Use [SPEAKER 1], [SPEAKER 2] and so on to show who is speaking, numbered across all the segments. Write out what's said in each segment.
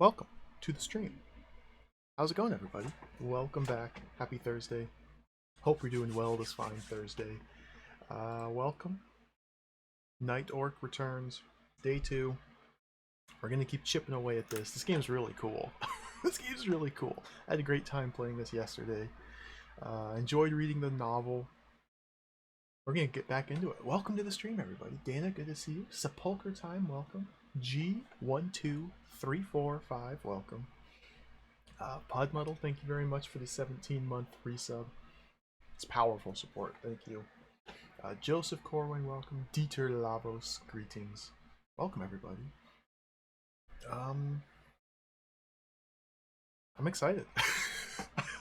[SPEAKER 1] Welcome to the stream. How's it going, everybody? Welcome back. Happy Thursday. Hope you're doing well this fine Thursday. Welcome. Night Orc returns. Day 2. We're going to keep chipping away at this. This game's really cool. This game's really cool. I had a great time playing this yesterday. Enjoyed reading the novel. We're going to get back into it. Welcome to the stream, everybody. Dana, good to see you. Sepulcher Time, welcome. G12345, welcome. Podmuddle, thank you very much for the 17-month resub. It's powerful support, thank you. Joseph Corwin, welcome. Dieter Lavos, greetings. Welcome, everybody. I'm excited.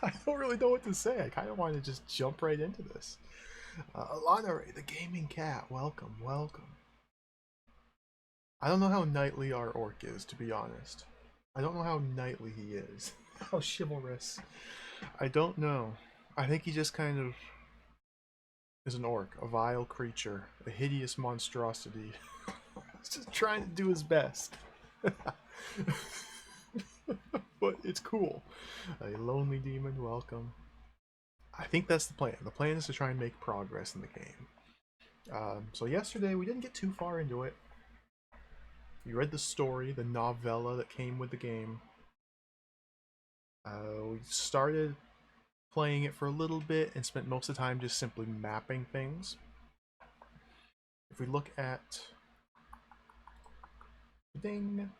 [SPEAKER 1] I don't really know what to say. I kind of want to just jump right into this. Alana Ray, the gaming cat, welcome, welcome. I don't know how knightly our orc is, to be honest. I don't know how knightly he is. How chivalrous. I don't know. I think he just kind of is an orc, a vile creature, a hideous monstrosity. He's just trying to do his best. But it's cool. A lonely demon, welcome. I think that's the plan. The plan is to try and make progress in the game. So yesterday we didn't get too far into it. We read the story, the novella that came with the game. We started playing it for a little bit and spent most of the time just simply mapping things. If we look at ding,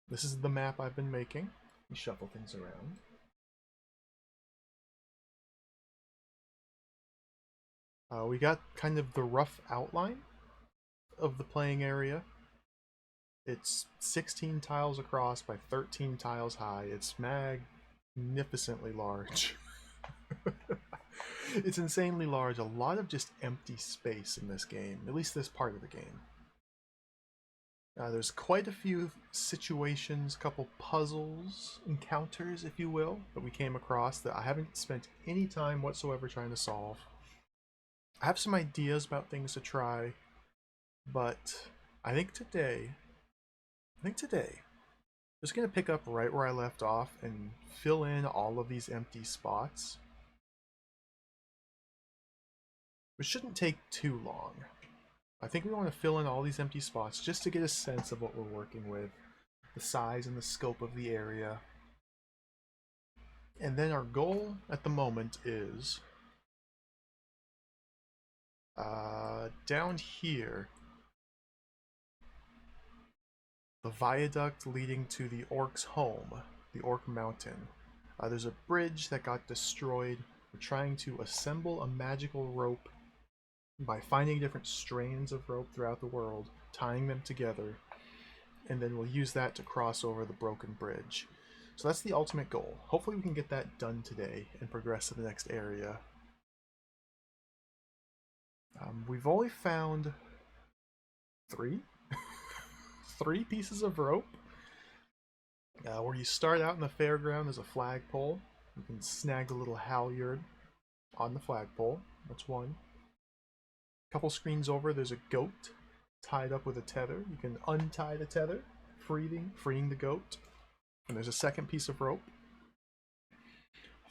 [SPEAKER 1] this is the map I've been making. We shuffle things around. We got kind of the rough outline of the playing area. It's 16 tiles across by 13 tiles high. It's magnificently large. It's insanely large. A lot of just empty space in this game, at least this part of the game. There's quite a few situations, couple puzzles, encounters, if you will, that we came across that I haven't spent any time whatsoever trying to solve. I have some ideas about things to try, but I think today, I'm just going to pick up right where I left off and fill in all of these empty spots. Which shouldn't take too long. I think we want to fill in all these empty spots just to get a sense of what we're working with, the size and the scope of the area. And then our goal at the moment is down here, the viaduct leading to the orc's home, the Orc Mountain. There's a bridge that got destroyed. We're trying to assemble a magical rope by finding different strands of rope throughout the world, tying them together, and then we'll use that to cross over the broken bridge. So that's the ultimate goal. Hopefully we can get that done today and progress to the next area. We've only found three pieces of rope. Where you start out in the fairground is a flagpole. You can snag a little halyard on the flagpole. That's one. A couple screens over, there's a goat tied up with a tether. You can untie the tether, freeing the goat. And there's a second piece of rope.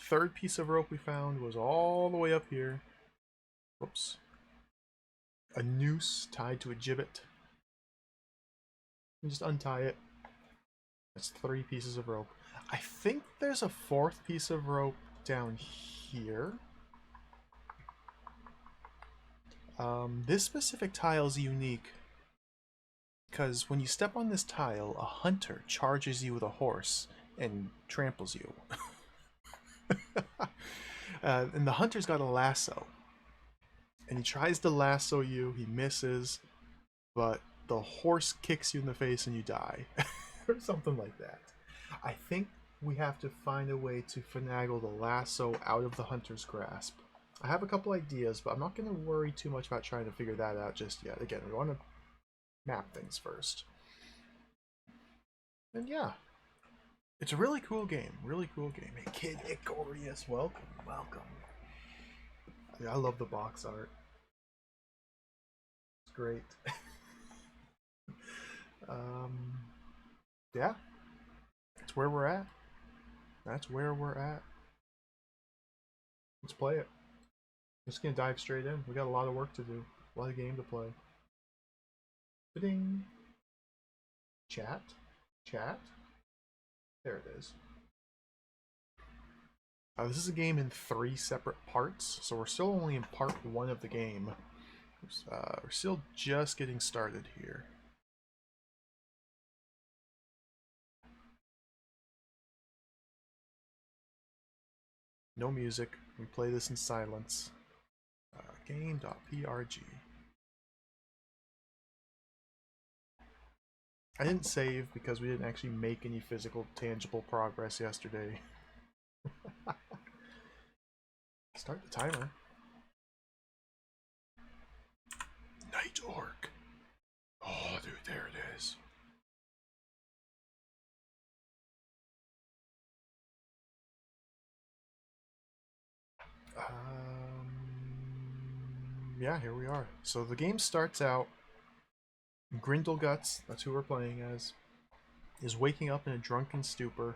[SPEAKER 1] Third piece of rope we found was all the way up here. Whoops. A noose tied to a gibbet. You just untie it. That's 3 pieces of rope. I think there's a 4th piece of rope down here. This specific tile is unique because when you step on this tile, a hunter charges you with a horse and tramples you. And the hunter's got a lasso. And he tries to lasso you, he misses, but the horse kicks you in the face and you die. Or something like that. I think we have to find a way to finagle the lasso out of the hunter's grasp. I have a couple ideas, but I'm not going to worry too much about trying to figure that out just yet. Again, we want to map things first. And yeah, it's a really cool game. Really cool game. Hey, Kid Icorius, welcome, welcome. I love the box art. It's great. Yeah. That's where we're at. That's where we're at. Let's play it. Just gonna dive straight in. We got a lot of work to do. A lot of game to play. Ding. Chat. Chat. There it is. This is a game in 3 separate parts, so we're still only in part 1 of the game. We're still just getting started here. No music. We play this in silence. Game.prg. I didn't save because we didn't actually make any physical, tangible progress yesterday. Start the timer. Night Orc. Oh, dude, there it is. Yeah, here we are. So the game starts out. Grindelguts, that's who we're playing as, is waking up in a drunken stupor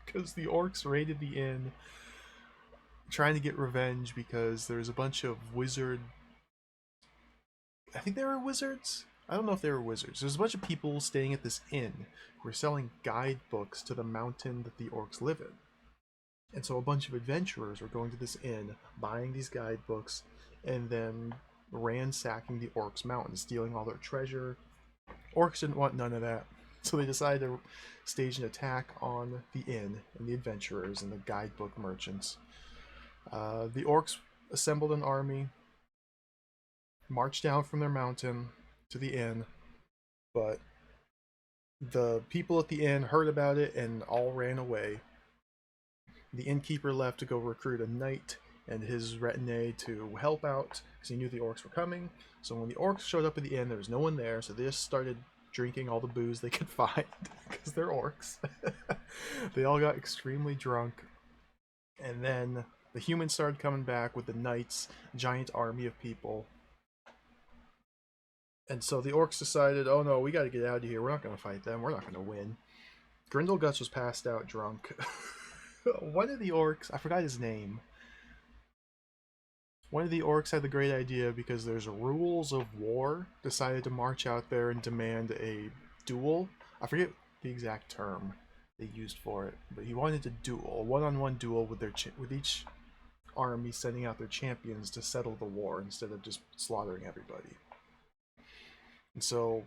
[SPEAKER 1] because the orcs raided the inn, trying to get revenge because there's a bunch of wizard. I think they were wizards. I don't know if they were wizards. There's a bunch of people staying at this inn who are selling guidebooks to the mountain that the orcs live in. And so a bunch of adventurers were going to this inn, buying these guidebooks, and then ransacking the orcs' mountain, stealing all their treasure. Orcs didn't want none of that, so they decided to stage an attack on the inn and the adventurers and the guidebook merchants. The orcs assembled an army, marched down from their mountain to the inn, but the people at the inn heard about it and all ran away. The innkeeper left to go recruit a knight and his retinue to help out because he knew the orcs were coming. So when the orcs showed up at the inn, there was no one there, so they just started drinking all the booze they could find because they're orcs. They all got extremely drunk, and then the humans started coming back with the knights, giant army of people. And so the orcs decided, oh no, we got to get out of here. We're not going to fight them. We're not going to win. Grindelguts was passed out drunk. One of the orcs, I forgot his name. One of the orcs had the great idea because there's rules of war, decided to march out there and demand a duel. I forget the exact term they used for it, but he wanted a duel, a one-on-one duel with each army sending out their champions to settle the war instead of just slaughtering everybody. And so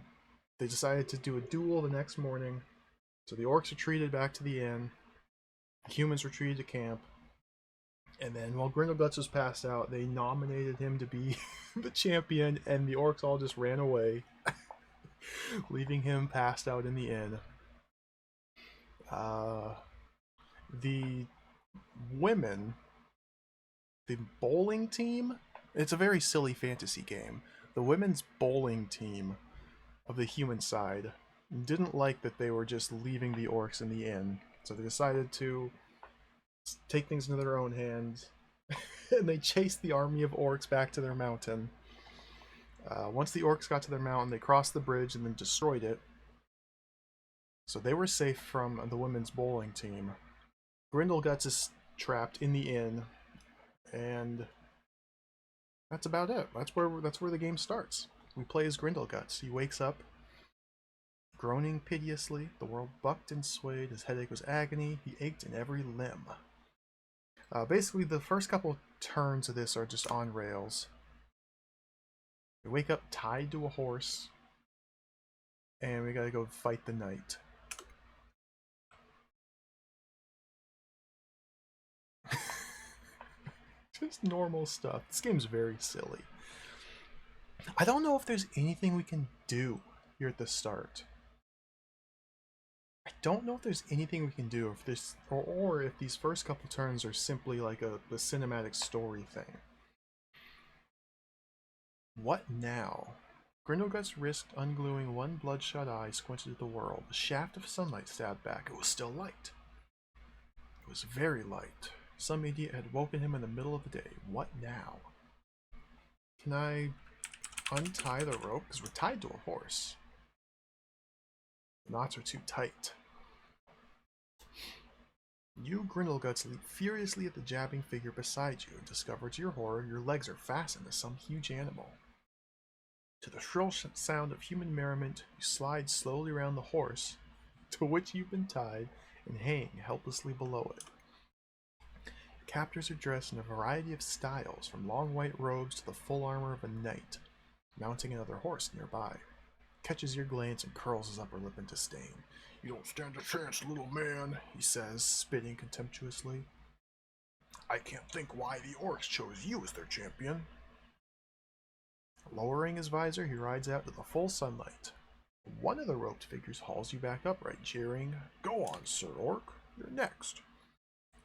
[SPEAKER 1] they decided to do a duel the next morning. So the orcs retreated back to the inn. The humans retreated to camp. And then while Grindelguts was passed out, they nominated him to be the champion, and the orcs all just ran away, leaving him passed out in the inn. The women, the bowling team, it's a very silly fantasy game. The women's bowling team of the human side didn't like that they were just leaving the orcs in the inn, so they decided to take things into their own hands, and they chased the army of orcs back to their mountain. Once the orcs got to their mountain, they crossed the bridge and then destroyed it. So they were safe from the women's bowling team. Grindelguts is trapped in the inn, and that's about it. That's where the game starts. We play as Grindelguts. He wakes up, groaning piteously. The world bucked and swayed. His headache was agony. He ached in every limb. Basically, the first couple turns of this are just on rails. We wake up tied to a horse, and we gotta go fight the knight. Just normal stuff. This game's very silly. I don't know if there's anything we can do here at the start. I don't know if there's anything we can do if this, or if these first couple turns are simply like the cinematic story thing. What now? Grindelguts risked ungluing one bloodshot eye squinted at the world. A shaft of sunlight stabbed back. It was still light. It was very light. Some idiot had woken him in the middle of the day. What now? Can I untie the rope? Because we're tied to a horse. The knots are too tight. You, Grindleguts, leap furiously at the jabbing figure beside you and discover to your horror your legs are fastened to some huge animal. To the shrill sound of human merriment, you slide slowly around the horse to which you've been tied and hang helplessly below it. The captors are dressed in a variety of styles, from long white robes to the full armor of a knight, mounting another horse nearby. Catches your glance and curls his upper lip in disdain. "You don't stand a chance, little man," he says, spitting contemptuously. "I can't think why the orcs chose you as their champion." Lowering his visor, he rides out to the full sunlight. One of the roped figures hauls you back upright, jeering, "Go on, Sir Orc, you're next."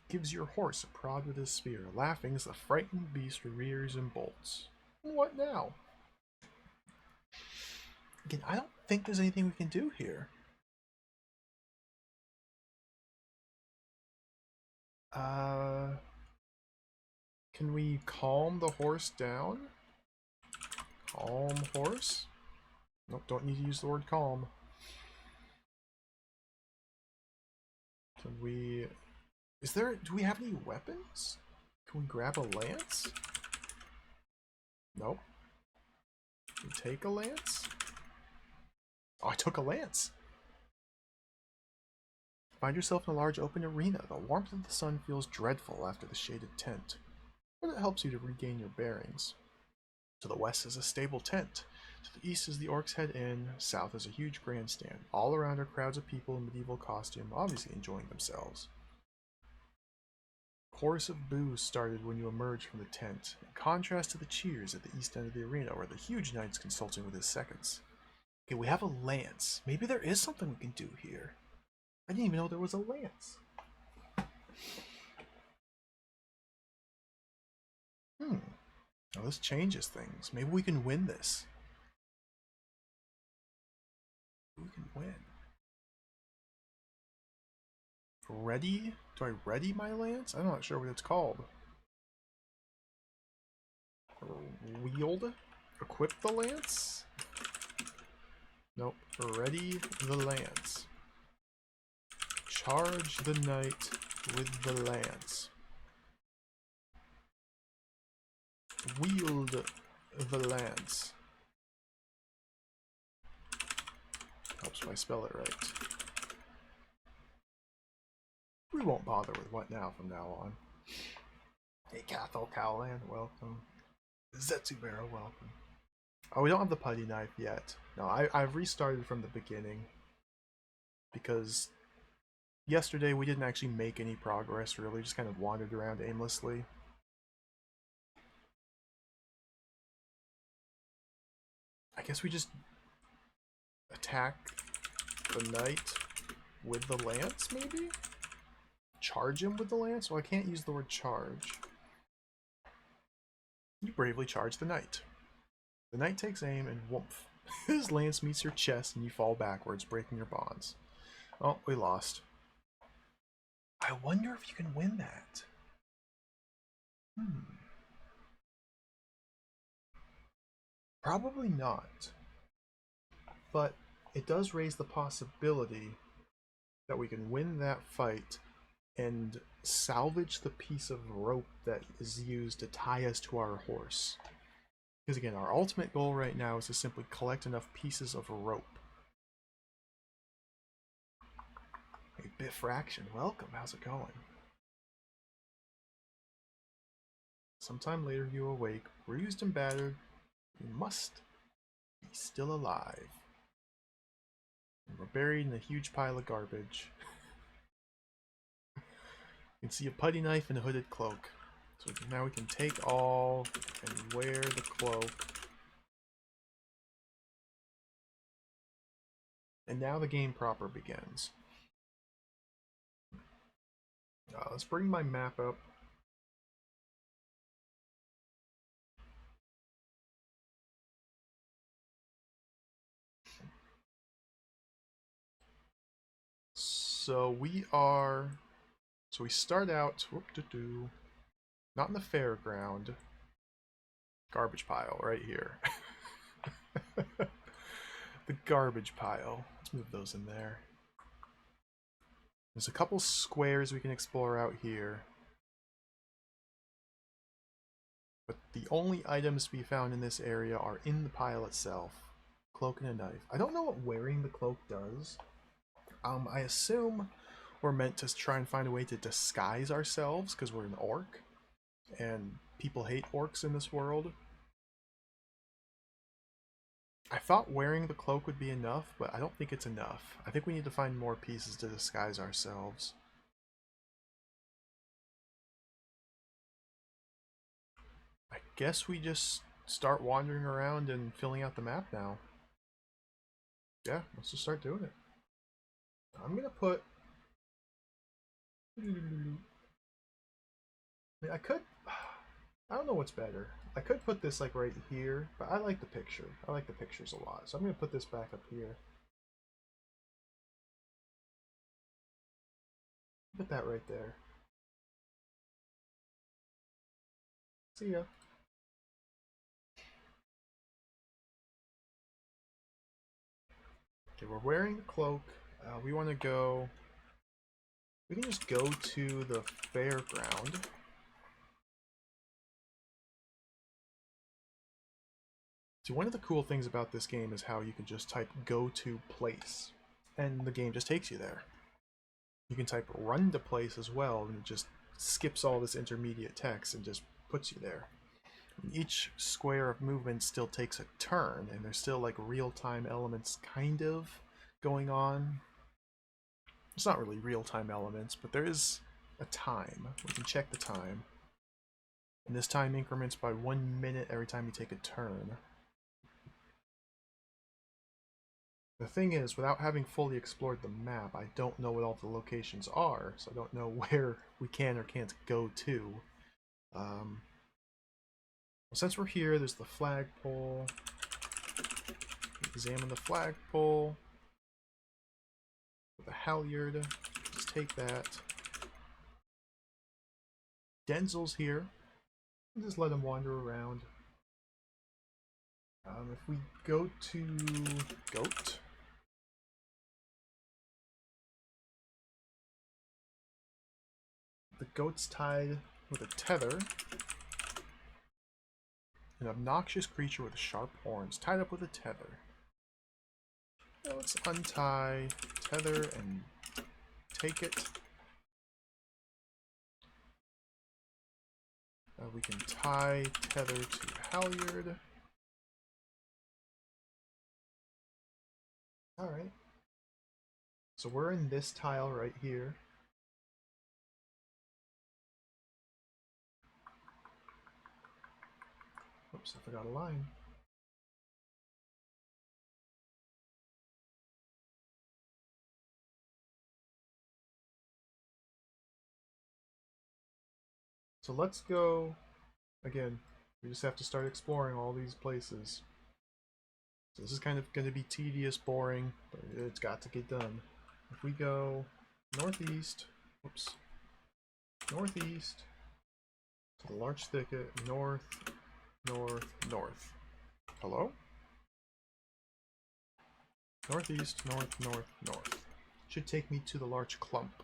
[SPEAKER 1] Gives your horse a prod with his spear, laughing as the frightened beast rears and bolts. What now? Again, I don't think there's anything we can do here. Can we calm the horse down? Calm horse? Nope, don't need to use the word calm. Can we... do we have any weapons? Can we grab a lance? Nope. Can we take a lance? Oh, I took a lance! Find yourself in a large open arena. The warmth of the sun feels dreadful after the shaded tent, but it helps you to regain your bearings. To the west is a stable tent. To the east is the Orcs' Head Inn. South is a huge grandstand. All around are crowds of people in medieval costume, obviously enjoying themselves. A chorus of boos started when you emerged from the tent, in contrast to the cheers at the east end of the arena, where the huge knight's consulting with his seconds. Okay, we have a lance. Maybe there is something we can do here. I didn't even know there was a lance. Oh, this changes things. Maybe we can win this. We can win. Ready? Do I ready my lance? I'm not sure what it's called. Wield? Equip the lance? Nope. Ready the lance. Charge the knight with the lance. Wield the lance. Helps if I spell it right. We won't bother with what now from now on. Hey, Cathal Cowland, welcome. Zetsubera, welcome. Oh, we don't have the putty knife yet. No, I've restarted from the beginning. Because yesterday we didn't actually make any progress, really. Just kind of wandered around aimlessly. I guess we just attack the knight with the lance, maybe? Charge him with the lance? Well, I can't use the word charge. You bravely charge the knight. The knight takes aim and whoomph. His lance meets your chest and you fall backwards, breaking your bonds. Oh, we lost. I wonder if you can win that. Probably not. But it does raise the possibility that we can win that fight and salvage the piece of rope that is used to tie us to our horse. Because again, our ultimate goal right now is to simply collect enough pieces of rope. Hey, Biffraction, welcome. How's it going? Sometime later you awake, bruised and battered. You must be still alive. And we're buried in a huge pile of garbage. You can see a putty knife and a hooded cloak. So now we can take all and wear the cloak. And now the game proper begins. Let's bring my map up. So we start out, not in the fairground, garbage pile right here. The garbage pile. Let's move those in there. There's a couple squares we can explore out here. But the only items to be found in this area are in the pile itself. Cloak and a knife. I don't know what wearing the cloak does. I assume we're meant to try and find a way to disguise ourselves because we're an orc. And people hate orcs in this world. I thought wearing the cloak would be enough, but I don't think it's enough. I think we need to find more pieces to disguise ourselves. I guess we just start wandering around and filling out the map now. Yeah, let's just start doing it. I'm gonna put... I mean, I could... I don't know what's better. I could put this like right here, but I like the picture. I like the pictures a lot, so I'm gonna put this back up here. Put that right there. See ya. Okay, we're wearing the cloak. We want to go... We can just go to the fairground. So one of the cool things about this game is how you can just type go to place, and the game just takes you there. You can type run to place as well, and it just skips all this intermediate text and just puts you there. And each square of movement still takes a turn, and there's still like real-time elements kind of going on. It's not really real-time elements, but there is a time. We can check the time. And this time increments by 1 minute every time you take a turn. The thing is, without having fully explored the map, I don't know what all the locations are, so I don't know where we can or can't go to. Well, since we're here, there's the flagpole. Examine the flagpole. With a halyard, just take that. Denzel's here. Just let him wander around. If we go to goat, the goat's tied with a tether. An obnoxious creature with sharp horns, tied up with a tether. Now let's untie tether and take it. We can tie tether to halyard. Alright. So we're in this tile right here. Oops, I forgot a line. So let's go, again, we just have to start exploring all these places. So this is kind of going to be tedious, boring, but it's got to get done. If we go northeast, whoops, northeast, to the larch thicket, north, north, north. Hello? Northeast, north, north, north. Should take me to the larch clump.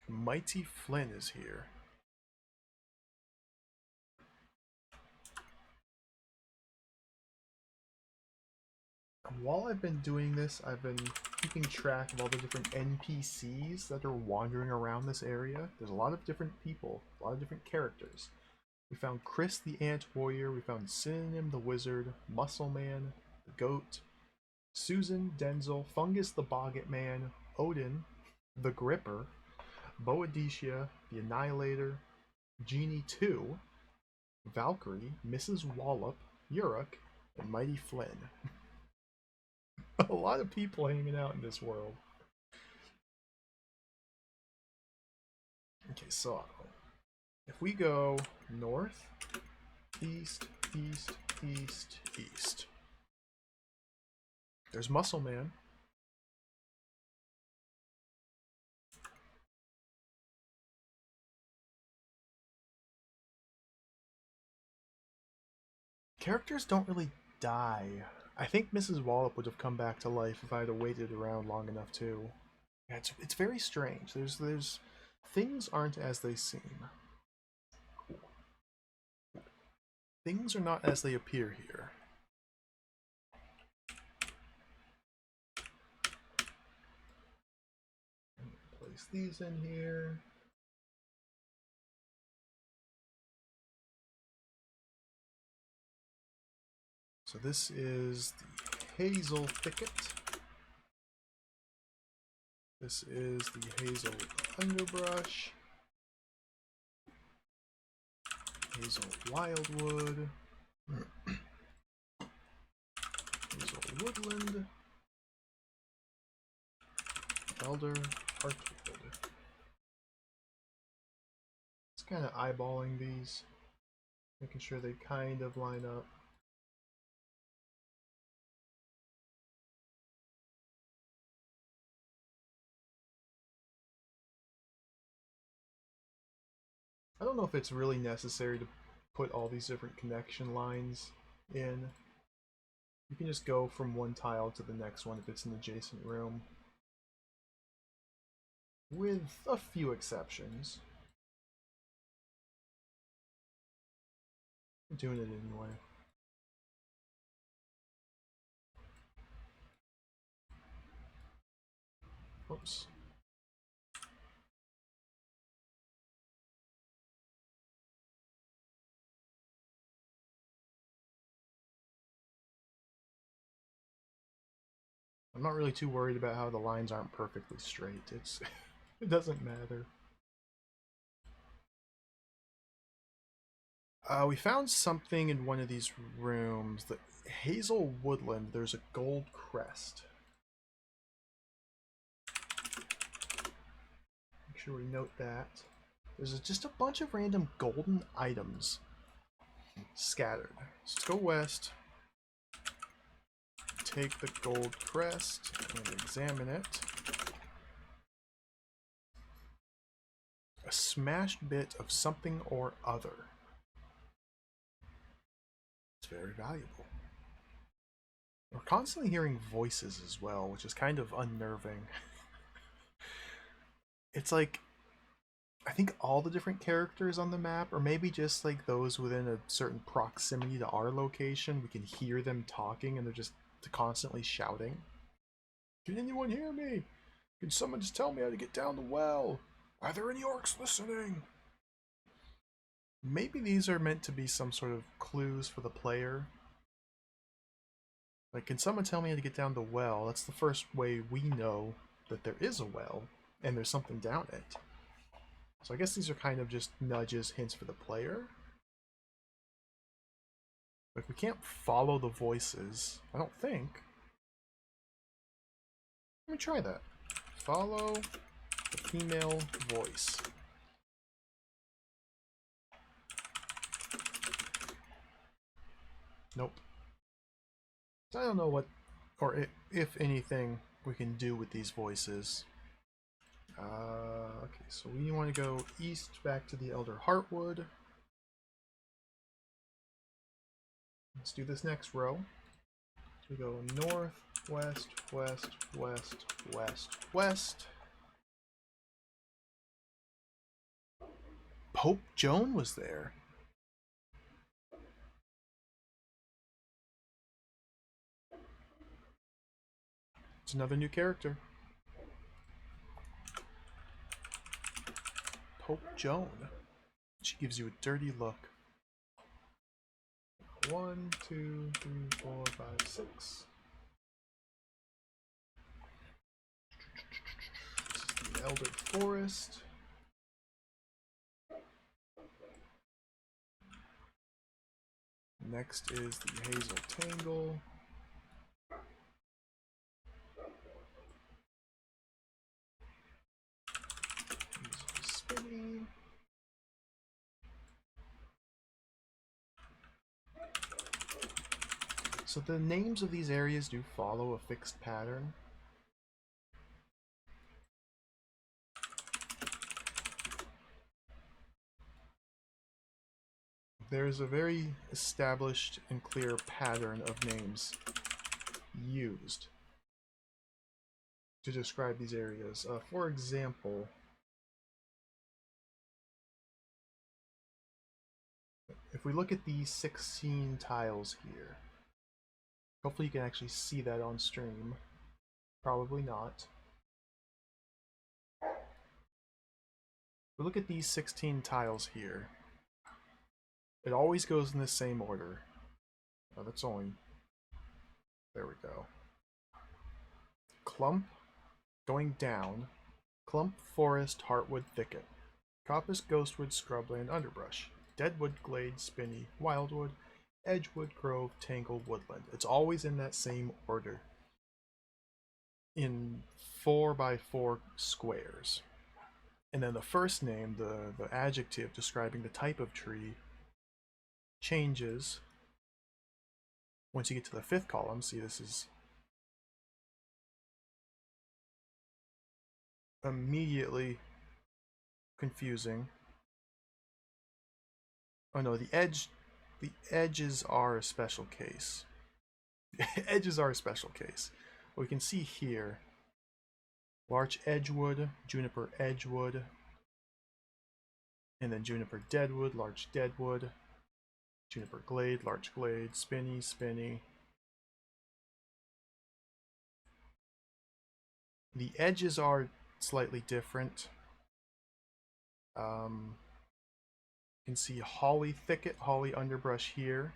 [SPEAKER 1] Mighty Flynn is here. And while I've been doing this, I've been keeping track of all the different NPCs that are wandering around this area. There's a lot of different people, a lot of different characters. We found Chris the Ant Warrior, we found Synonym the Wizard, Muscle Man, the Goat, Susan, Denzel, Fungus the Boggett Man, Odin, the Gripper, Boadicea, the Annihilator, Genie 2, Valkyrie, Mrs. Wallop, Uruk, and Mighty Flynn. A lot of people hanging out in this world. Okay, so if we go north, east, east, east, east. There's Muscle Man. Characters don't really die I think Mrs. Wallop would have come back to life if I'd have waited around long enough too. Yeah, it's very strange. There's things aren't as they seem. Things are not as they appear here. Place these in here. So this is the hazel thicket. This is the hazel underbrush. Hazel wildwood. Hazel woodland. Elder heartwood. Just kind of eyeballing these, making sure they kind of line up. I don't know if it's really necessary to put all these different connection lines in. You can just go from one tile to the next one if it's an adjacent room, with a few exceptions. I'm doing it anyway. Oops. I'm not really too worried about how the lines aren't perfectly straight. It doesn't matter. We found something in one of these rooms. The hazel woodland, there's a gold crest. Make sure we note that. There's just a bunch of random golden items scattered. So let's go west. Take the gold crest and examine it. A smashed bit of something or other. It's very valuable. We're constantly hearing voices as well, which is kind of unnerving. It's like, I think all the different characters on the map, or maybe just like those within a certain proximity to our location, we can hear them talking and they're just constantly shouting. Can anyone hear me? Can someone just tell me how to get down the well? Are there any orcs listening? Maybe these are meant to be some sort of clues for the player. Like, can someone tell me how to get down the well? That's the first way we know that there is a well, and there's something down it. So I guess these are kind of just nudges, hints for the player. Like, we can't follow the voices, I don't think. Let me try that. Follow the female voice. Nope. So I don't know what, or if anything, we can do with these voices. Okay, so we want to go east back to the Elder Heartwood. Let's do this next row. So we go north, west, west, west, west, west. Pope Joan was there. It's another new character. Pope Joan. She gives you a dirty look. 1, 2, 3, 4, 5, 6. This is the Elder Forest. Next is the Hazel Tangle. Hazel Spinny. So the names of these areas do follow a fixed pattern. There's a very established and clear pattern of names used to describe these areas. For example, if we look at these 16 tiles here, hopefully you can actually see that on stream. Probably not. If we look at these 16 tiles here, it always goes in the same order. Oh, that's only... There we go. Clump, going down. Clump, forest, heartwood, thicket. Coppice, ghostwood, scrubland, underbrush. Deadwood, glade, spinney, wildwood, edgewood, grove, tangle, woodland. It's always in that same order. In 4x4 squares. And then the first name, the adjective describing the type of tree, changes once you get to the fifth column. See, this is immediately confusing. Oh no, the edges are a special case. Edges are a special case. We can see here, larch edgewood, juniper edgewood, and then juniper deadwood, larch deadwood, juniper glade, larch glade, spinney, spinney. The edges are slightly different. You can see holly thicket, holly underbrush here.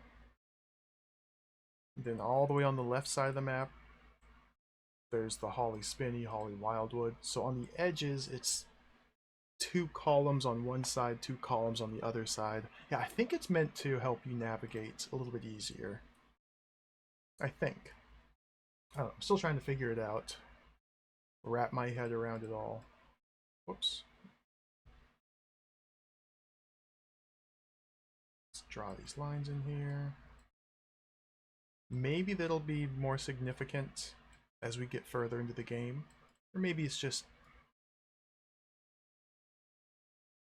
[SPEAKER 1] Then all the way on the left side of the map, there's the holly spinney, holly wildwood. So on the edges, it's 2 columns on one side, 2 columns on the other side. Yeah, I think it's meant to help you navigate a little bit easier. I think. I don't know, I'm still trying to figure it out. Wrap my head around it all. Whoops. Let's draw these lines in here. Maybe that'll be more significant as we get further into the game. Or maybe it's just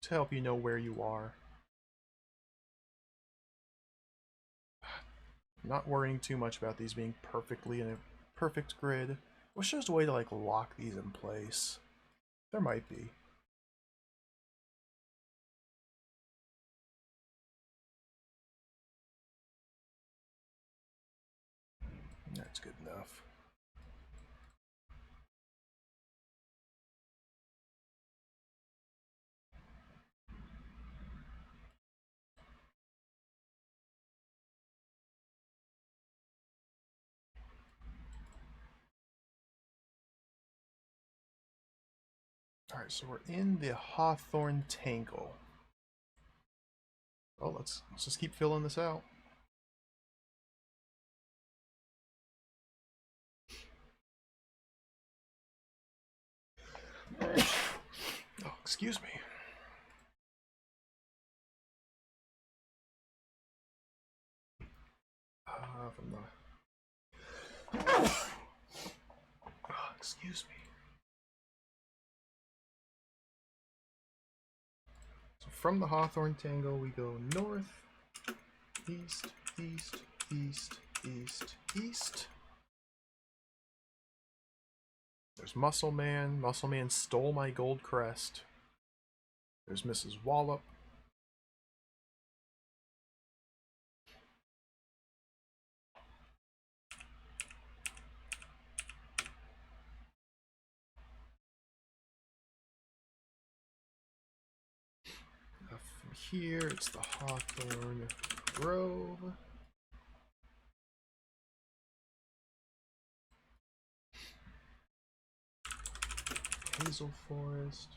[SPEAKER 1] to help you know where you are. I'm not worrying too much about these being perfectly in a perfect grid. Wish there was a way to like lock these in place. There might be. That's good enough. Alright, so we're in the Hawthorne Tangle. Oh, let's just keep filling this out. Oh, excuse me. From the... Oh, excuse me. So from the Hawthorne Tangle, we go north, east, east, east, east, east. There's Muscle Man. Muscle Man stole my gold crest. There's Mrs. Wallop. From here, it's the Hawthorne Grove. Hazel Forest.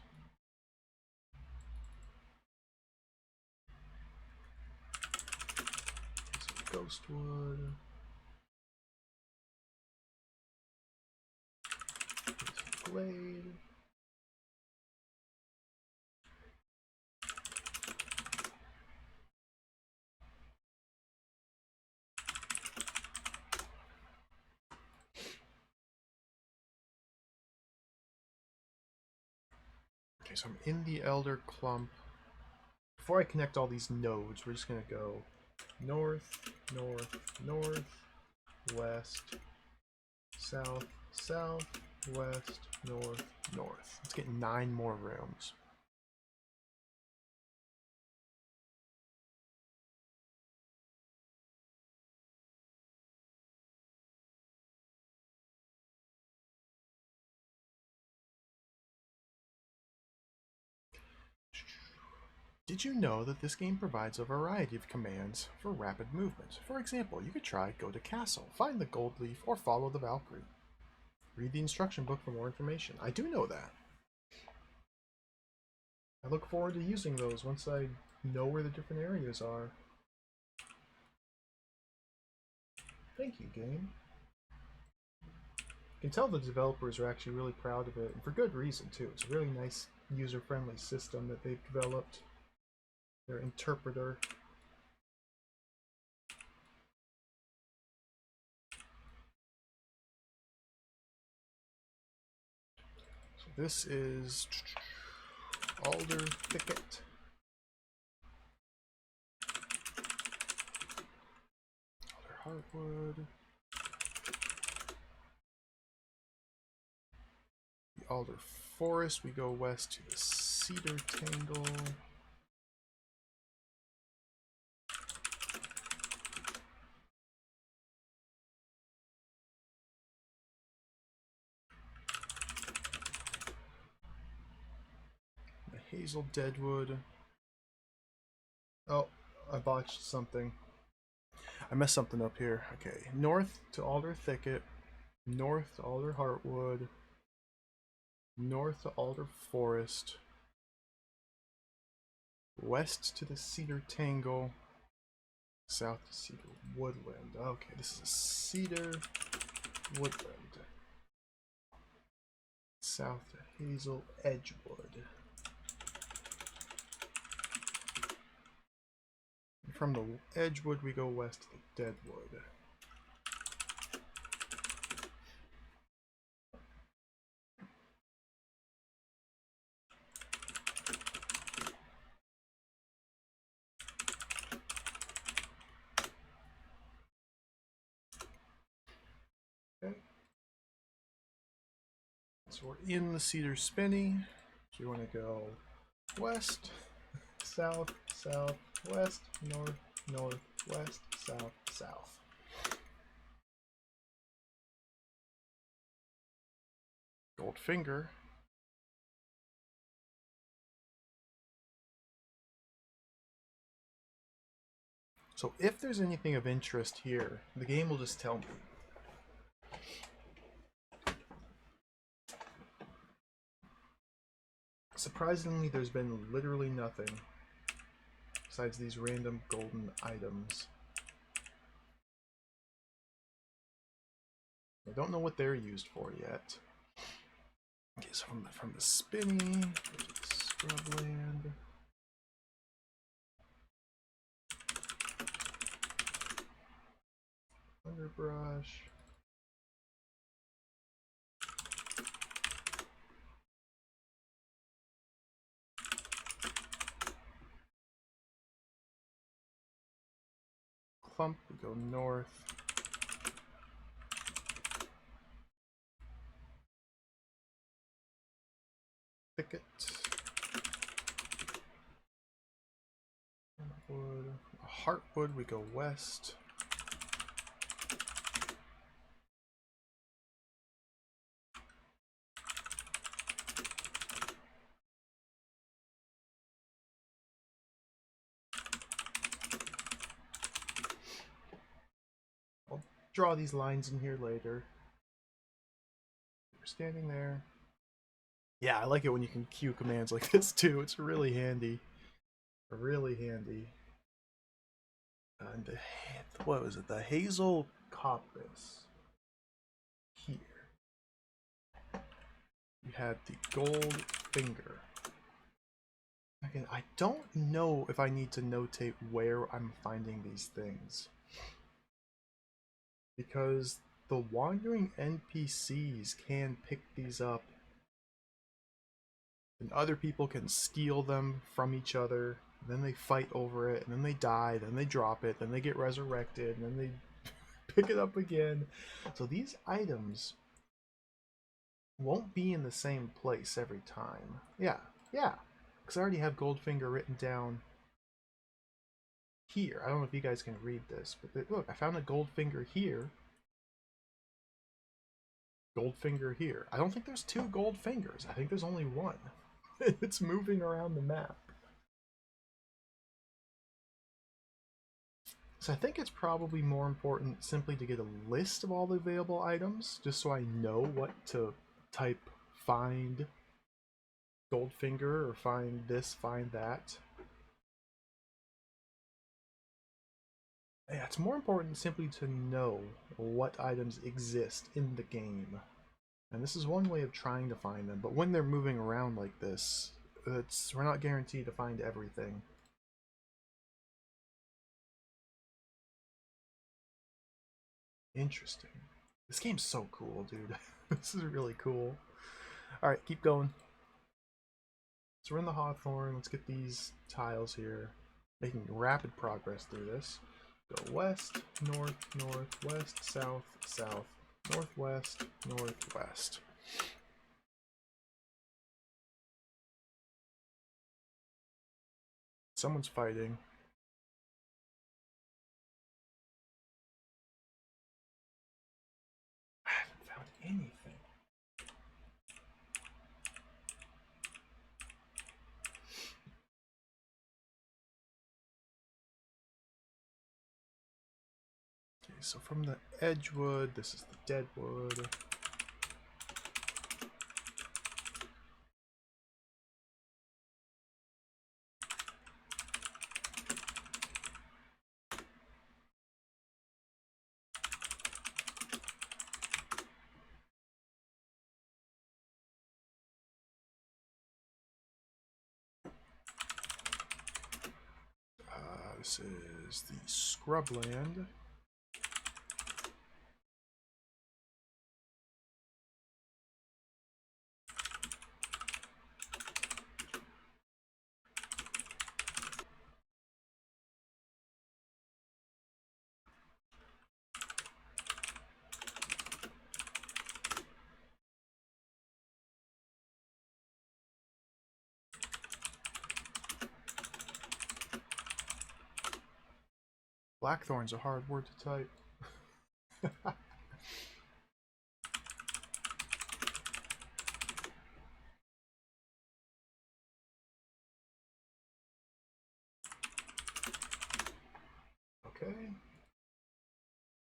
[SPEAKER 1] Ghostwood. Glade. Okay, so I'm in the Elder Clump. Before I connect all these nodes, we're just going to go north, north, north, west, south, south, west, north, north. Let's get 9 more rooms. Did you know that this game provides a variety of commands for rapid movement? For example, you could try go to castle, find the gold leaf, or follow the Valkyrie. Read the instruction book for more information. I do know that. I look forward to using those once I know where the different areas are. Thank you, game. You can tell the developers are actually really proud of it, and for good reason, too. It's a really nice, user-friendly system that they've developed. Their interpreter. So this is Alder Thicket. Alder Heartwood. The Alder Forest, we go west to the Cedar Tangle. The Hazel Deadwood. Oh, I botched something. I messed something up here. Okay, north to Alder Thicket, north to Alder Heartwood, north to Alder Forest, west to the Cedar Tangle, south to Cedar Woodland. Okay, this is a Cedar Woodland. South to Hazel Edgewood. And from the Edgewood, we go west to the Deadwood. Okay. So we're in the Cedar Spinney. So you want to go west, south, south, west, north, north, west, south, south. Goldfinger. So if there's anything of interest here, the game will just tell me. Surprisingly, there's been literally nothing besides these random golden items. I don't know what they're used for yet. Okay, so from the Spinney, go to the Scrubland. Underbrush. Clump, we go north. Thicket. Wood. Heartwood, we go west. I'll draw these lines in here later. We're standing there. Yeah, I like it when you can queue commands like this too. It's really handy. Really handy. And what was it? The Hazel Coppice. Here. You had the Gold Finger. Again, I don't know if I need to notate where I'm finding these things. Because the wandering NPCs can pick these up. And other people can steal them from each other. Then they fight over it, and then they die, then they drop it, then they get resurrected, and then they Pick it up again. So these items won't be in the same place every time. Yeah, yeah. Because I already have Goldfinger written down here. I don't know if you guys can read this, but look, I found a Goldfinger here. Goldfinger here. I don't think there's two Goldfingers. I think there's only one. It's moving around the map. So I think it's probably more important simply to get a list of all the available items, just so I know what to type find Goldfinger or find this, find that. Yeah, it's more important simply to know what items exist in the game. And this is one way of trying to find them, but when they're moving around like this, we're not guaranteed to find everything. Interesting. This game's so cool, dude. This is really cool. Alright, keep going. So we're in the Hawthorne. Let's get these tiles here. Making rapid progress through this. Go west, north, northwest, south, south, northwest, northwest. Someone's fighting. I haven't found anything. Okay, so from the Edgewood, this is the Deadwood. This is the Scrubland. Blackthorn's a hard word to type. Okay.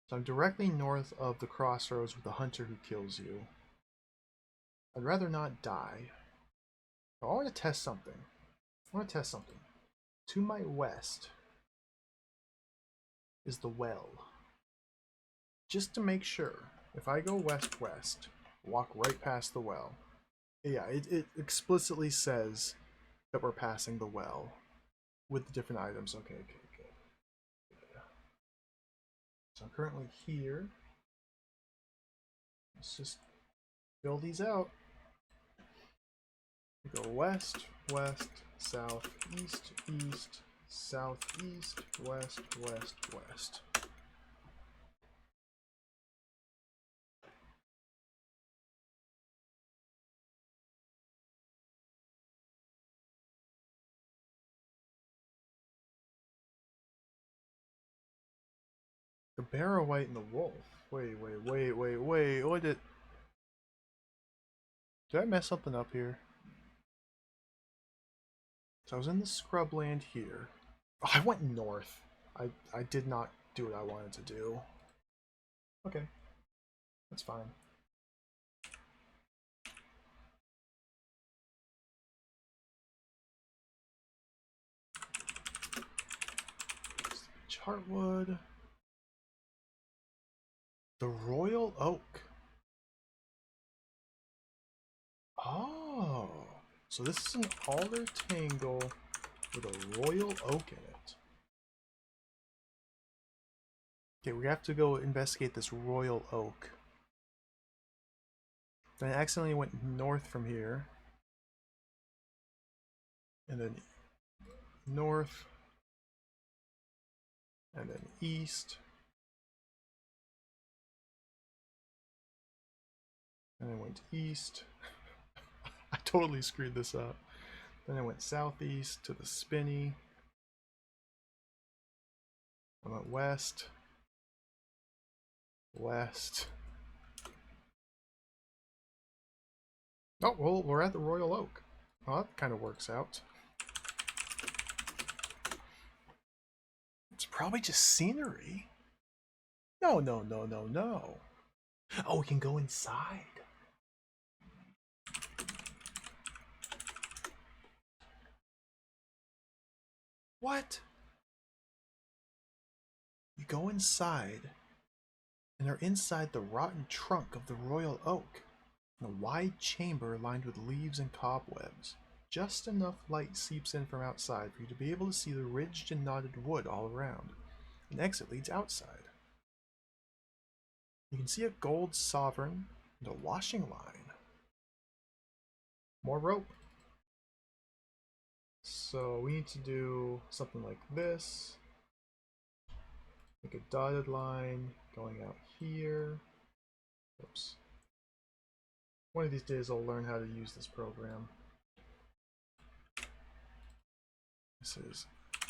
[SPEAKER 1] So I'm directly north of the crossroads with the hunter who kills you. I'd rather not die. I want to test something. To my west is the well. Just to make sure, if I go west-west, walk right past the well. Yeah, it explicitly says that we're passing the well with the different items. Okay, good. So I'm currently here. Let's just fill these out. We go west, west, south, east, east, southeast, west, west, west. The Barrow White and the Wolf. Wait. What did I mess something up here? So I was in the scrubland here. Oh, I went north. I did not do what I wanted to do. Okay. That's fine. Chartwood. The Royal Oak. Oh. So this is an alder tangle with a Royal Oak in it. Okay, we have to go investigate this Royal Oak. Then I accidentally went north from here. And then north. And then east. And I went east. I totally screwed this up. Then I went southeast to the Spinney. I went west. West. Oh, well, we're at the Royal Oak. Well, that kind of works out. It's probably just scenery. No, no, no, no, no. Oh, we can go inside. What? You go inside, and are inside the rotten trunk of the Royal Oak, in a wide chamber lined with leaves and cobwebs. Just enough light seeps in from outside for you to be able to see the ridged and knotted wood all around. An exit leads outside. You can see a gold sovereign and a washing line. More rope. So we need to do something like this. Make a dotted line going out here. Oops. One of these days I'll learn how to use this program. This is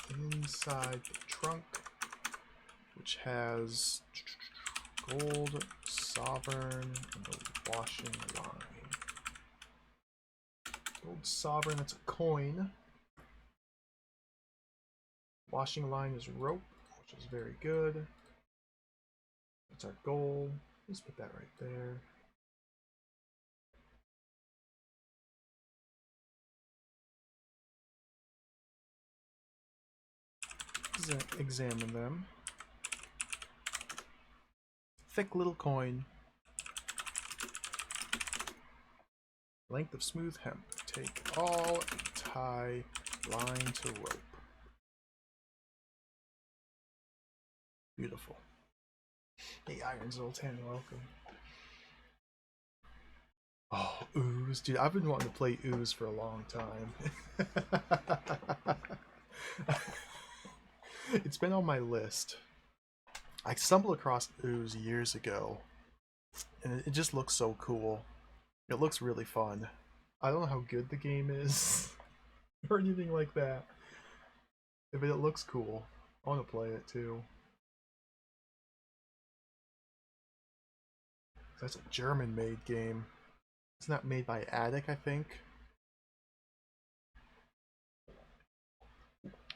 [SPEAKER 1] inside the trunk, which has gold sovereign and a washing line. Gold sovereign, that's a coin. Washing line is rope, which is very good. That's our goal. Let's put that right there. Examine them. Thick little coin. Length of smooth hemp. Take all and tie line to rope. Beautiful. Hey, Iron Zoltan, welcome. Oh, Ooze. Dude, I've been wanting to play Ooze for a long time. It's been on my list. I stumbled across Ooze years ago, and it just looks so cool. It looks really fun. I don't know how good the game is, or anything like that, but it looks cool. I want to play it too. That's a German-made game. It's not made by Attic, I think.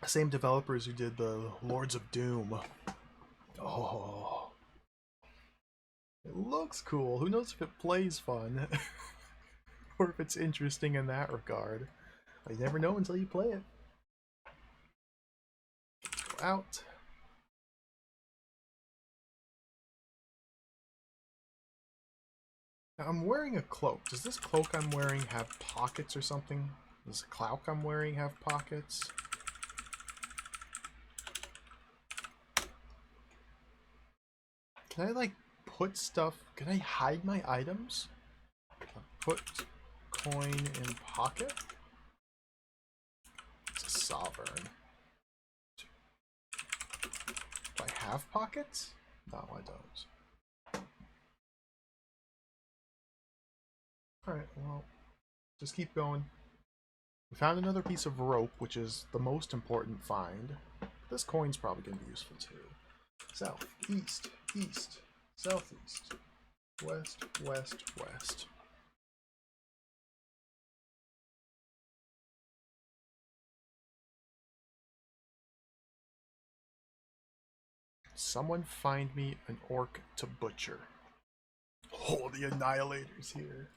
[SPEAKER 1] Same developers who did the Lords of Doom. Oh, it looks cool. Who knows if it plays fun, or if it's interesting in that regard. You never know until you play it. Go out. Now, I'm wearing a cloak. Does this cloak I'm wearing have pockets or something? Does the cloak I'm wearing have pockets? Can I, like, put stuff... Can I hide my items? Put coin in pocket? It's a sovereign. Do I have pockets? No, I don't. Alright, well, just keep going. We found another piece of rope, which is the most important find. This coin's probably going to be useful too. South, east, east, southeast, west, west, west. Someone find me an orc to butcher. Oh, the Annihilator's here.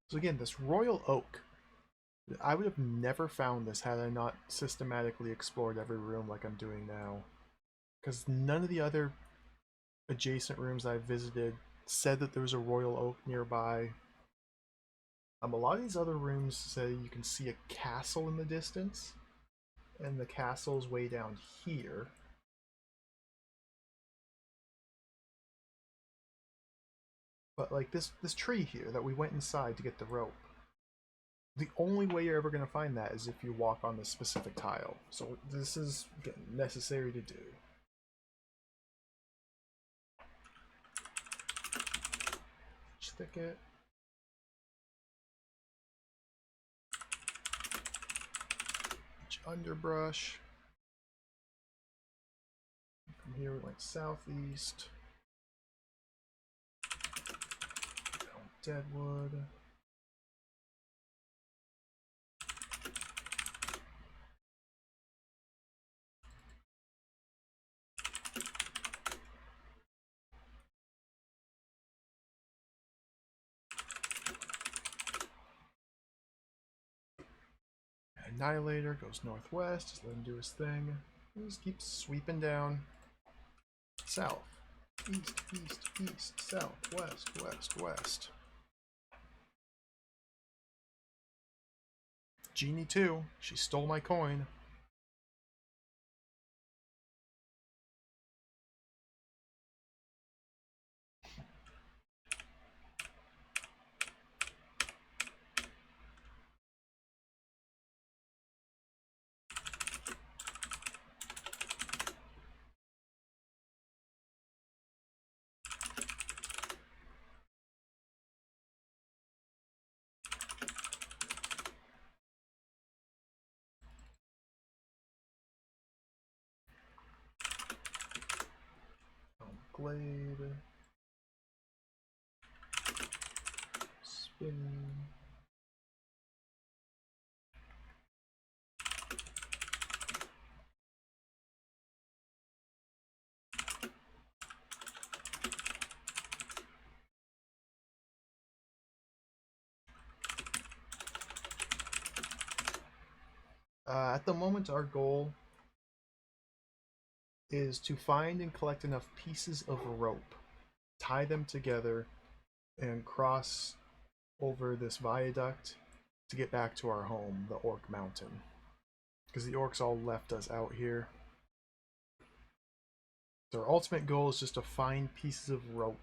[SPEAKER 1] So again, this Royal Oak, I would have never found this had I not systematically explored every room like I'm doing now. Because none of the other adjacent rooms I've visited said that there was a Royal Oak nearby. A lot of these other rooms say you can see a castle in the distance, and the castle's way down here. But like this tree here that we went inside to get the rope, The only way you're ever going to find that is if you walk on this specific tile. So this is necessary to do. Thicket. Underbrush. From here we went southeast. Down Deadwood. Annihilator goes northwest, just let him do his thing. He just keeps sweeping down. South. East, east, east, south, west, west, west. Genie 2, she stole my coin. Glade. Spin. At the moment, our goal is to find and collect enough pieces of rope, tie them together, and cross over this viaduct to get back to our home, the Orc Mountain. Because the orcs all left us out here. So our ultimate goal is just to find pieces of rope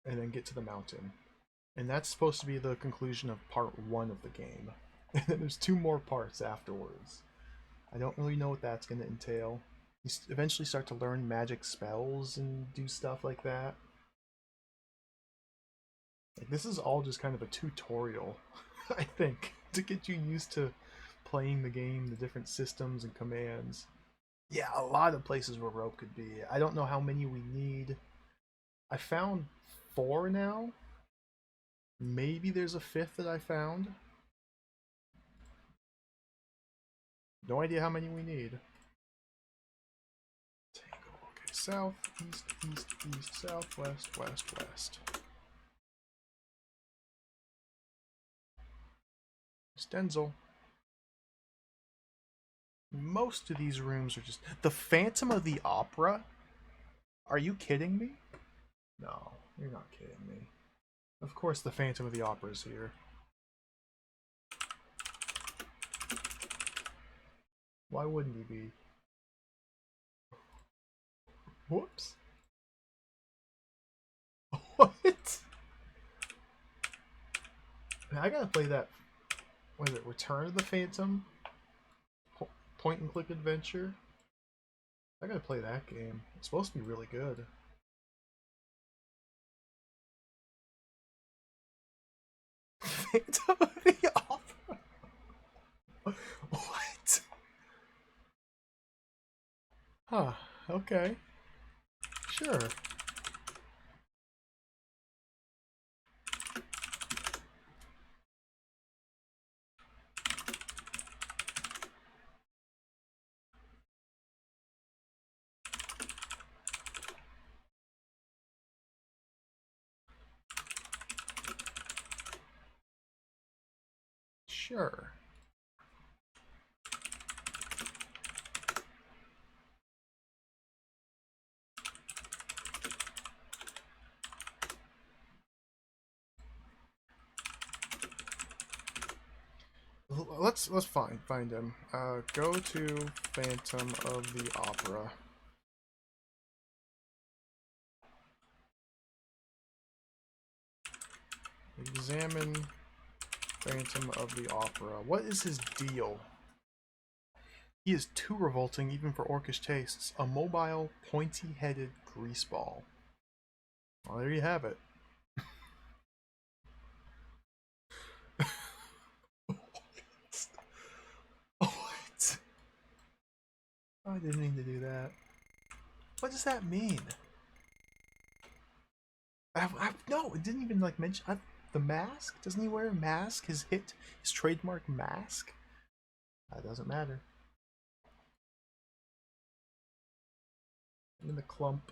[SPEAKER 1] and then get to the mountain. And that's supposed to be the conclusion of part 1 of the game. And then there's 2 more parts afterwards. I don't really know what that's going to entail. You eventually start to learn magic spells and do stuff like that. Like, this is all just kind of a tutorial, I think, to get you used to playing the game, the different systems and commands. Yeah, a lot of places where rope could be. I don't know how many we need. I found 4 now. Maybe there's a 5th that I found. No idea how many we need. Tangle. Okay, south, east, east, east, south, west, west, west. Stenzel. Most of these rooms are just... The Phantom of the Opera? Are you kidding me? No, you're not kidding me. Of course the Phantom of the Opera is here. Why wouldn't he be? Whoops. What? I gotta play that... What is it? Return of the Phantom? Point and click adventure? I gotta play that game. It's supposed to be really good. Phantom of the Opera? What? Huh, okay. Sure. Sure. Let's find him. Go to Phantom of the Opera. Examine Phantom of the Opera. What is his deal? He is too revolting even for orcish tastes. A mobile, pointy-headed greaseball. Well, there you have it. What? Oh, I didn't mean to do that. What does that mean? No, it didn't even like mention the mask. Doesn't he wear a mask? His trademark mask. That doesn't matter. In the clump.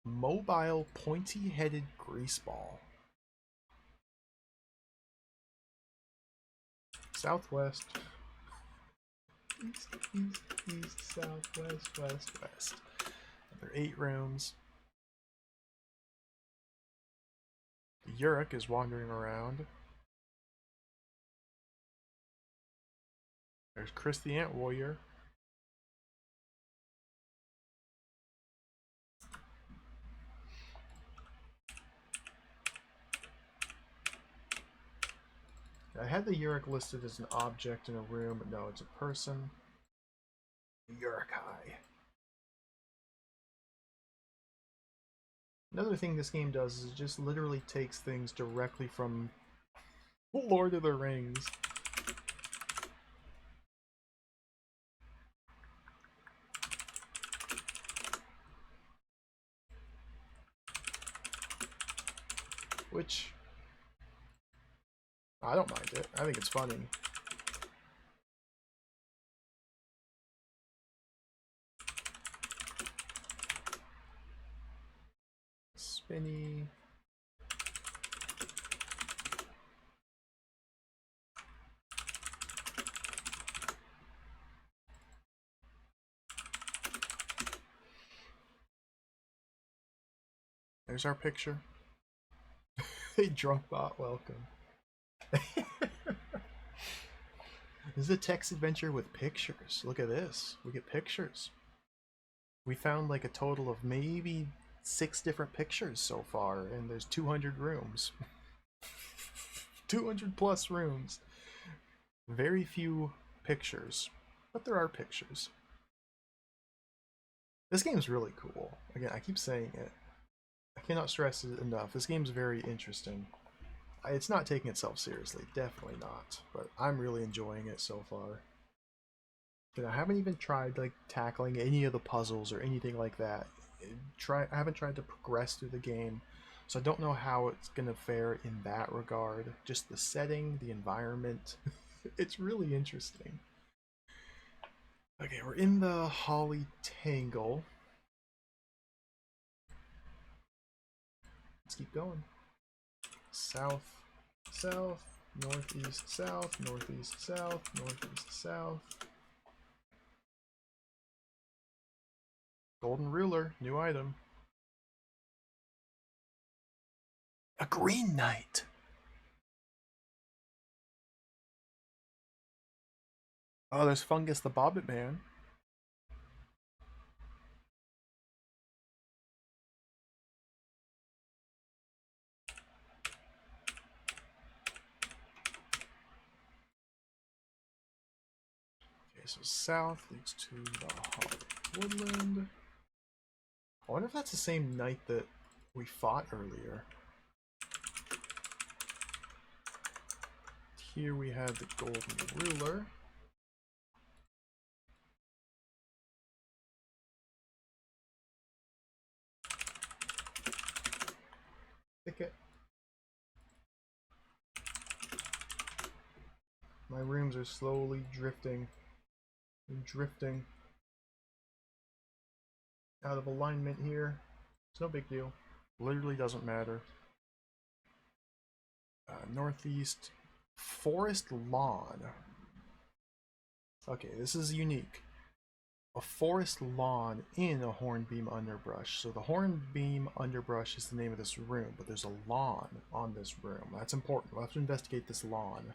[SPEAKER 1] Mobile, pointy-headed greaseball. Southwest. East, east, east, southwest, west, west. There are 8 rooms. The Uruk is wandering around. There's Chris the Ant Warrior. I had the Uruk listed as an object in a room, but no, it's a person. Uruk-hai. Another thing this game does is it just literally takes things directly from Lord of the Rings. Which, I don't mind it. I think it's funny. Spinny. There's our picture. Hey, drunk bot, welcome. This is a text adventure with pictures. Look at this. We get pictures. We found like a total of maybe 6 different pictures so far, and there's 200 rooms. 200 plus rooms. Very few pictures, but there are pictures. This game's really cool. Again, I keep saying it. I cannot stress it enough. This game's very interesting. It's not taking itself seriously, definitely not, but I'm really enjoying it so far. And I haven't even tried like tackling any of the puzzles or anything like that. I haven't tried to progress through the game, so I don't know how it's gonna fare in that regard. Just the setting, the environment, it's really interesting. Okay, we're in the Holly Tangle. Let's keep going. South, south, northeast, south, northeast, south, northeast, south. Golden ruler, new item. A green knight. Oh, there's Fungus the Bobbit Man. Okay, so south leads to the Holly Woodland. I wonder if that's the same knight that we fought earlier. Here we have the Golden Ruler. Thicket. My rooms are slowly drifting. Drifting out of alignment here. It's no big deal. Literally doesn't matter. Northeast Forest Lawn. Okay, this is unique. A forest lawn in a hornbeam underbrush. So the hornbeam underbrush is the name of this room, but there's a lawn on this room. That's important. We'll have to investigate this lawn.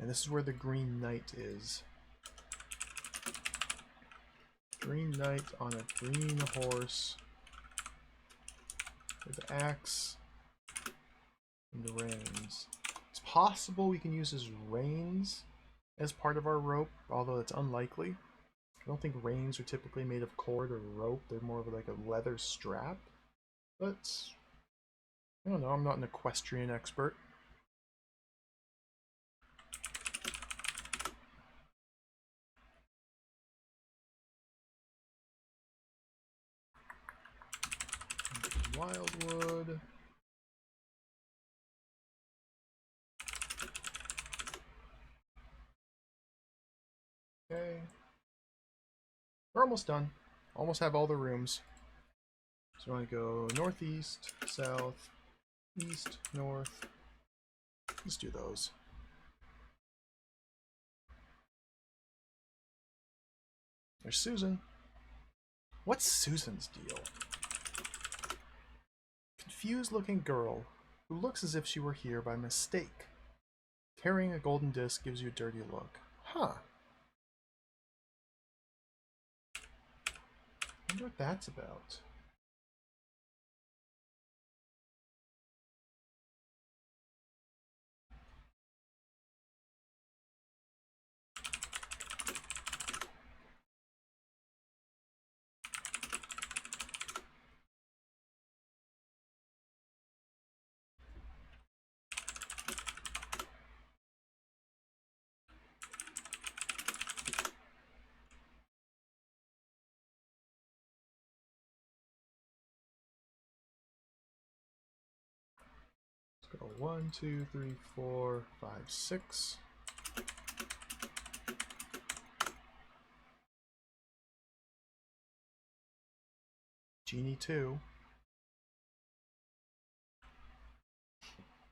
[SPEAKER 1] And this is where the Green Knight is. Green Knight on a green horse with the axe and the reins. It's possible we can use his reins as part of our rope, although it's unlikely. I don't think reins are typically made of cord or rope. They're more of like a leather strap. But I don't know, I'm not an equestrian expert. Wildwood. Okay. We're almost done. Almost have all the rooms. So I want to go northeast, south, east, north. Let's do those. There's Susan. What's Susan's deal? Confused looking girl who looks as if she were here by mistake. Carrying a golden disc gives you a dirty look. Huh. I wonder what that's about. Let's go 1, 2, 3, 4, 5, 6. Genie 2.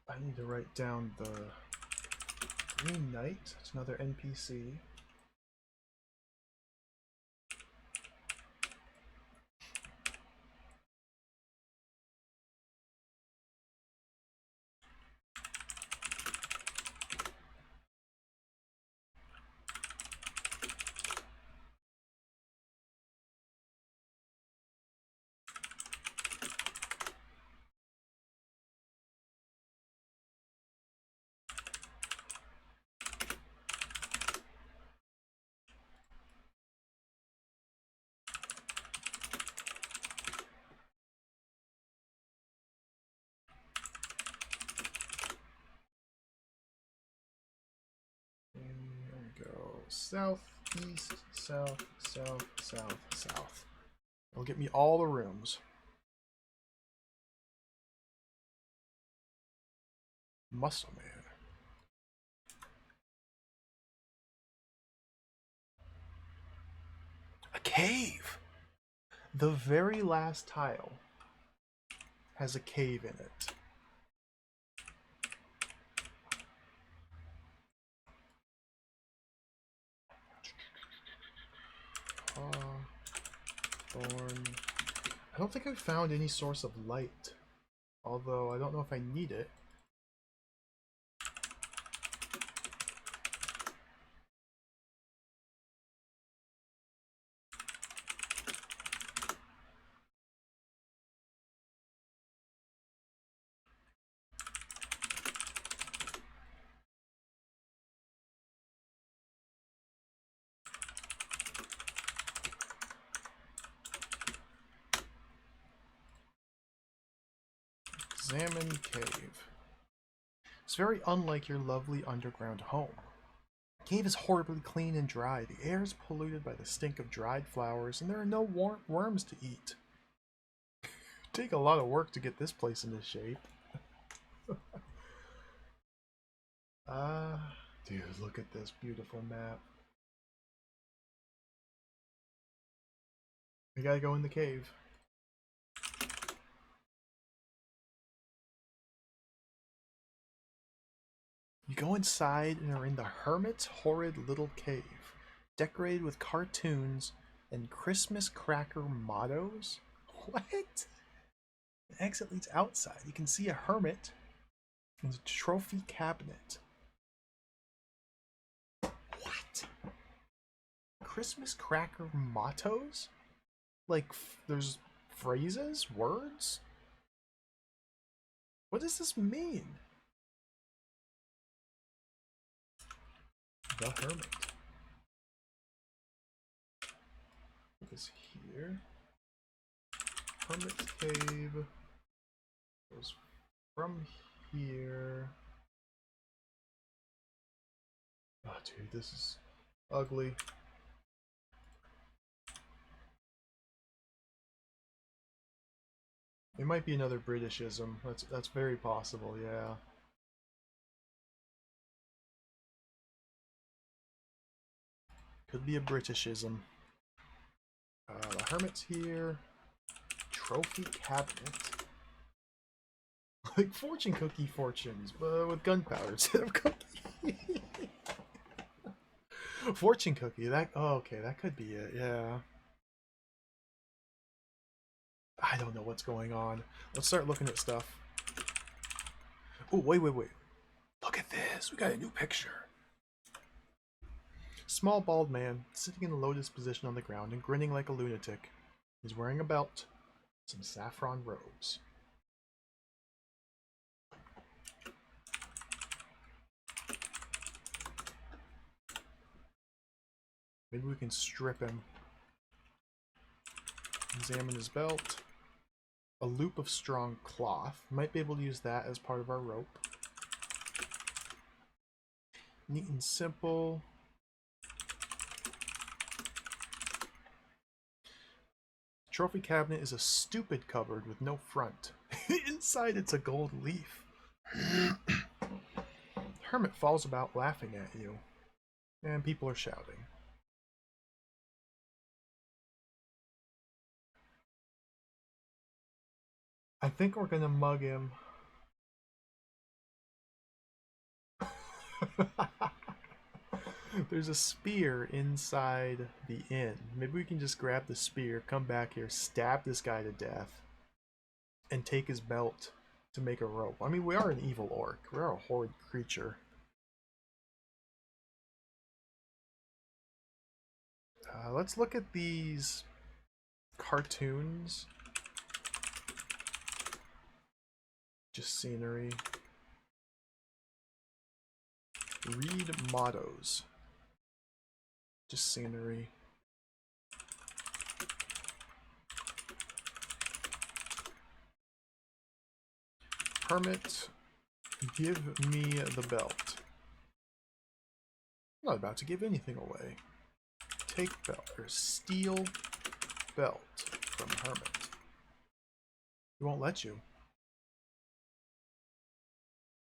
[SPEAKER 1] I need to write down the Green Knight. It's another NPC. South, east, south, south, south, south. It'll get me all the rooms. Muscle Man. A cave! The very last tile has a cave in it. Thorn. I don't think I've found any source of light, although I don't know if I need it. Examine cave. It's very unlike your lovely underground home. The cave is horribly clean and dry. The air is polluted by the stink of dried flowers, and there are no worms to eat. Take a lot of work to get this place into shape. Dude, look at this beautiful map. We gotta go in the cave. You go inside and are in the Hermit's horrid little cave, decorated with cartoons and Christmas cracker mottos. What? The exit leads outside. You can see a hermit and a trophy cabinet. What? Christmas cracker mottos? Like, there's phrases? Words? What does this mean? The Hermit. Put this here. Hermit Cave goes from here. Oh, dude, this is ugly. It might be another Britishism. That's very possible, yeah. Could be a Britishism. The Hermit's here. Trophy cabinet. Like fortune cookie fortunes, but with gunpowder instead of cookie. Fortune cookie, that, oh, okay, that could be it, yeah. I don't know what's going on. Let's start looking at stuff. Oh, wait. Look at this, we got a new picture. Small bald man, sitting in a lotus position on the ground and grinning like a lunatic. He's wearing a belt, some saffron robes. Maybe we can strip him. Examine his belt. A loop of strong cloth. Might be able to use that as part of our rope. Neat and simple. Trophy cabinet is a stupid cupboard with no front. Inside it's a gold leaf. Hermit falls about laughing at you. And people are shouting. I think we're gonna mug him. There's a spear inside the inn. Maybe we can just grab the spear, come back here, stab this guy to death, and take his belt to make a rope. I mean, we are an evil orc. We are a horrid creature. Let's look at these cartoons. Just scenery. Read mottos. Just scenery. Hermit, give me the belt. I'm not about to give anything away. Take belt, or steal belt from Hermit. He won't let you.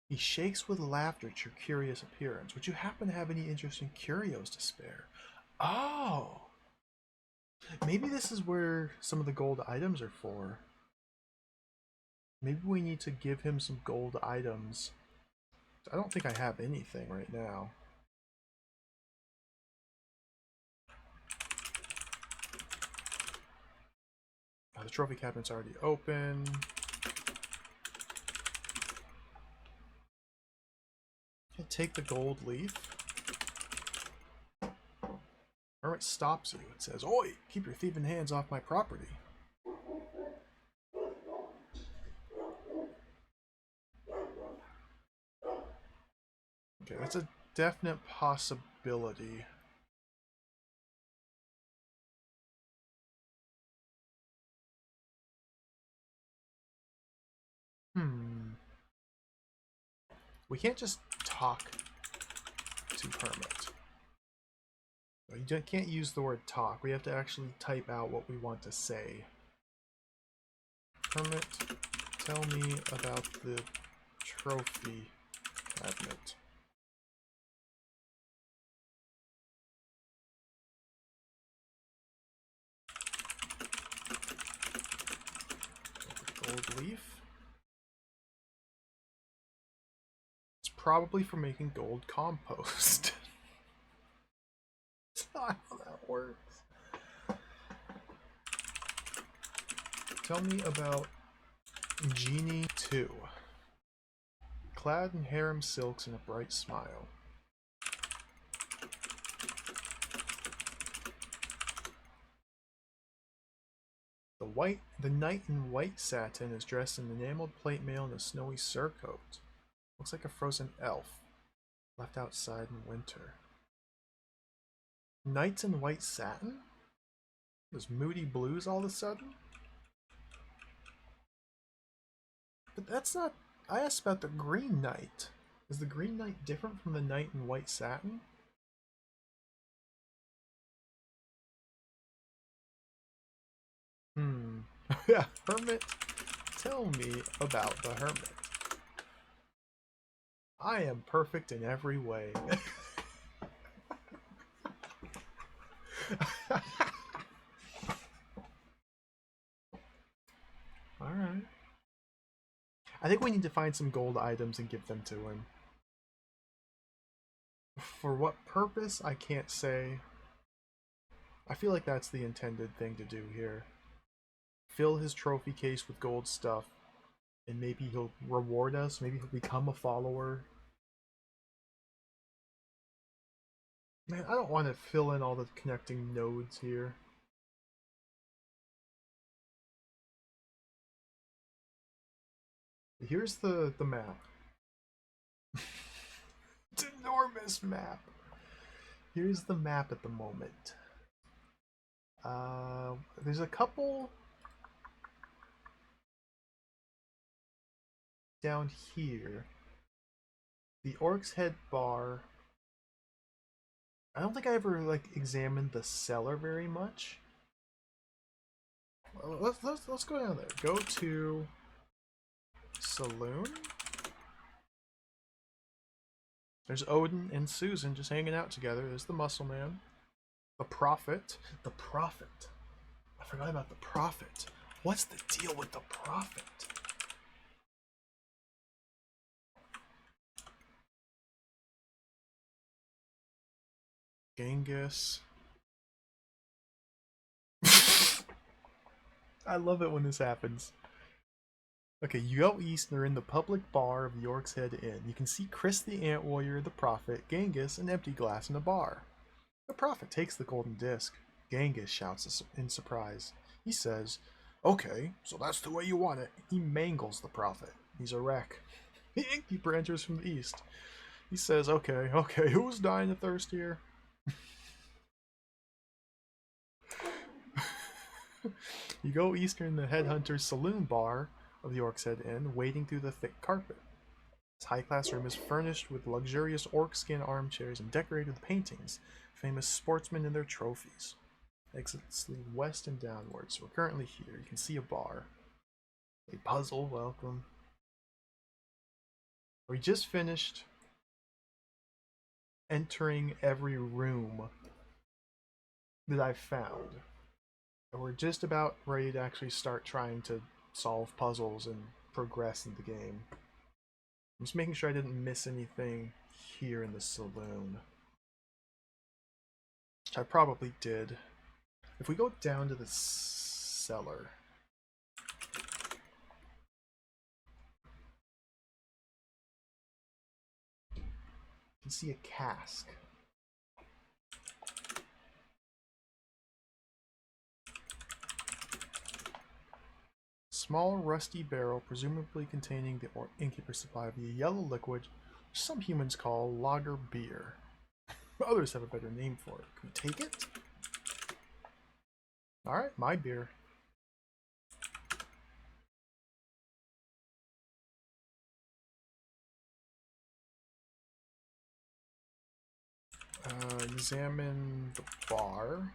[SPEAKER 1] He shakes with laughter at your curious appearance. Would you happen to have any interesting curios to spare? Oh! Maybe this is where some of the gold items are for. Maybe we need to give him some gold items. I don't think I have anything right now. Oh, the trophy cabinet's already open. Take the gold leaf. Hermit stops you. It says, "Oi, keep your thieving hands off my property." Okay, that's a definite possibility. We can't just talk to Hermit. You can't use the word talk. We have to actually type out what we want to say. Hermit, tell me about the trophy cabinet. Gold leaf. It's probably for making gold compost. That's not how that works. Tell me about Genie 2. Clad in harem silks and a bright smile. The knight in white satin is dressed in enameled plate mail and a snowy surcoat. Looks like a frozen elf, left outside in winter. Knights in white satin? There's moody blues all of a sudden? But that's not... I asked about the Green Knight. Is the Green Knight different from the Knight in white satin? Yeah, Hermit. Tell me about the Hermit. I am perfect in every way. Alright. I think we need to find some gold items and give them to him. For what purpose, I can't say. I feel like that's the intended thing to do here. Fill his trophy case with gold stuff, and maybe he'll reward us, maybe he'll become a follower. Man, I don't want to fill in all the connecting nodes here. Here's the map. It's an enormous map. Here's the map at the moment. There's a couple down here. The Orc's Head Bar. I don't think I ever examined the cellar very much. Let's go down there. Go to saloon. There's Odin and Susan just hanging out together. There's the Muscle Man. The Prophet. The Prophet. I forgot about the Prophet. What's the deal with the Prophet? Genghis. I love it when this happens. Okay, you go east and they're in the public bar of the York's Head Inn. You can see Chris the Ant Warrior, the Prophet, Genghis, an empty glass in a bar. The Prophet takes the golden disc. Genghis shouts in surprise. He says, "Okay, so that's the way you want it." He mangles the Prophet. He's a wreck. The innkeeper enters from the east. He says, okay, who's dying of thirst here? You go eastern the Headhunter's saloon bar of the Orc's Head Inn, wading through the thick carpet. This high-class room is furnished with luxurious orc skin armchairs and decorated with paintings, famous sportsmen and their trophies. Exits lead west and downwards. We're currently here. You can see a bar. A puzzle, welcome. We just finished entering every room that I've found. And we're just about ready to actually start trying to solve puzzles and progress in the game. I'm just making sure I didn't miss anything here in the saloon. Which I probably did. If we go down to the cellar. You can see a cask. Small rusty barrel, presumably containing the innkeeper's supply of the yellow liquid, which some humans call lager beer. Others have a better name for it. Can we take it? Alright, my beer. Examine the bar.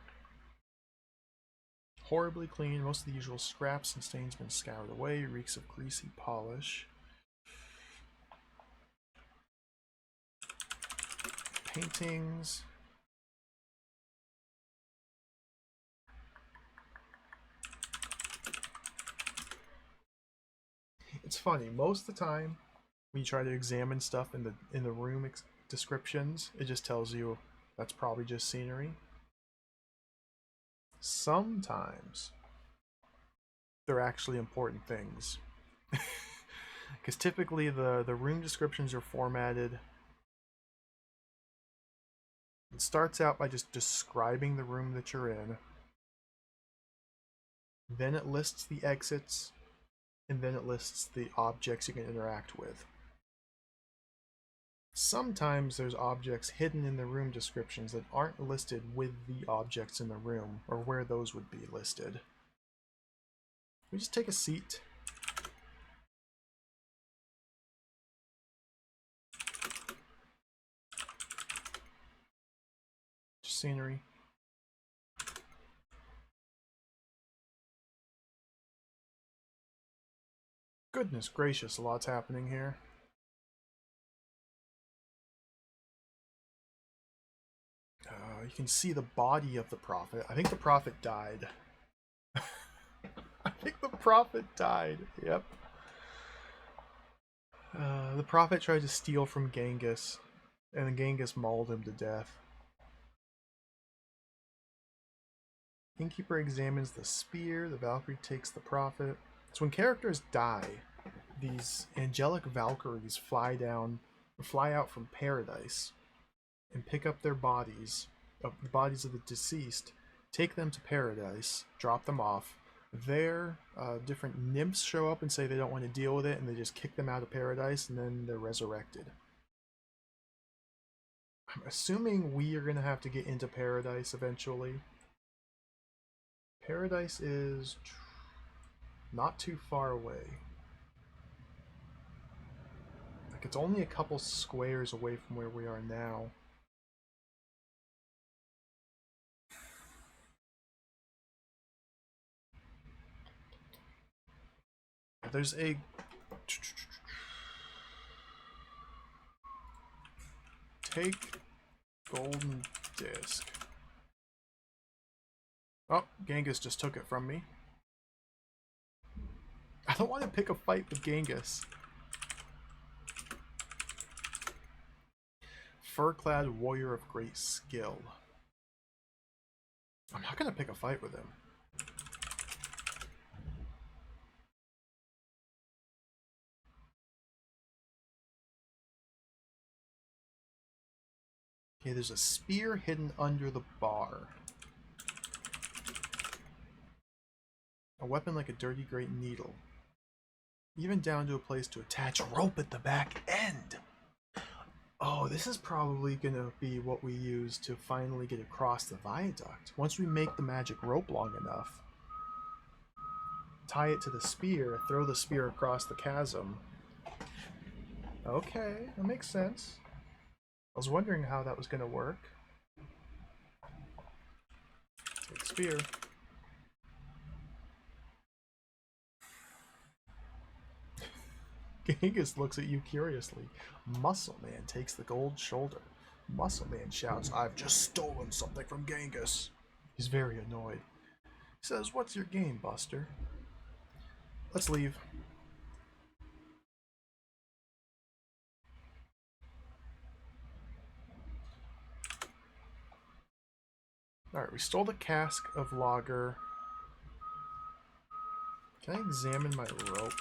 [SPEAKER 1] Horribly clean, most of the usual scraps and stains have been scoured away, reeks of greasy polish. Paintings. It's funny, most of the time when you try to examine stuff in the room descriptions, it just tells you that's probably just scenery. Sometimes they're actually important things. Because typically the room descriptions are formatted. It starts out by just describing the room that you're in. then it lists the exits, and then it lists the objects you can interact with. Sometimes there's objects hidden in the room descriptions that aren't listed with the objects in the room, or where those would be listed. We just take a seat. Just scenery. Goodness gracious, a lot's happening here. You can see the body of the prophet. I think the prophet died. I think the prophet died. Yep. The prophet tried to steal from Genghis, and then Genghis mauled him to death. Innkeeper examines the spear. The Valkyrie takes the prophet. So when characters die, these angelic Valkyries fly out from paradise, and pick up their bodies, the bodies of the deceased, take them to paradise, drop them off. There, different nymphs show up and say they don't want to deal with it, and they just kick them out of paradise, and then they're resurrected. I'm assuming we are going to have to get into paradise eventually. Paradise is not too far away. Like, it's only a couple squares away from where we are now. There's a... Take golden disc. Oh, Genghis just took it from me. I don't want to pick a fight with Genghis. Fur-clad warrior of great skill. I'm not going to pick a fight with him. Okay, there's a spear hidden under the bar. A weapon like a dirty great needle. Even down to a place to attach rope at the back end. Oh, this is probably going to be what we use to finally get across the viaduct. Once we make the magic rope long enough, tie it to the spear, throw the spear across the chasm. Okay, that makes sense. I was wondering how that was going to work. Take spear. Genghis looks at you curiously. Muscle Man takes the gold shoulder. Muscle Man shouts, "I've just stolen something from Genghis." He's very annoyed. He says, "What's your game, Buster?" Let's leave. Alright, we stole the cask of lager. Can I examine my rope?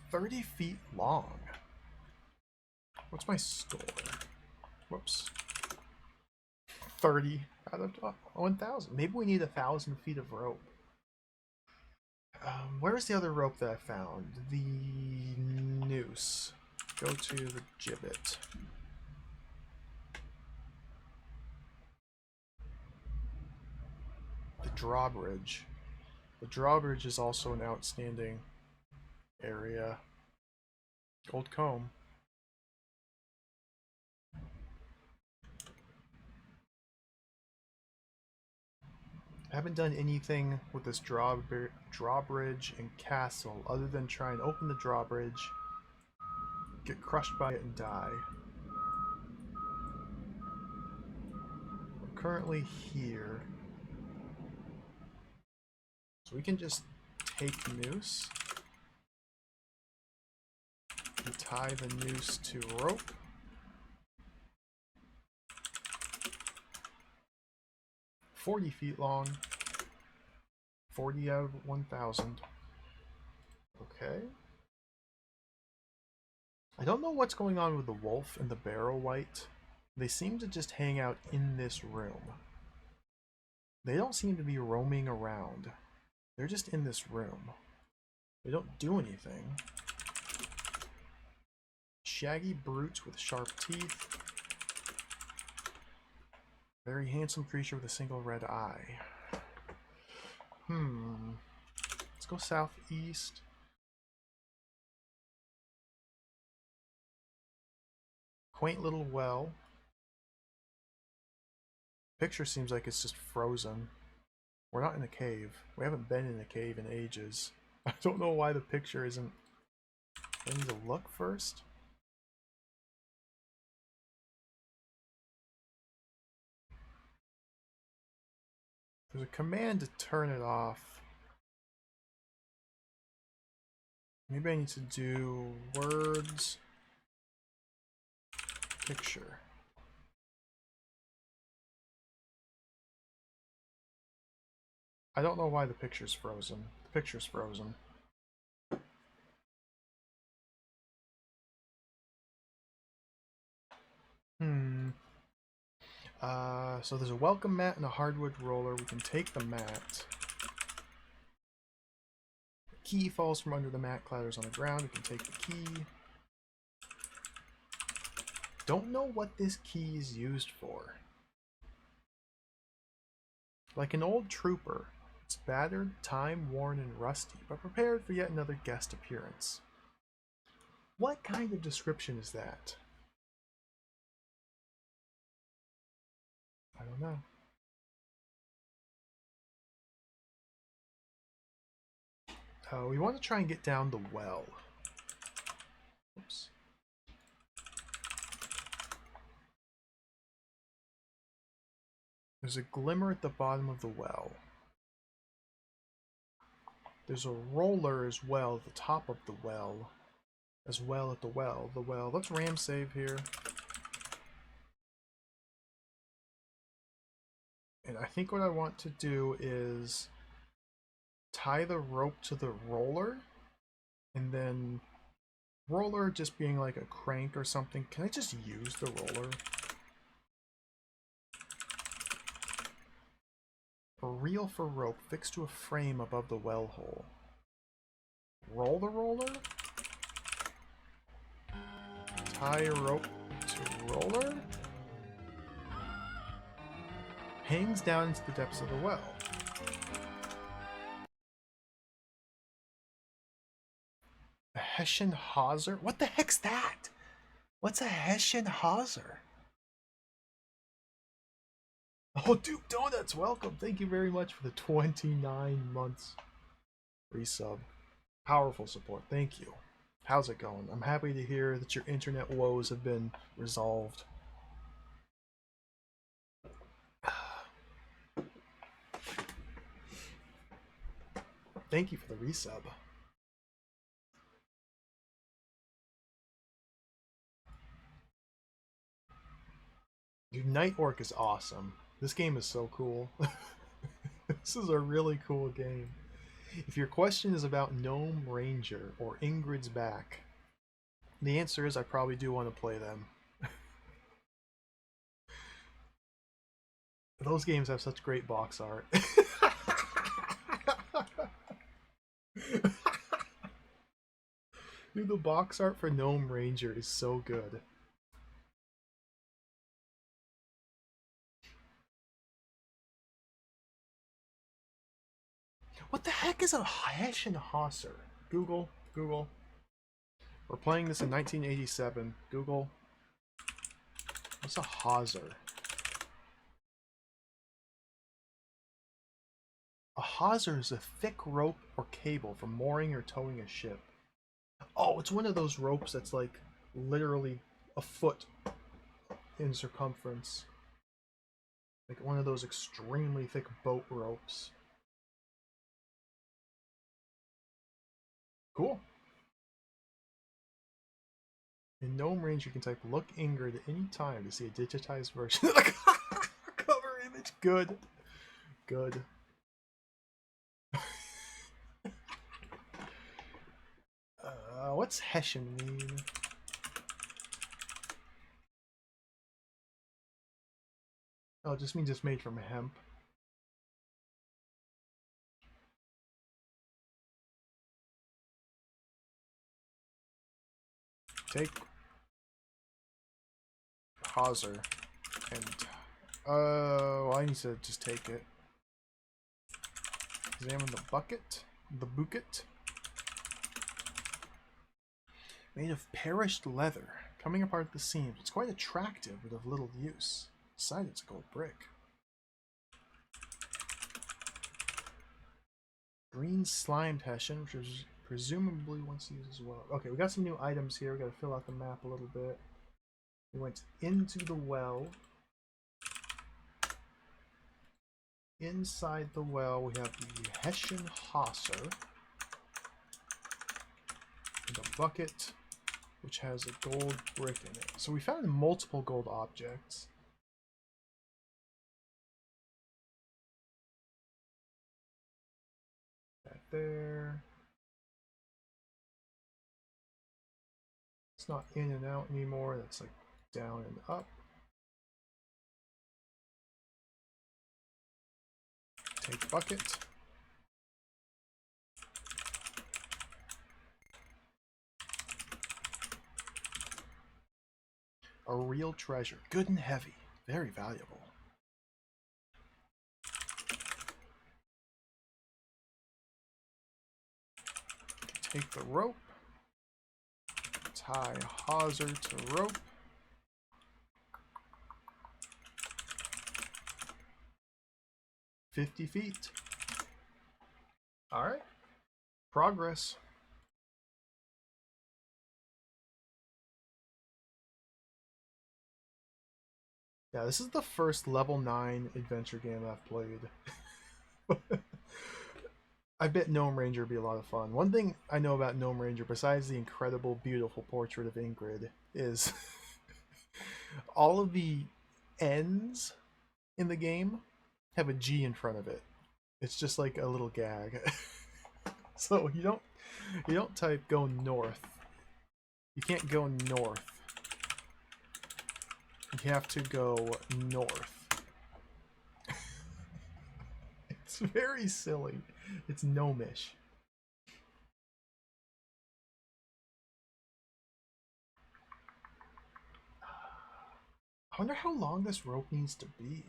[SPEAKER 1] 30 feet long. What's my store? Whoops. 30 out of 1,000. Maybe we need 1,000 feet of rope. Where's the other rope that I found? The noose. Go to the gibbet. The drawbridge. The drawbridge is also an outstanding area. Gold comb. I haven't done anything with this drawbridge and castle other than try and open the drawbridge, get crushed by it, and die. We're currently here. So we can just take noose and tie the noose to rope. "40 feet long. 40 out of 1,000. Okay. I don't know what's going on with the wolf and the barrow wight. They seem to just hang out in this room. They don't seem to be roaming around. They're just in this room. They don't do anything. Shaggy brutes with sharp teeth. Very handsome creature with a single red eye. Let's go southeast. Quaint little well. Picture seems like it's just frozen. We're not in a cave. We haven't been in a cave in ages. I don't know why the picture isn't... I need to look first. There's a command to turn it off. Maybe I need to do words, picture. I don't know why the picture's frozen. The picture's frozen. So there's a welcome mat and a hardwood roller. We can take the mat. The key falls from under the mat, clatters on the ground. We can take the key. Don't know what this key is used for. Like an old trooper, it's battered, time-worn, and rusty, but prepared for yet another guest appearance. What kind of description is that? I don't know. We want to try and get down the well. Oops. There's a glimmer at the bottom of the well. There's a roller as well at the top of the well. As well at the well. Let's ram save here. And I think what I want to do is tie the rope to the roller, and then roller just being like a crank or something. Can I just use the roller? A reel for rope fixed to a frame above the well hole. Roll the roller? Tie a rope to roller? Hangs down into the depths of the well. A Hessian hawser? What the heck's that? What's a Hessian hawser? Oh, Duke Donuts, welcome. Thank you very much for the 29 months resub. Powerful support. Thank you. How's it going? I'm happy to hear that your internet woes have been resolved. Thank you for the resub. Dude, Night Orc is awesome. This game is so cool. This is a really cool game. If your question is about Gnome Ranger or Ingrid's Back, the answer is I probably do want to play them. Those games have such great box art. Dude, the box art for Gnome Ranger is so good. What the heck is a Hessian hawser? Google. We're playing this in 1987. Google. What's a hawser? A hawser is a thick rope or cable for mooring or towing a ship. Oh, it's one of those ropes that's like literally a foot in circumference. Like one of those extremely thick boat ropes. Cool. In Gnome Range, you can type "Look Ingrid" at any time to see a digitized version of the cover image. Good. What's Hessian mean? Oh, it just means it's made from hemp. Take Hauser and I need to just take it. Examine the bucket. The bucket. Made of perished leather, coming apart at the seams. It's quite attractive, but of little use. Besides, it's a gold brick. Green slimed hessian, which is presumably once used as well. Okay, we got some new items here. We got to fill out the map a little bit. We went into the well. Inside the well, we have the Hessian Hauser. And a bucket, which has a gold brick in it. So we found multiple gold objects. That there. It's not in and out anymore. That's like down and up. Take bucket. A real treasure. Good and heavy. Very valuable. Take the rope. Tie hawser to rope. $50 feet. Alright. Progress. Yeah, this is the first level 9 adventure game I've played. I bet Gnome Ranger would be a lot of fun. One thing I know about Gnome Ranger, besides the incredible, beautiful portrait of Ingrid, is all of the N's in the game have a G in front of it. It's just like a little gag. So you don't type go north. You can't go north. You have to go north. It's very silly. It's gnomish. I wonder how long this rope needs to be.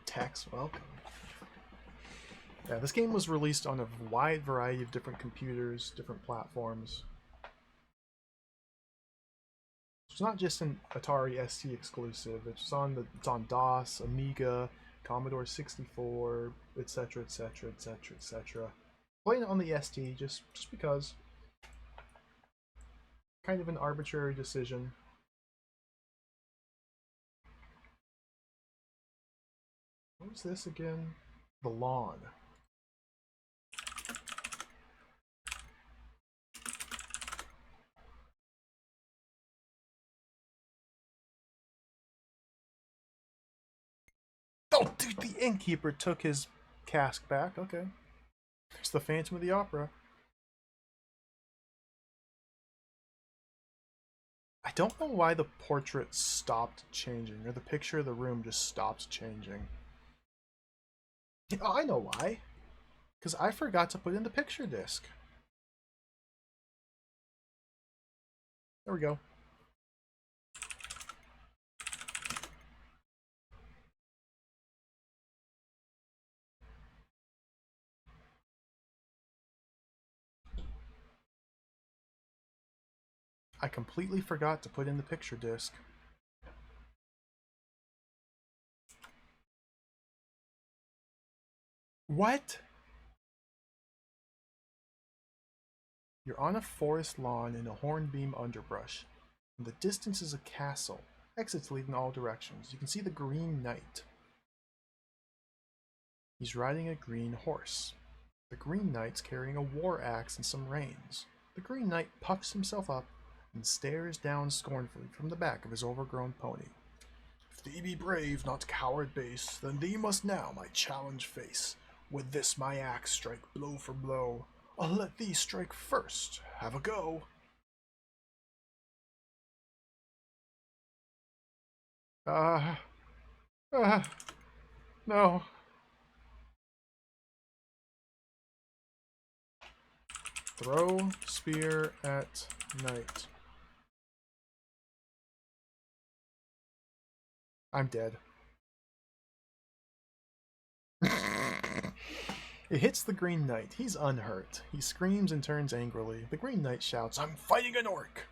[SPEAKER 1] Tax welcome. Yeah, this game was released on a wide variety of different computers, different platforms. It's not just an Atari ST exclusive. It's on DOS, Amiga, Commodore 64, etc., etc., etc., etc. Playing it on the ST just because. Kind of an arbitrary decision. What was this again? The lawn. Oh, dude, the innkeeper took his cask back. Okay. There's the Phantom of the Opera. I don't know why the portrait stopped changing, or the picture of the room just stopped changing. Oh, I know why. Because I forgot to put in the picture disc. There we go. I completely forgot to put in the picture disc. What? You're on a forest lawn in a hornbeam underbrush. In the distance is a castle. Exits lead in all directions. You can see the Green Knight. He's riding a green horse. The Green Knight's carrying a war axe and some reins. The Green Knight puffs himself up and stares down scornfully from the back of his overgrown pony. If thee be brave, not coward base, then thee must now my challenge face. With this my axe strike blow for blow. I'll let thee strike first. Have a go. Ah, no. Throw spear at knight. I'm dead. It hits the Green Knight. He's unhurt. He screams and turns angrily. The Green Knight shouts, "I'm fighting an orc!"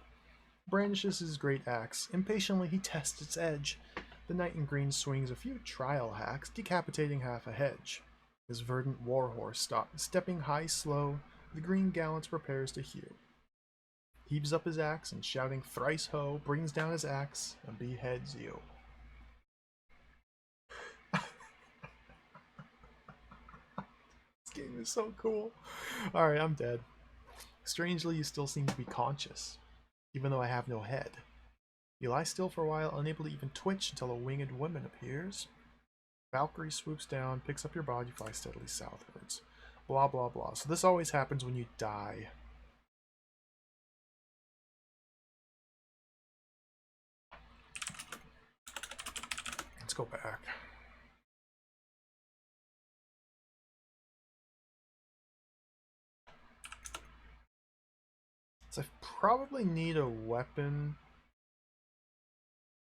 [SPEAKER 1] Brandishes his great axe. Impatiently, he tests its edge. The Knight in Green swings a few trial hacks, decapitating half a hedge. His verdant warhorse stops, stepping high slow. The Green Gallant prepares to hew. Heaves up his axe and shouting thrice ho, brings down his axe and beheads you. This game is so cool. Alright, I'm dead. Strangely, you still seem to be conscious, even though I have no head. You lie still for a while, unable to even twitch until a winged woman appears. Valkyrie swoops down, picks up your body, flies steadily southwards. Blah, blah, blah. So this always happens when you die. Let's go back. So I probably need a weapon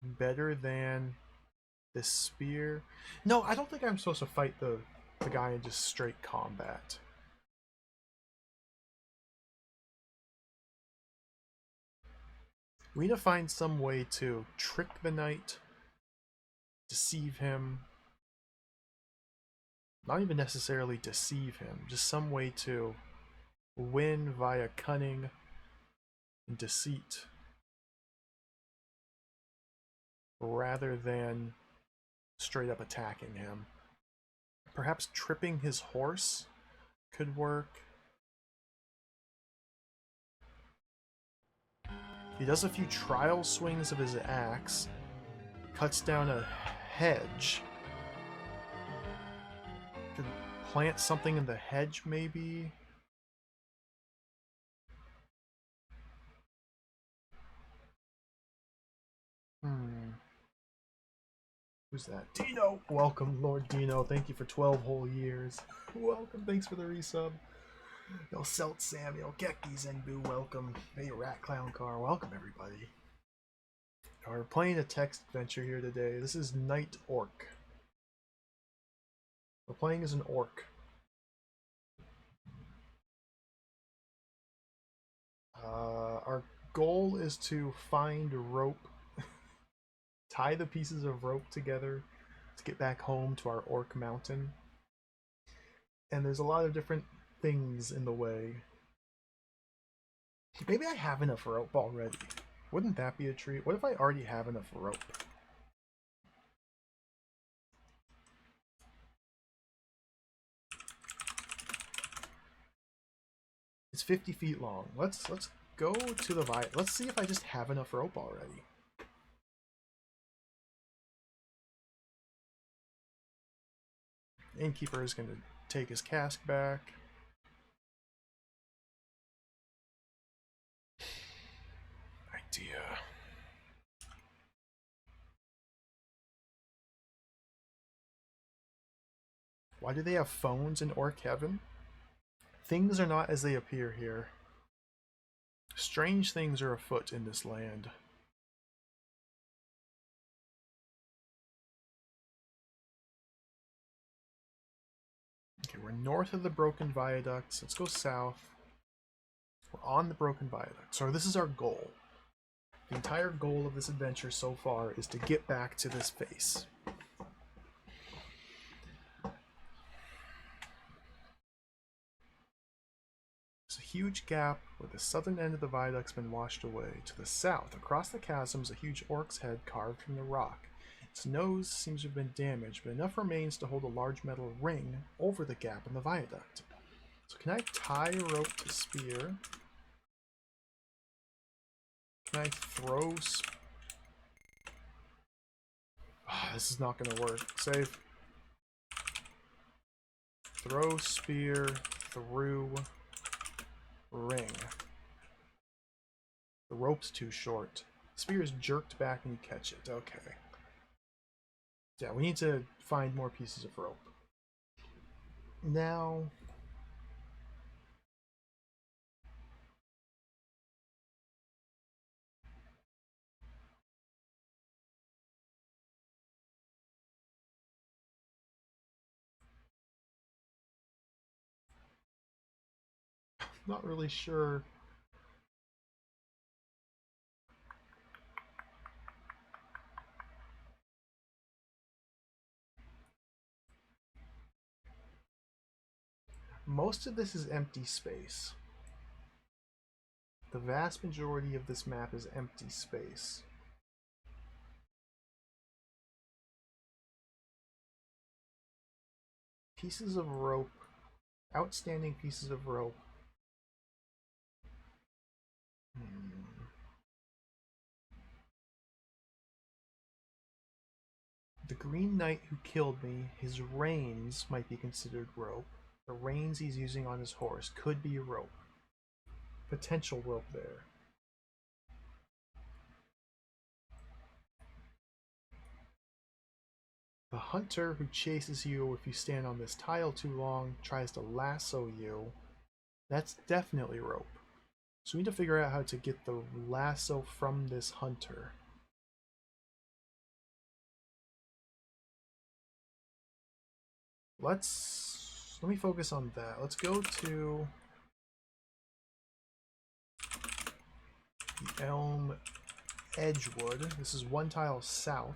[SPEAKER 1] better than this spear. No, I don't think I'm supposed to fight the guy in just straight combat. We need to find some way to trick the knight, deceive him. Not even necessarily deceive him, just some way to win via cunning and deceit rather than straight up attacking him. Perhaps tripping his horse could work. He does a few trial swings of his axe, cuts down a hedge. Could plant something in the hedge, maybe? Who's that? Dino! Welcome, Lord Dino. Thank you for 12 whole years. Welcome, thanks for the resub. Yo, Selt Samuel, Gekki Zenbu, welcome. Hey, Rat Clown Car, welcome everybody. We're playing a text adventure here today. This is Night Orc. We're playing as an orc. Our goal is to find rope, tie the pieces of rope together to get back home to our orc mountain. And there's a lot of different things in the way. Maybe I have enough rope already. Wouldn't that be a treat? What if I already have enough rope? It's 50 feet long. Let's go to the let's see if I just have enough rope already. Innkeeper is going to take his cask back. Idea. Why do they have phones in Orc Heaven? Things are not as they appear here. Strange things are afoot in this land. Okay, we're north of the Broken Viaducts. Let's go south. We're on the Broken Viaduct. So this is our goal. The entire goal of this adventure so far is to get back to this face. There's a huge gap where the southern end of the viaduct's been washed away. To the south, across the chasm, is a huge orc's head carved from the rock. Its nose seems to have been damaged, but enough remains to hold a large metal ring over the gap in the viaduct. So can I tie a rope to spear? Can I throw... this is not going to work. Save. Throw spear through ring. The rope's too short. The spear is jerked back and you catch it. Okay. Yeah, we need to find more pieces of rope. Now, not really sure. Most of this is empty space. The vast majority of this map is empty space. Pieces of rope, outstanding pieces of rope. The Green Knight who killed me, his reins might be considered rope. The reins he's using on his horse could be rope. Potential rope there. The hunter who chases you if you stand on this tile too long, tries to lasso you, that's definitely rope. So we need to figure out how to get the lasso from this hunter. Let me focus on that. Let's go to the Elm Edgewood. This is one tile south.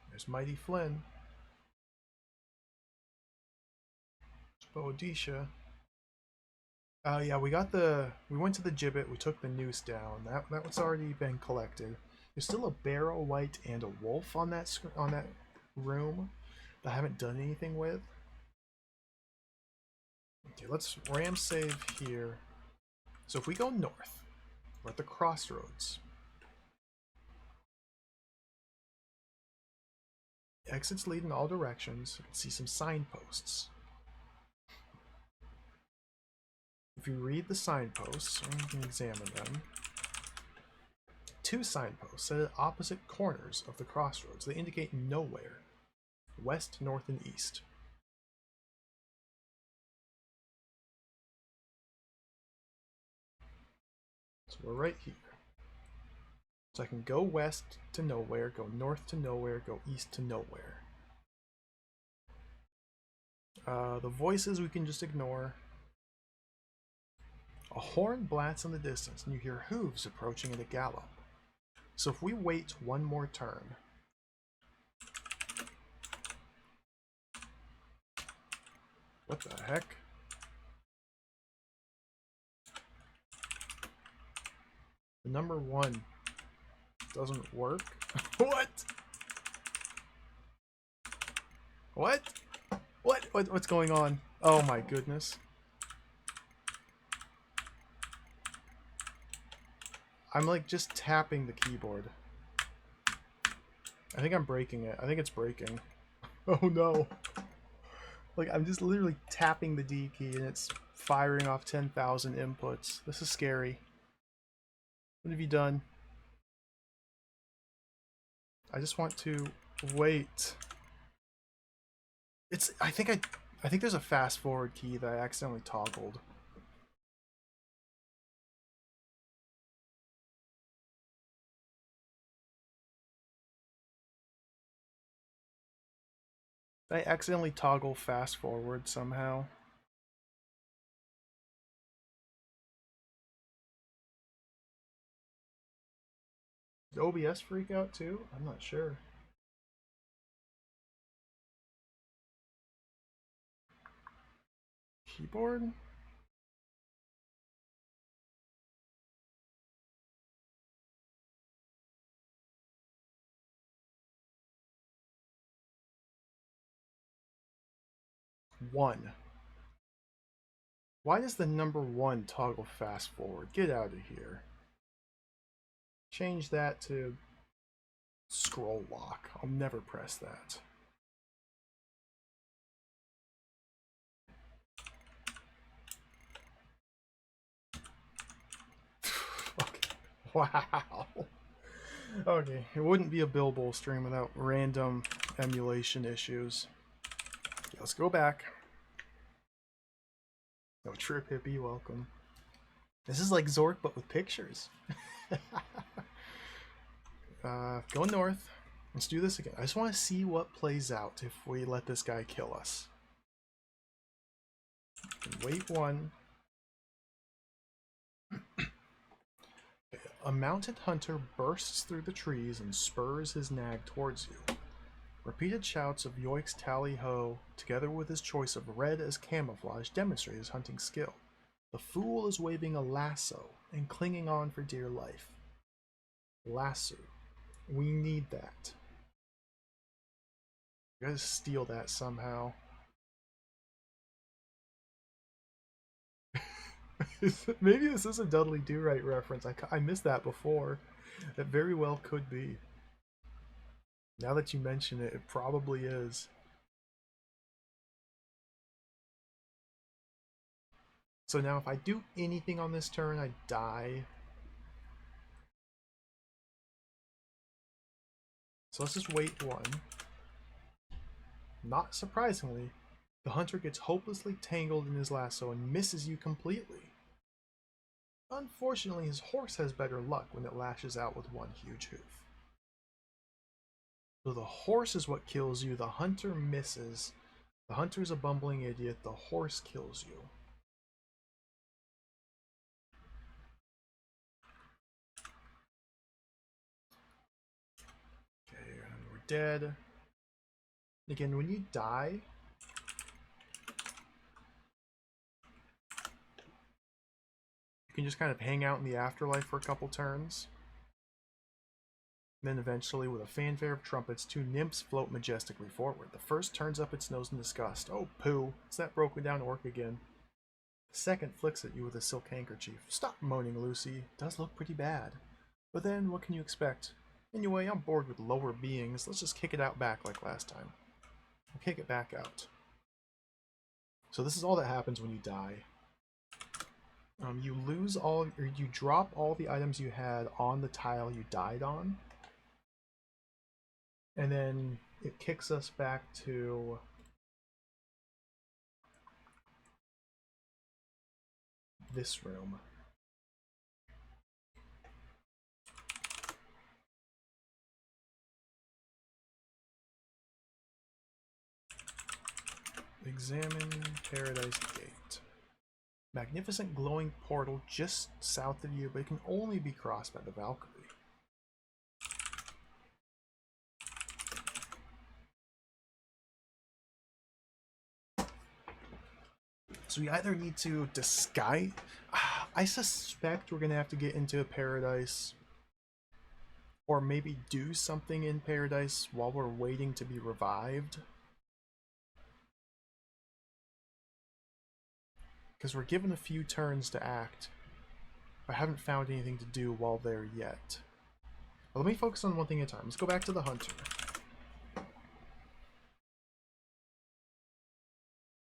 [SPEAKER 1] There's Mighty Flynn. Boadicea. Yeah, we went to the gibbet, we took the noose down. That's already been collected. There's still a barrow wight and a wolf on that room that I haven't done anything with. Okay, let's ram save here. So if we go north, we're at the crossroads. Exits lead in all directions. You can see some signposts. If you read the signposts, you can examine them. Two signposts set at opposite corners of the crossroads. They indicate nowhere. West, north, and east. So we're right here. So I can go west to nowhere, go north to nowhere, go east to nowhere. The voices we can just ignore. A horn blats in the distance, and you hear hooves approaching at a gallop. So if we wait one more turn, what the heck? The number 1 doesn't work. What? What? What's going on? Oh my goodness. I'm like just tapping the keyboard. I think I'm breaking it. I think it's breaking. Oh no. Like I'm just literally tapping the D key and it's firing off 10,000 inputs. This is scary. What have you done? I just want to wait. I think there's a fast forward key that I accidentally toggled. I accidentally toggle fast forward somehow. Did OBS freak out too? I'm not sure. Keyboard? One. Why does the number 1 toggle fast forward? Get out of here. Change that to scroll lock. I'll never press that. Wow. Okay, it wouldn't be a Bilbo stream without random emulation issues. Okay, let's go back. No trip hippie, welcome. This is like Zork, but with pictures. Go north. Let's do this again. I just want to see what plays out if we let this guy kill us. Wait one. A mounted hunter bursts through the trees and spurs his nag towards you. Repeated shouts of yoicks tally ho, together with his choice of red as camouflage, demonstrate his hunting skill. The fool is waving a lasso and clinging on for dear life. Lasso. We need that. You gotta steal that somehow. Maybe this is a Dudley Do-Right reference. I missed that before. That very well could be. Now that you mention it, it probably is. So now if I do anything on this turn, I die. So let's just wait one. Not surprisingly, the hunter gets hopelessly tangled in his lasso and misses you completely. Unfortunately, his horse has better luck when it lashes out with one huge hoof. So the horse is what kills you, the hunter misses. The hunter's a bumbling idiot, the horse kills you. Okay, and we're dead. Again, when you die, you can just kind of hang out in the afterlife for a couple turns. And then eventually, with a fanfare of trumpets, two nymphs float majestically forward. The first turns up its nose in disgust. Oh, pooh, it's that broken down orc again. The second flicks at you with a silk handkerchief. Stop moaning, Lucy. It does look pretty bad. But then, what can you expect? Anyway, I'm bored with lower beings. Let's just kick it out back like last time. We'll kick it back out. So this is all that happens when you die. You lose all, or you drop all the items you had on the tile you died on. And then it kicks us back to this room. Examine Paradise Gate. Magnificent glowing portal just south of you, but it can only be crossed by the Valkyrie. So we either need to disguise... I suspect we're going to have to get into Paradise, or maybe do something in Paradise while we're waiting to be revived. Because we're given a few turns to act, but I haven't found anything to do while there yet. Well, let me focus on one thing at a time. Let's go back to the hunter.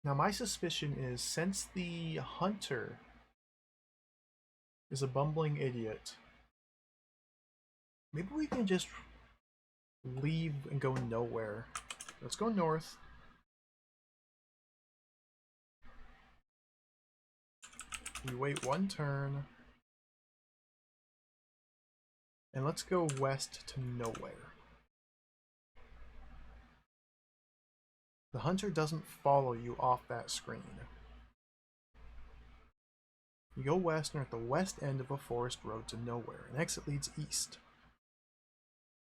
[SPEAKER 1] Now my suspicion is, since the hunter is a bumbling idiot, maybe we can just leave and go nowhere. Let's go north. We wait one turn. And let's go west to nowhere. The hunter doesn't follow you off that screen. You go west and are at the west end of a forest road to nowhere. An exit leads east.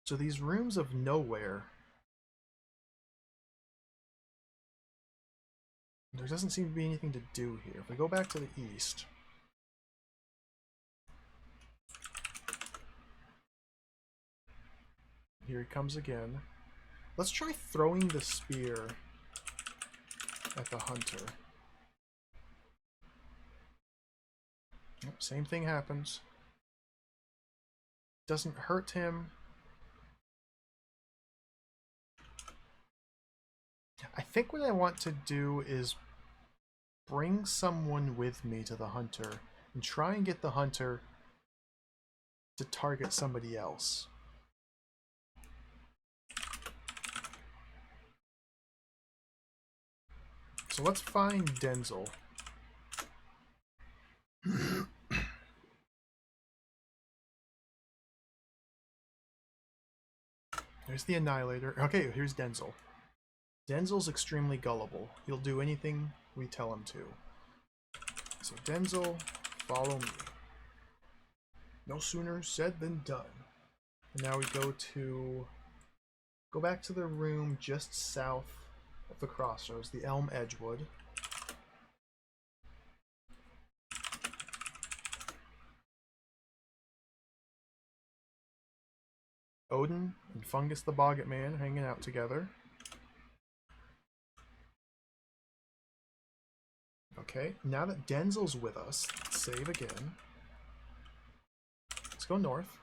[SPEAKER 1] So these rooms of nowhere, there doesn't seem to be anything to do here. If we go back to the east, here he comes again. Let's try throwing the spear at the hunter. Yep, same thing happens. Doesn't hurt him. I think what I want to do is bring someone with me to the hunter and try and get the hunter to target somebody else. So let's find Denzel. There's the Annihilator. Okay, here's Denzel. Denzel's extremely gullible. He'll do anything we tell him to. So Denzel, follow me. No sooner said than done. And now we go back to the room just south of the crossroads, the Elm Edgewood. Odin and Fungus the Boggart Man hanging out together. Okay, now that Denzel's with us, let's save again. Let's go north.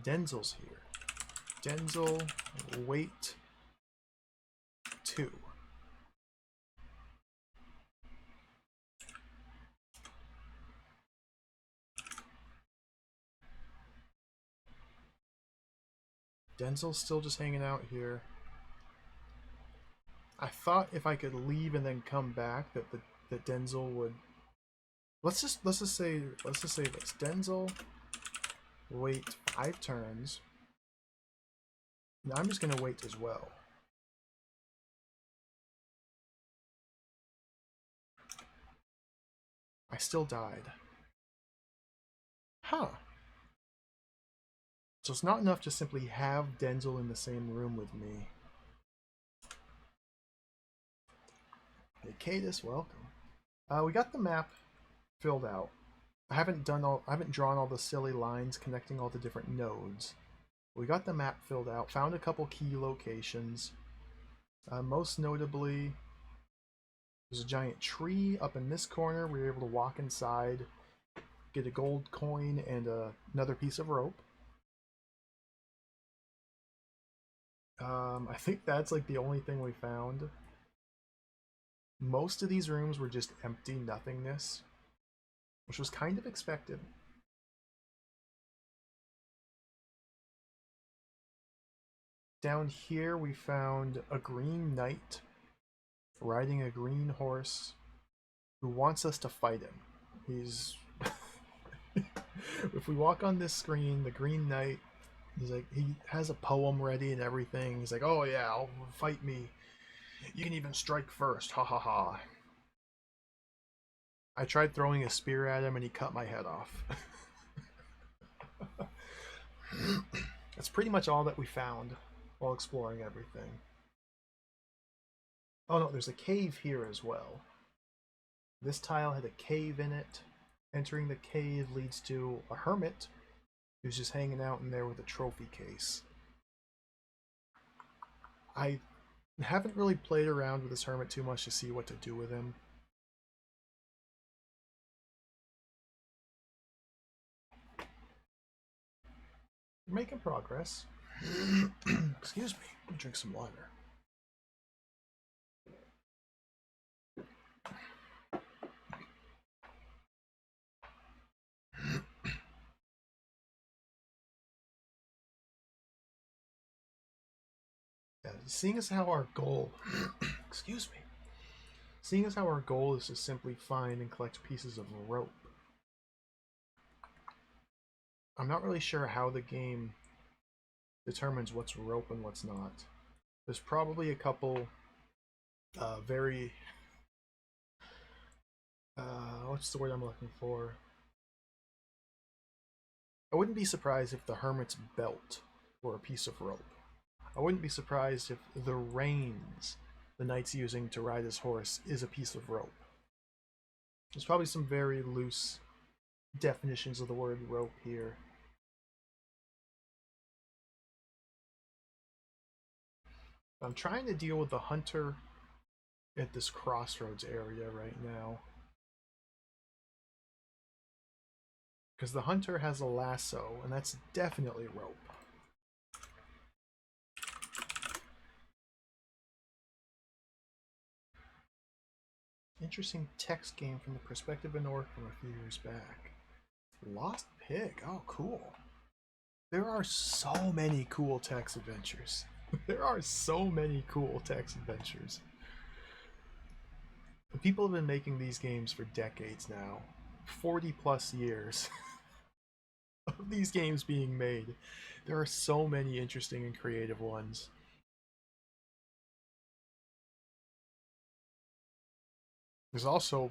[SPEAKER 1] Denzel's here. Denzel, wait 2. Denzel's still just hanging out here. I thought if I could leave and then come back that Denzel would. Let's just say this. Denzel, wait 5 turns. And I'm just gonna wait as well. I still died. Huh. So it's not enough to simply have Denzel in the same room with me. Hey, Cadus, welcome. We got the map filled out. I haven't drawn all the silly lines connecting all the different nodes. We got the map filled out, found a couple key locations. Most notably, there's a giant tree up in this corner. We were able to walk inside, get a gold coin and another piece of rope. I think that's like the only thing we found. Most of these rooms were just empty nothingness, which was kind of expected. Down here we found a green knight riding a green horse who wants us to fight him. He's if we walk on this screen, the green knight, he's like, he has a poem ready and everything. He's like, oh yeah, fight me. You can even strike first, ha ha ha. I tried throwing a spear at him and he cut my head off. That's pretty much all that we found while exploring everything. Oh no, there's a cave here as well. This tile had a cave in it. Entering the cave leads to a hermit who's just hanging out in there with a trophy case. I haven't really played around with this hermit too much to see what to do with him. We're making progress. Excuse me, let me drink some water. Yeah, seeing as how our goal, excuse me, seeing as how our goal is to simply find and collect pieces of rope, I'm not really sure how the game determines what's rope and what's not. There's probably a couple very what's the word I'm looking for? I wouldn't be surprised if the hermit's belt were a piece of rope. I wouldn't be surprised if the reins the knight's using to ride his horse is a piece of rope. There's probably some very loose definitions of the word rope here. I'm trying to deal with the hunter at this crossroads area right now. Because the hunter has a lasso, and that's definitely rope. Interesting text game from the perspective of an orc from a few years back. Lost Pig. Oh, cool. There are so many cool text adventures. There are so many cool text adventures. People have been making these games for decades now. 40 plus years of these games being made. There are so many interesting and creative ones. There's also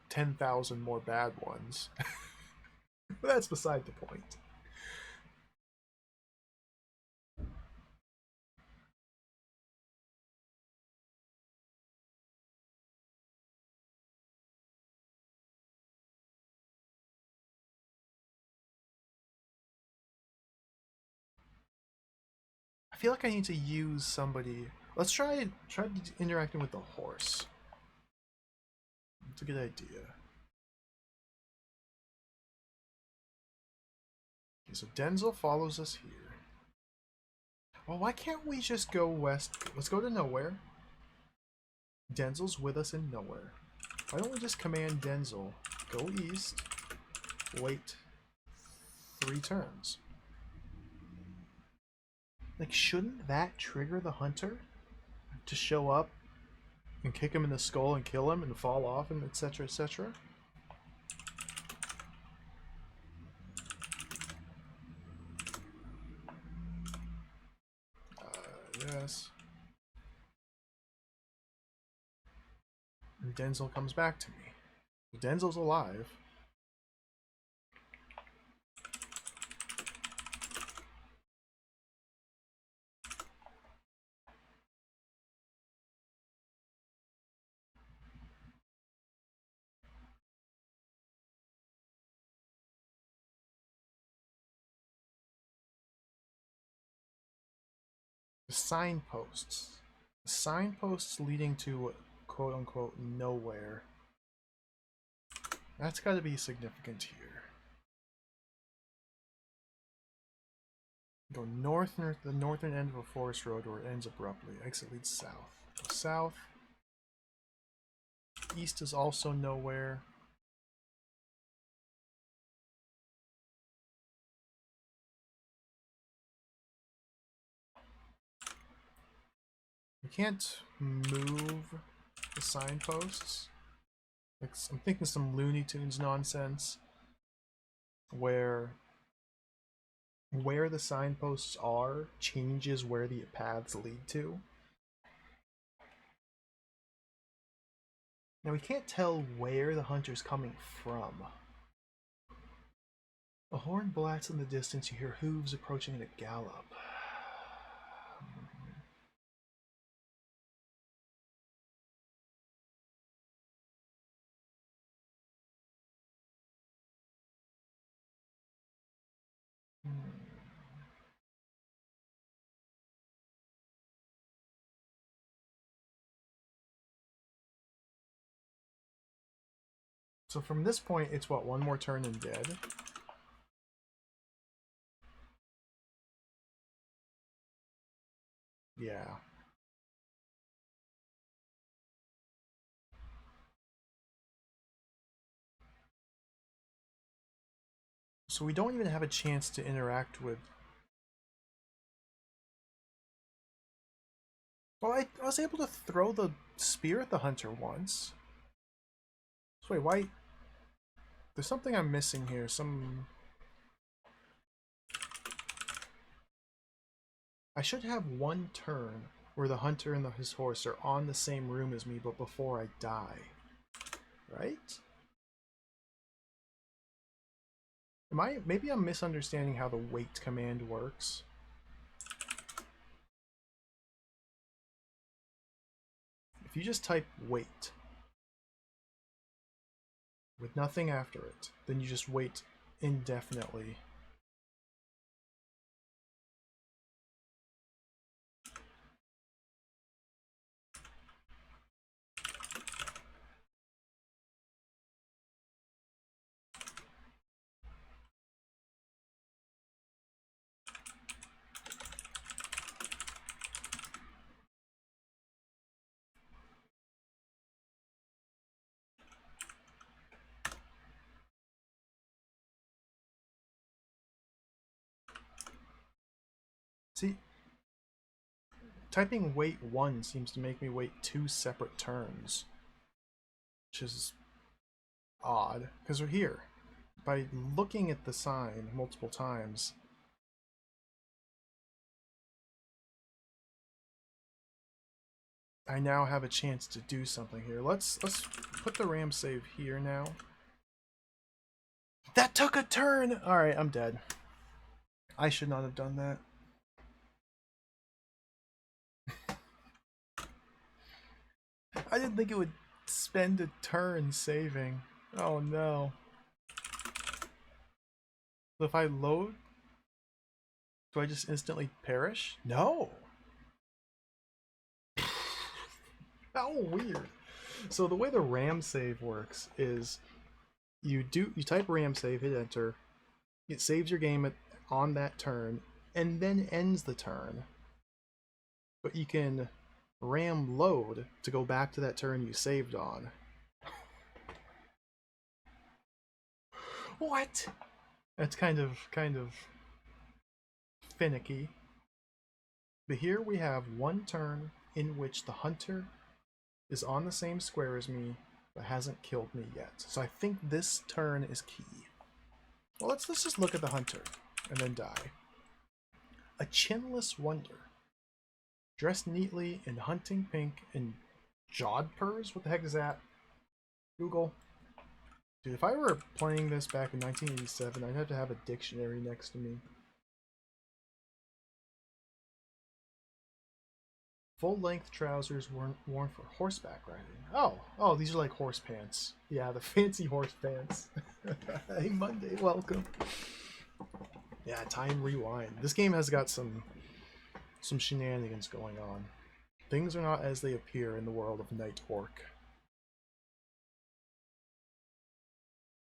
[SPEAKER 1] 10,000 more bad ones. But that's beside the point. I feel like I need to use somebody. Let's try interacting with the horse. It's a good idea. Okay, so Denzel follows us here. Well, why can't we just go west? Let's go to nowhere. Denzel's with us in nowhere. Why don't we just command Denzel, go east, wait 3 turns? Like, shouldn't that trigger the hunter to show up and kick him in the skull and kill him and fall off and etc. etc.? Yes. And Denzel comes back to me. Denzel's alive. The signposts. The signposts leading to quote unquote nowhere. That's got to be significant here. Go north near the northern end of a forest road where it ends abruptly. Exit leads south. Go south. East is also nowhere. We can't move the signposts. Like, I'm thinking some Looney Tunes nonsense where the signposts are changes where the paths lead to. Now we can't tell where the hunter's coming from. A horn blats in the distance. You hear hooves approaching at a gallop. So from this point, it's what, one more turn and dead? Yeah. So we don't even have a chance to interact with... Well, I was able to throw the spear at the hunter once. So wait, why... There's something I'm missing here. I should have one turn where the hunter and his horse are on the same room as me, but before I die. Right? Maybe I'm misunderstanding how the wait command works. If you just type wait with nothing after it, then you just wait indefinitely. Typing wait 1 seems to make me wait 2 separate turns, which is odd, because we're here. By looking at the sign multiple times, I now have a chance to do something here. Let's put the RAM save here now. That took a turn! Alright, I'm dead. I should not have done that. I didn't think it would spend a turn saving. Oh no. So if I load, do I just instantly perish? No! How weird. So the way the RAM save works is you type RAM save, hit enter, it saves your game on that turn, and then ends the turn. But you can RAM load to go back to that turn you saved on. What? That's kind of finicky. But here we have one turn in which the hunter is on the same square as me, but hasn't killed me yet. So I think this turn is key. Well, let's just look at the hunter and then die. A chinless wonder, dressed neatly in hunting pink and jodhpurs. What the heck is that? Google. Dude, if I were playing this back in 1987, I'd have to have a dictionary next to me. Full-length trousers worn for horseback riding. Oh, these are like horse pants. Yeah, the fancy horse pants. Hey, Monday, welcome. Yeah, time rewind. This game has got some shenanigans going on. Things are not as they appear in the world of Night Orc.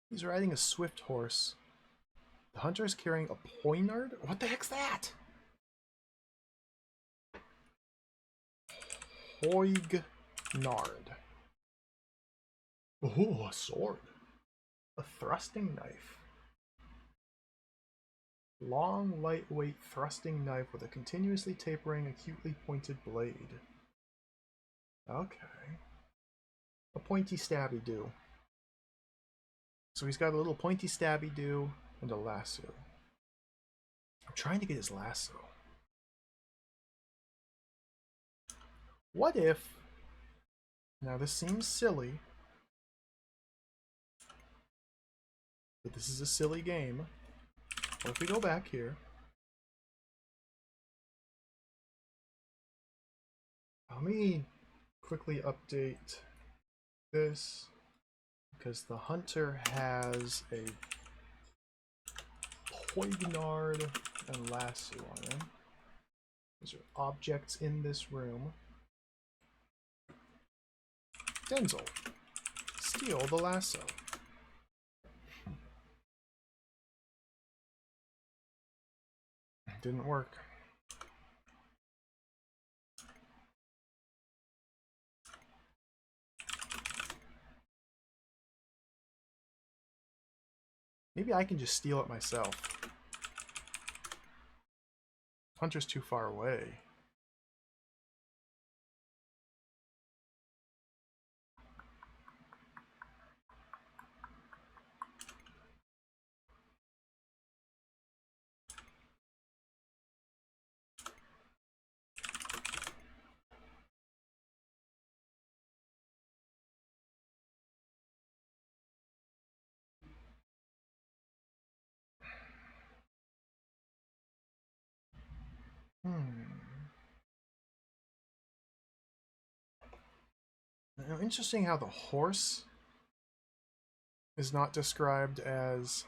[SPEAKER 1] He's riding a swift horse. The hunter is carrying a poignard? What the heck's that? Poignard. Oh, a sword. A thrusting knife. Long, lightweight thrusting knife with a continuously tapering, acutely pointed blade. Okay. A pointy stabby do. So he's got a little pointy stabby do and a lasso. I'm trying to get his lasso. What if... Now this seems silly, but this is a silly game. What if we go back here? Let me quickly update this, because the hunter has a poignard and lasso on him. Those are objects in this room. Denzel, steal the lasso. Didn't work. Maybe I can just steal it myself. Hunter's too far away. Now, interesting how the horse is not described as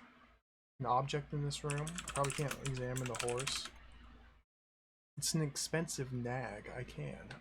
[SPEAKER 1] an object in this room. Probably can't examine the horse. It's an expensive nag. I can.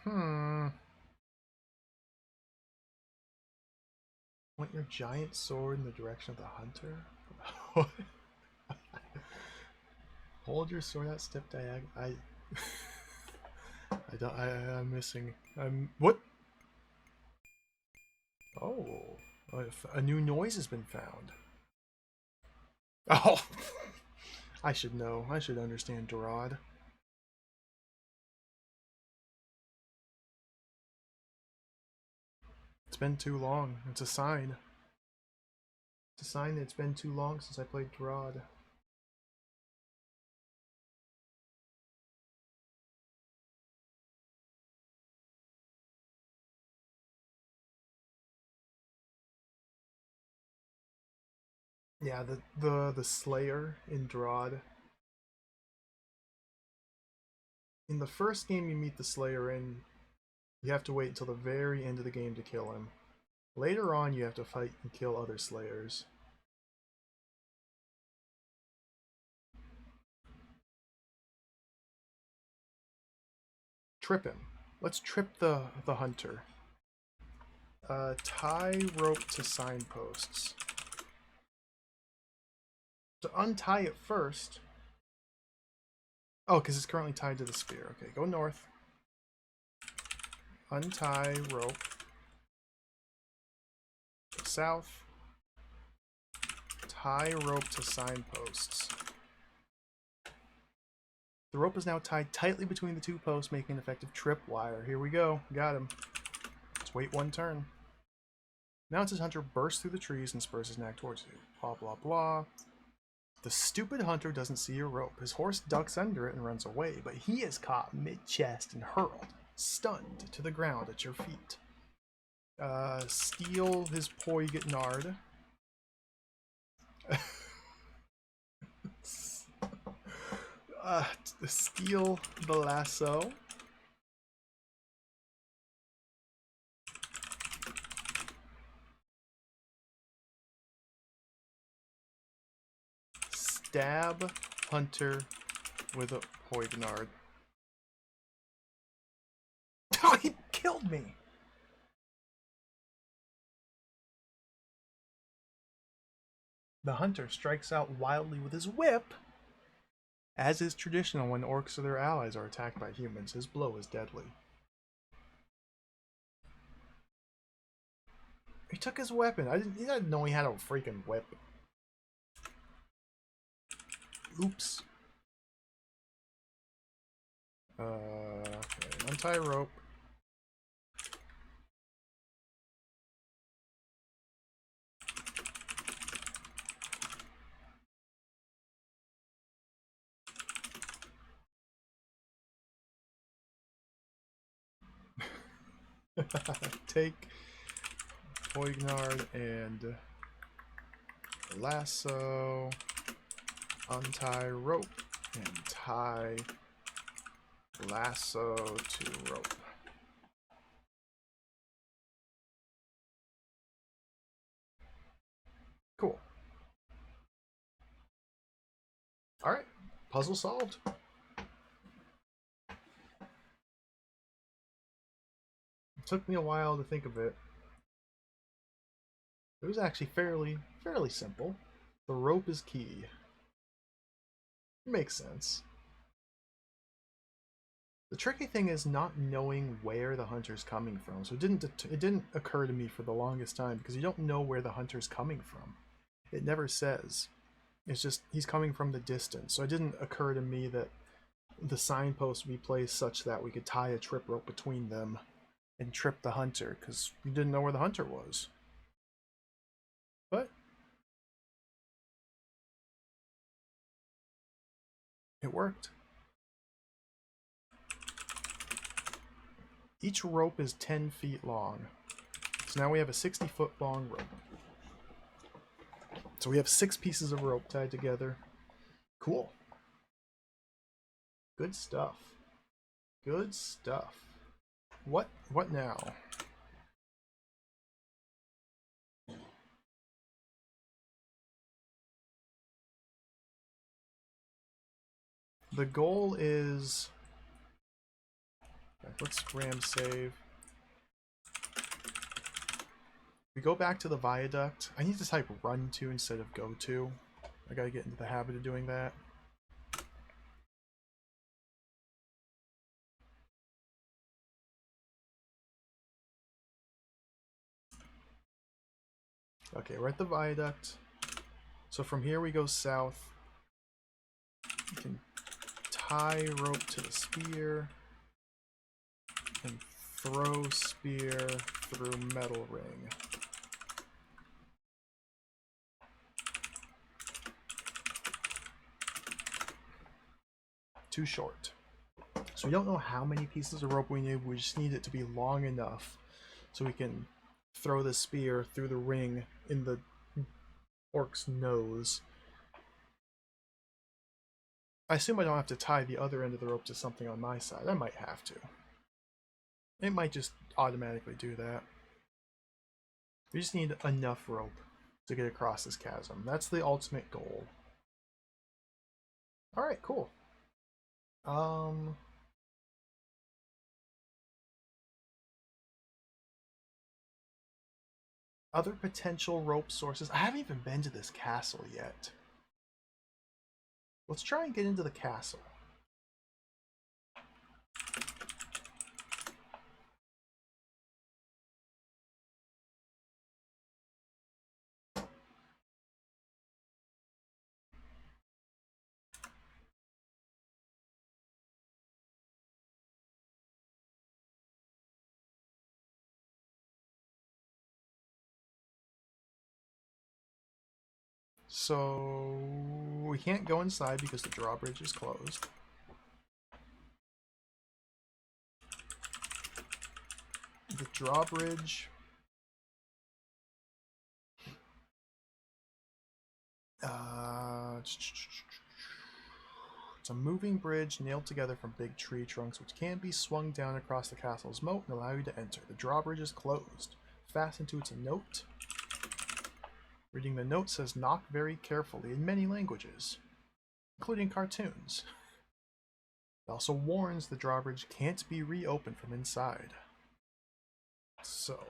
[SPEAKER 1] Point your giant sword in the direction of the hunter. Hold your sword out, step diagonal. I don't. I'm missing. What? Oh, a new noise has been found. Oh, I should know. I should understand Dorad. It's been too long. It's a sign. It's a sign that it's been too long since I played Dorad. Yeah, the Slayer in Dorad. In the first game you meet the Slayer in, you have to wait until the very end of the game to kill him. Later on, you have to fight and kill other Slayers. Trip him. Let's trip the hunter. Tie rope to signposts. To untie it first. Oh, because it's currently tied to the spear. Okay, go north. Untie rope. Go south. Tie rope to signposts. The rope is now tied tightly between the two posts, making an effective tripwire. Here we go. Got him. Let's wait one turn. Now it's his hunter bursts through the trees and spurs his nag towards you. Blah, blah, blah. The stupid hunter doesn't see your rope. His horse ducks under it and runs away, but he is caught mid-chest and hurled, stunned to the ground at your feet. Steal his poignard. Steal the lasso. Stab hunter with a poignard. Oh, he killed me! The hunter strikes out wildly with his whip. As is traditional when orcs or their allies are attacked by humans, his blow is deadly. He took his weapon. He didn't know he had a freaking whip. Oops. Okay, untie rope. Take poignard and lasso. Untie rope and tie lasso to rope. Cool. Alright, puzzle solved. It took me a while to think of it. It was actually fairly simple. The rope is key. Makes sense. The tricky thing is not knowing where the hunter's coming from. So it didn't occur to me for the longest time because you don't know where the hunter's coming from. It never says. It's just he's coming from the distance. So it didn't occur to me that the signpost would be placed such that we could tie a trip rope between them and trip the hunter because we didn't know where the hunter was. But it worked. Each rope is 10 feet long. So now we have a 60-foot long rope. So we have 6 pieces of rope tied together. Cool. Good stuff. Good stuff. What now? The goal is Okay, let's ram save. We go back to the viaduct. I need to type run to instead of go to. I gotta get into the habit of doing that. Okay, we're at the viaduct. So from here we go south. We can tie rope to the spear and throw spear through metal ring. Too short. So we don't know how many pieces of rope we need. We just need it to be long enough so we can throw the spear through the ring in the orc's nose. I assume I don't have to tie the other end of the rope to something on my side. I might have to. It might just automatically do that. We just need enough rope to get across this chasm. That's the ultimate goal. Alright, cool. Other potential rope sources. I haven't even been to this castle yet. Let's try and get into the castle. So we can't go inside because the drawbridge is closed. The drawbridge it's a moving bridge nailed together from big tree trunks which can be swung down across the castle's moat and allow you to enter. The drawbridge is closed. Fastened to its note. Reading the note says knock very carefully in many languages, including cartoons. It also warns the drawbridge can't be reopened from inside. So,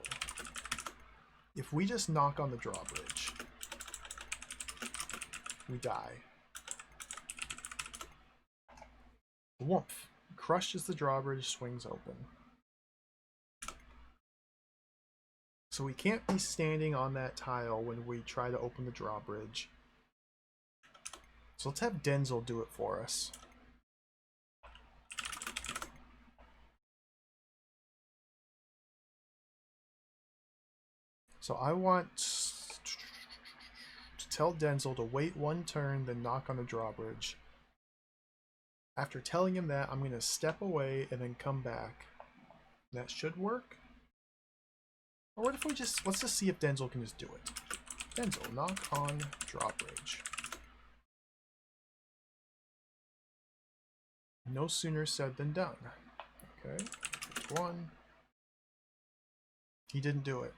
[SPEAKER 1] if we just knock on the drawbridge, we die. Woomph. Crushed as the drawbridge swings open. So we can't be standing on that tile when we try to open the drawbridge. So let's have Denzel do it for us. So I want to tell Denzel to wait one turn, then knock on the drawbridge. After telling him that, I'm going to step away and then come back. That should work. Or what if we just, let's just see if Denzel can just do it. Denzel, knock on drawbridge. No sooner said than done. Okay, one. He didn't do it.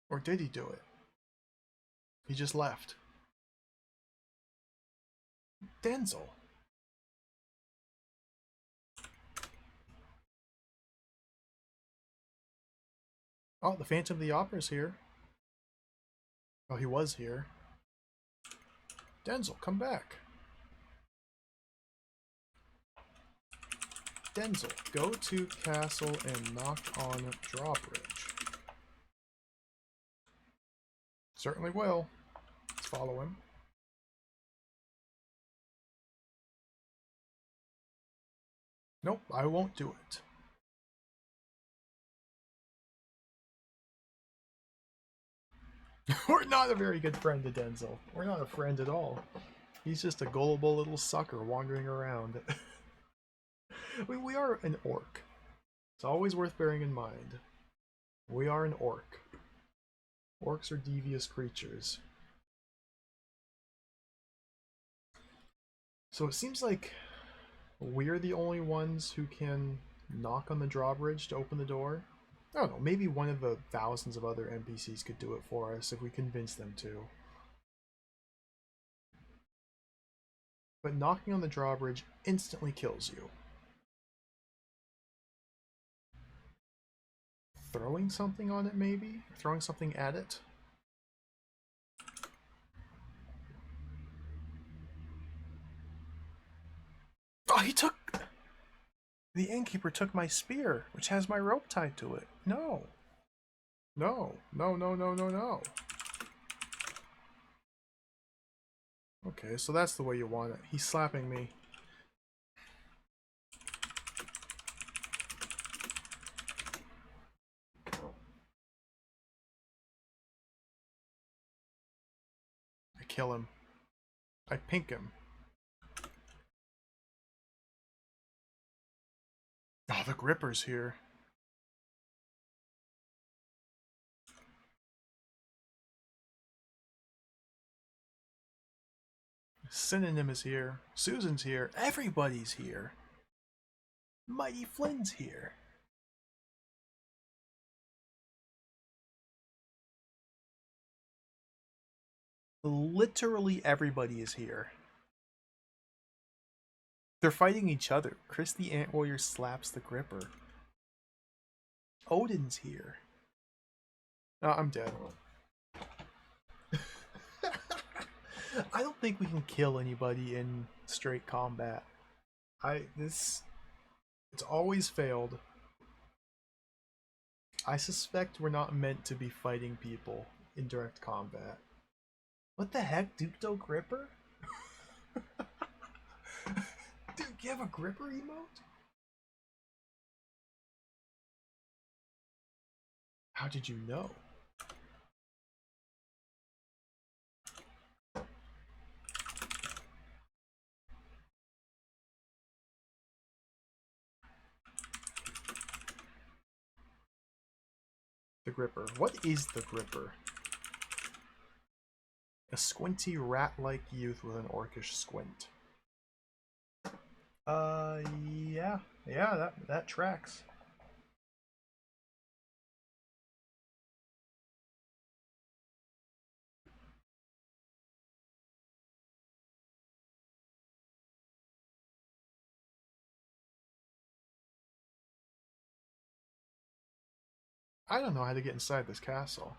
[SPEAKER 1] Or did he do it? He just left. Denzel. Oh, the Phantom of the Opera's here. Oh, he was here. Denzel, come back. Denzel, go to castle and knock on drawbridge. Certainly will. Let's follow him. Nope, I won't do it. We're not a very good friend to Denzel. We're not a friend at all. He's just a gullible little sucker wandering around. We are an orc. It's always worth bearing in mind. We are an orc. Orcs are devious creatures. So it seems like we're the only ones who can knock on the drawbridge to open the door. I don't know, maybe one of the thousands of other NPCs could do it for us if we convince them to. But knocking on the drawbridge instantly kills you. throwing something on it, maybe? Throwing something at it? Oh, he took... The innkeeper took my spear, which has my rope tied to it. No. No. No, no, no, no, no. Okay, so that's the way you want it. He's slapping me. I kill him. I pink him. Oh, the gripper's here. Synonym is here. Susan's here. Everybody's here. Mighty Flynn's here. Literally everybody is here. They're fighting each other. Chris the Ant Warrior slaps the gripper. Odin's here. Oh, I'm dead. I don't think we can kill anybody in straight combat. It's always failed. I suspect we're not meant to be fighting people in direct combat. What the heck, Duke Gripper? Dude, you have a gripper emote? How did you know? The gripper. What is the gripper? A squinty rat-like youth with an orcish squint. Yeah. Yeah, that tracks. I don't know how to get inside this castle.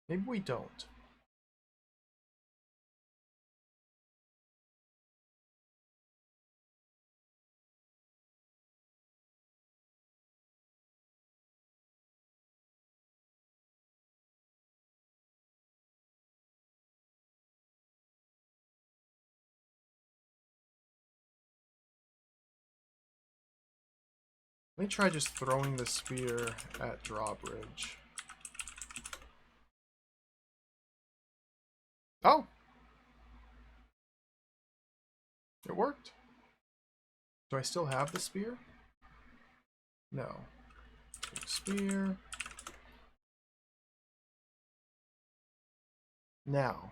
[SPEAKER 1] Maybe we don't. Let me try just throwing the spear at drawbridge. Oh! It worked. Do I still have the spear? No. Spear. Now,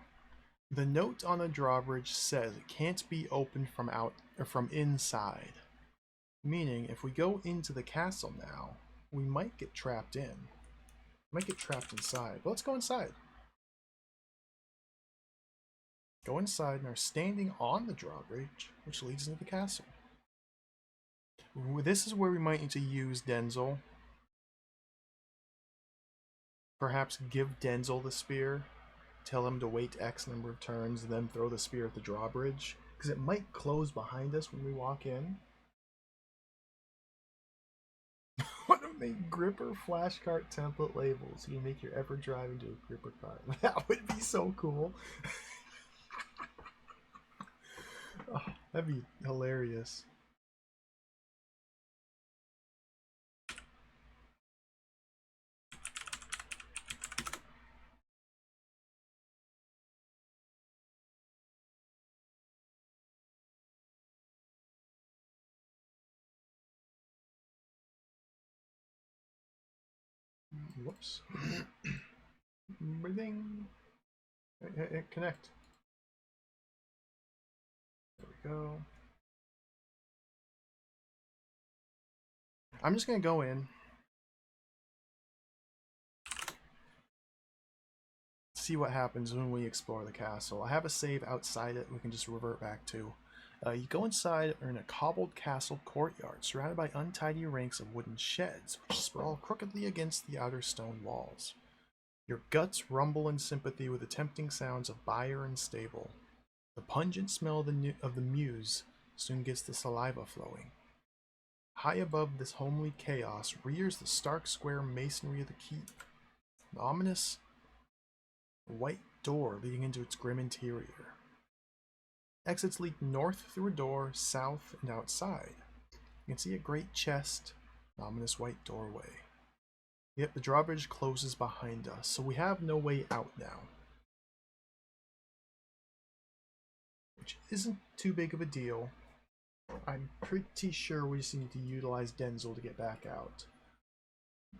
[SPEAKER 1] the note on the drawbridge says it can't be opened from out or from inside. Meaning, if we go into the castle now, we might get trapped in. Might get trapped inside. But let's go inside. Go inside and are standing on the drawbridge, which leads into the castle. This is where we might need to use Denzel. Perhaps give Denzel the spear. Tell him to wait X number of turns, and then throw the spear at the drawbridge. Because it might close behind us when we walk in. Want to make gripper flashcart template labels. You make your ever drive into a gripper cart. That would be so cool. Oh, that'd be hilarious. Whoops. Breathing. Connect. There we go. I'm just gonna go in. see what happens when we explore the castle. I have a save outside it we can just revert back to. You go inside are in a cobbled castle courtyard surrounded by untidy ranks of wooden sheds which sprawl crookedly against the outer stone walls. Your guts rumble in sympathy with the tempting sounds of byre and stable. The pungent smell of the mews soon gets the saliva flowing. High above this homely chaos rears the stark square masonry of the keep, an ominous white door leading into its grim interior. Exits lead north through a door, south, and outside. You can see a great chest, an ominous white doorway. Yet the drawbridge closes behind us, so we have no way out now. Which isn't too big of a deal. I'm pretty sure we just need to utilize Denzel to get back out.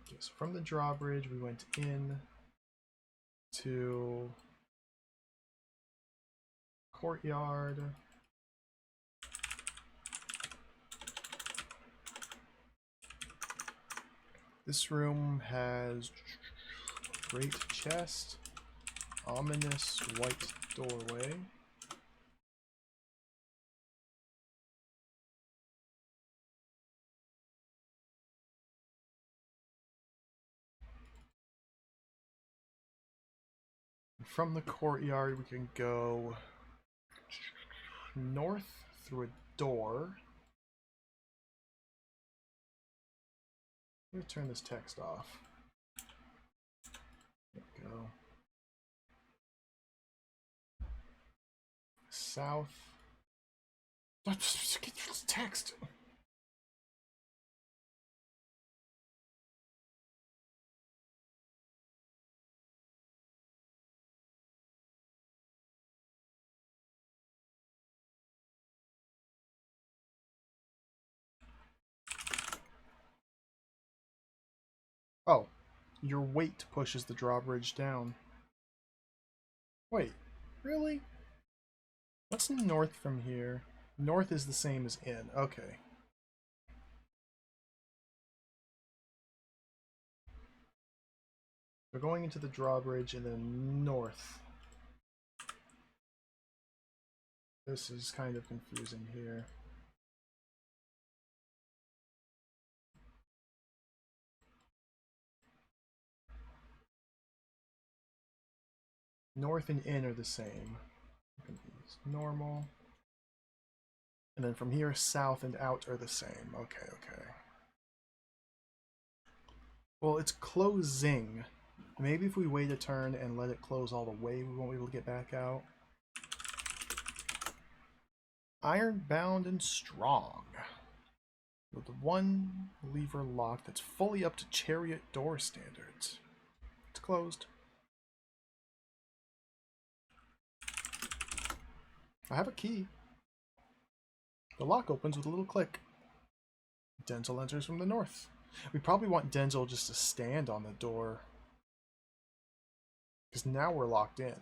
[SPEAKER 1] Okay, so from the drawbridge we went in to courtyard. This room has great chest, ominous white doorway. From the courtyard we can go north through a door. Let me turn this text off. There we go. South. Get this text. Oh, your weight pushes the drawbridge down. Wait, really? What's north from here? North is the same as in. Okay. We're going into the drawbridge and then north. This is kind of confusing here. North and in are the same. Normal. And then from here, south and out are the same. Okay, okay. Well, it's closing. Maybe if we wait a turn and let it close all the way, we won't be able to get back out. Iron-bound and strong. With one lever lock that's fully up to chariot door standards. It's closed. I have a key. The lock opens with a little click. Denzel enters from the north. We probably want Denzel just to stand on the door. Because now we're locked in.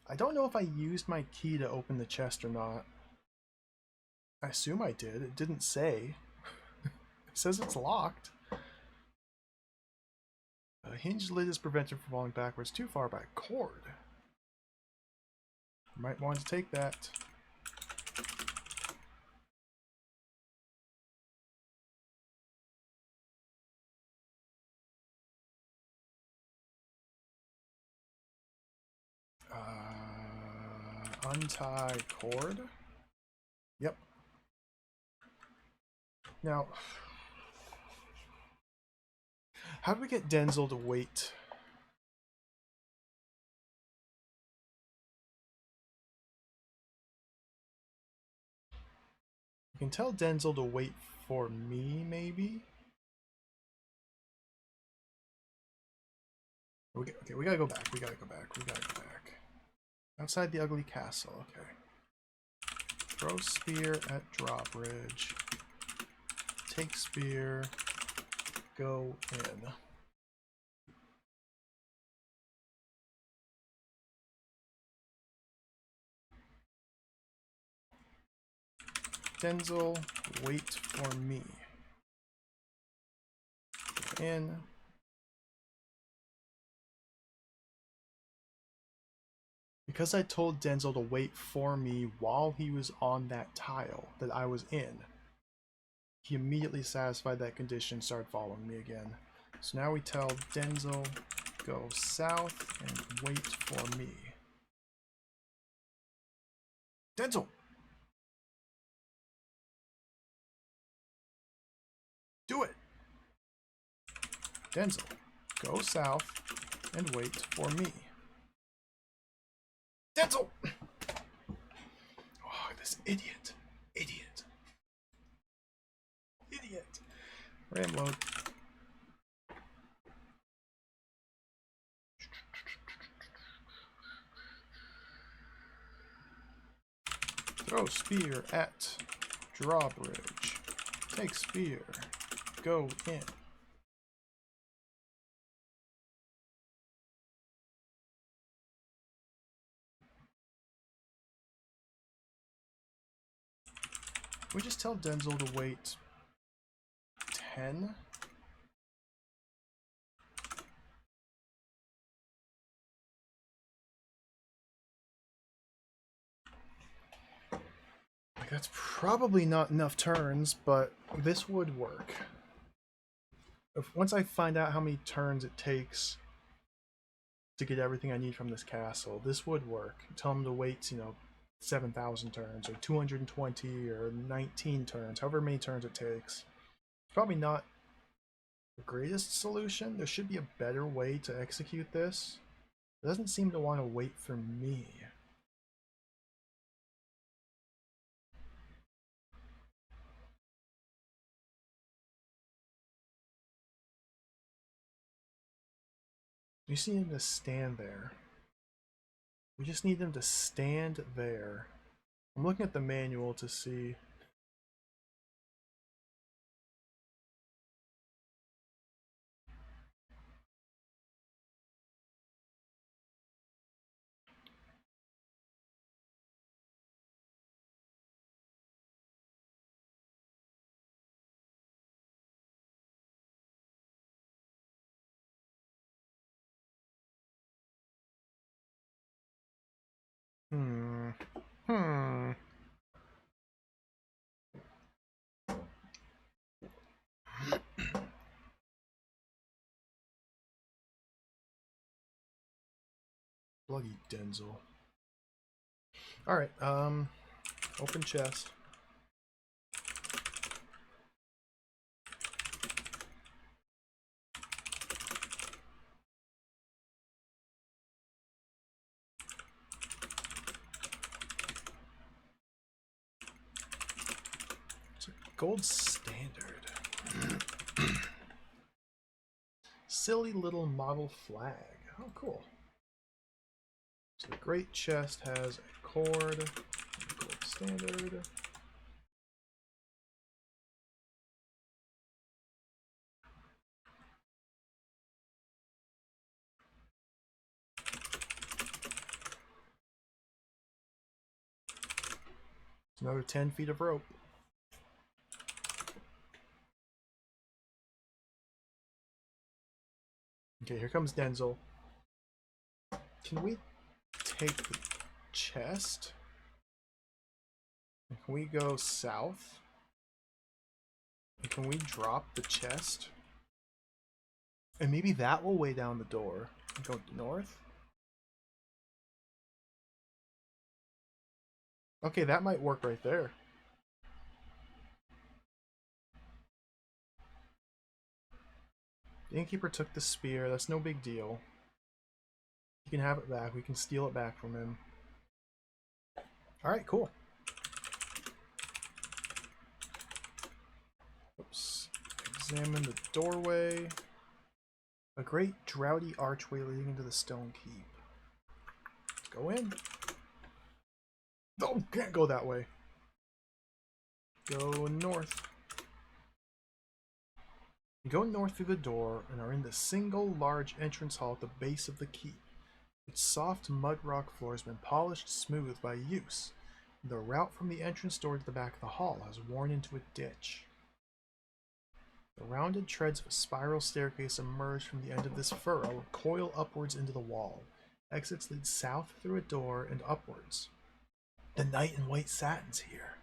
[SPEAKER 1] I don't know if I used my key to open the chest or not. I assume I did. It didn't say. It says it's locked. A hinged lid is prevented from falling backwards too far by a cord. Might want to take that. Untie cord. Yep. Now, how do we get Denzel to wait? You can tell Denzel to wait for me, maybe? Okay, we gotta go back. We gotta go back. Outside the ugly castle, okay. Throw spear at drawbridge. Take spear. Go in. Denzel, wait for me. In. Because I told Denzel to wait for me while he was on that tile that I was in, he immediately satisfied that condition, started following me again. So now we tell Denzel, go south and wait for me. Denzel! Do it! Denzel, go south and wait for me. Denzel! Oh, this idiot. Idiot. Idiot. Ram load. Throw spear at drawbridge. Take spear. Go in. We just tell Denzel to wait 10. Like, that's probably not enough turns, but this would work. Once I find out how many turns it takes to get everything I need from this castle, this would work. Tell him to wait, 7,000 turns, or 220, or 19 turns, however many turns it takes. It's probably not the greatest solution. There should be a better way to execute this. It doesn't seem to want to wait for me. We just need him to stand there. We just need him to stand there. I'm looking at the manual to see. Hmm. Bloody Denzel. Alright, open chest. It's a gold standard. Silly little model flag. Oh, cool. So the great chest has a cord, a gold standard. Another 10 feet of rope. Okay, here comes Denzel. Can we take the chest? Can we go south? Can we drop the chest? And maybe that will weigh down the door. Go north? Okay, that might work right there. The innkeeper took the spear. That's no big deal. He can have it back. We can steal it back from him. Alright, cool. Oops. Examine the doorway. A great drowdy archway leading into the stone keep. Let's go in. Oh, can't go that way. Go north. You go north through the door and are in the single large entrance hall at the base of the keep. Its soft mud rock floor has been polished smooth by use. The route from the entrance door to the back of the hall has worn into a ditch. The rounded treads of a spiral staircase emerge from the end of this furrow and coil upwards into the wall. Exits lead south through a door and upwards. The knight in white satin's here.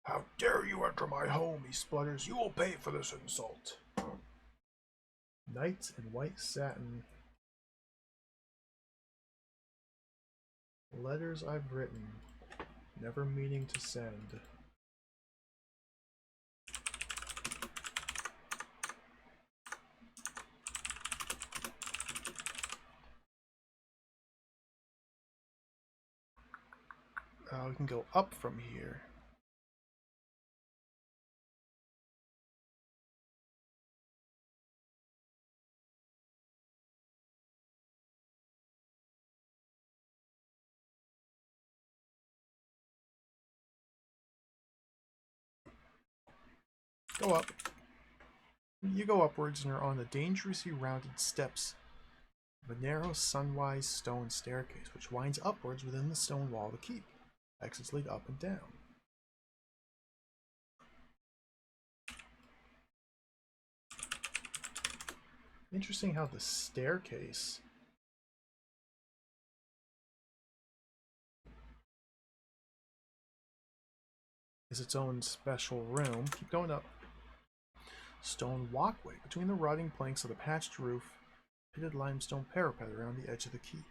[SPEAKER 1] How dare you enter my home, he splutters. You will pay for this insult. Knight in white satin. Letters I've written, never meaning to send. We can go up from here. Go up. You go upwards and are on the dangerously rounded steps of a narrow sunwise stone staircase which winds upwards within the stone wall of the keep. Exits lead up and down. Interesting how the staircase is its own special room. Keep going up. Stone walkway between the rotting planks of the patched roof, pitted limestone parapet around the edge of the keep.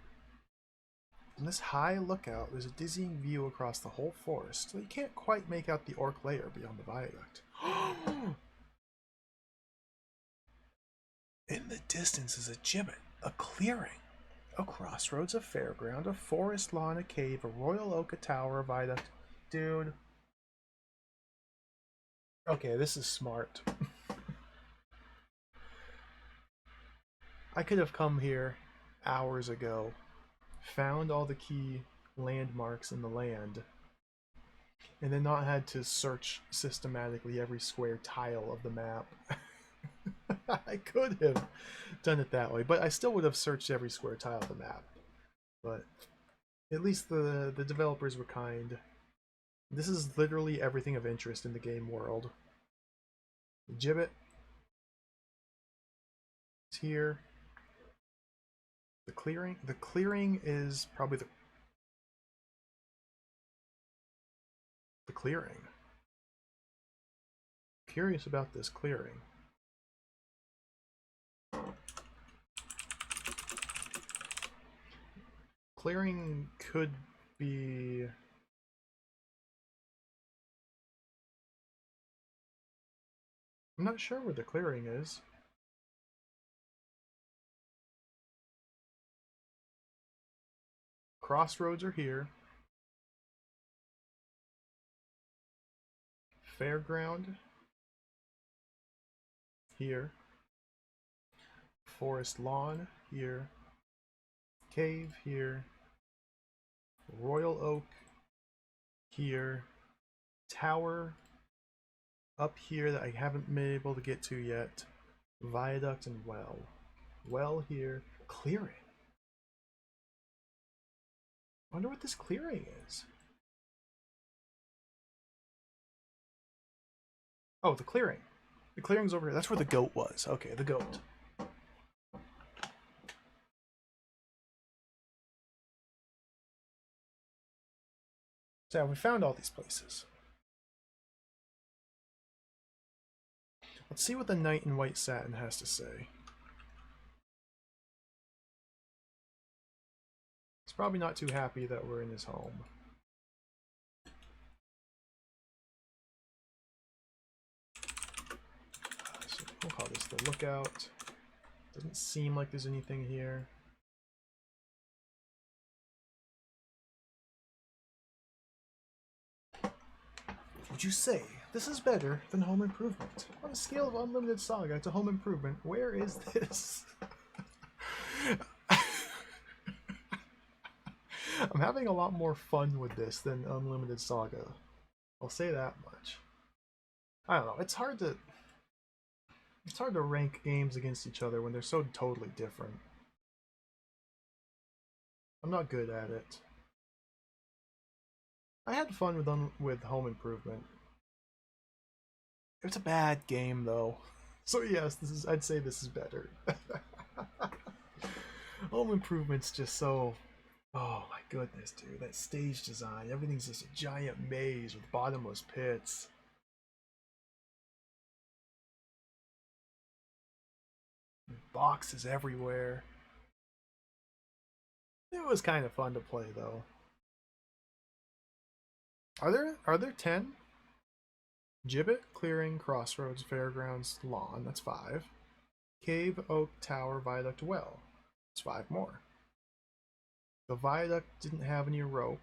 [SPEAKER 1] From this high lookout, there's a dizzying view across the whole forest, so you can't quite make out the orc lair beyond the viaduct. In the distance is a gibbet, a clearing, a crossroads, a fairground, a forest lawn, a cave, a royal oak, a tower, a viaduct. Dude. Okay, this is smart. I could have come here hours ago, found all the key landmarks in the land, and then not had to search systematically every square tile of the map. I could have done it that way, but I still would have searched every square tile of the map. But at least the developers were kind. This is literally everything of interest in the game world. The gibbet is here. The clearing is probably the clearing. Curious about this clearing. Clearing could be... I'm not sure where the clearing is. Crossroads are here. Fairground here. Forest lawn here. Cave here. Royal oak here. Tower up here that I haven't been able to get to yet. Viaduct and well. Well here. Clearing. I wonder what this clearing is. Oh, the clearing. The clearing's over here. That's where the goat was. Okay, the goat. So we found all these places. Let's see what the knight in white satin has to say. He's probably not too happy that we're in his home. So we'll call this the lookout. Doesn't seem like there's anything here. Would you say this is better than Home Improvement? On a scale of Unlimited Saga to Home Improvement, where is this? I'm having a lot more fun with this than Unlimited Saga. I'll say that much. I don't know. It's hard to rank games against each other when they're so totally different. I'm not good at it. I had fun with Home Improvement. It's a bad game though. So yes, I'd say this is better. Home Improvement's just so, oh my goodness, dude. That stage design, everything's just a giant maze with bottomless pits. Boxes everywhere. It was kind of fun to play though. Are there 10? Gibbet, Clearing, Crossroads, Fairgrounds, Lawn, that's 5. Cave, Oak, Tower, Viaduct, Well. That's 5 more. The Viaduct didn't have any rope.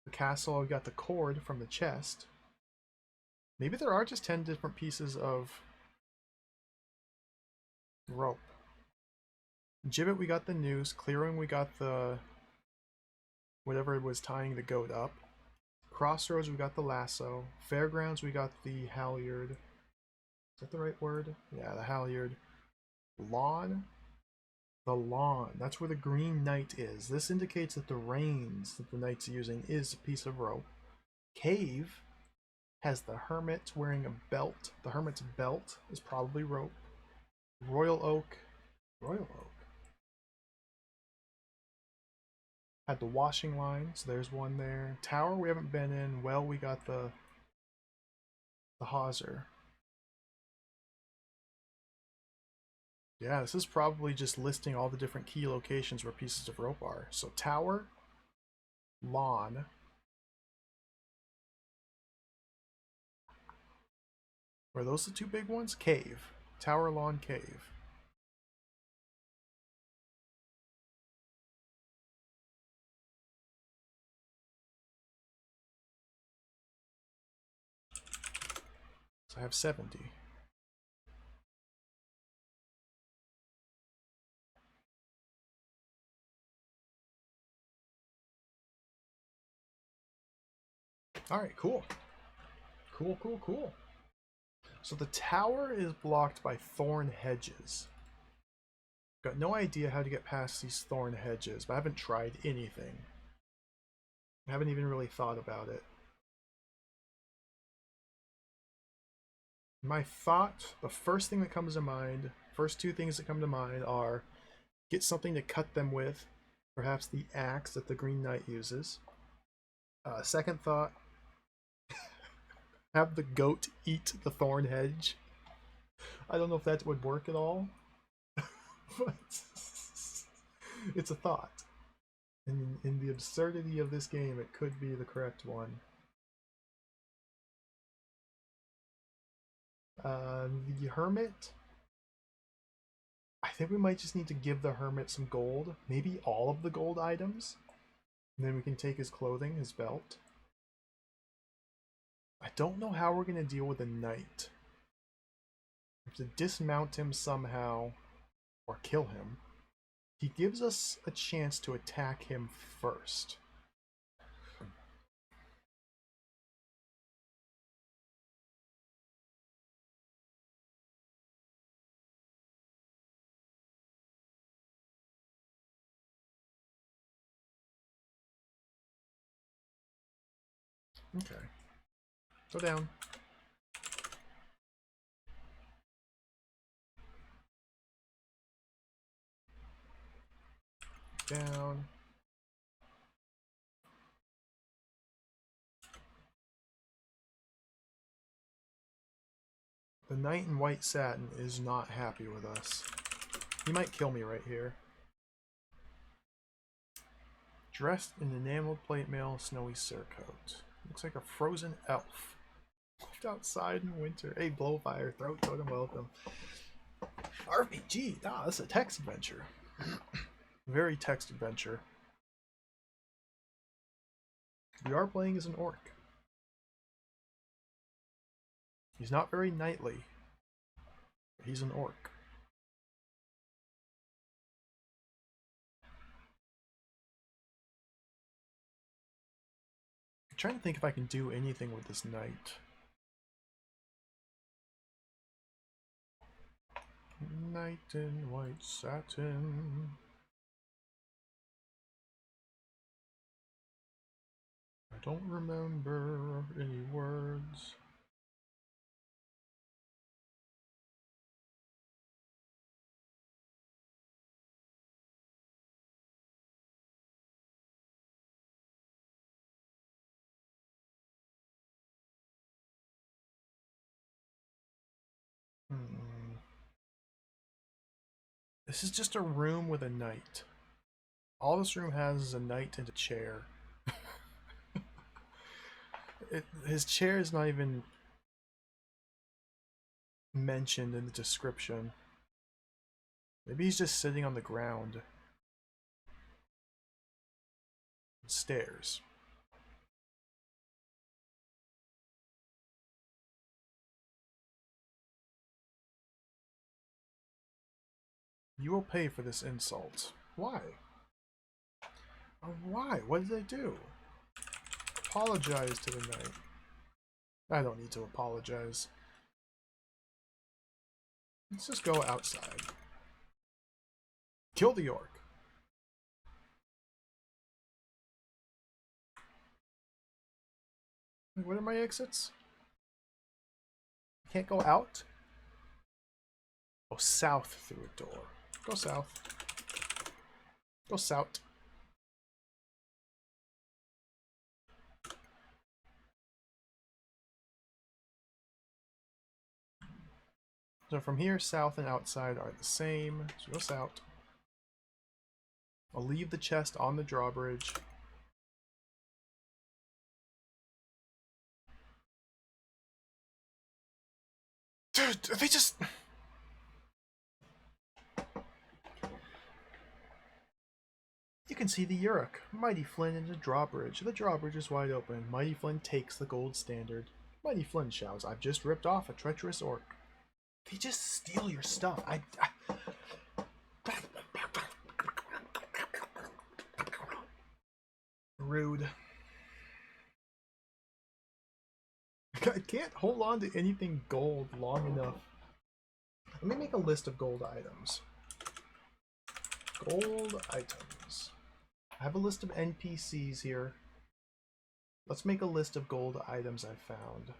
[SPEAKER 1] The castle, I got the cord from the chest. Maybe there are just 10 different pieces of rope. Gibbet, we got the noose. Clearing, we got the whatever was tying the goat up. Crossroads, we got the lasso. Fairgrounds, we got the halyard. Is that the right word? Yeah, the halyard. Lawn. The lawn. That's where the green knight is. This indicates that the reins that the knight's using is a piece of rope. Cave has the hermit wearing a belt. The hermit's belt is probably rope. Royal Oak. Royal Oak. Had the washing line, so there's one there. Tower we haven't been in. Well, we got the hawser. Yeah, this is probably just listing all the different key locations where pieces of rope are. So tower, lawn. Were those the two big ones? Cave. Tower, lawn, cave. So I have 70. Alright, cool. Cool. So the tower is blocked by thorn hedges. Got no idea how to get past these thorn hedges, but I haven't tried anything. I haven't even really thought about it. My thought, the first thing that comes to mind, first two things that come to mind are get something to cut them with, perhaps the axe that the Green Knight uses. Second thought, have the goat eat the thorn hedge. I don't know if that would work at all, but it's a thought. In the absurdity of this game, it could be the correct one. The hermit, I think we might just need to give the hermit some gold, maybe all of the gold items, and then we can take his clothing, his belt. I don't know how we're going to deal with the knight. We have to dismount him somehow, or kill him. He gives us a chance to attack him first. Okay. Go down. Down. The knight in white satin is not happy with us. He might kill me right here. Dressed in enameled plate mail, snowy surcoat. Looks like a frozen elf. Left outside in winter. Hey, Blowfire, throat totem, welcome. RPG, this is a text adventure. Very text adventure. We are playing as an orc. He's not very knightly. But he's an orc. I'm trying to think if I can do anything with this knight. Knight in white satin. don't remember any words. This is just a room with a knight. All this room has is a knight and a chair. His chair is not even mentioned in the description. Maybe he's just sitting on the ground. Stairs. You will pay for this insult. Why? Why? What did they do? Apologize to the knight. I don't need to apologize. Let's just go outside. Kill the orc. What are my exits? Can't go out? Go south through a door. Go south. Go south. So from here, south and outside are the same. So go south. I'll leave the chest on the drawbridge. Dude, they just... You can see the Uruk. Mighty Flynn in the drawbridge. The drawbridge is wide open. Mighty Flynn takes the gold standard. Mighty Flynn shouts, I've just ripped off a treacherous orc. They just steal your stuff. Rude. I can't hold on to anything gold long enough. Let me make a list of gold items. Gold items. I have a list of NPCs here. Let's make a list of gold items I found.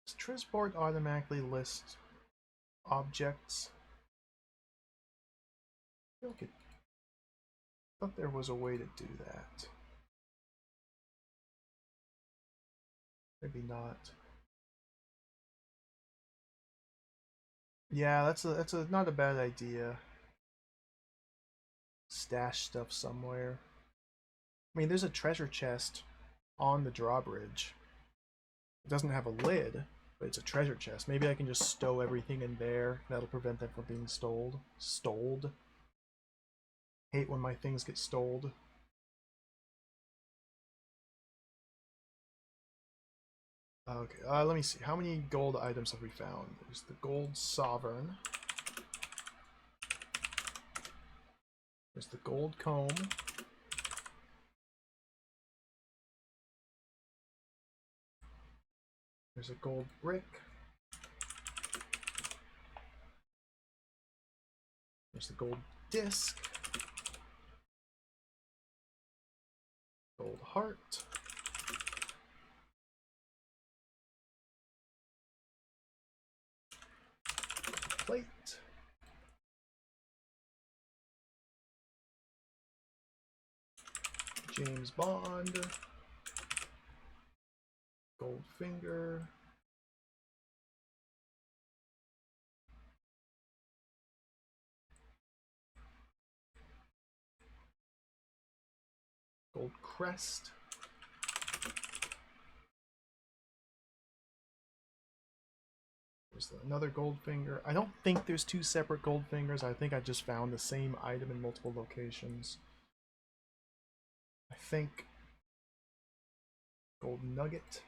[SPEAKER 1] Does Trizboard automatically list objects? I feel like I thought there was a way to do that. Maybe not. Yeah, that's a not a bad idea. Stash stuff somewhere. I mean, there's a treasure chest on the drawbridge. It doesn't have a lid, but it's a treasure chest. Maybe I can just stow everything in there. That'll prevent them from being stoled. Stoled. Hate when my things get stoled. Okay, let me see. How many gold items have we found? There's the gold sovereign. There's the gold comb. There's a gold brick. There's the gold disc. Gold heart. Plate. James Bond. Gold finger. Gold crest. There's another gold finger. I don't think there's two separate gold fingers. I think I just found the same item in multiple locations. I think gold nugget.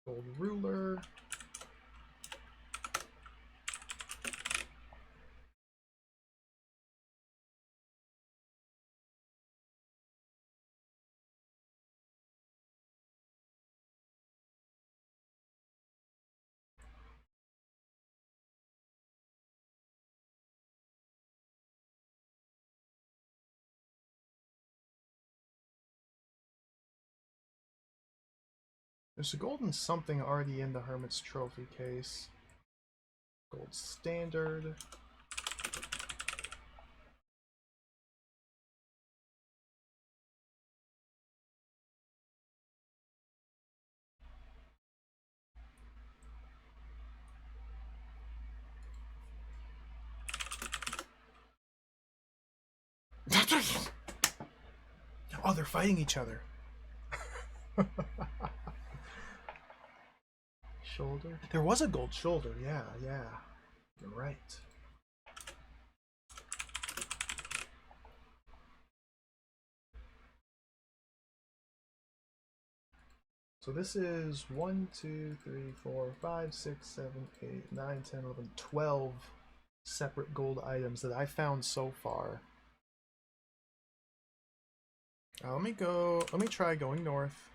[SPEAKER 1] Gold ruler. There's a golden something already in the Hermit's trophy case. Gold standard. Oh, they're fighting each other. Shoulder? There was a gold shoulder, yeah. You're right. So this is 1, 2, 3, 4, 5, 6, 7, 8, 9, 10, 11, 12 separate gold items that I found so far. Let me try going north.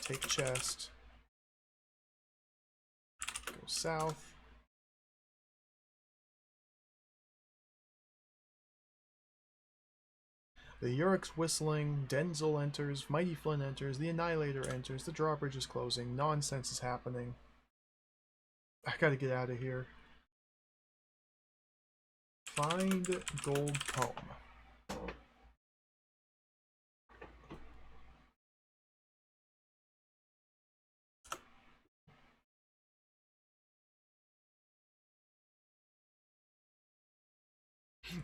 [SPEAKER 1] Take chest. Go south. The Urik's whistling, Denzel enters, Mighty Flynn enters, the Annihilator enters, the drawbridge is closing, nonsense is happening. I gotta get out of here. Find gold comb.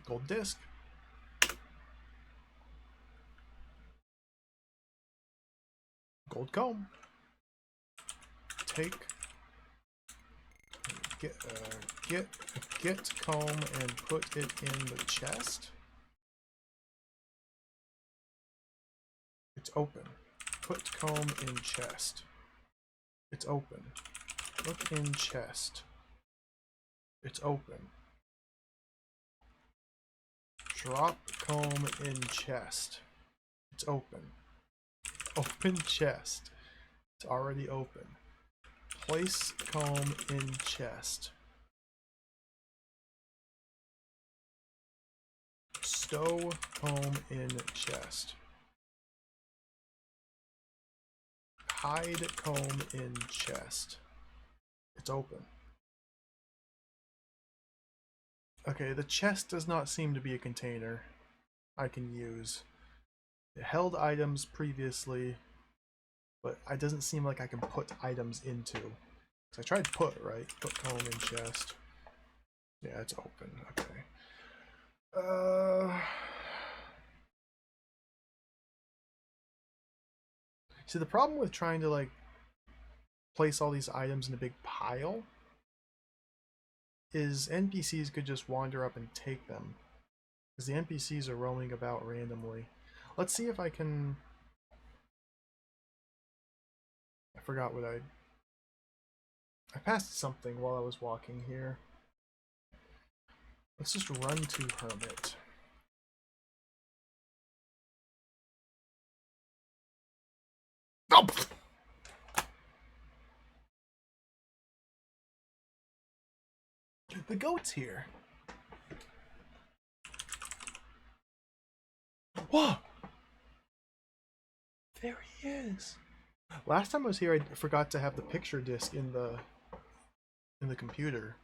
[SPEAKER 1] Gold disc. Gold comb. Take. Get comb and put it in the chest. It's open. Put comb in chest. It's open. Look in chest. It's open. Drop comb in chest. It's open. Open chest. It's already open. Place comb in chest. Stow comb in chest. Hide comb in chest. It's open. Okay, the chest does not seem to be a container I can use. It held items previously, but it doesn't seem like I can put items into. So I tried put, right? Put comb in chest. Yeah, it's open. Okay. See, the problem with trying to, like, place all these items in a big pile is NPCs could just wander up and take them. Because the NPCs are roaming about randomly. Let's see if I can... I forgot what I passed something while I was walking here. Let's just run to Hermit. Oh! The goat's here. Whoa! There he is. Last time I was here, I forgot to have the picture disc in the computer,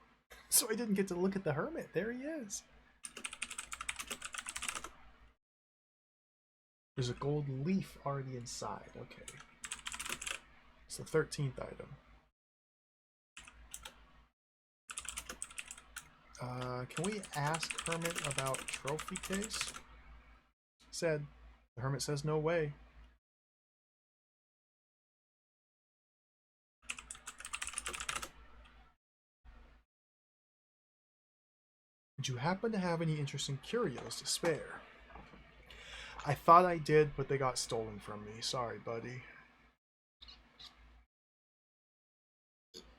[SPEAKER 1] so I didn't get to look at the hermit. There he is. There's a gold leaf already inside. Okay. It's the 13th item. Can we ask Hermit about trophy case? Said. The Hermit says no way. Did you happen to have any interesting curios to spare? I thought I did, but they got stolen from me. Sorry, buddy.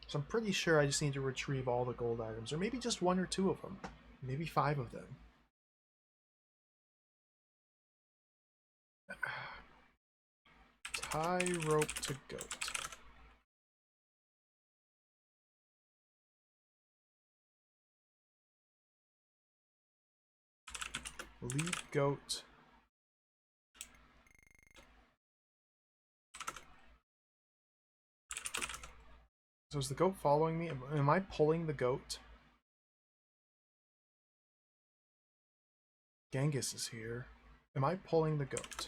[SPEAKER 1] So I'm pretty sure I just need to retrieve all the gold items, or maybe just 1 or 2 of them. Maybe 5 of them. Tie rope to goat. Lead goat. So is the goat following me? Am I pulling the goat? Genghis is here. Am I pulling the goat?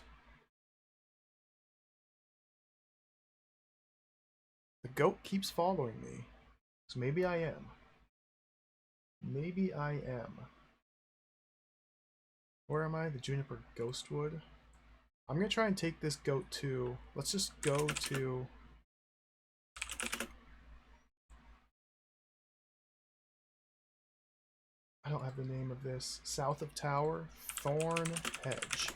[SPEAKER 1] The goat keeps following me. So maybe I am. Maybe I am. Where am I? The Juniper Ghostwood. I'm gonna try and take this goat to... Let's just go to... I don't have the name of this. South of Tower, Thorn Hedge.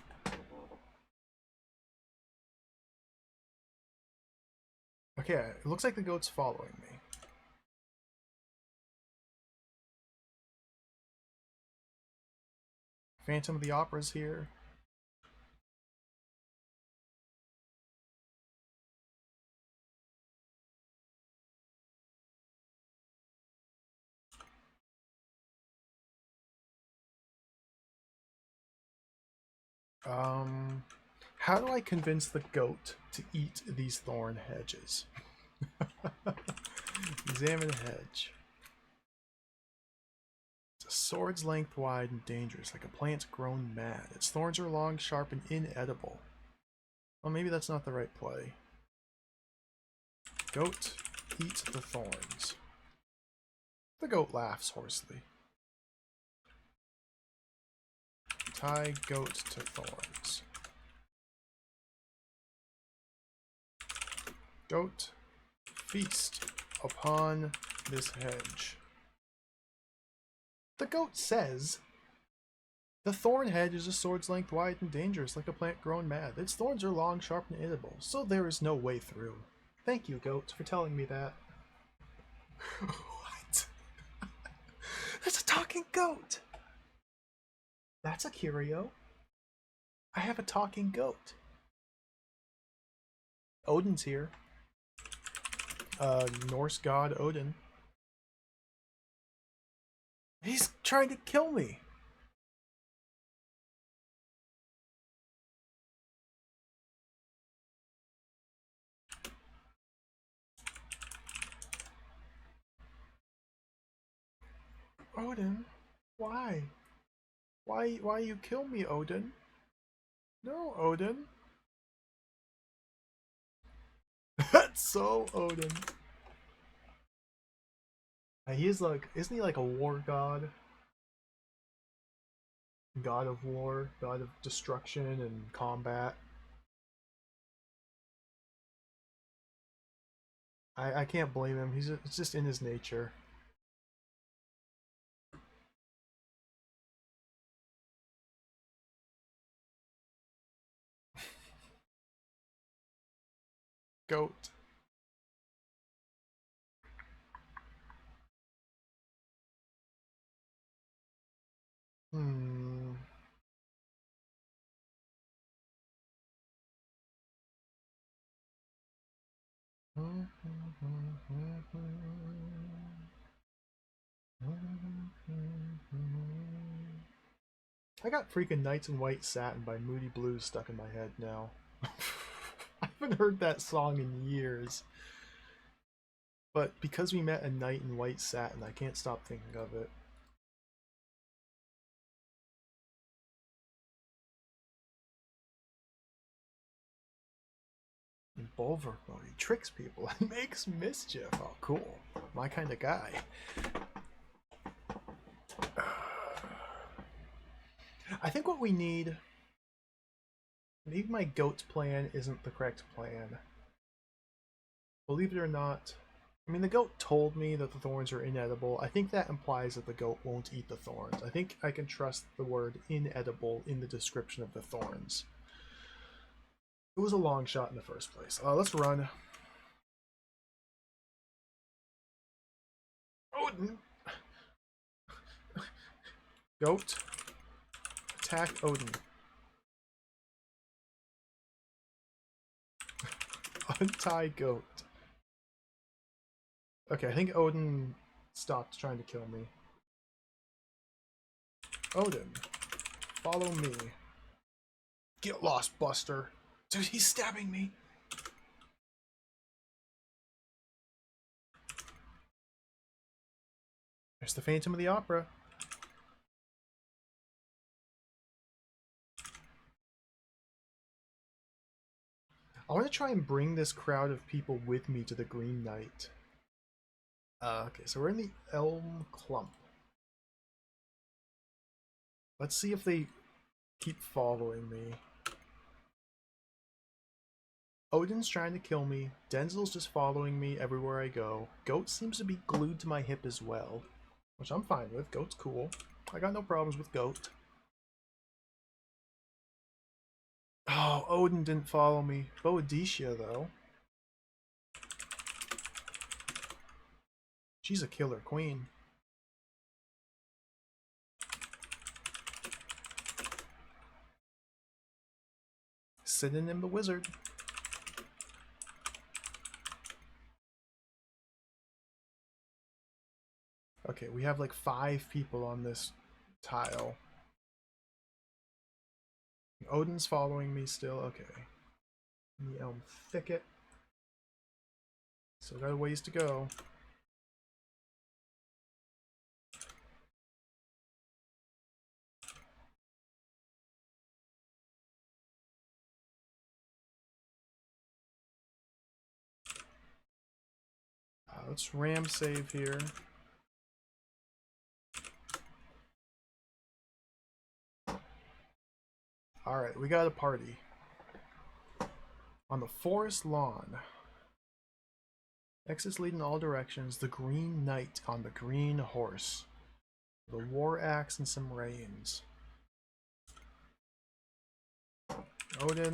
[SPEAKER 1] Okay, it looks like the goat's following me. Phantom of the Opera's here. How do I convince the goat to eat these thorn hedges? Examine hedge. It's a sword's length wide and dangerous, like a plant grown mad. Its thorns are long, sharp, and inedible. Well, maybe that's not the right play. Goat, eat the thorns. The goat laughs hoarsely. Tie goat to thorns. Goat, feast upon this hedge. The goat says, the thorn hedge is a sword's length wide and dangerous, like a plant grown mad. Its thorns are long, sharp, and inedible, so there is no way through. Thank you, goat, for telling me that. What? That's a talking goat! That's a curio. I have a talking goat. Odin's here. Norse god Odin. He's trying to kill me. Odin? Why? Why you kill me, Odin? No, Odin. That's so Odin. He is like, isn't he like a war god? God of war, god of destruction and combat. I can't blame him. It's just in his nature. Goat. Hmm. I got freaking Knights in White Satin by Moody Blues stuck in my head now. I haven't heard that song in years. But because we met a knight in white satin, I can't stop thinking of it. In Bulwark mode, he tricks people and makes mischief. Oh, cool. My kind of guy. I think what we need... Maybe my goat plan isn't the correct plan. Believe it or not, I mean, the goat told me that the thorns are inedible. I think that implies that the goat won't eat the thorns. I think I can trust the word inedible in the description of the thorns. It was a long shot in the first place. Let's run. Odin! Goat. Attack Odin. Untie goat. Okay, I think Odin stopped trying to kill me. Odin, follow me. Get lost, Buster. Dude, he's stabbing me. There's the Phantom of the Opera. I want to try and bring this crowd of people with me to the Green Knight. Okay, so we're in the Elm Clump. Let's see if they keep following me. Odin's trying to kill me. Denzel's just following me everywhere I go. Goat seems to be glued to my hip as well, which I'm fine with. Goat's cool. I got no problems with Goat. Oh, Odin didn't follow me. Boadicea, though. She's a killer queen. Synonym the wizard. Okay, we have like 5 people on this tile. Odin's following me still. Okay. In the Elm Thicket. Still got a ways to go. Let's ram save here. Alright, we got a party. On the forest lawn. Exits lead in all directions. The Green Knight on the green horse. The war axe and some reins. Odin,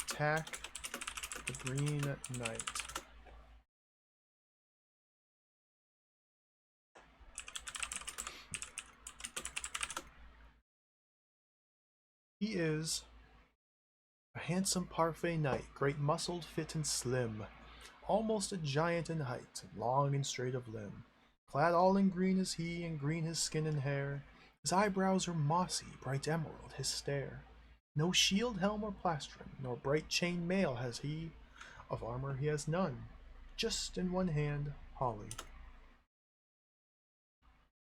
[SPEAKER 1] attack the Green Knight. He is a handsome parfait knight, great muscled, fit and slim, almost a giant in height, long and straight of limb. Clad all in green is he, and green his skin and hair. His eyebrows are mossy, bright emerald his stare. No shield, helm, or plastron, nor bright chain mail has he. Of armor he has none, just in one hand holly.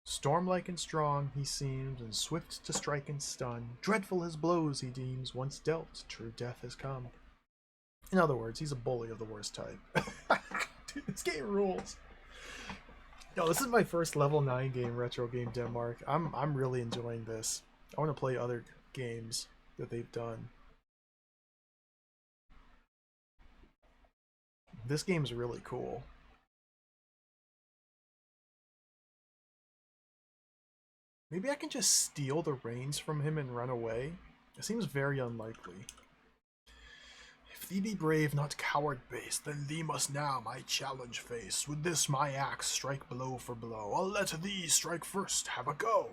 [SPEAKER 1] Storm-like and strong he seems, and swift to strike and stun. Dreadful his blows he deems, once dealt, true death has come. In other words, he's a bully of the worst type. Dude, this game rules. Yo, this is my first level 9 game, Retro Game Denmark. I'm really enjoying this. I want to play other games that they've done. This game's really cool. Maybe I can just steal the reins from him and run away? It seems very unlikely. If thee be brave, not coward base, then thee must now my challenge face. With this my axe strike blow for blow. I'll let thee strike first, have a go.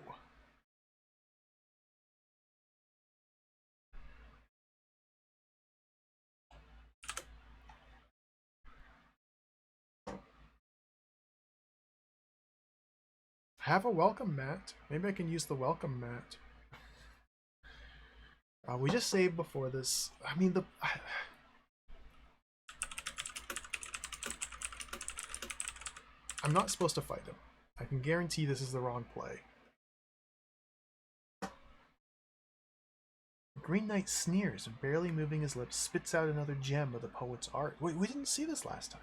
[SPEAKER 1] Have a welcome mat. Maybe I can use the welcome mat. We just saved before this. I mean, I'm not supposed to fight him. I can guarantee this is the wrong play. The Green Knight sneers, barely moving his lips, spits out another gem of the poet's art. Wait, we didn't see this last time.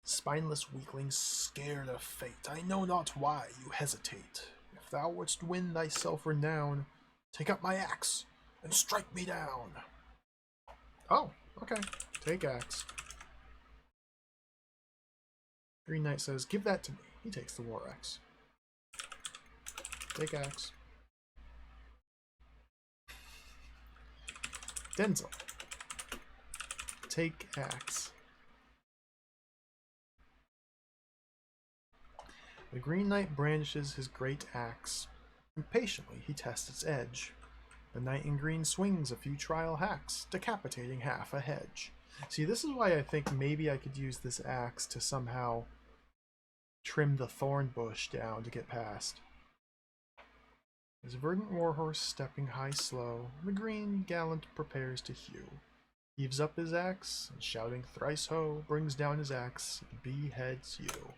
[SPEAKER 1] Spineless weakling, scared of fate, I know not why you hesitate. If thou wouldst win thyself renown, take up my axe and strike me down. Oh, okay. Take axe. Green Knight says, give that to me. He takes the war axe. Take axe. Denzel. Take axe. The Green Knight brandishes his great axe. Impatiently he tests its edge. The knight in green swings a few trial hacks, decapitating half a hedge. See, this is why I think maybe I could use this axe to somehow trim the thorn bush down to get past. His verdant warhorse stepping high slow, the green gallant prepares to hew. Heaves up his axe, and shouting thrice ho, brings down his axe, and beheads you.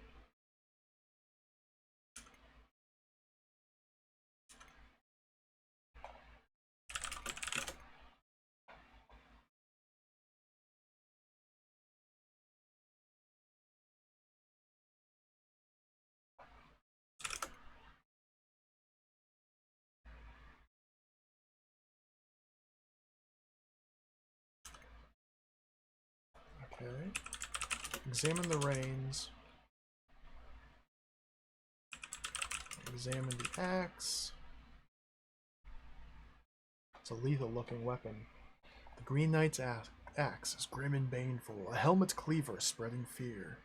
[SPEAKER 1] Okay. Examine the reins. Examine the axe. It's a lethal looking weapon. The Green Knight's axe is grim and baneful, a helmet's cleaver spreading fear.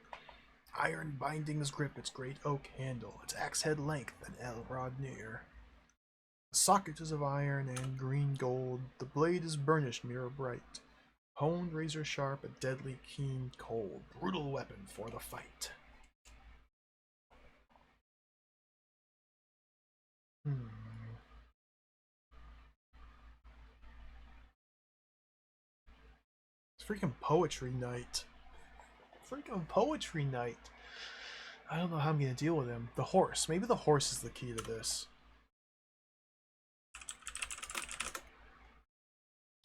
[SPEAKER 1] Iron bindings grip its great oak handle, its axe head length and elrod near. The socket is of iron and green gold, the blade is burnished mirror bright. Honed razor sharp, a deadly keen cold, brutal weapon for the fight. It's freaking poetry night. Freaking poetry night. I don't know how I'm gonna deal with him. The horse. Maybe the horse is the key to this.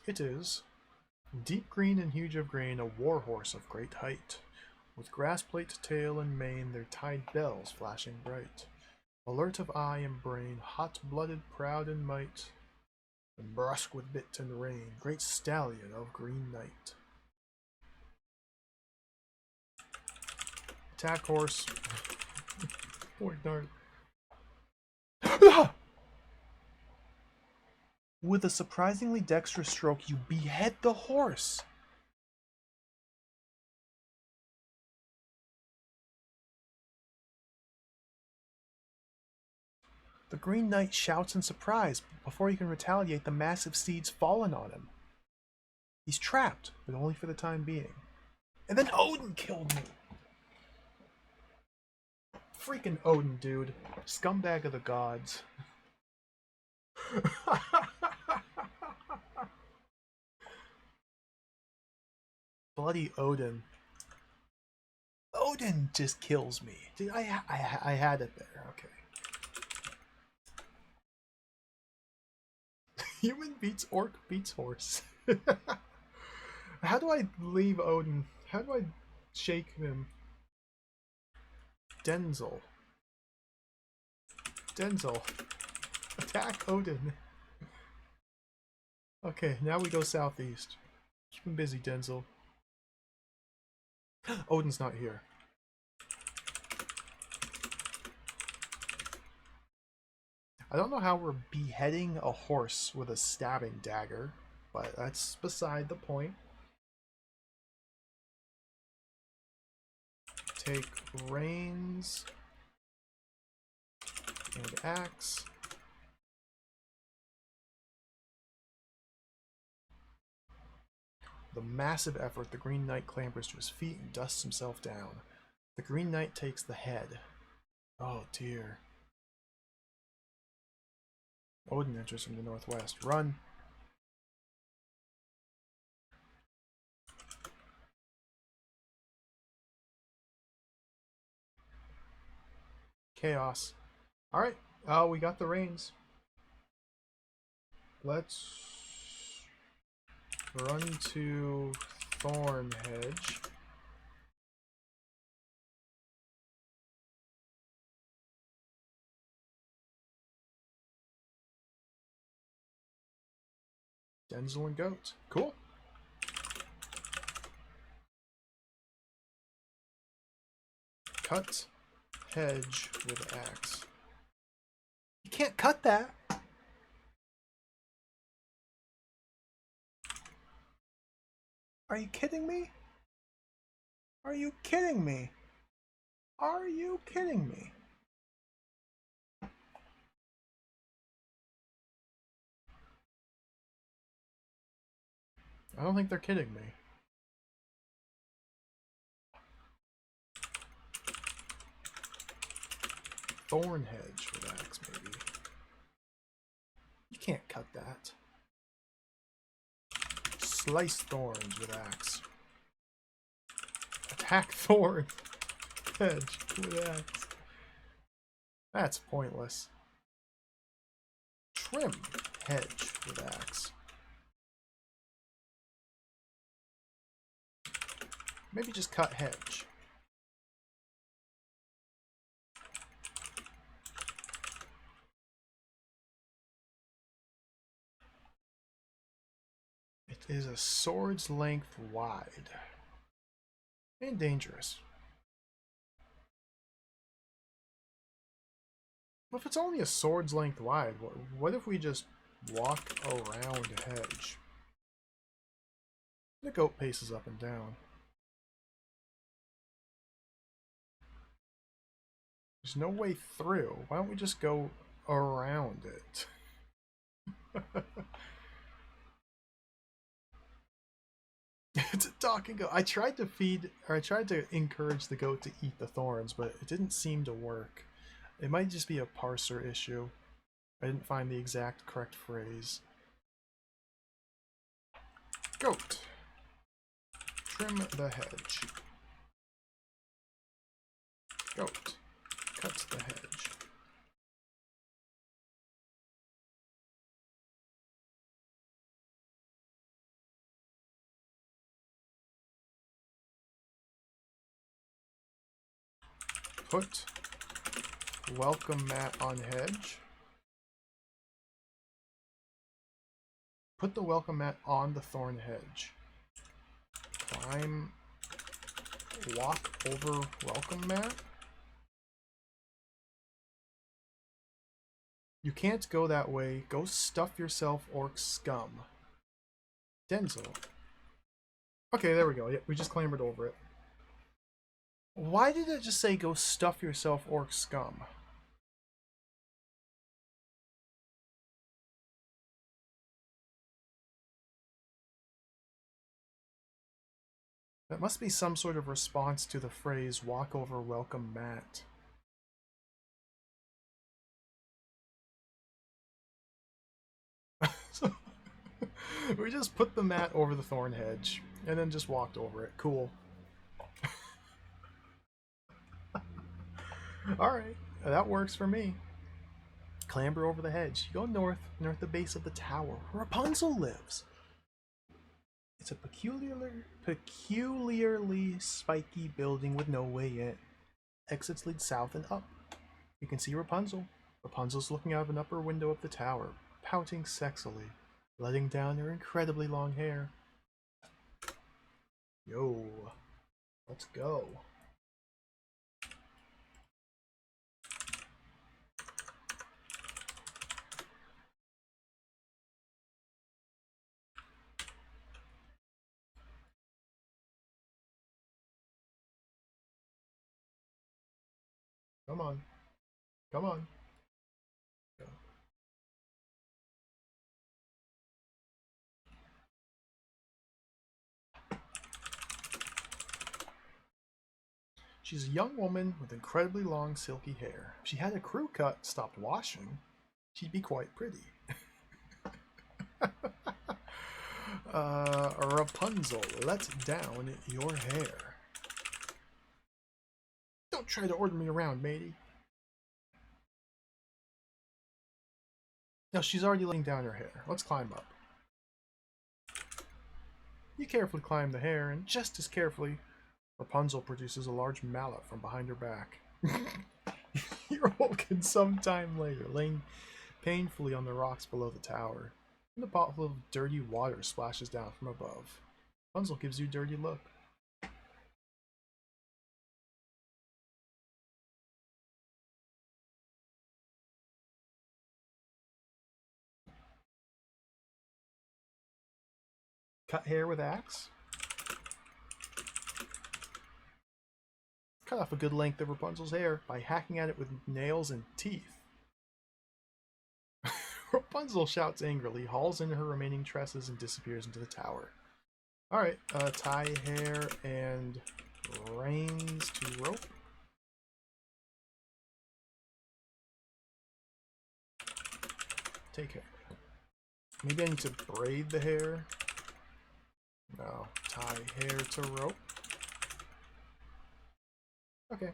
[SPEAKER 1] It is. Deep green and huge of grain, a war horse of great height. With grass plate, tail, and mane, their tied bells flashing bright. Alert of eye and brain, hot-blooded, proud in might, and brusque with bit and rein, great stallion of Green Knight. Attack horse. Point dart. With a surprisingly dexterous stroke, you behead the horse. The Green Knight shouts in surprise. Before he can retaliate, the massive steed's fallen on him. He's trapped, but only for the time being. And then Odin killed me. Freaking Odin, dude. Scumbag of the gods. Bloody Odin. Odin just kills me. Dude, I had it there. Okay. Human beats orc beats horse. How do I leave Odin? How do I shake him? Denzel. Attack Odin. Okay, now we go southeast. Keep him busy, Denzel. Odin's not here. I don't know how we're beheading a horse with a stabbing dagger, but that's beside the point. Take reins and axe. With a massive effort, the Green Knight clambers to his feet and dusts himself down. The Green Knight takes the head. Oh dear. Odin enters from the northwest. Run! Chaos. Alright, we got the reins. Let's run to Thornhedge. Denzel and Goat. Cool. Cut hedge with axe. You can't cut that. Are you kidding me? Are you kidding me? Are you kidding me? I don't think they're kidding me. Thorn hedge with axe, maybe. You can't cut that. Slice thorns with axe. Attack thorn hedge with axe. That's pointless. Trim hedge with axe. Maybe just cut hedge. It is a sword's length wide. And dangerous. Well, if it's only a sword's length wide, what if we just walk around a hedge? The goat paces up and down. There's no way through. Why don't we just go around it? It's a talking goat. I tried to encourage the goat to eat the thorns, but it didn't seem to work. It might just be a parser issue. I didn't find the exact correct phrase. Goat. Trim the hedge. Goat. Cut the hedge. Put welcome mat on hedge. Put the welcome mat on the thorn hedge. Climb. Walk over welcome mat. You can't go that way. Go stuff yourself, orc scum. Denzel. Okay, there we go. Yeah, we just clambered over it. Why did it just say go stuff yourself, orc scum? That must be some sort of response to the phrase walk over welcome mat. So, we just put the mat over the thorn hedge and then just walked over it. Cool. Alright, that works for me. Clamber over the hedge. You go north, near the base of the tower, where Rapunzel lives. It's a peculiarly spiky building with no way in. Exits lead south and up. You can see Rapunzel. Rapunzel's looking out of an upper window of the tower, pouting sexily, letting down her incredibly long hair. Yo, let's go. Come on. Come on. Go. She's a young woman with incredibly long silky hair. If she had a crew cut and stopped washing, she'd be quite pretty. Rapunzel, let down your hair. Don't try to order me around, matey. No, she's already laying down her hair. Let's climb up. You carefully climb the hair, and just as carefully, Rapunzel produces a large mallet from behind her back. You're woken some time later, laying painfully on the rocks below the tower. And a bottle of dirty water splashes down from above. Rapunzel gives you a dirty look. Cut hair with axe. Cut off a good length of Rapunzel's hair by hacking at it with nails and teeth. Rapunzel shouts angrily, hauls in her remaining tresses, and disappears into the tower. Alright, tie hair and reins to rope. Take care. Maybe I need to braid the hair. No, tie hair to rope. Okay.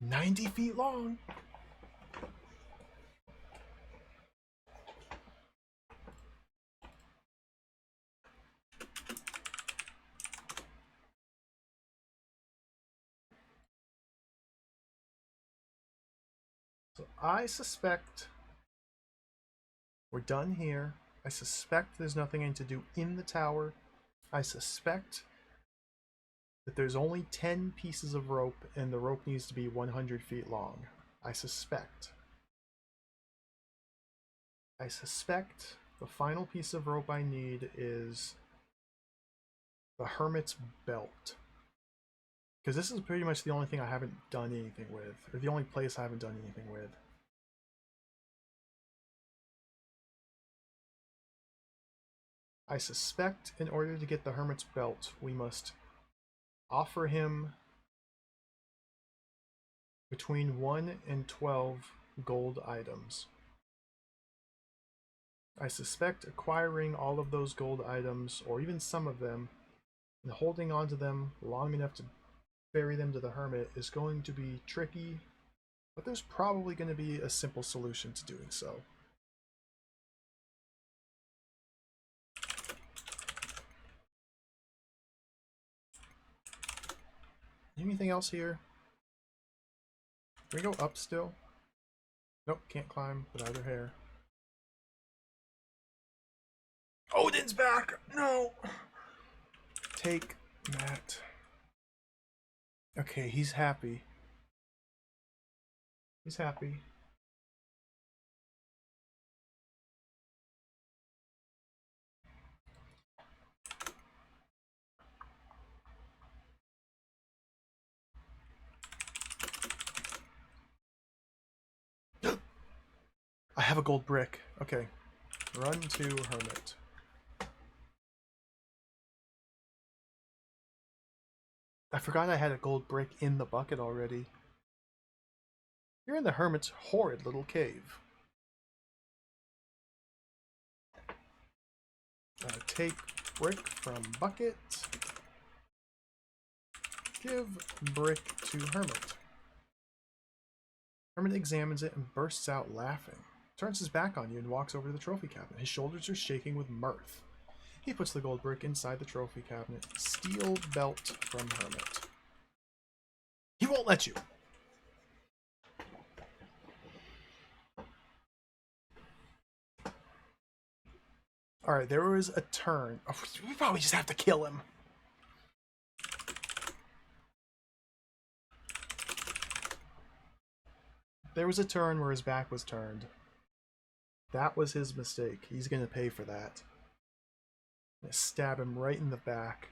[SPEAKER 1] "90 feet long." So I suspect we're done here. I suspect there's nothing I need to do in the tower. I suspect that there's only 10 pieces of rope and the rope needs to be 100 feet long. I suspect. The final piece of rope I need is the Hermit's Belt. Because this is pretty much the only thing I haven't done anything with, or the only place I haven't done anything with. I suspect in order to get the Hermit's Belt, we must offer him between 1 and 12 gold items. I suspect acquiring all of those gold items, or even some of them, and holding on to them long enough to ferry them to the Hermit is going to be tricky, but there's probably going to be a simple solution to doing so. Anything else here? Can we go up still? Nope, can't climb with either hair. Odin's back! No! Take that. Okay, he's happy. He's happy. I have a gold brick. Okay. Run to Hermit. I forgot I had a gold brick in the bucket already. You're in the Hermit's horrid little cave. Take brick from bucket. Give brick to Hermit. Hermit examines it and bursts out laughing. Turns his back on you and walks over to the trophy cabinet. His shoulders are shaking with mirth. He puts the gold brick inside the trophy cabinet. Steel belt from Hermit. He won't let you. Alright, there was a turn. Oh, we probably just have to kill him. There was a turn where his back was turned. That was his mistake. He's going to pay for that. I'm going to stab him right in the back.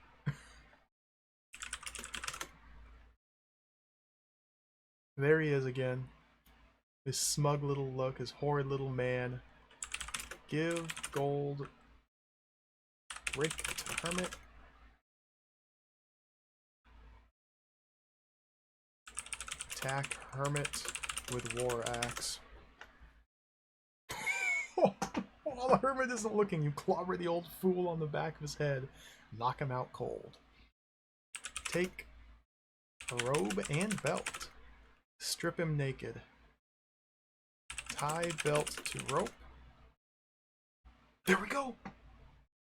[SPEAKER 1] There he is again. His smug little look, his horrid little man. Give gold brick to Hermit. Attack Hermit with War Axe. While the Hermit isn't looking, you clobber the old fool on the back of his head. Knock him out cold. Take a robe and belt. Strip him naked. Tie belt to rope. There we go!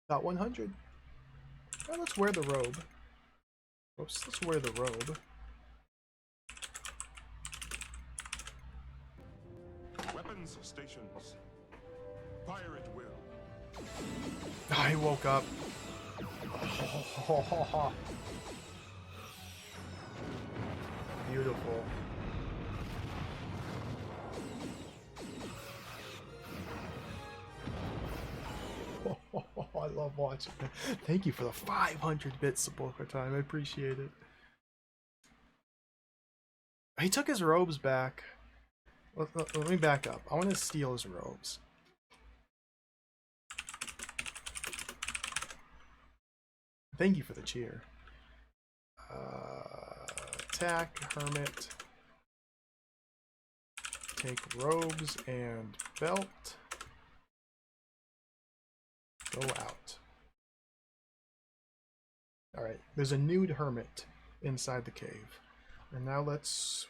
[SPEAKER 1] Got 100. Now let's wear the robe. Oops, let's wear the robe.
[SPEAKER 2] Weapons stations. Fire at will.
[SPEAKER 1] I woke up. Beautiful. I love watching it. Thank you for the 500 bits support time. I appreciate it. He took his robes back. Let me back up. I want to steal his robes. Thank you for the cheer. Attack Hermit. Take robes and belt. Go out. Alright, there's a nude Hermit inside the cave. And now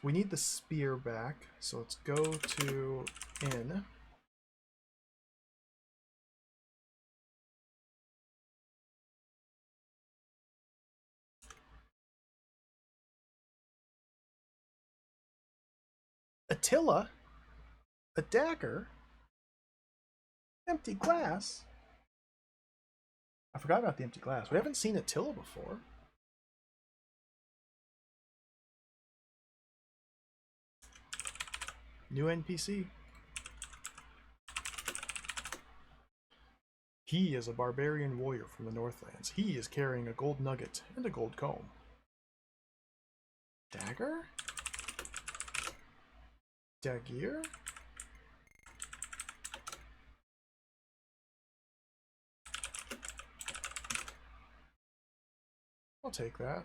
[SPEAKER 1] we need the spear back, so let's go to Inn. Attila? A dagger? Empty glass? I forgot about the empty glass. We haven't seen Attila before. New NPC. He is a barbarian warrior from the Northlands. He is carrying a gold nugget and a gold comb. Dagger? Dagger? I'll take that.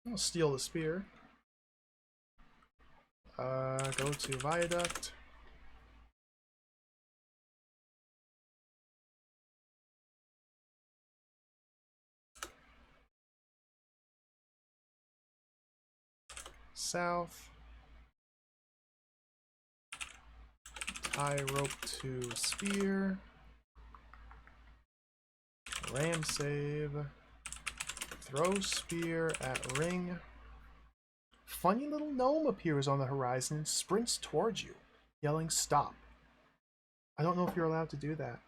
[SPEAKER 1] I'll steal the spear. Go to Viaduct. South. Tie rope to spear. Ram save. Throw spear at ring. Funny little gnome appears on the horizon and sprints towards you, yelling stop. I don't know if you're allowed to do that.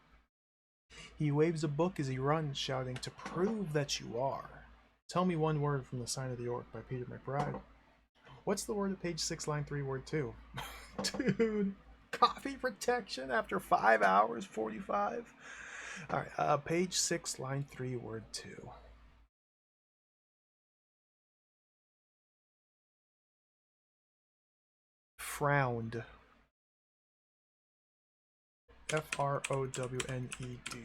[SPEAKER 1] He waves a book as he runs, shouting, to prove that you are. Tell me one word from The Sign of the Orc by Peter McBride. What's the word at page 6, line 3, word 2? Dude, coffee protection after 5 hours, 45? Alright, page 6, line 3, word 2. Frowned. F-R-O-W-N-E-D.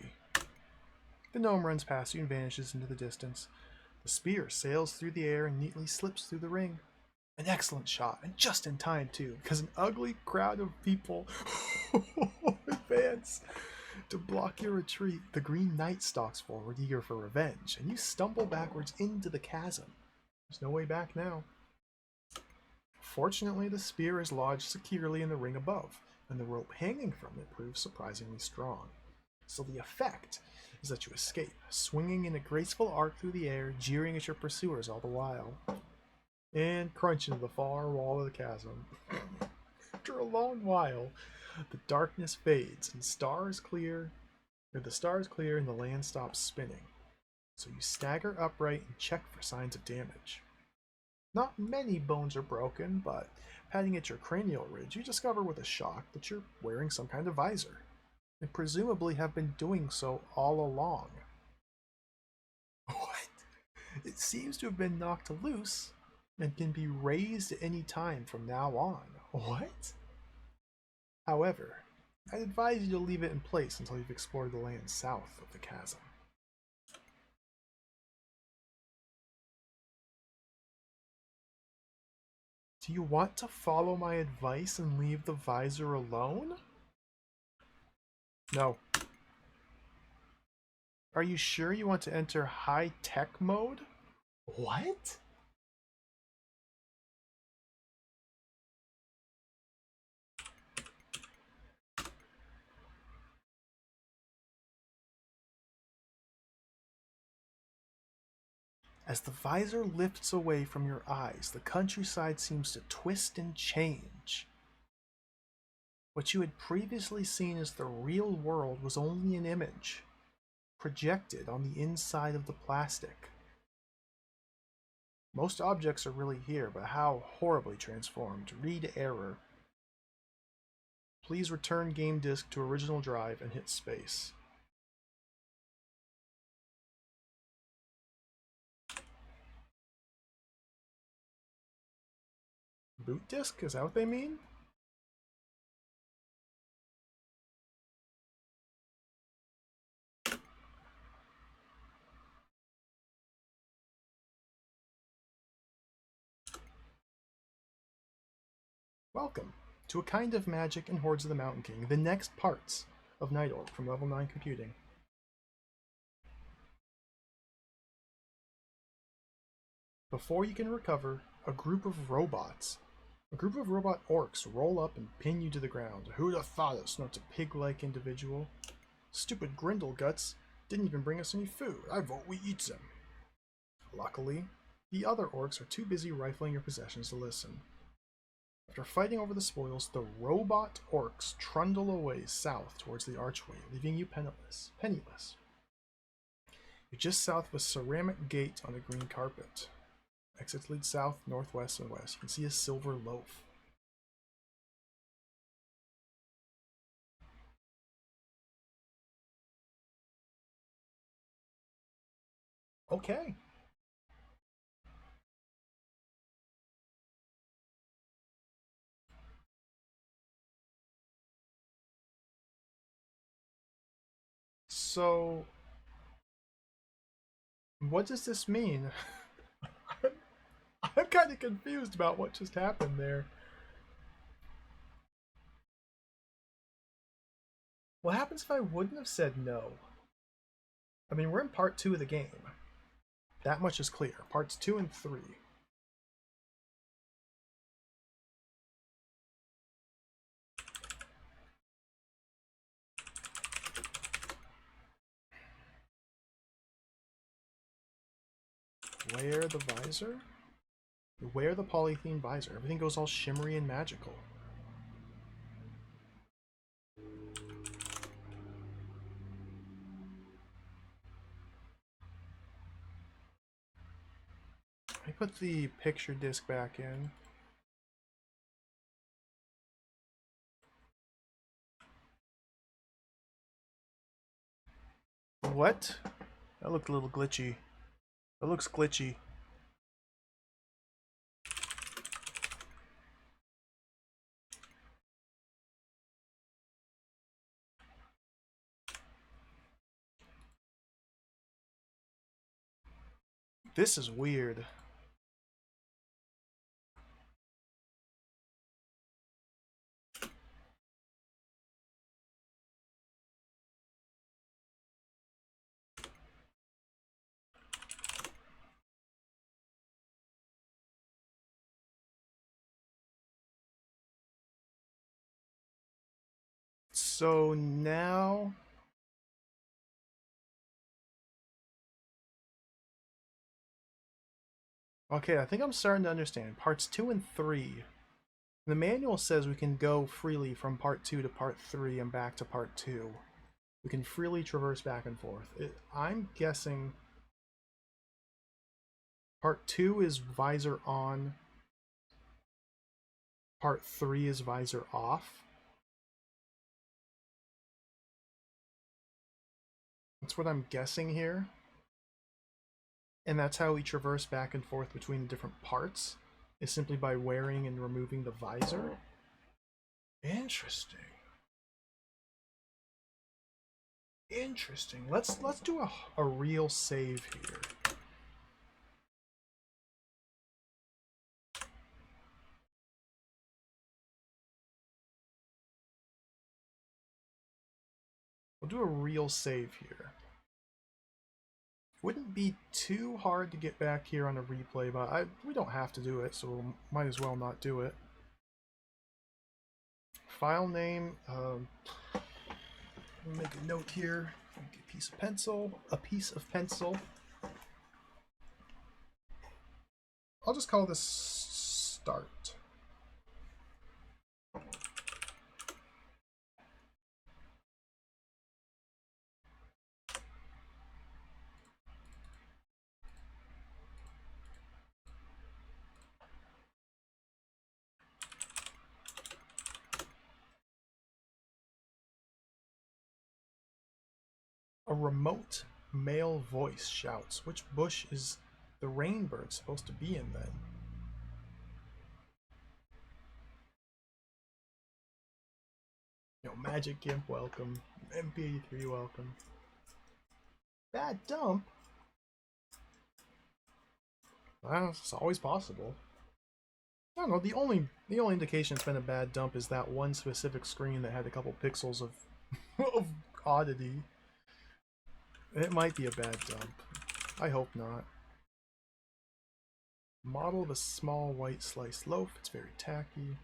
[SPEAKER 1] The gnome runs past you and vanishes into the distance. The spear sails through the air and neatly slips through the ring. An excellent shot, and just in time too, because an ugly crowd of people advance to block your retreat. The Green Knight stalks forward, eager for revenge, and you stumble backwards into the chasm. There's no way back now. Fortunately, the spear is lodged securely in the ring above, and the rope hanging from it proves surprisingly strong. So the effect is that you escape, swinging in a graceful arc through the air, jeering at your pursuers all the while, and crunch into the far wall of the chasm. After a long while, the darkness fades, and the stars clear and the land stops spinning. So you stagger upright and check for signs of damage. Not many bones are broken, but patting at your cranial ridge, you discover with a shock that you're wearing some kind of visor, and presumably have been doing so all along. What? It seems to have been knocked loose and can be raised at any time from now on. What? However, I'd advise you to leave it in place until you've explored the land south of the chasm. Do you want to follow my advice and leave the visor alone? No. Are you sure you want to enter high-tech mode? What? As the visor lifts away from your eyes, the countryside seems to twist and change. What you had previously seen as the real world was only an image, projected on the inside of the plastic. Most objects are really here, but how horribly transformed. Read error. Please return game disk to original drive and hit space. Boot disk? Is that what they mean? Welcome to A Kind of Magic and Hordes of the Mountain King, the next parts of Night Orc from Level 9 Computing. Before you can recover, a group of robot orcs roll up and pin you to the ground. Who'd have thought it? Snorts a pig-like individual. Stupid Grindle guts didn't even bring us any food. I vote we eat them. Luckily, The other orcs are too busy rifling your possessions to listen. After fighting over the spoils, the robot orcs trundle away south towards the archway, leaving you penniless. You're just south of a ceramic gate on a green carpet. Exits lead south, northwest, and west. You can see a silver loaf. Okay. So, what does this mean? I'm kind of confused about what just happened there. What happens if I wouldn't have said no? I mean, we're in part 2 of the game. That much is clear. Parts 2 and 3. Wear the visor? You wear the polythene visor. Everything goes all shimmery and magical. I put the picture disc back in. What? That looked a little glitchy. That looks glitchy. This is weird. So now... Okay, I think I'm starting to understand. Parts 2 and 3. The manual says we can go freely from part 2 to part 3 and back to part 2. We can freely traverse back and forth. I'm guessing part 2 is visor on, part 3 is visor off. That's what I'm guessing here. And that's how we traverse back and forth between the different parts, is simply by wearing and removing the visor. Interesting. Interesting. Let's do a real save here. We'll do a real save here. Wouldn't be too hard to get back here on a replay, but we don't have to do it, so we might as well not do it. File name, make a note here. Make a piece of pencil. I'll just call this start. A remote male voice shouts. Which bush is the rainbird supposed to be in then? Yo, Magic Gimp, welcome. MP83, welcome. Bad dump? Well, it's always possible. I don't know, the only indication it's been a bad dump is that one specific screen that had a couple pixels of, of oddity. It might be a bad dump. I hope not. Model of a small white sliced loaf. It's very tacky.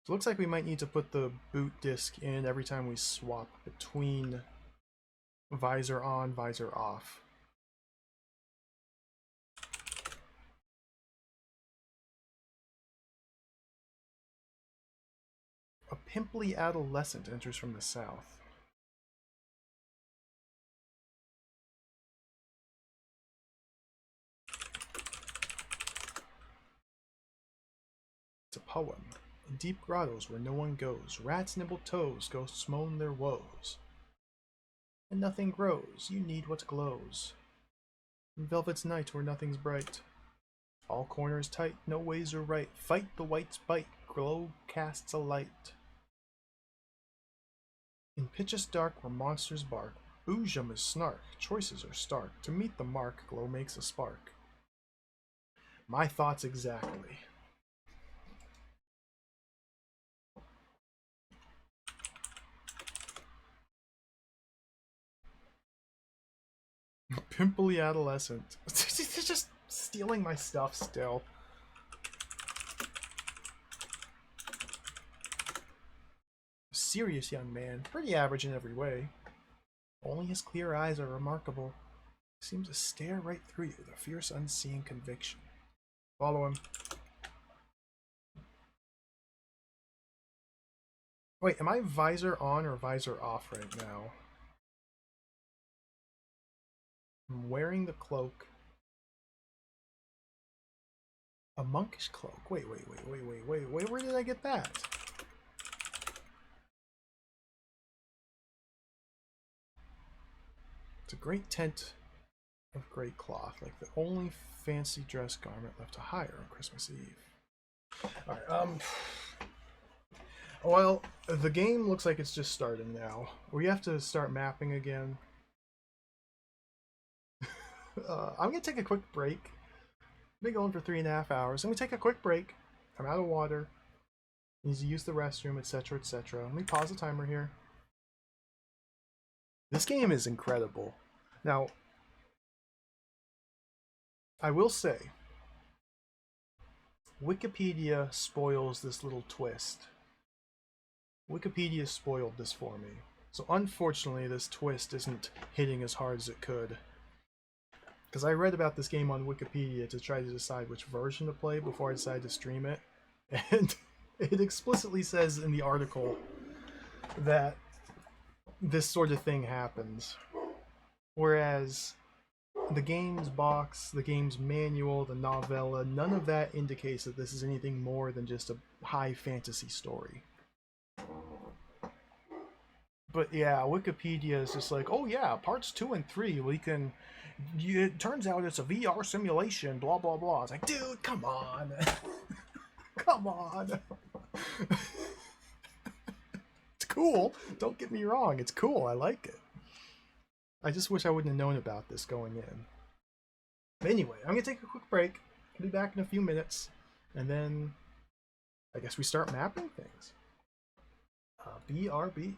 [SPEAKER 1] So it looks like we might need to put the boot disc in every time we swap between visor on, visor off. A pimply adolescent enters from the south. It's a poem. In deep grottos where no one goes, rats nibble toes, ghosts moan their woes. And nothing grows, you need what glows. In velvet's night where nothing's bright. All corners tight, no ways are right. Fight the white's bite, glow casts a light. In pitchest dark where monsters bark, Boojum is snark, choices are stark. To meet the mark, glow makes a spark. My thoughts exactly. Pimply adolescent. They're just stealing my stuff still. Serious young man, pretty average in every way. Only his clear eyes are remarkable. He seems to stare right through you, the fierce unseeing conviction. Follow him. Wait, am I visor on or visor off right now? I'm wearing the cloak. A monkish cloak. Wait, where did I get that? It's a great tent of great cloth, like the only fancy dress garment left to hire on Christmas Eve. Alright, well, the game looks like it's just starting now. We have to start mapping again. I'm gonna take a quick break. I've been going for 3.5 hours. I'm gonna take a quick break. I'm out of water. Need to use the restroom, etc., etc. Let me pause the timer here. This game is incredible. Now, I will say, Wikipedia spoils this little twist. Wikipedia spoiled this for me. So unfortunately, this twist isn't hitting as hard as it could. Because I read about this game on Wikipedia to try to decide which version to play before I decided to stream it. And it explicitly says in the article that this sort of thing happens. Whereas the game's box, the game's manual, the novella, none of that indicates that this is anything more than just a high fantasy story. But yeah, Wikipedia is just like, oh yeah, parts 2 and 3, we can. It turns out it's a VR simulation, blah blah blah. It's like, dude, come on. Come on. It's cool. Don't get me wrong, it's cool. I like it. I just wish I wouldn't have known about this going in. But anyway, I'm gonna take a quick break. I'll be back in a few minutes, and then I guess we start mapping things. BRB.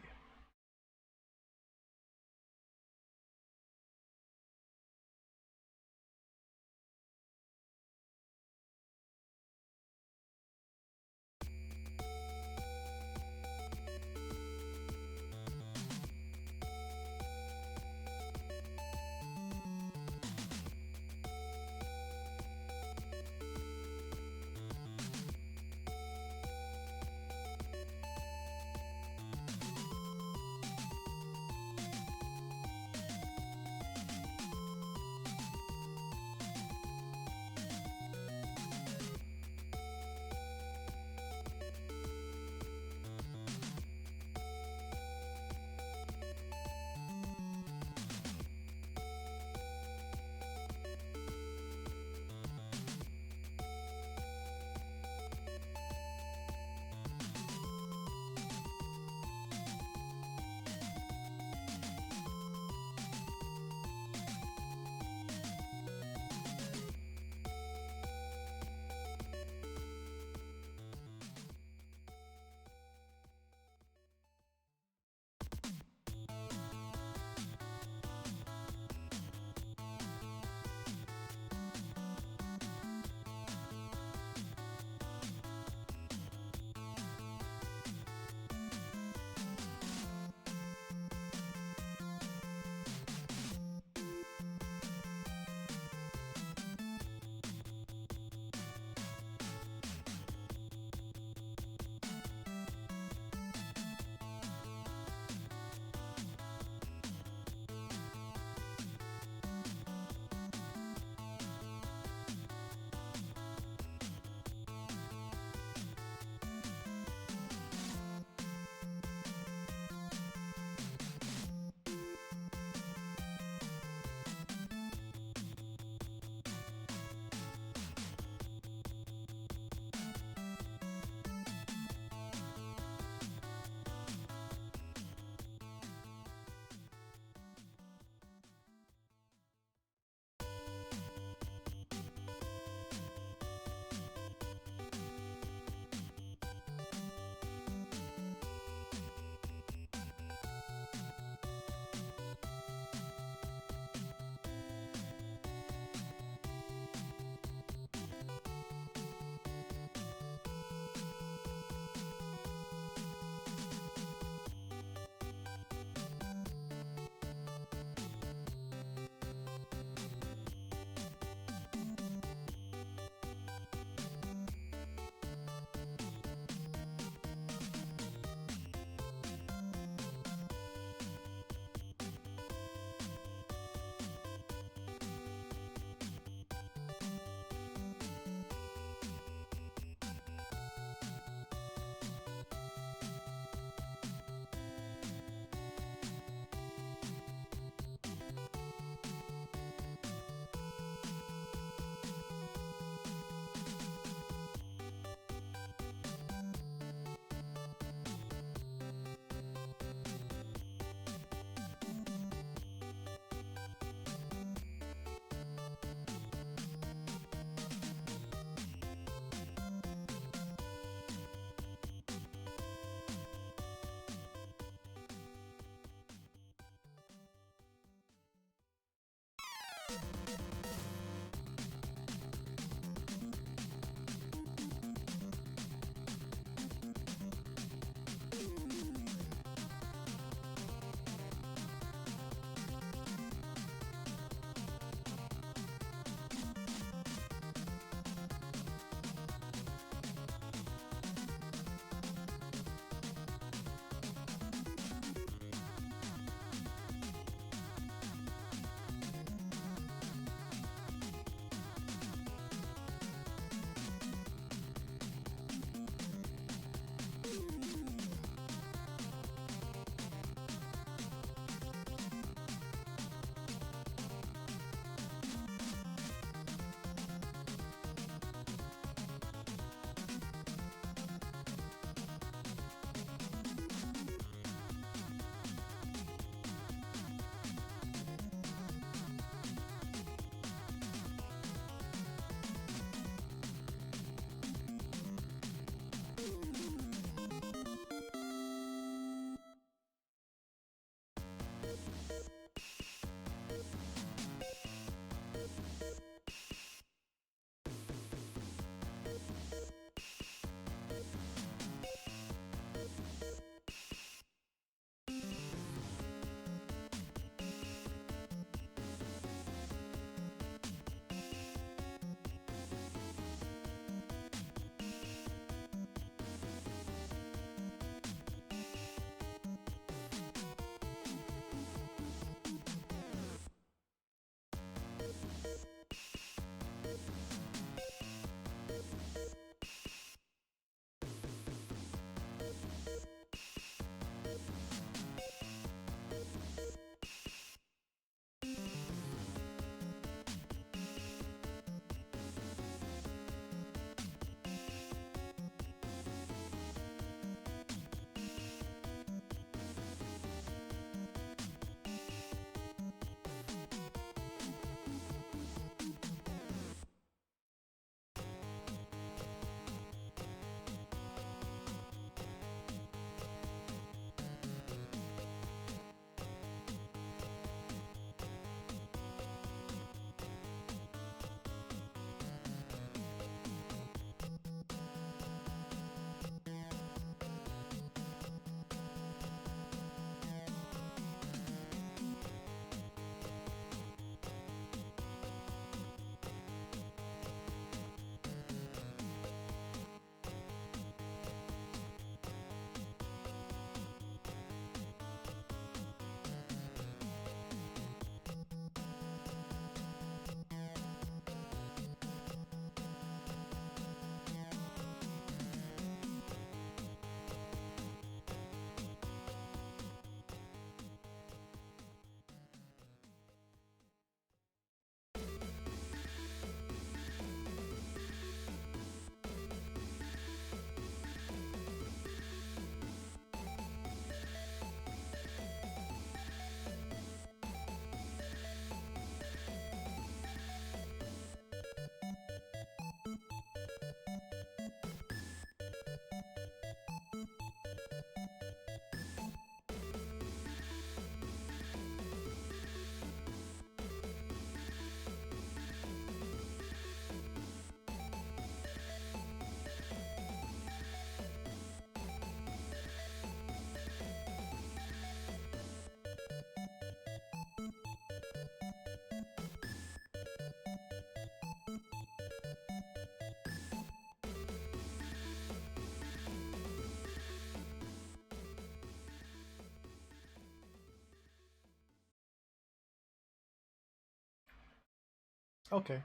[SPEAKER 1] Okay,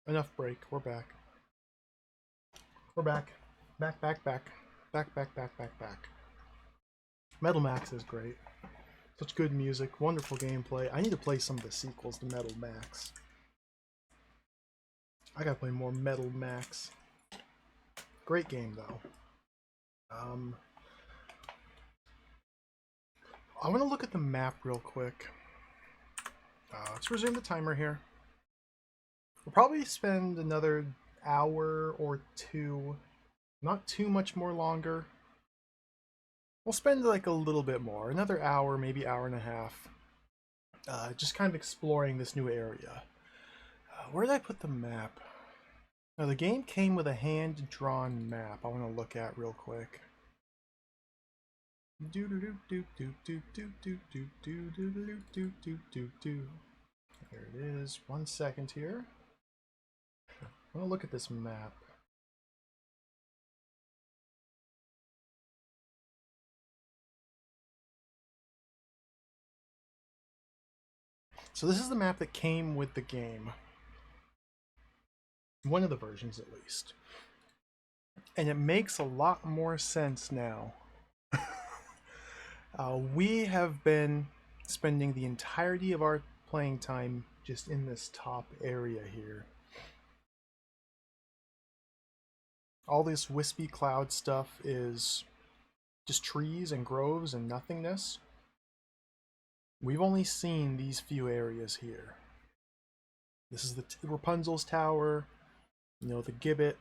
[SPEAKER 1] enough break. We're back. We're back. Back, back, back. Back, back, back, back, back. Metal Max is great. Such good music, wonderful gameplay. I need to play some of the sequels to Metal Max. I gotta play more Metal Max. Great game, though. I want to look at the map real quick. Let's resume the timer here. We'll probably spend another hour or two, not too much more longer. We'll spend like a little bit more, another hour, maybe hour and a half, just kind of exploring this new area. Where did I put the map? Now, the game came with a hand-drawn map I want to look at real quick. There it is. 1 second here. I want to look at this map. So this is the map that came with the game. One of the versions, at least. And it makes a lot more sense now. We have been spending the entirety of our playing time just in this top area here. All this wispy cloud stuff is just trees and groves and nothingness. We've only seen these few areas here. This is the Rapunzel's Tower, you know, the Gibbet,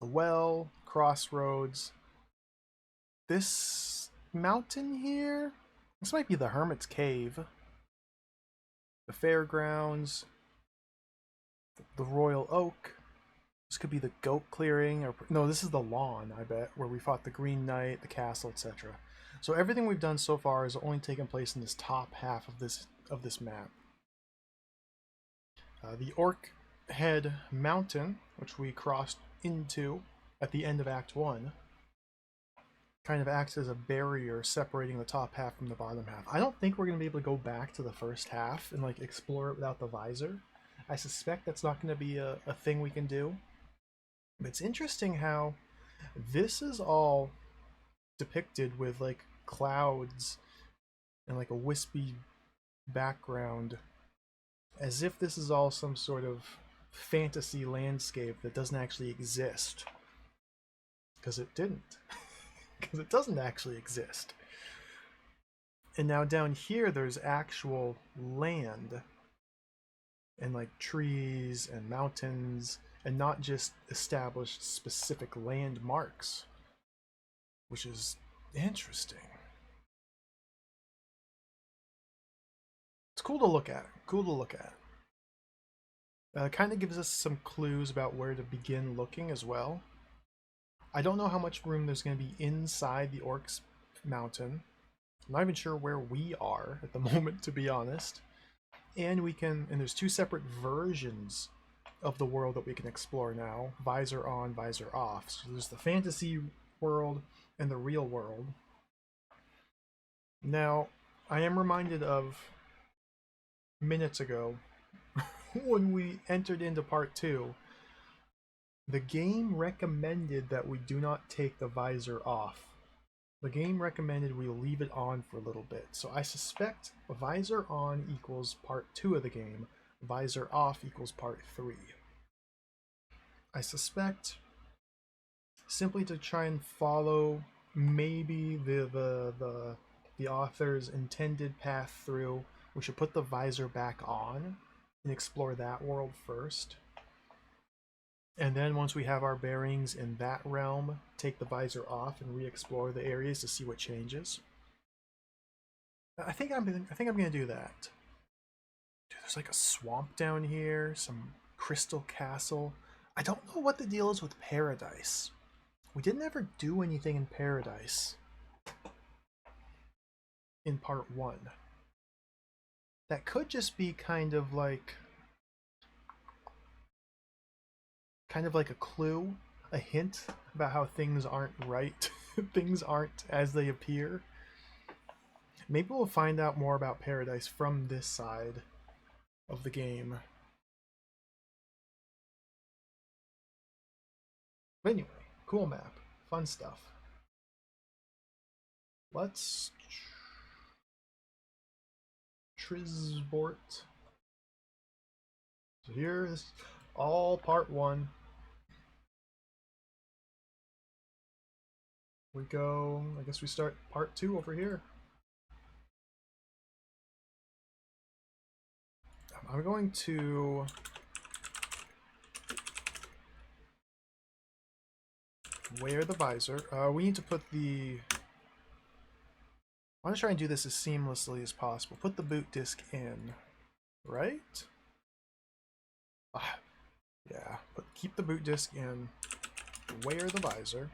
[SPEAKER 1] the well, crossroads. This mountain here, this might be the Hermit's Cave. The fairgrounds, the Royal Oak. This could be the goat clearing, or no, this is the lawn, I bet, where we fought the Green Knight, the castle, etc. So everything we've done so far has only taken place in this top half of this map. The Orc Head Mountain, which we crossed into at the end of Act 1, kind of acts as a barrier separating the top half from the bottom half. I don't think we're going to be able to go back to the first half and like explore it without the visor. I suspect that's not going to be a thing we can do. But it's interesting how this is all depicted with like clouds and like a wispy background, as if this is all some sort of fantasy landscape that doesn't actually exist. Because it didn't. Because it doesn't actually exist. And now down here there's actual land and like trees and mountains, and not just established specific landmarks, which is interesting. It's cool to look at. Cool to look at. Kind of gives us some clues about where to begin looking as well. I don't know how much room there's going to be inside the Orc's mountain. I'm not even sure where we are at the moment, to be honest. And there's two separate versions of the world that we can explore now. Visor on, visor off. So there's the fantasy world and the real world. Now, I am reminded of minutes ago when we entered into part 2. The game recommended that we do not take the visor off. The game recommended we leave it on for a little bit. So I suspect visor on equals part 2 of the game, visor off equals part 3. I suspect, simply to try and follow maybe the author's intended path through, we should put the visor back on and explore that world first. And then once we have our bearings in that realm, take the visor off and re-explore the areas to see what changes. I think I'm gonna do that. Dude, there's like a swamp down here, some crystal castle. I don't know what the deal is with Paradise. We didn't ever do anything in Paradise in part 1. That could just be kind of like a clue, a hint about how things aren't right. Things aren't as they appear. Maybe we'll find out more about Paradise from this side of the game. But anyway, cool map. Fun stuff. Let's Trisbort. So here is all part 1. We go, I guess we start part 2 over here. I'm going to wear the visor. We need to put the I want to try and do this as seamlessly as possible. Put the boot disc in, right? Ah, yeah, but keep the boot disc in. Wear the visor.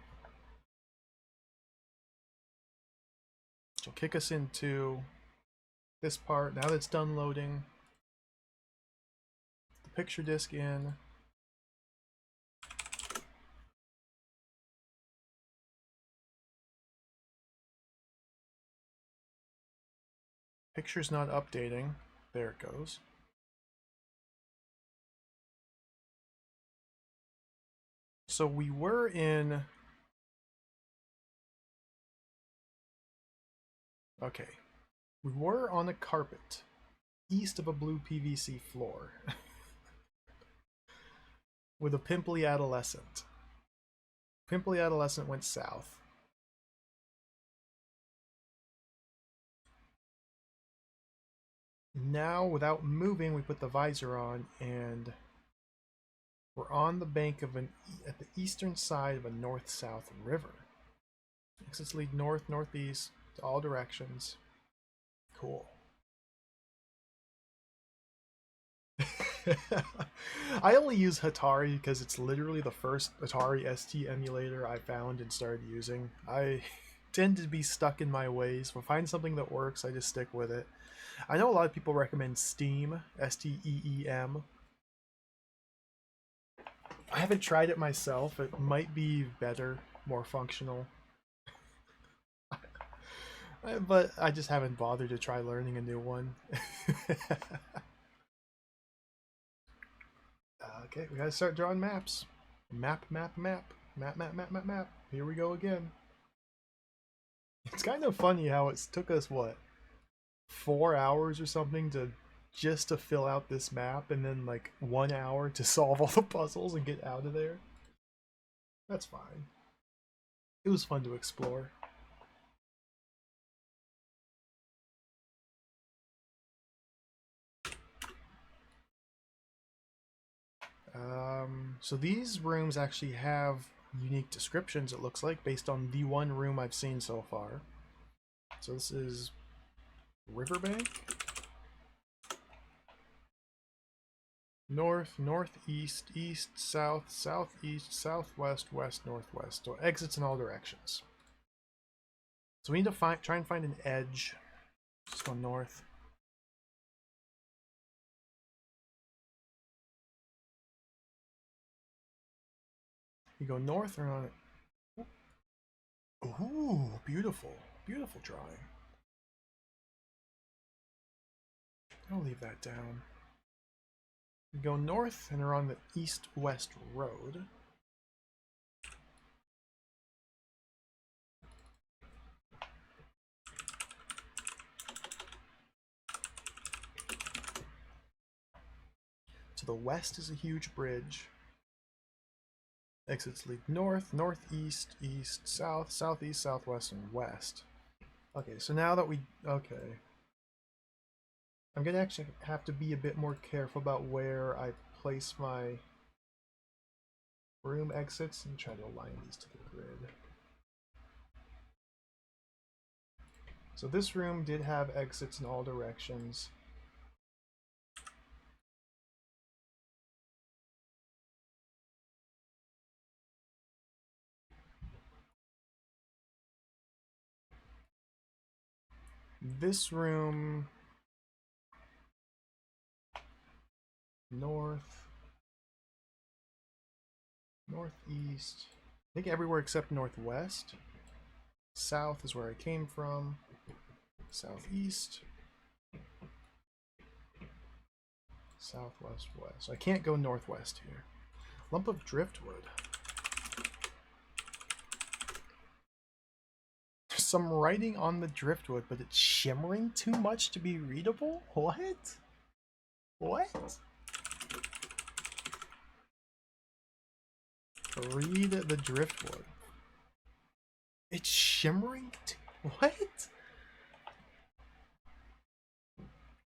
[SPEAKER 1] Which will kick us into this part. Now that it's done loading, the picture disc in. Picture's not updating. There it goes. So we were in... Okay. We were on a carpet east of a blue PVC floor with a pimply adolescent. Pimply adolescent went south. Now, without moving, we put the visor on, and we're on the bank of at the eastern side of a north-south river. Exits lead north, northeast to all directions. Cool. I only use Hatari because it's literally the first Atari ST emulator I found and started using. I tend to be stuck in my ways. If I find something that works, I just stick with it. I know a lot of people recommend Steam, Steem. I haven't tried it myself. It might be better, more functional. But I just haven't bothered to try learning a new one. Okay, we gotta start drawing maps. Map, map, map. Map, map, map, map, map. Here we go again. It's kind of funny how it took us, what, 4 hours or something to just to fill out this map, and then like 1 hour to solve all the puzzles and get out of there. That's fine. It was fun to explore. So these rooms actually have unique descriptions, it looks like, based on the one room I've seen so far. So this is Riverbank. North, northeast, east, south, southeast, southwest, west, northwest. So exits in all directions. So we need to try and find an edge. Just go north. You go north or on it. Ooh, beautiful. Beautiful drawing. I'll leave that down. We go north and are on the east-west road. To the west is a huge bridge. Exits lead north, northeast, east, south, southeast, southwest, and west. Okay, so now that okay. I'm gonna actually have to be a bit more careful about where I place my room exits and try to align these to the grid. So this room did have exits in all directions. This room, north, northeast, I think everywhere except northwest. South is where I came from. Southeast, southwest, west. I can't go northwest here. Lump of driftwood. There's some writing on the driftwood, but it's shimmering too much to be readable? What? What? Read the driftwood. It's shimmering? What?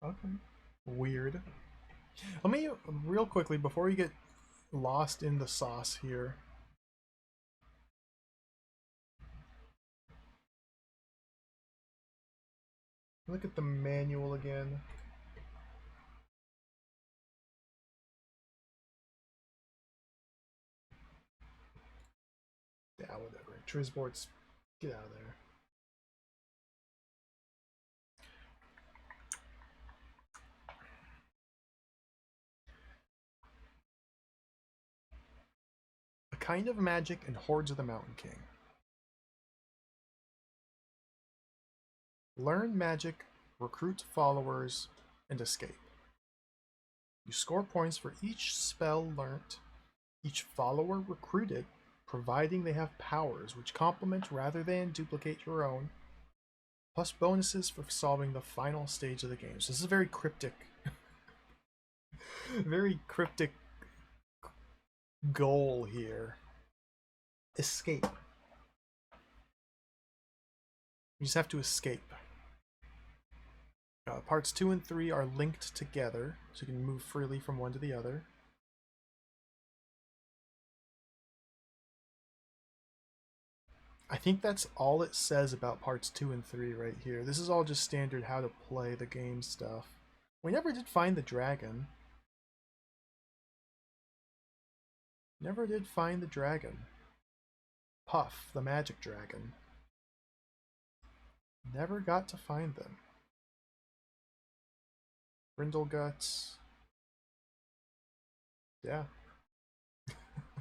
[SPEAKER 1] Okay. Weird. Let me, real quickly, before we get lost in the sauce here. Look at the manual again. Yeah, whatever. Trisborts, get out of there. A kind of magic and hordes of the Mountain King. Learn magic, recruit followers, and escape. You score points for each spell learnt, each follower recruited, providing they have powers which complement rather than duplicate your own, plus bonuses for solving the final stage of the game. So this is very cryptic. Very cryptic goal here. Escape. You just have to escape. Parts 2 and 3 are linked together, so you can move freely from one to the other. I think that's all it says about parts 2 and 3 right here. This is all just standard how to play the game stuff. We never did find the dragon. Never did find the dragon. Puff, the magic dragon. Never got to find them. Brindle guts. Yeah.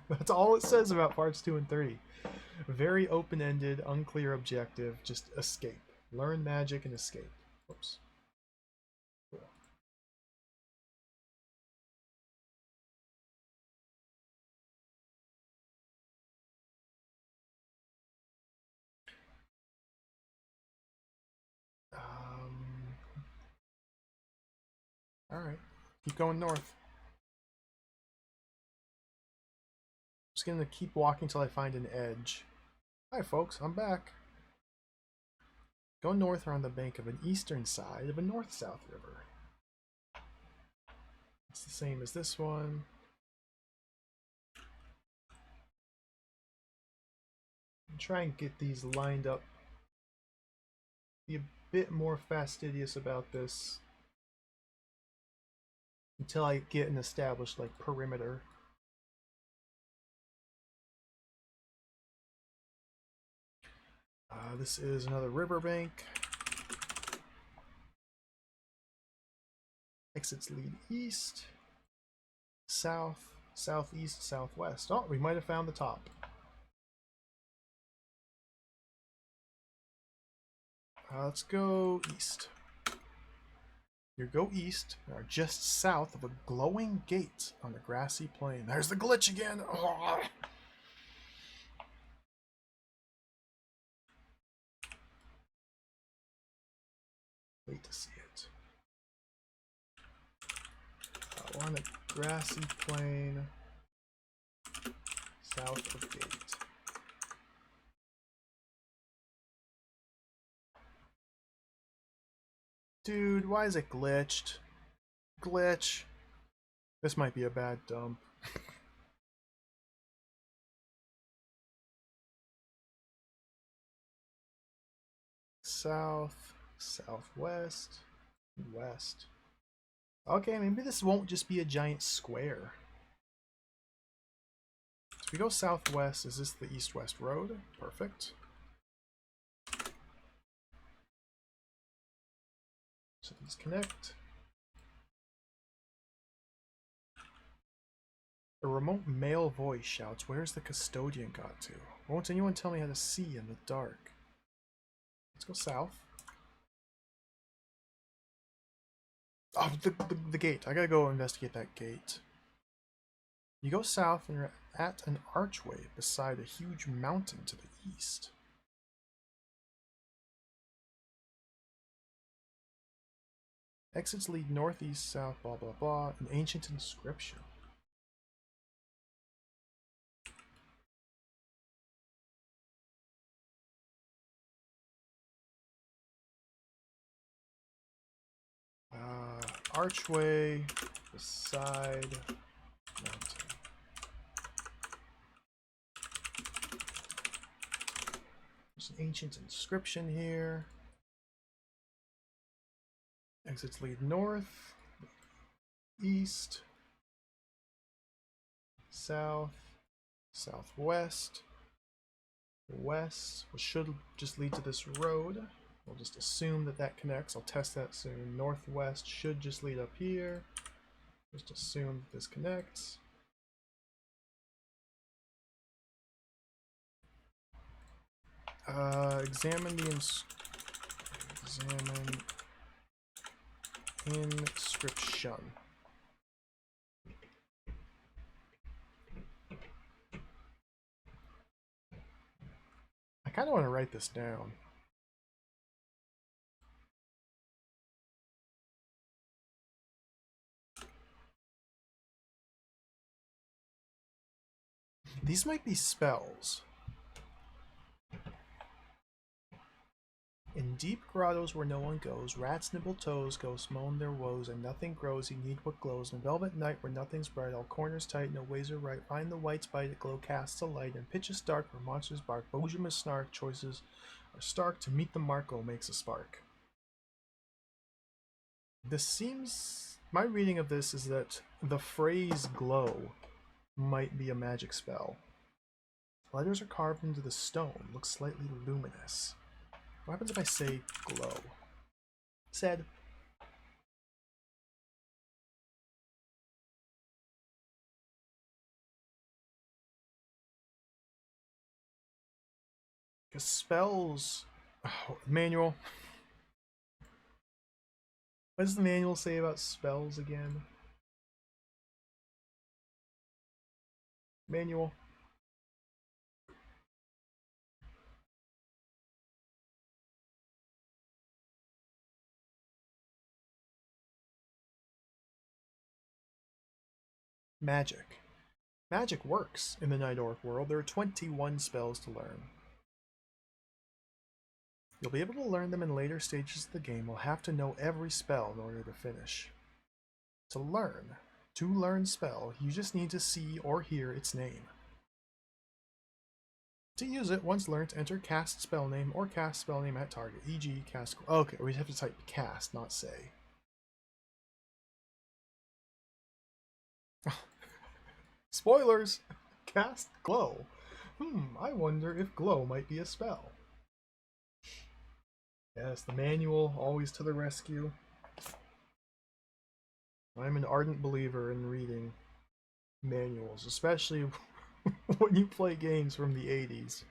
[SPEAKER 1] That's all it says about parts 2 and 3. Very open-ended, unclear objective, just escape. Learn magic and escape. Whoops. Cool. Alright. Keep going north. Just gonna keep walking until I find an edge. Hi folks, I'm back. Go north around the bank of an eastern side of a north-south river. It's the same as this one. Try and get these lined up. Be a bit more fastidious about this until I get an established like perimeter. This is another riverbank. Exits lead east, south, southeast, southwest. Oh, we might have found the top. Let's go east. You go east, and are just south of a glowing gate on a grassy plain. There's the glitch again! Oh. Wait to see it. We're on a grassy plain south of gate. Dude, why is it glitched? Glitch. This might be a bad dump. South, southwest, west. Okay, maybe this won't just be a giant square. So if we go southwest, is this the east-west road? Perfect. So these connect. A remote male voice shouts, "Where's the custodian got to? Won't anyone tell me how to see in the dark?" Let's go south. Oh, the gate. I gotta go investigate that gate. You go south and you're at an archway beside a huge mountain to the east. Exits lead northeast, south, blah blah blah. An ancient inscription. Archway beside mountain. There's an ancient inscription here. Exits lead north, east, south, southwest, west, which should just lead to this road. We'll just assume that that connects. I'll test that soon. Northwest should just lead up here. Just assume that this connects. Examine inscription. I kind of want to write this down. These might be spells. In deep grottos where no one goes, rats nibble toes, ghosts moan their woes, and nothing grows, you need what glows. In velvet night where nothing's bright, all corners tight, no ways are right, find the white's bite, a glow casts a light, and pitch is dark where monsters bark, Bojamas snark, choices are stark, to meet the mark, oh makes a spark. This seems... my reading of this is that the phrase glow might be a magic spell. Letters are carved into the stone, look slightly luminous. What happens if I say glow? Said. Because spells... oh, manual. What does the manual say about spells again? Manual. Magic. Magic works in the Night Orc world. There are 21 spells to learn. You'll be able to learn them in later stages of the game. We'll have to know every spell in order to finish. To learn spell, you just need to see or hear its name. To use it, once learnt, enter cast spell name or cast spell name at target, e.g. cast... okay, we have to type cast, not say. Spoilers! Cast glow. I wonder if glow might be a spell. Yes, the manual, always to the rescue. I'm an ardent believer in reading manuals, especially when you play games from the 80s.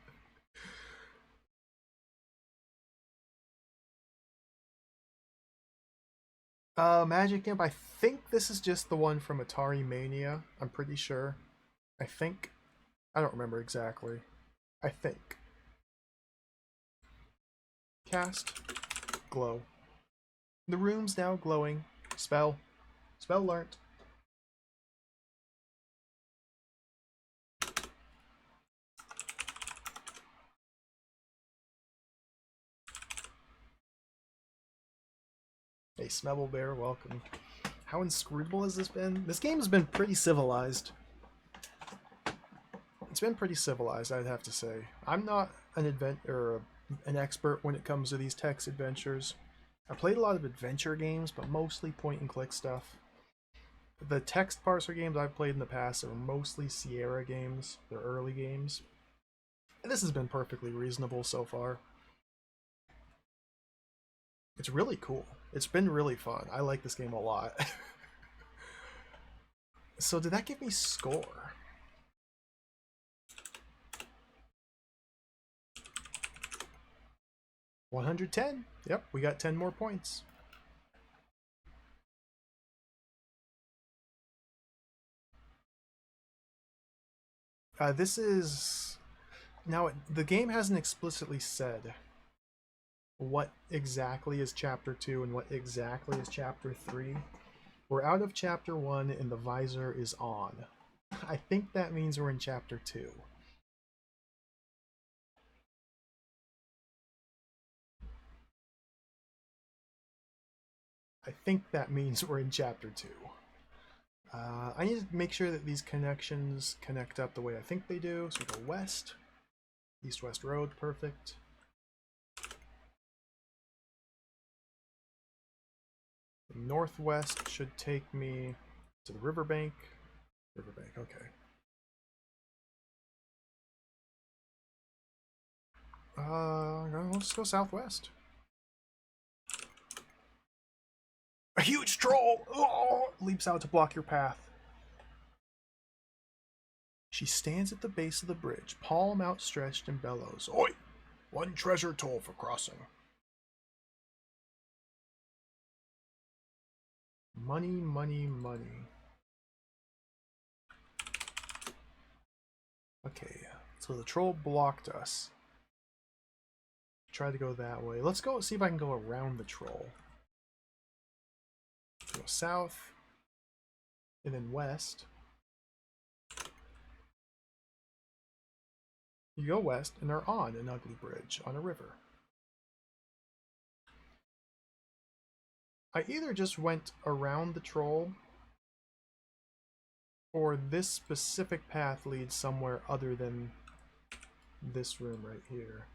[SPEAKER 1] Magic Imp, I think this is just the one from Atari Mania. I'm pretty sure. I think. I don't remember exactly. I think. Cast. Glow. The room's now glowing. Spell. Spell learnt. Hey, Smebble Bear, welcome. How inscrutable has this been? This game has been pretty civilized. It's been pretty civilized, I'd have to say. I'm not an expert when it comes to these text adventures. I played a lot of adventure games, but mostly point-and-click stuff. The text parser games I've played in the past are mostly Sierra games. They're early games. And this has been perfectly reasonable so far. It's really cool. It's been really fun. I like this game a lot. So did that give me score? $110. Yep, we got 10 more points. This is... now, the game hasn't explicitly said what exactly is Chapter 2 and what exactly is Chapter 3. We're out of Chapter 1 and the visor is on. I think that means we're in Chapter 2. I think that means we're in Chapter 2. I need to make sure that these connections connect up the way I think they do. So we go west. East-west road, perfect. northwest should take me to the riverbank. Riverbank, okay. Let's go southwest. A huge troll! Oh, leaps out to block your path. She stands at the base of the bridge, palm outstretched, and bellows. Oi! 1 treasure toll for crossing. Money, money, money. Okay, so the troll blocked us. Try to go that way. Let's go see if I can go around the troll. Go south, and then west. You go west, and are on an ugly bridge on a river. I either just went around the troll, or this specific path leads somewhere other than this room right here.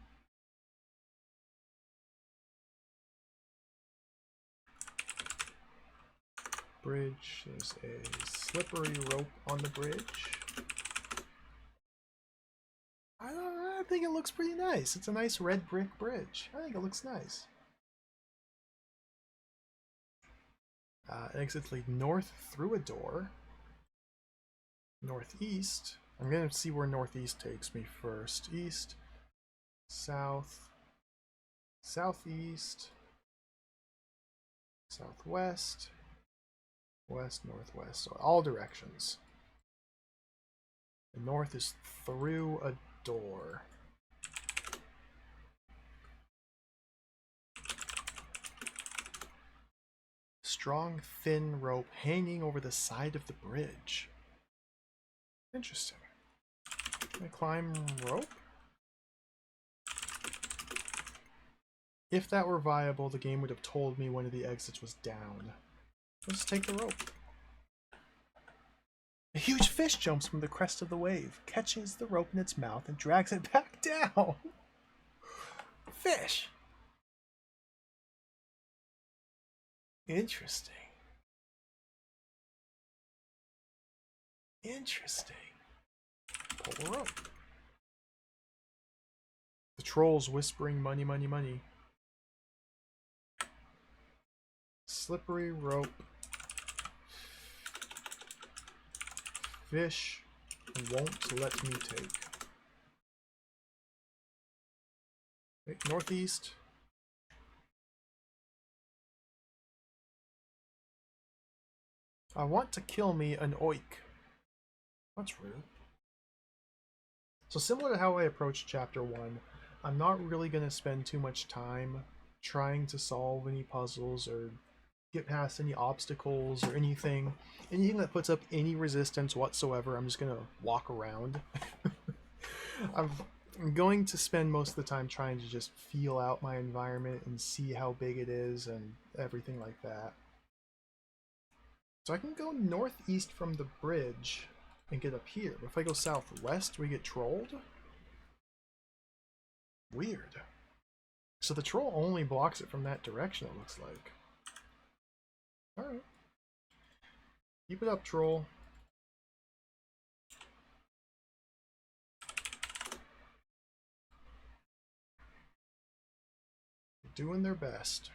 [SPEAKER 1] Bridge. There's a slippery rope on the bridge. I think it looks pretty nice. It's a nice red brick bridge. I think it looks nice. Exits lead north through a door. Northeast. I'm going to see where northeast takes me first. East, south, southeast, southwest, west, northwest. So all directions. The north is through a door. Strong, thin rope hanging over the side of the bridge. Interesting. Can I climb rope? If that were viable, the game would have told me one of the exits was down. Let's take the rope. A huge fish jumps from the crest of the wave, catches the rope in its mouth, and drags it back down. Fish! Interesting. Interesting. Pull the rope. The troll's whispering money, money, money. Slippery rope. Fish won't let me take. Okay, northeast. I want to kill me an oik. That's rude. So similar to how I approached chapter 1, I'm not really going to spend too much time trying to solve any puzzles or get past any obstacles or anything that puts up any resistance whatsoever. I'm just going to walk around. I'm going to spend most of the time trying to just feel out my environment and see how big it is and everything like that. So I can go northeast from the bridge and get up here. But if I go southwest, we get trolled? Weird. So the troll only blocks it from that direction, it looks like. Alright. Keep it up, troll. They're doing their best.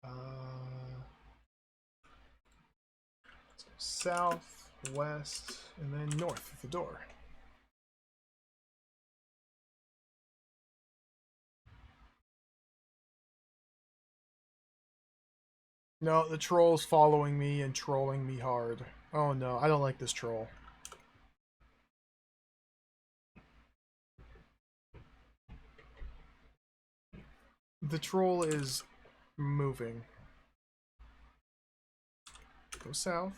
[SPEAKER 1] Let's go south, west, and then north of the door. No, the troll's following me and trolling me hard. Oh no, I don't like this troll. The troll is moving. Go south.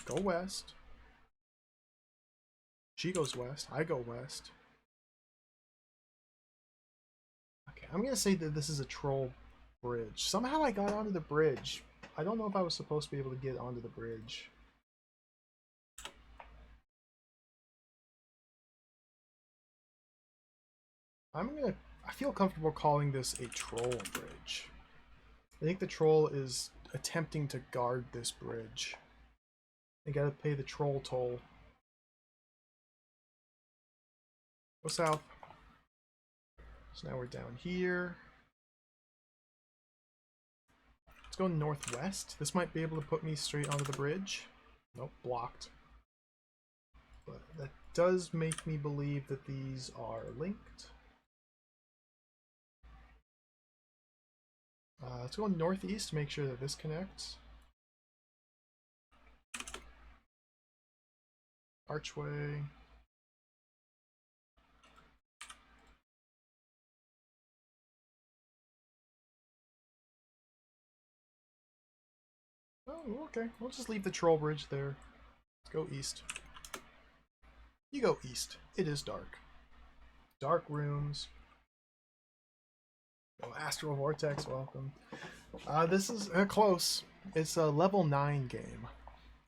[SPEAKER 1] Go west. She goes west. I go west. Okay, I'm gonna say that this is a troll bridge. Somehow I got onto the bridge. I don't know if I was supposed to be able to get onto the bridge. I feel comfortable calling this a troll bridge. I think the troll is attempting to guard this bridge. They gotta pay the troll toll. Go south. So now we're down here. Let's go northwest. This might be able to put me straight onto the bridge. Nope, blocked. But that does make me believe that these are linked. Let's go northeast to make sure that this connects. Archway. Oh, okay. We'll just leave the troll bridge there. Let's go east. You go east. It is dark. Dark rooms. Oh, Astral Vortex, welcome. This is close. It's a level 9 game.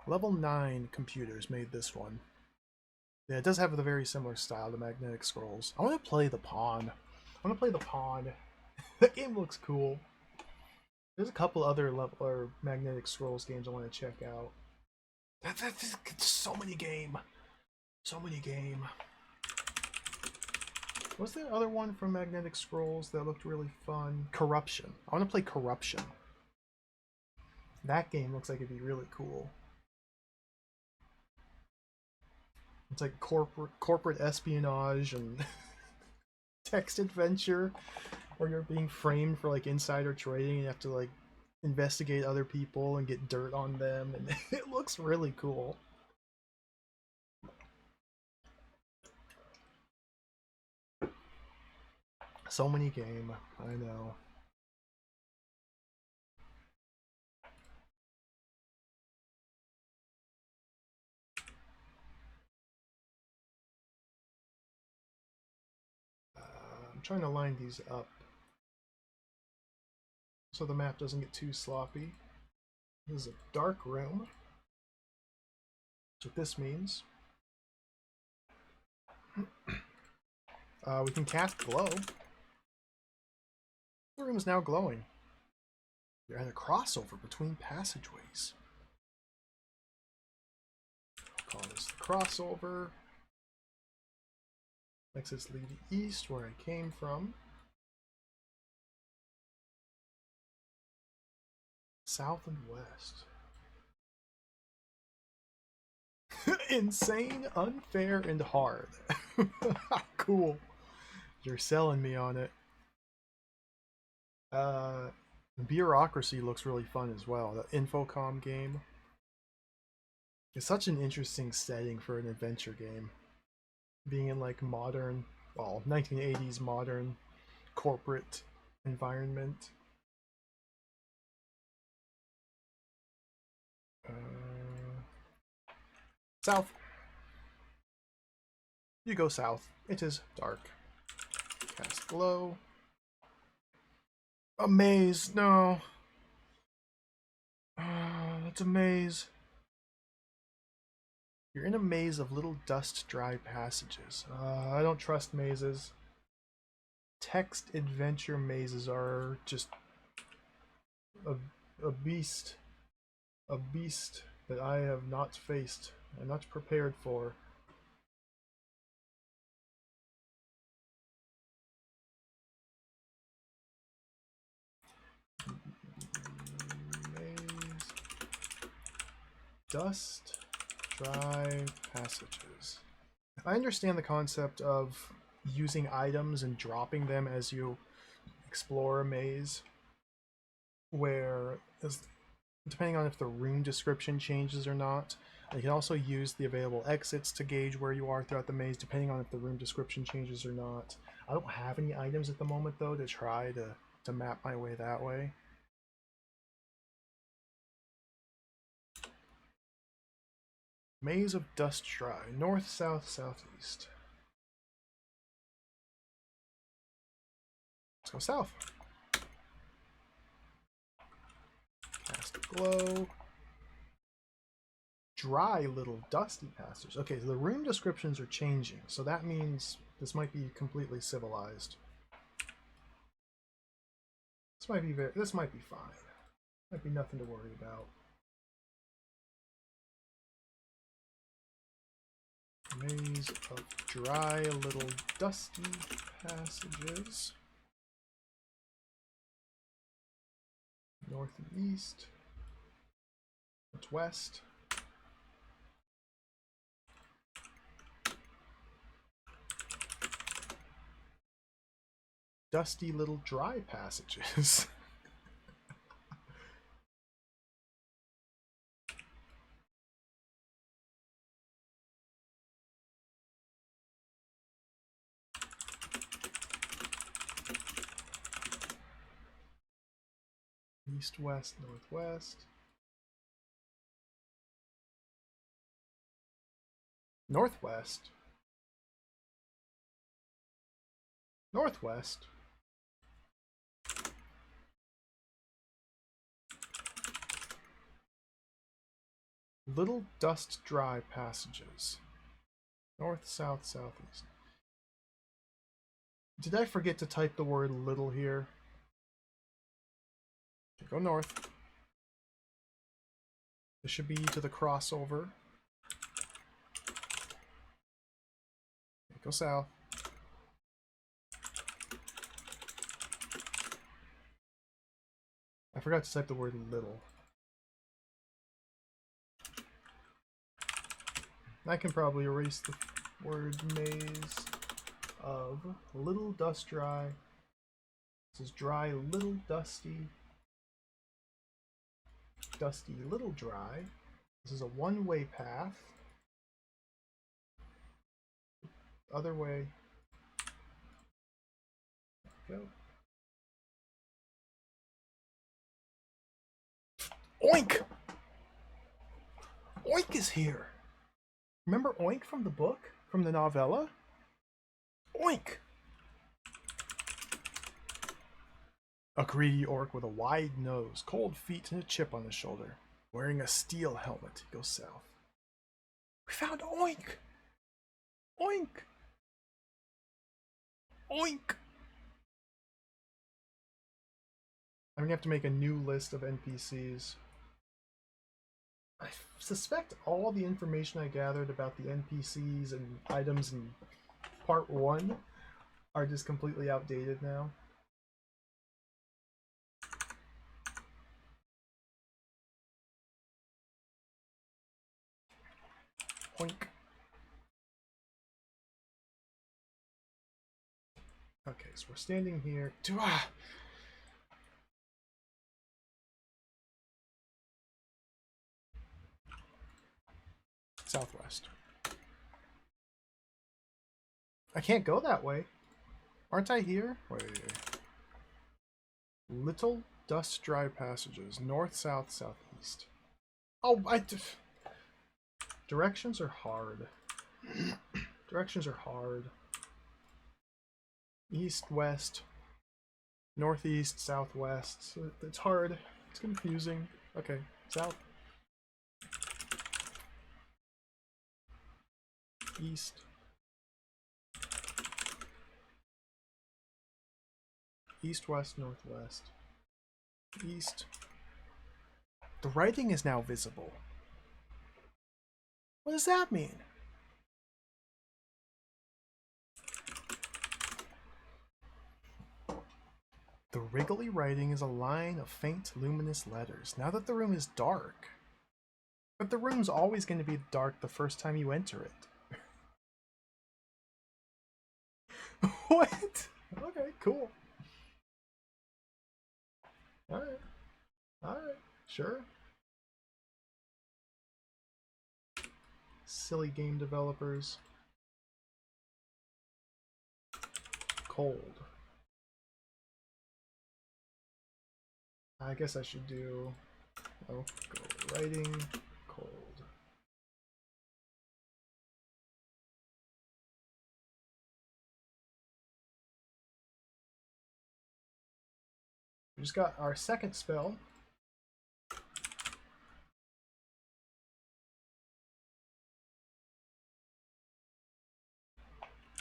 [SPEAKER 1] Level 9 computers made this one. Yeah, it does have a very similar style to Magnetic Scrolls. I want to play the Pawn. I want to play the Pawn. That game looks cool. There's a couple other level or Magnetic Scrolls games I want to check out. That's so many game. So many game. What's the other one from Magnetic Scrolls that looked really fun? Corruption. I want to play Corruption. That game looks like it'd be really cool. It's like corporate espionage and text adventure where you're being framed for like insider trading and you have to like investigate other people and get dirt on them, and it looks really cool. So many game, I know. I'm trying to line these up so the map doesn't get too sloppy. This is a dark room. That's what this means. We can cast glow. The room is now glowing. You're at a crossover between passageways. I'll call this the crossover. Exits lead east, where I came from. South and west. Insane, unfair, and hard. Cool. You're selling me on it. Bureaucracy looks really fun as well. The Infocom game. It's such an interesting setting for an adventure game. Being in like modern, well, 1980s modern corporate environment. South. You go south. It is dark. Cast glow. A maze. No. That's a maze. You're in a maze of little dust-dry passages. I don't trust mazes. Text adventure mazes are just a beast. A beast that I have not faced. I'm not prepared for. Maze. Dust. Dry passages. I understand the concept of using items and dropping them as you explore a maze, where, depending on if the room description changes or not, you can also use the available exits to gauge where you are throughout the maze, depending on if the room description changes or not. I don't have any items at the moment, though, to try to map my way that way. Maze of Dust Dry. North, south, southeast. Let's go south. Cast glow. Dry little dusty passages. Okay, so the room descriptions are changing, so that means this might be completely civilized. This might be fine. Might be nothing to worry about. Maze of dry, little dusty passages. North and east. Northwest. Dusty little dry passages. East, west, northwest. Northwest. Northwest. Little dust dry passages. North, south, southeast. Did I forget to type the word little here? Okay, go north. This should be to the crossover. Okay, go south. I forgot to type the word little. I can probably erase the word maze of little dust dry. This is dry, little dusty. Dusty, little dry. This is a one-way path. Other way. Go. Oink! Oink is here! Remember Oink from the book? From the novella? Oink! A greedy orc with a wide nose, cold feet, and a chip on his shoulder. Wearing a steel helmet. He goes south. We found Oink! Oink! Oink! I'm gonna have to make a new list of NPCs. I suspect all the information I gathered about the NPCs and items in part 1 are just completely outdated now. Oink. Okay, so we're standing here. Southwest. I can't go that way. Aren't I here? Wait. Little dust dry passages. North, south, southeast. Oh, directions are hard. Directions are hard. East, west, northeast, southwest. It's hard. It's confusing. Okay, south. East. East, west, northwest. East. The writing is now visible. What does that mean? The wriggly writing is a line of faint, luminous letters. Now that the room is dark. But the room's always going to be dark the first time you enter it. What? Okay, cool. Alright. Alright, sure. Silly game developers. Cold. I guess I should do... Oh, go writing, cold. We just got our second spell.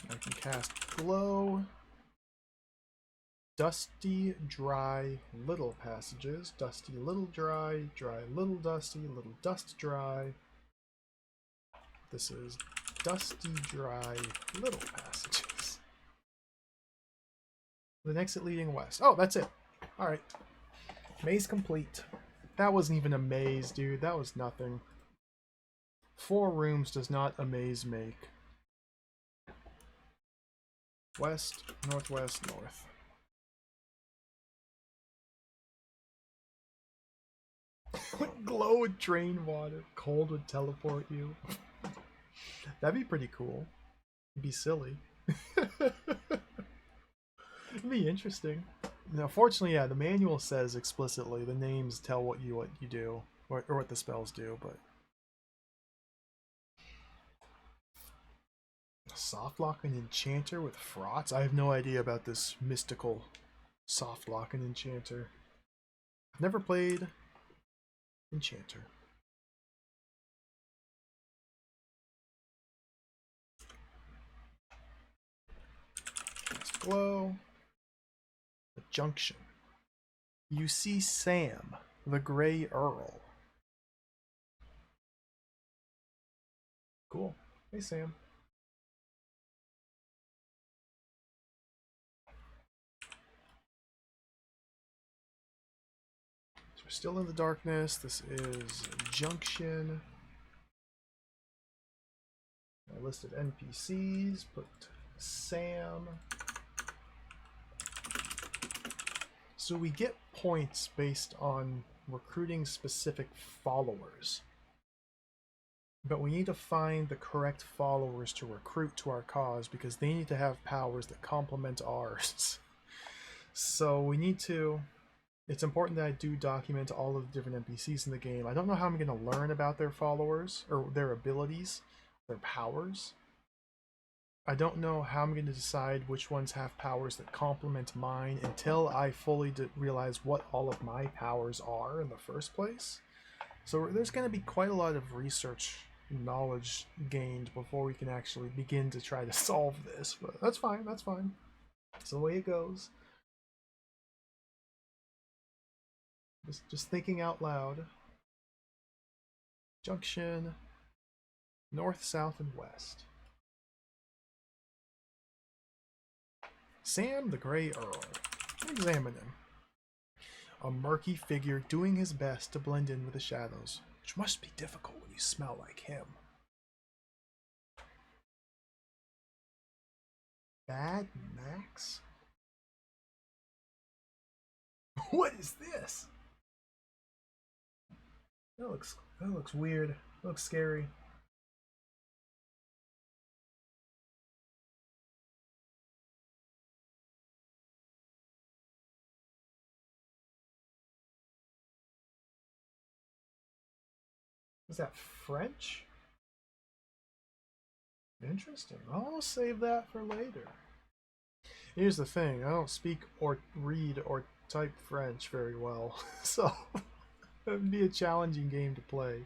[SPEAKER 1] I can cast Glow. Dusty, dry, little passages. Dusty, little, dry, dry, little, dusty, little, dust, dry. This is dusty, dry, little passages. The exit leading west. Oh, that's it. Alright. Maze complete. That wasn't even a maze, dude. That was nothing. 4 rooms does not a maze make. West, northwest, north. Glow would drain water. Cold would teleport you. That'd be pretty cool. It'd be silly. It'd be interesting. Now, fortunately, yeah, the manual says explicitly the names tell what you do or what the spells do, but soft lock an enchanter with frauds? I have no idea about this mystical soft lock an enchanter. I've never played enchanter. Glow. The junction. You see Sam, the Grey Earl. Cool. Hey, Sam. So we're still in the darkness. This is Junction. I listed NPCs. Put Sam. So we get points based on recruiting specific followers. But we need to find the correct followers to recruit to our cause because they need to have powers that complement ours. So we need to... It's important that I do document all of the different NPCs in the game. I don't know how I'm going to learn about their followers, or their abilities, their powers. I don't know how I'm going to decide which ones have powers that complement mine until I fully realize what all of my powers are in the first place. So there's going to be quite a lot of research knowledge gained before we can actually begin to try to solve this. But that's fine, that's fine. That's the way it goes. Just thinking out loud. Junction, north, south, and west. Sam the Grey Earl. Examine him. A murky figure doing his best to blend in with the shadows, which must be difficult when you smell like him. Bad Max? What is this? That looks weird. That looks scary. Is that French? Interesting. I'll save that for later. Here's the thing, I don't speak or read or type French very well, so it would be a challenging game to play.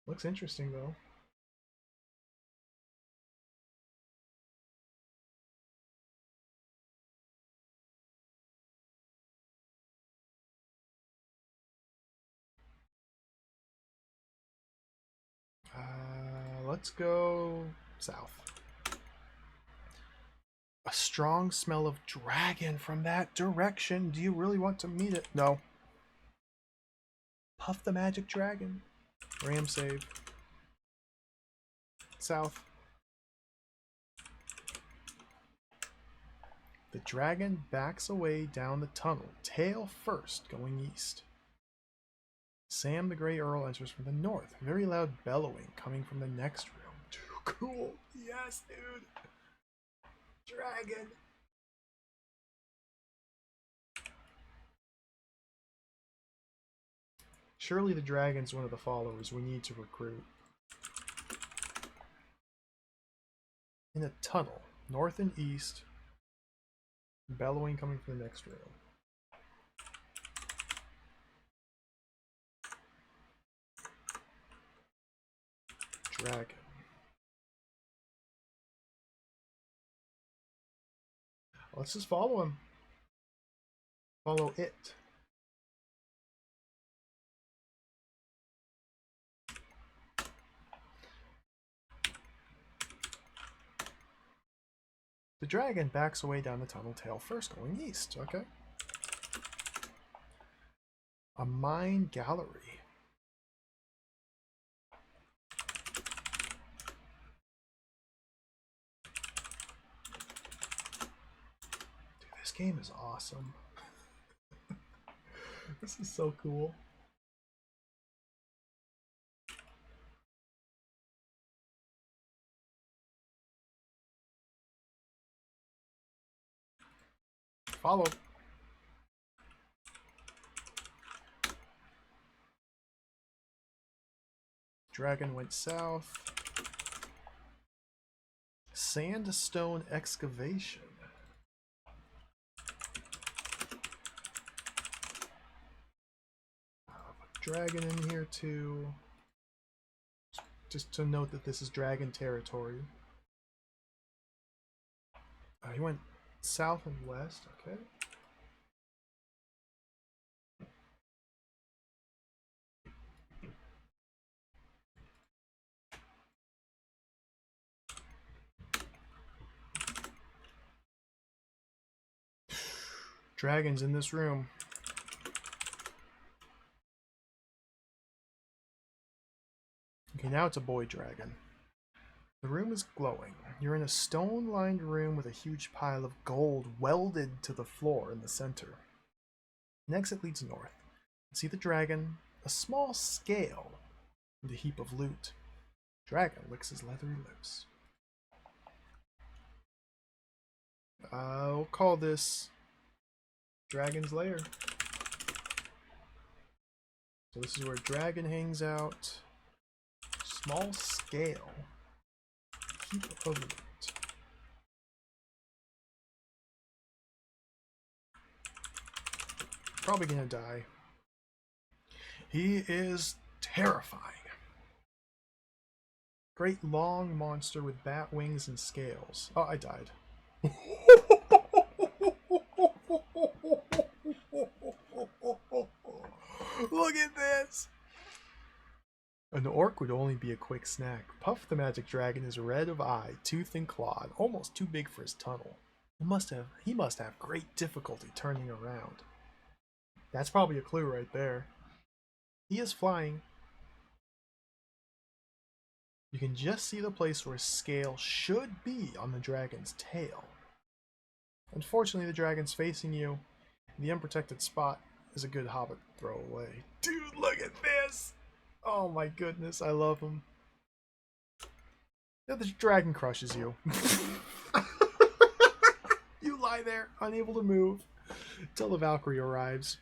[SPEAKER 1] Looks interesting though. Let's go south. A strong smell of dragon from that direction. Do you really want to meet it? No. Puff the magic dragon. Ram save. South. The dragon backs away down the tunnel, tail first, going east. Sam the Grey Earl enters from the north. Very loud bellowing coming from the next room. Too cool. Yes, dude. Dragon. Surely the dragon's one of the followers we need to recruit. In a tunnel, north and east. Bellowing coming from the next room. Dragon. Let's just follow him. Follow it. The dragon backs away down the tunnel, tail first, going east. Okay. A mine gallery. Dude, this game is awesome. This is so cool. Follow. Dragon went south. Sandstone excavation. Dragon in here too. Just to note that this is dragon territory. He went south and west. Okay. Dragons in this room. Okay, now it's a boy dragon. The room is glowing. You're in a stone-lined room with a huge pile of gold welded to the floor in the center. An exit leads north. You see the dragon, a small scale, and a heap of loot. Dragon licks his leathery lips. I'll call this Dragon's Lair. So this is where dragon hangs out. Small scale. Heap of loot. Probably gonna die. He is terrifying. Great long monster with bat wings and scales. Oh, I died. Look at this! An orc would only be a quick snack. Puff the magic dragon is red of eye, tooth and clawed, almost too big for his tunnel. He must have great difficulty turning around. That's probably a clue right there. He is flying. You can just see the place where scale should be on the dragon's tail. Unfortunately, the dragon's facing you. The unprotected spot is a good hobbit throw away. Dude, look at this! Oh my goodness, I love him. Yeah, the dragon crushes you. You lie there, unable to move, until the Valkyrie arrives.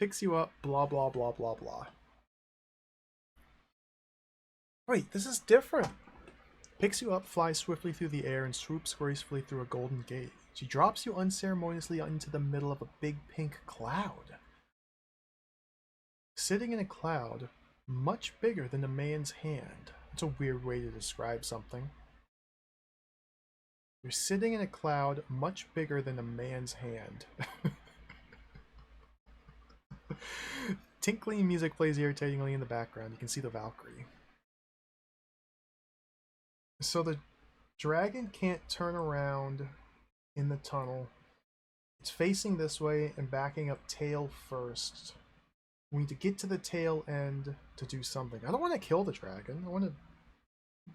[SPEAKER 1] Picks you up, blah blah blah blah blah. Wait, this is different. Picks you up, flies swiftly through the air, and swoops gracefully through a golden gate. She drops you unceremoniously into the middle of a big pink cloud. Sitting in a cloud much bigger than a man's hand. That's a weird way to describe something. You're sitting in a cloud much bigger than a man's hand. Tinkling music plays irritatingly in the background. You can see the Valkyrie. So the dragon can't turn around in the tunnel. It's facing this way and backing up tail first. We need to get to the tail end to do something. I don't want to kill the dragon. I want to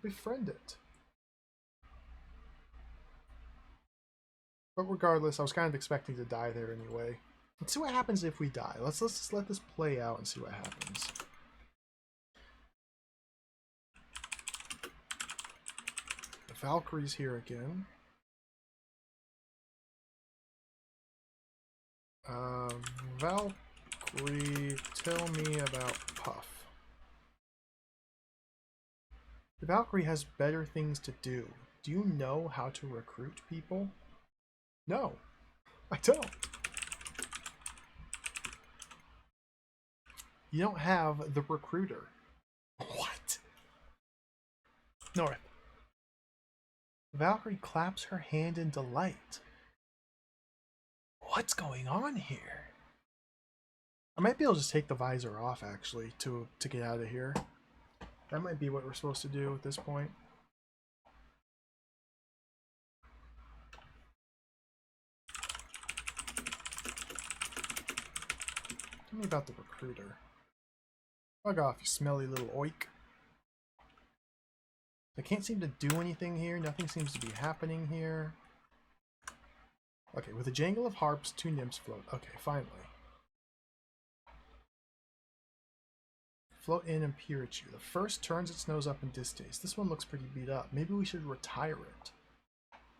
[SPEAKER 1] befriend it. But regardless, I was kind of expecting to die there anyway. Let's see what happens if we die. Let's just let this play out and see what happens. The Valkyrie's here again. Valkyrie, tell me about Puff. The Valkyrie has better things to do. Do you know how to recruit people? No, I don't. You don't have the recruiter. What? North. Valkyrie claps her hand in delight. What's going on here? I might be able to just take the visor off, actually, to get out of here. That might be what we're supposed to do at this point. Tell me about the recruiter. Bug off, you smelly little oik. I can't seem to do anything here. Nothing seems to be happening here. Okay, with a jangle of harps, 2 nymphs float. Okay, finally. Float in and peer at you. The first turns its nose up in distaste. This one looks pretty beat up. Maybe we should retire it.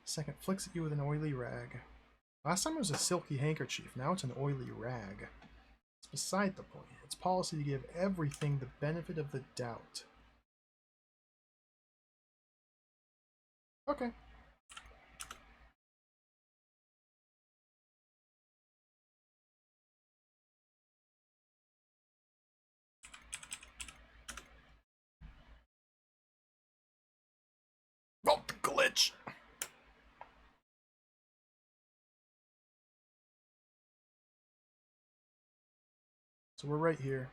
[SPEAKER 1] Second flicks at you with an oily rag. Last time it was a silky handkerchief. Now it's an oily rag. It's beside the point. It's policy to give everything the benefit of the doubt. Okay. Oh, glitch! So we're right here.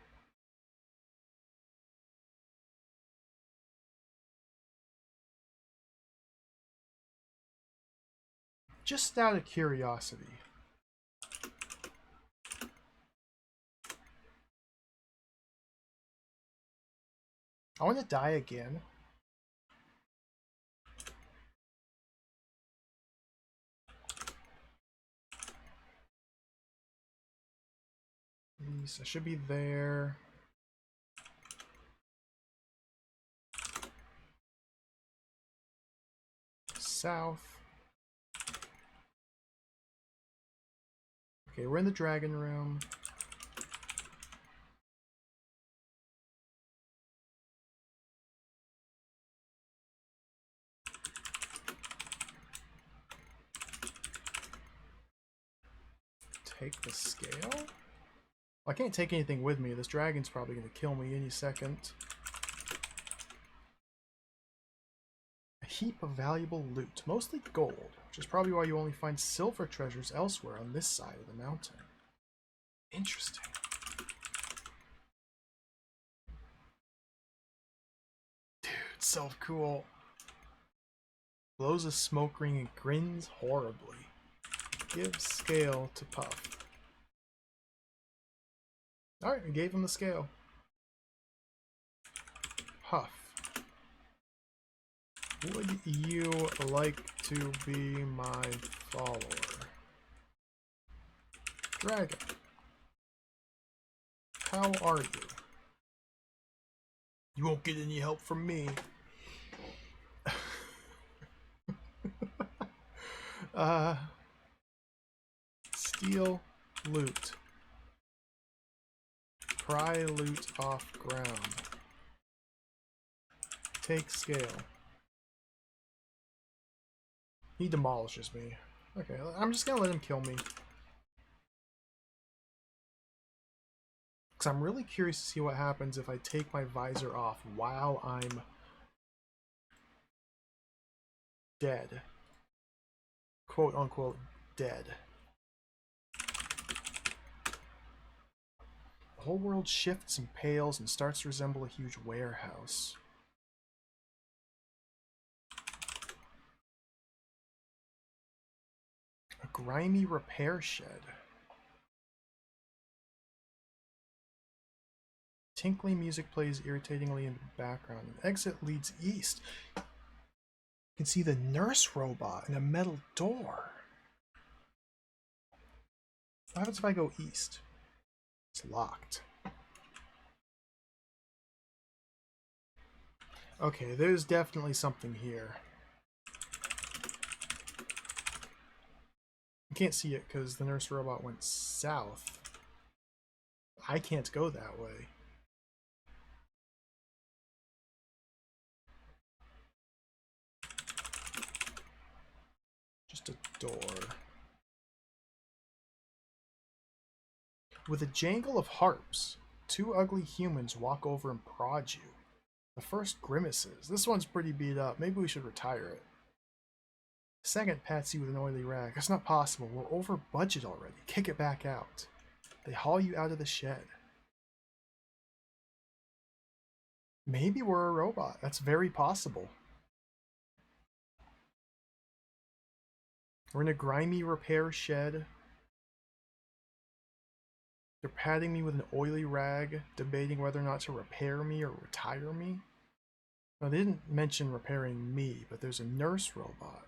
[SPEAKER 1] Just out of curiosity. I want to die again. East. I should be there. South. Okay, we're in the dragon room. Take the scale? I can't take anything with me. This dragon's probably going to kill me any second. A heap of valuable loot, mostly gold, which is probably why you only find silver treasures elsewhere on this side of the mountain. Interesting. Dude, so cool. Blows a smoke ring and grins horribly. Give scale to Puff. Alright, we gave him the scale. Puff. Would you like to be my follower? Dragon. How are you? You won't get any help from me. Steal loot. Pry loot off ground. Take scale. He demolishes me. Okay, I'm just gonna let him kill me. Because I'm really curious to see what happens if I take my visor off while I'm dead. Quote unquote dead. The whole world shifts and pales and starts to resemble a huge warehouse. A grimy repair shed. Tinkling music plays irritatingly in the background. An exit leads east. You can see the nurse robot and a metal door. What happens if I go east? It's locked. Okay, there's definitely something here. You can't see it because the nurse robot went south. I can't go that way. Just a door. With a jangle of harps, 2 ugly humans walk over and prod you. The first grimaces. This one's pretty beat up. Maybe we should retire it. Second Patsy with an oily rag. That's not possible. We're over budget already. Kick it back out. They haul you out of the shed. Maybe we're a robot. That's very possible. We're in a grimy repair shed. They're patting me with an oily rag, debating whether or not to repair me or retire me. Now, they didn't mention repairing me, but there's a nurse robot.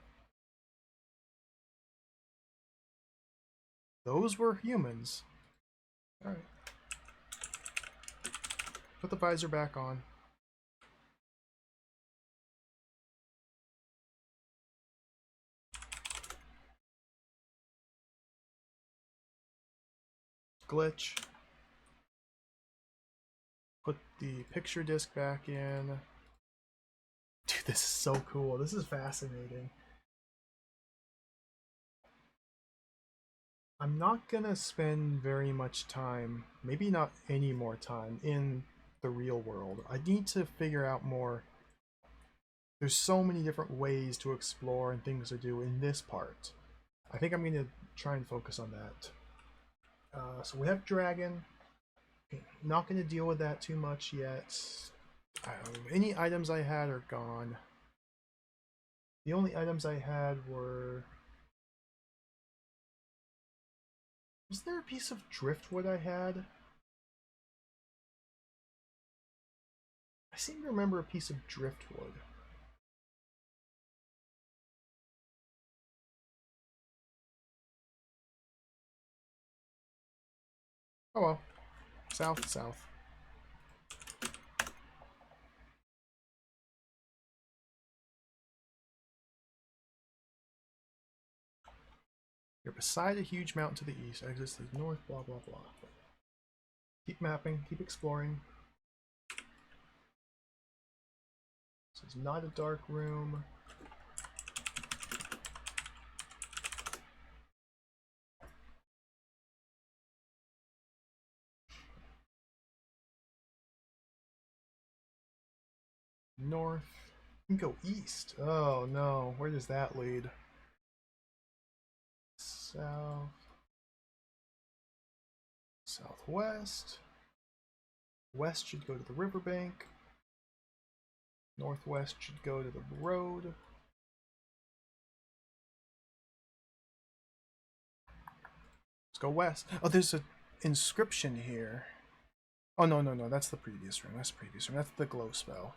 [SPEAKER 1] Those were humans. Alright. Put the visor back on. Glitch. Put the picture disc back in. Dude, this is so cool. This is fascinating. I'm not gonna spend very much time, maybe not any more time, in the real world. I need to figure out more. There's so many different ways to explore and things to do in this part. I think I'm gonna try and focus on that. So we have Dragon. Not gonna deal with that too much yet. Any items I had are gone. The only items I had were... Was there a piece of driftwood I had? I seem to remember a piece of driftwood. Oh well. South, south. You're beside a huge mountain to the east. Exits to the north, blah blah blah. Keep mapping, keep exploring. This is not a dark room. North. You can go east. Oh no, where does that lead? South. Southwest. West should go to the riverbank. Northwest should go to the road. Let's go west. Oh, there's an inscription here. Oh, no, no, no. That's the previous room. That's the previous room. That's the glow spell.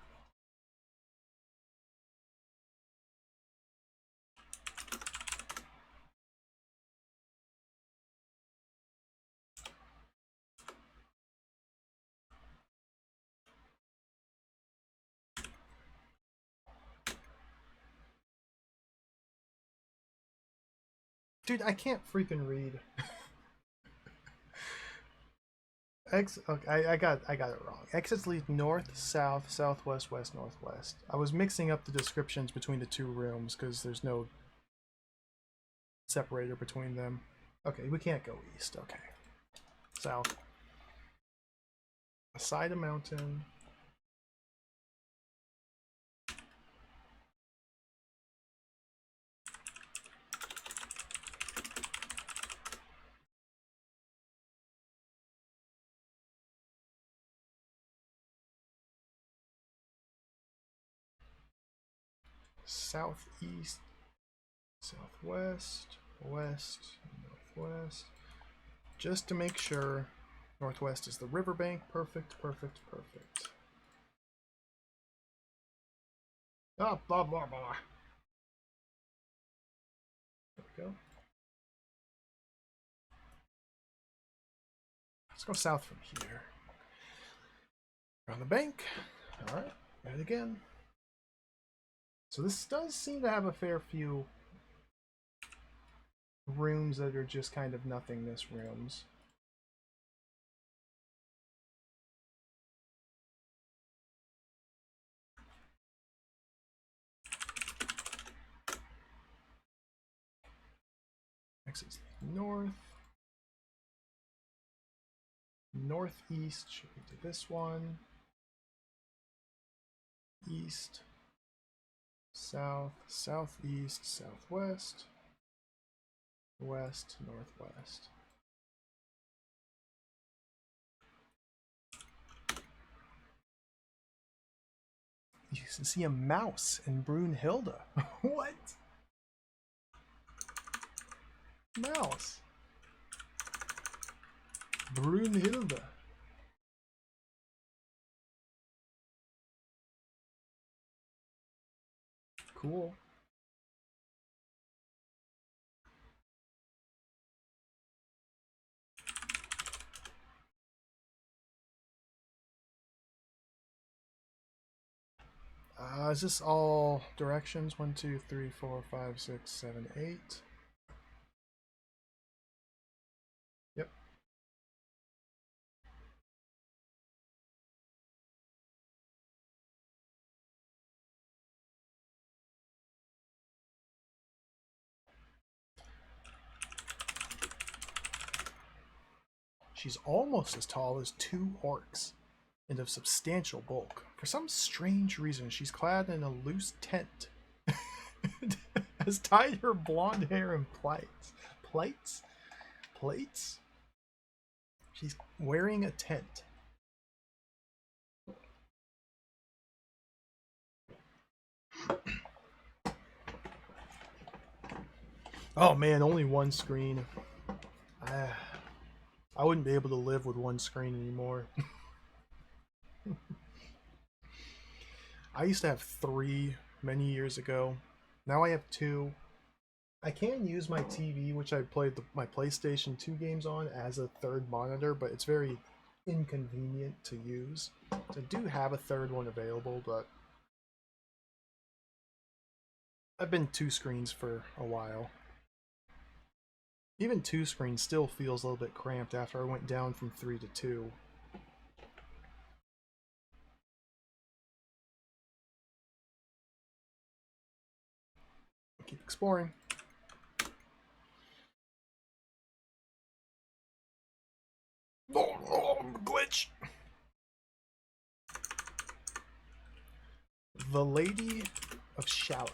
[SPEAKER 1] Dude, I can't freaking read. Okay, I got it wrong. Exits lead north, south, southwest, west, northwest. I was mixing up the descriptions between the two rooms because there's no separator between them. Okay, we can't go east. Okay. South. Beside a mountain. Southeast, southwest, west, northwest. Just to make sure, northwest is the riverbank. Perfect, perfect, perfect. Ah, blah, blah, blah. There we go. Let's go south from here. Around the bank. Alright, and again. So this does seem to have a fair few rooms that are just kind of nothingness rooms. Exits north. Northeast should be to this one. East. south, southeast, southwest, west, northwest. You can see a mouse in Brunhilde. What? Mouse. Brunhilde. Cool. Is this all directions? 1, 2, 3, 4, 5, 6, 7, 8. Yep. She's almost as tall as 2 orcs and of substantial bulk. For some strange reason, she's clad in a loose tent. Has tied her blonde hair in plaits. Plaits? Plaits? She's wearing a tent. Oh man, only one screen. I wouldn't be able to live with one screen anymore. I used to have 3 many years ago. Now I have 2. I can use my TV, which I played my PlayStation 2 games on, as a third monitor, but it's very inconvenient to use. So I do have a third one available, but I've been 2 screens for a while. Even 2 screens still feels a little bit cramped after I went down from 3 to 2. Keep exploring. Glitch! The Lady of Shallot.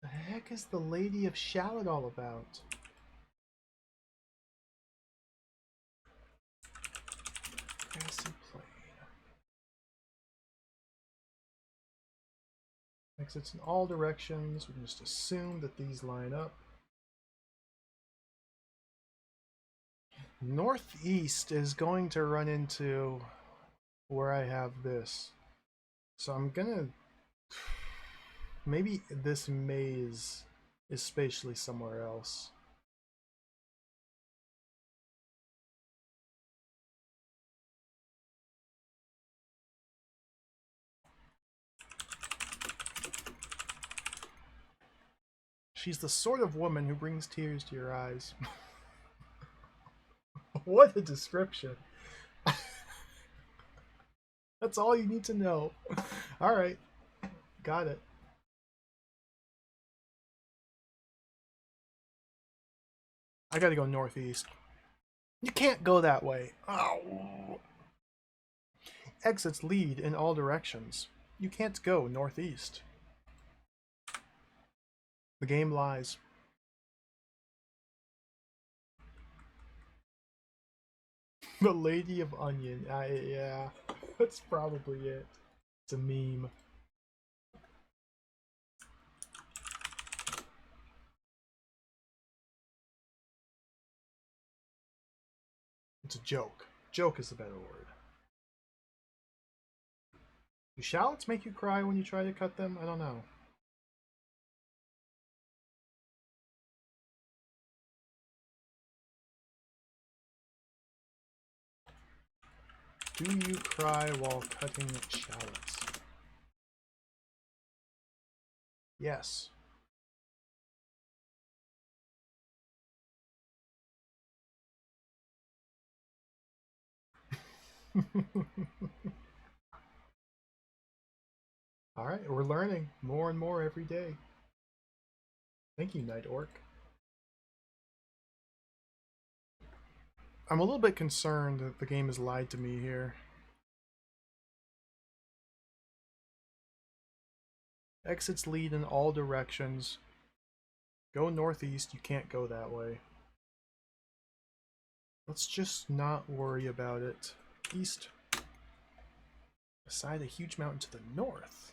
[SPEAKER 1] The heck is the Lady of Shallot all about? Grassy plain. Exits in all directions. We can just assume that these line up. Northeast is going to run into where I have this. So I'm gonna... Maybe this maze is spatially somewhere else. She's the sort of woman who brings tears to your eyes. What a description. That's all you need to know. Alright. Got it. I gotta go northeast. You can't go that way. Oh. Exits lead in all directions. You can't go northeast. The game lies. The Lady of Onion. Yeah, that's probably it. It's a meme. It's a joke. Joke is the better word. Do shallots make you cry when you try to cut them? I don't know. Do you cry while cutting shallots? Yes. Alright, we're learning more and more every day. Thank you, Night Orc. I'm a little bit concerned that the game has lied to me here. Exits lead in all directions. Go northeast, you can't go that way. Let's just not worry about it. East. Beside a huge mountain to the north.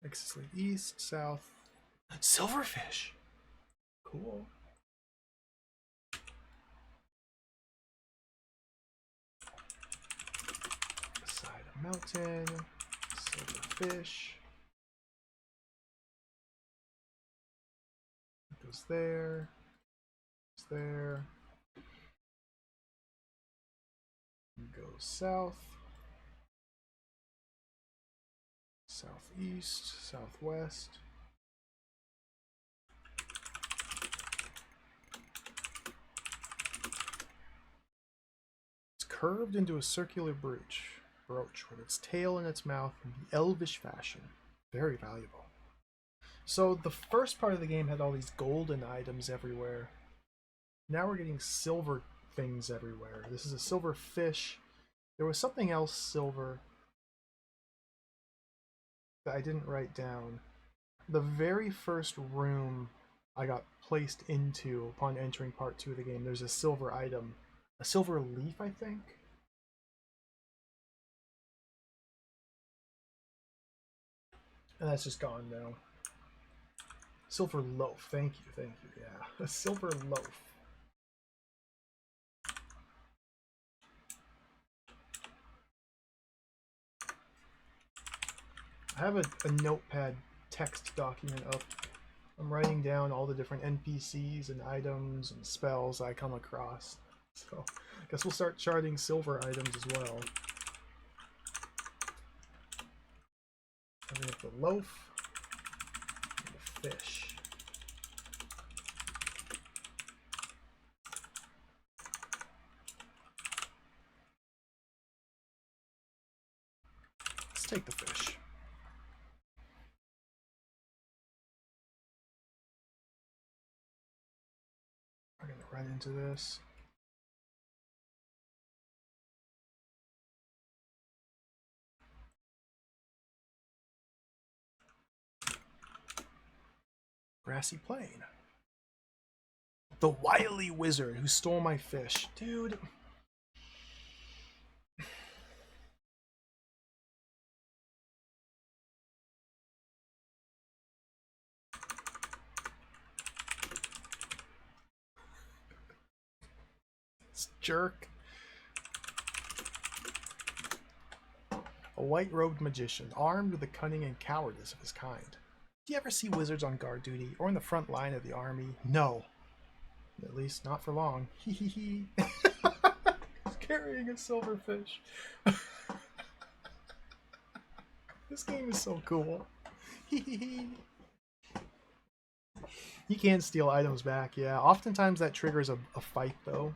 [SPEAKER 1] Exits lead east, south. Silverfish! Cool. Beside a mountain. Silverfish. It goes there. It's there. Go south. Southeast. Southwest. It's curved into a circular brooch with its tail in its mouth in the elvish fashion. Very valuable. So the first part of the game had all these golden items everywhere. Now we're getting silver things everywhere. This is a silver fish. There was something else silver that I didn't write down. The very first room I got placed into upon entering part 2 of the game, there's a silver item. A silver leaf, I think? And that's just gone now. Silver loaf, thank you, yeah. A silver loaf. I have a notepad text document up. I'm writing down all the different NPCs and items and spells I come across. So I guess we'll start charting silver items as well. I have the loaf and the fish. Let's take the fish. I'm gonna run into this. Grassy plain. The wily wizard who stole my fish. Dude. This jerk. A white-robed magician, armed with the cunning and cowardice of his kind. Do you ever see wizards on guard duty or in the front line of the army? No. At least not for long. Hee hee hee. He's carrying a silverfish. This game is so cool. Hee hee hee. You can steal items back, yeah. Oftentimes that triggers a fight, though.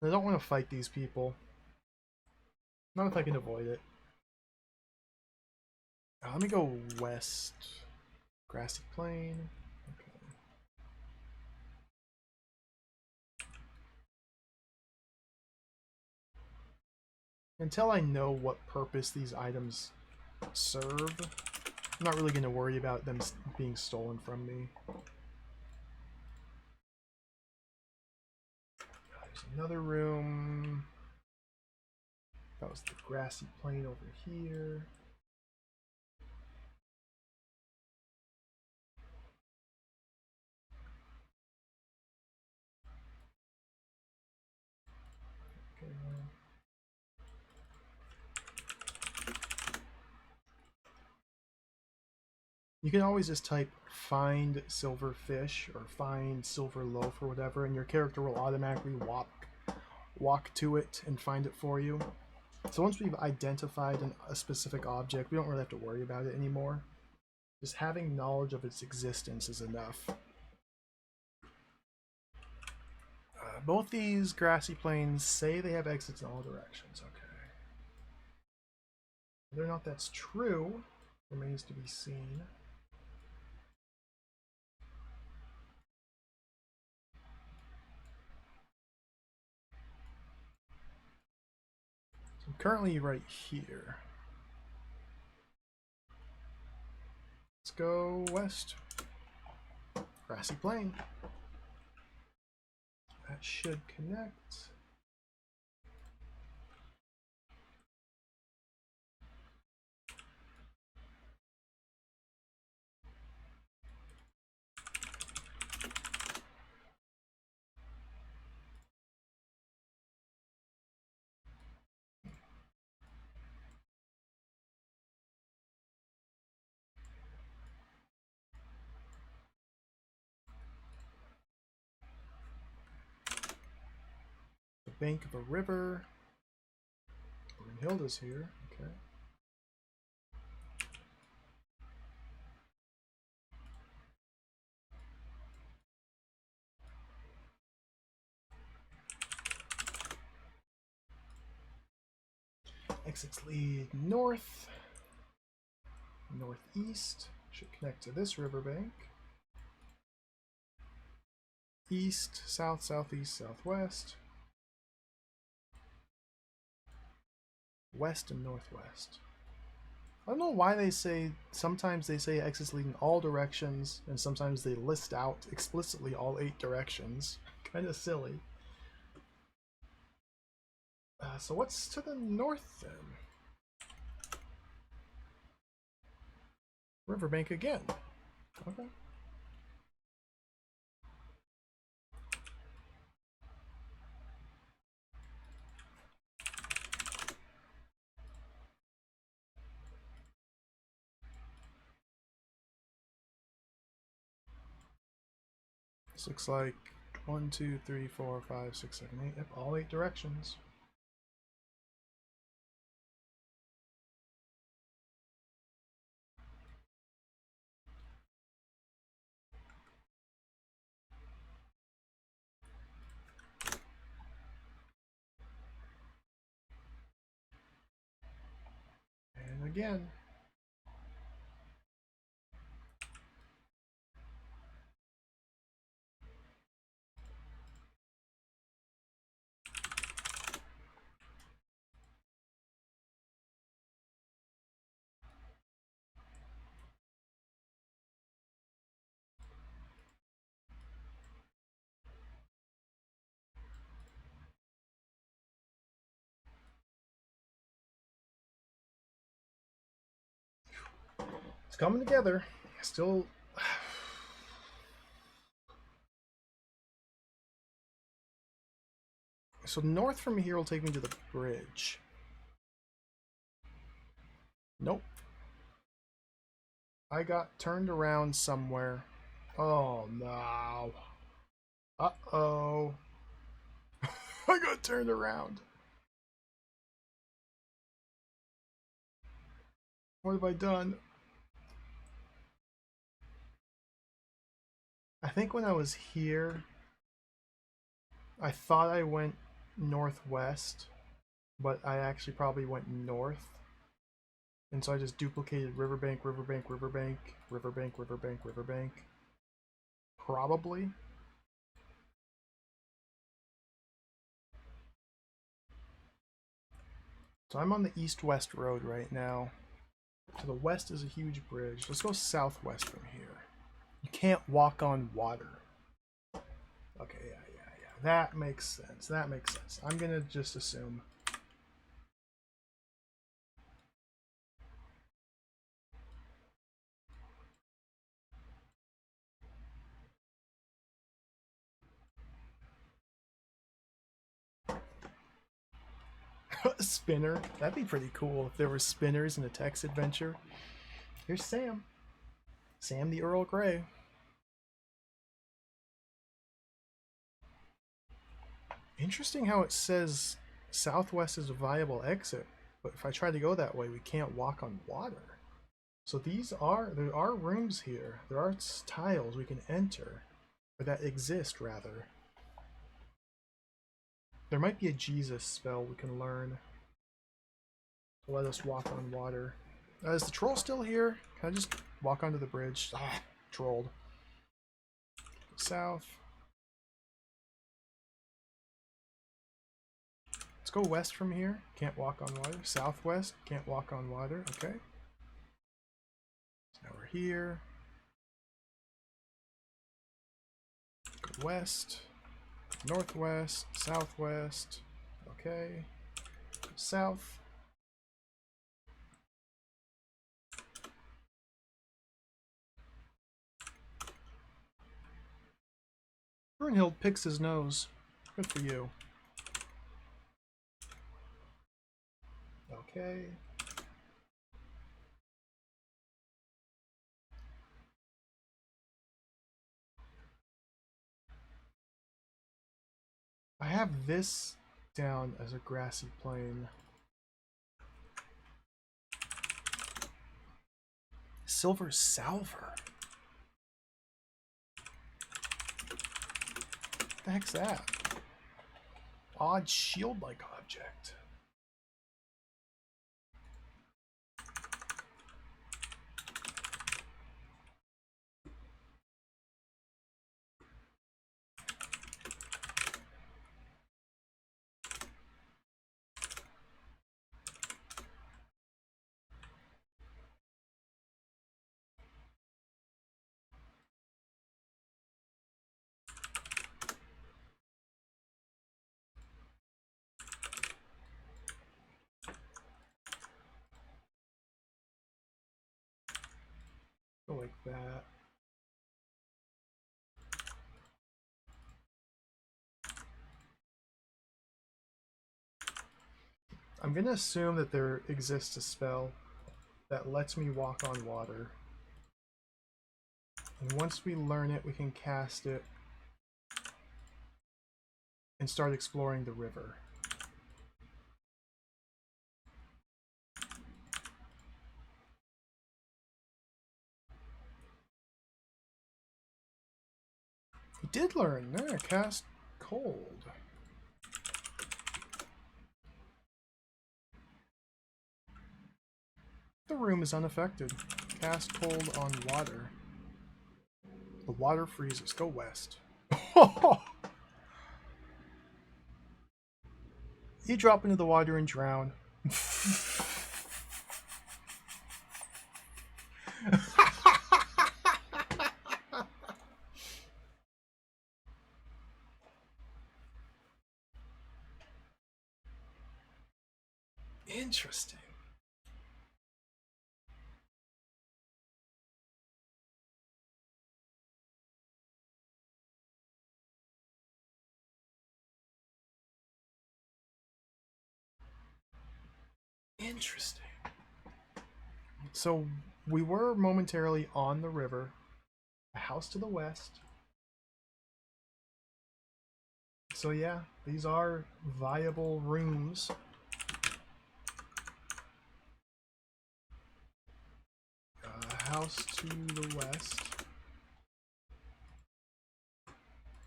[SPEAKER 1] I don't want to fight these people. Not if I can avoid it. Let me go west. Grassy plain. Okay. Until I know what purpose these items serve, I'm not really going to worry about them being stolen from me. There's another room. That was the grassy plain over here. Okay. You can always just type find silver fish or find silver loaf or whatever, and your character will automatically walk to it and find it for you. So once we've identified a specific object, we don't really have to worry about it anymore. Just having knowledge of its existence is enough. Both these grassy plains say they have exits in all directions. Okay. Whether or not that's true remains to be seen. So I'm currently right here. go west. Grassy plain. That should connect. The bank of a river. Brunhilde's here. Okay. Exits lead north. Northeast. Should connect to this riverbank. East, south, southeast, southwest. West and northwest. I don't know why they say, sometimes they say exits lead in all directions, and sometimes they list out explicitly all 8 directions. Kind of silly. So what's to the north then? Riverbank again. Okay. This looks like 1, 2, 3, 4, 5, 6, 7, 8. Yep, all 8 directions. And again. It's coming together. Still. So north from here will take me to the bridge. Nope. I got turned around somewhere. Oh no. Uh-oh. I got turned around. What have I done? I think when I was here, I thought I went northwest, but I actually probably went north. And so I just duplicated riverbank, riverbank, riverbank, riverbank, riverbank, riverbank. Probably. So I'm on the east-west road right now. To the west is a huge bridge. Let's go southwest from here. You can't walk on water. Okay, yeah. That makes sense. That makes sense. I'm gonna just assume. Spinner. That'd be pretty cool if there were spinners in a text adventure. Here's Sam. Sam the Earl Grey. Interesting how it says southwest is a viable exit, but if I try to go that way, we can't walk on water. So there are rooms here. There are tiles we can enter, or that exist rather. There might be a Jesus spell we can learn to let us walk on water. Is the troll still here? Can I just walk onto the bridge? Ah, trolled. South. Let's go west from here. Can't walk on water. Southwest. Can't walk on water. Okay. So now we're here. Go west, northwest, southwest. Okay. Go south. Brunhild picks his nose. Good for you. Okay. I have this down as a grassy plain. Silver salver. What the heck's that? Odd shield-like object. Go like that. I'm gonna assume that there exists a spell that lets me walk on water. And once we learn it, we can cast it and start exploring the river. He did learn. Yeah, cast cold. The room is unaffected. Cast cold on water. The water freezes. Go west. You drop into the water and drown. Interesting. Interesting. So we were momentarily on the river. A house to the west. So yeah, these are viable rooms. House to the west.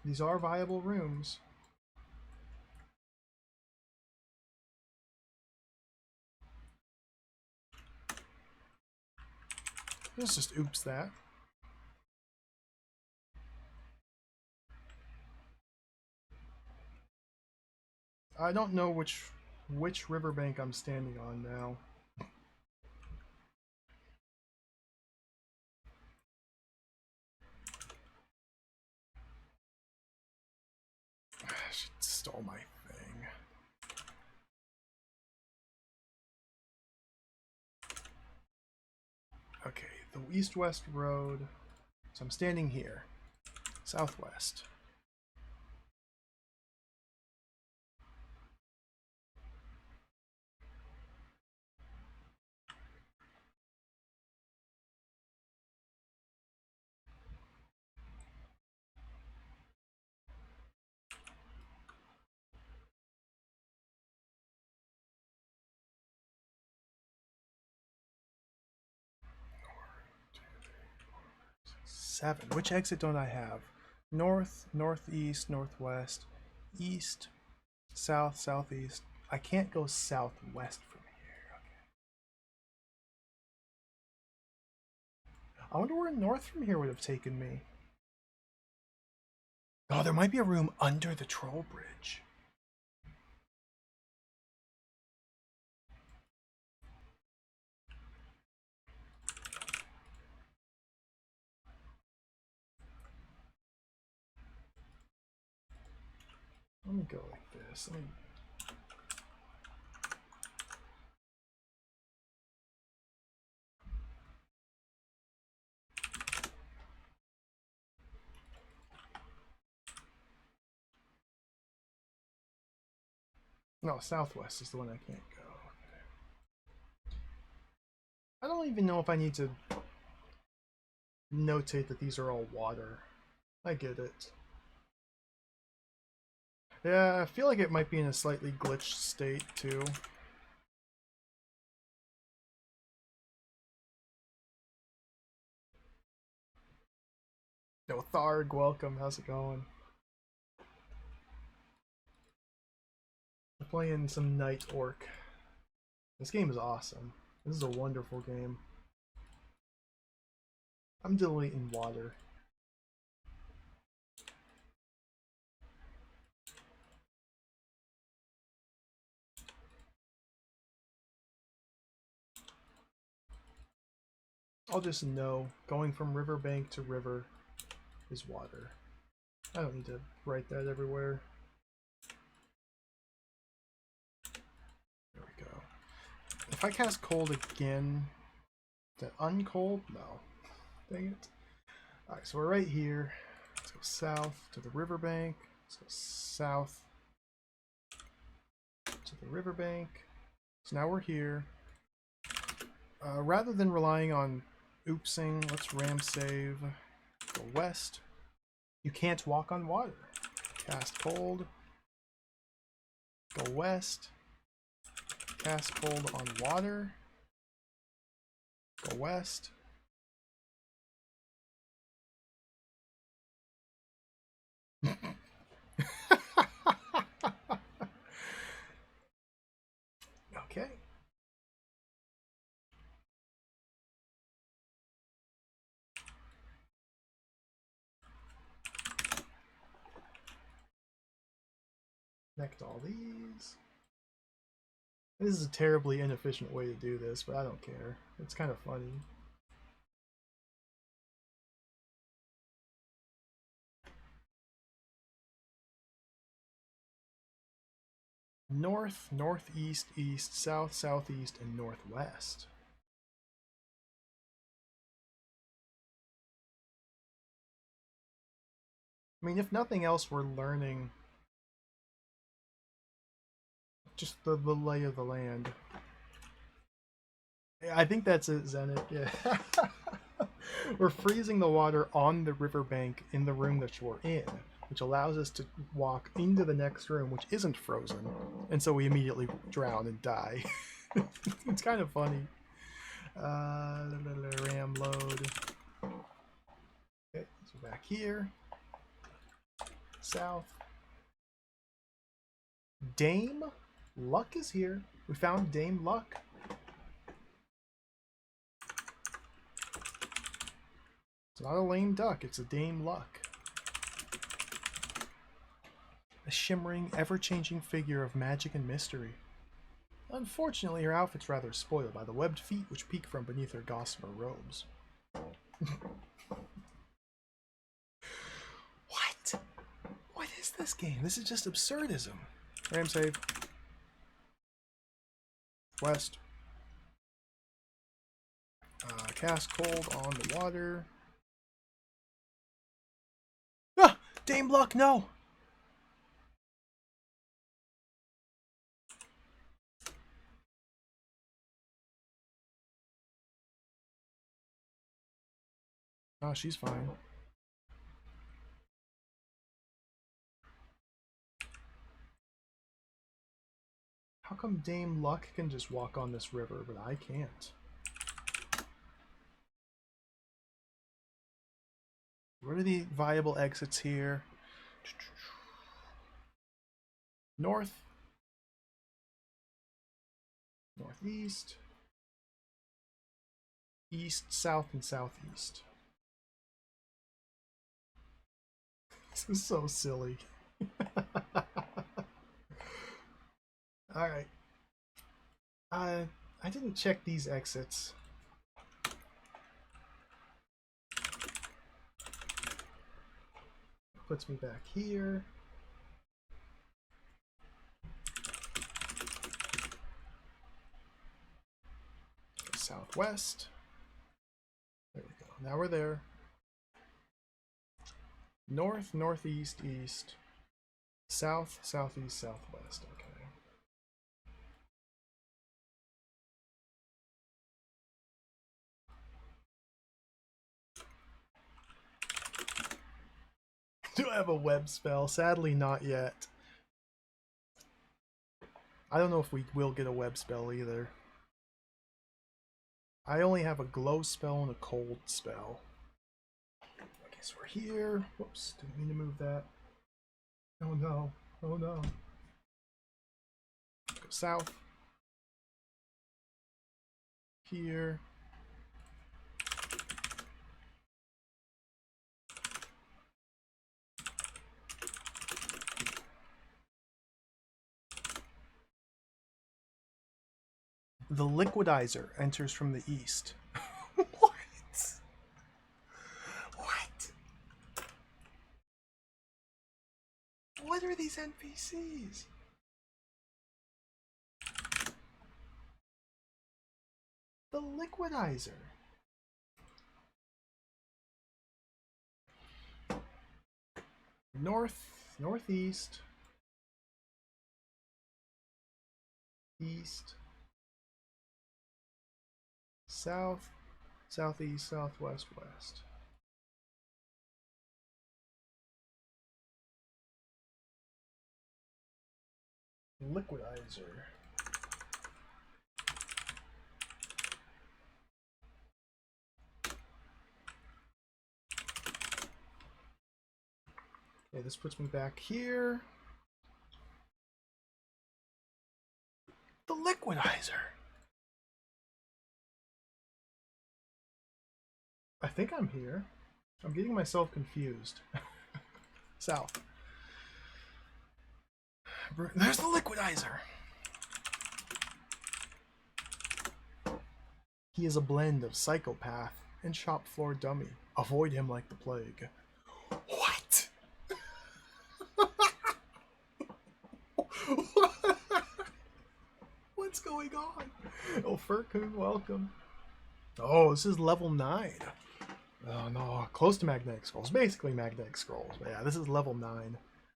[SPEAKER 1] These are viable rooms. Let's just oops that. I don't know which riverbank I'm standing on now. She stole my thing. Okay, the east-west road. So I'm standing here. Southwest. Seven. Which exit don't I have? North, northeast, northwest, east, south, southeast. I can't go southwest from here. Okay. I wonder where north from here would have taken me. Oh, there might be a room under the troll bridge. go like this. Let me... No, southwest is the one I can't go. I don't even know if I need to notate that these are all water. I get it. Yeah, I feel like it might be in a slightly glitched state too. No, Tharg, welcome. How's it going? We're playing some Night Orc. This game is awesome. This is a wonderful game. I'm deleting water. I'll just know going from riverbank to river is water. I don't need to write that everywhere. There we go. If I cast cold again, is that uncold? No. Dang it. Alright, so we're right here. Let's go south to the riverbank. Let's go south to the riverbank. So now we're here. Rather than relying on oopsing, let's ram save. Go west. You can't walk on water. Cast cold. Go west. Cast cold on water. Go west. Okay. Connect all these. This is a terribly inefficient way to do this, but I don't care. It's kind of funny. North, northeast, east, south, southeast, and northwest. I mean, if nothing else, we're learning just the lay of the land. I think that's it, Zenit. Yeah. We're freezing the water on the riverbank in the room that you're in, which allows us to walk into the next room, which isn't frozen, and so we immediately drown and die. It's kind of funny. Ram load. Okay, so back here. South. Dame Luck is here. We found Dame Luck. It's not a lame duck, it's a Dame Luck. A shimmering, ever-changing figure of magic and mystery. Unfortunately, her outfit's rather spoiled by the webbed feet which peek from beneath her gossamer robes. What? What is this game? This is just absurdism. Ram save. West. Cast cold on the water. Ah! Dame Luck, no! Oh, she's fine. How come Dame Luck can just walk on this river, but I can't? What are the viable exits here? North. Northeast. East, south, and southeast. This is so silly. Alright. I didn't check these exits. Puts me back here. southwest. There we go. Now we're there. North, northeast, east. South, southeast, southwest. Okay. Do I have a web spell? Sadly, not yet. I don't know if we will get a web spell either. I only have a glow spell and a cold spell. I guess we're here. Whoops, didn't mean to move that. Oh no. Oh no. Let's go south. Here. The liquidizer enters from the east. What? What? What are these NPCs? The liquidizer. North, northeast, east, south, southeast, southwest, west. Liquidizer. Okay, this puts me back here. The liquidizer. I think I'm here. I'm getting myself confused. South. There's the liquidizer. He is a blend of psychopath and shop floor dummy. Avoid him like the plague. What? What's going on? Oh, Furkun, welcome. Oh, this is level 9. Oh no, close to Magnetic Scrolls. Basically Magnetic Scrolls. But yeah, this is level 9.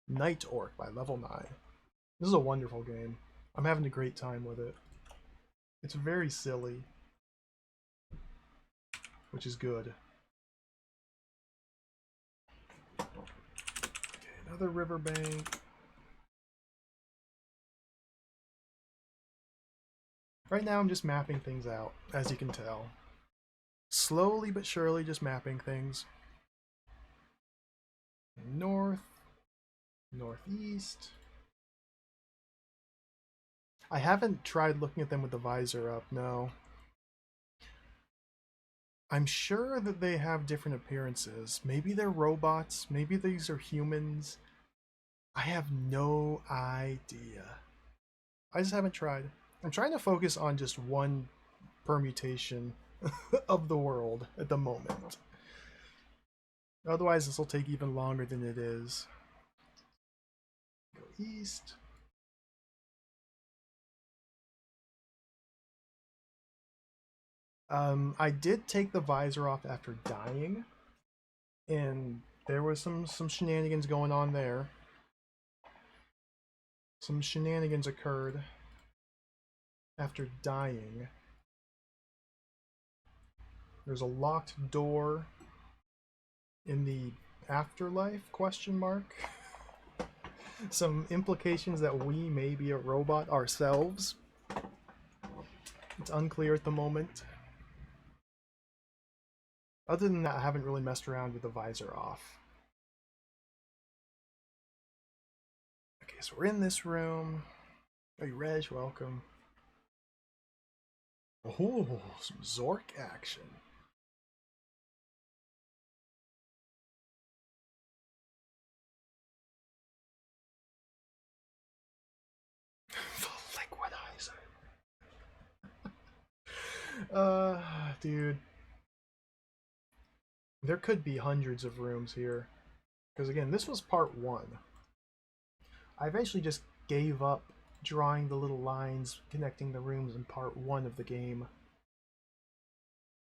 [SPEAKER 1] Night Orc by level 9. This is a wonderful game. I'm having a great time with it. It's very silly, which is good. Okay, another riverbank. Right now I'm just mapping things out, as you can tell. Slowly but surely just mapping things. North, northeast. I haven't tried looking at them with the visor up, no. I'm sure that they have different appearances. Maybe they're robots, maybe these are humans. I have no idea. I just haven't tried. I'm trying to focus on just one permutation of the world at the moment. Otherwise, this will take even longer than it is. Go east. I did take the visor off after dying, and there was some shenanigans going on there. Some shenanigans occurred after dying. There's a locked door in the afterlife, question mark. Some implications that we may be a robot ourselves. It's unclear at the moment. Other than that, I haven't really messed around with the visor off. Okay, so we're in this room. Hey, Reg, welcome. Oh, some Zork action. The liquidizer. Dude. There could be hundreds of rooms here. Because again, this was part 1. I eventually just gave up drawing the little lines connecting the rooms in part 1 of the game.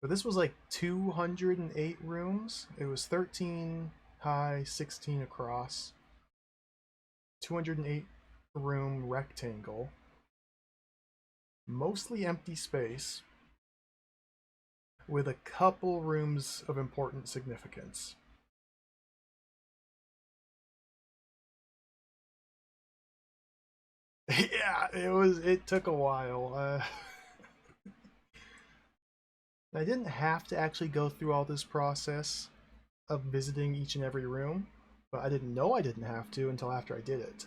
[SPEAKER 1] But this was like 208 rooms. It was 13 high, 16 across. 208 room rectangle. Mostly empty space. With a couple rooms of important significance. Yeah, it took a while. I didn't have to actually go through all this process of visiting each and every room, but I didn't know I didn't have to until after I did it.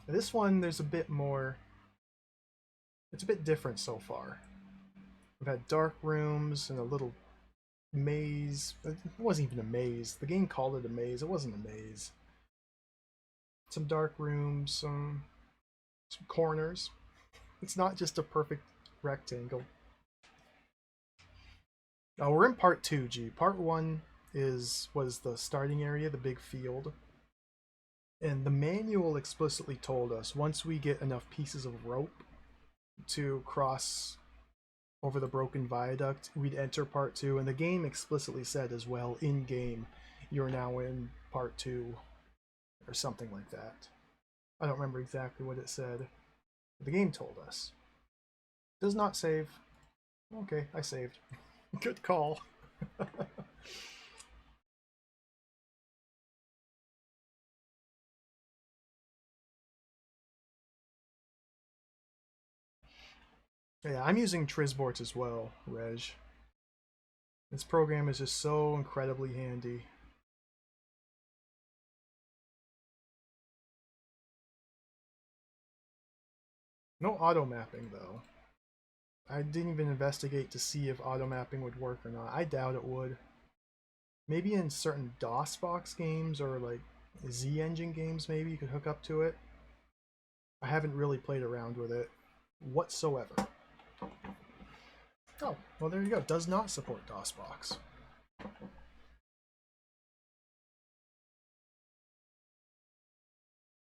[SPEAKER 1] This one, there's a bit more. It's a bit different so far. We've had dark rooms and a little maze. It wasn't even a maze. The game called it a maze. It wasn't a maze. Some dark rooms, some corners. It's not just a perfect rectangle. We're in part 2, G. Part 1 was the starting area, the big field. And the manual explicitly told us once we get enough pieces of rope to cross over the broken viaduct, we'd enter part 2. And the game explicitly said as well, in game, you're now in part 2, or something like that. I don't remember exactly what it said. The game told us. Does not save. Okay, I saved. Good call. Yeah, I'm using Trisbort as well, Reg. This program is just so incredibly handy. No auto mapping though. I didn't even investigate to see if auto mapping would work or not. I doubt it would. Maybe in certain DOSBox games or like Z Engine games, maybe you could hook up to it. I haven't really played around with it whatsoever. Oh, well there you go. Does not support DOSBox.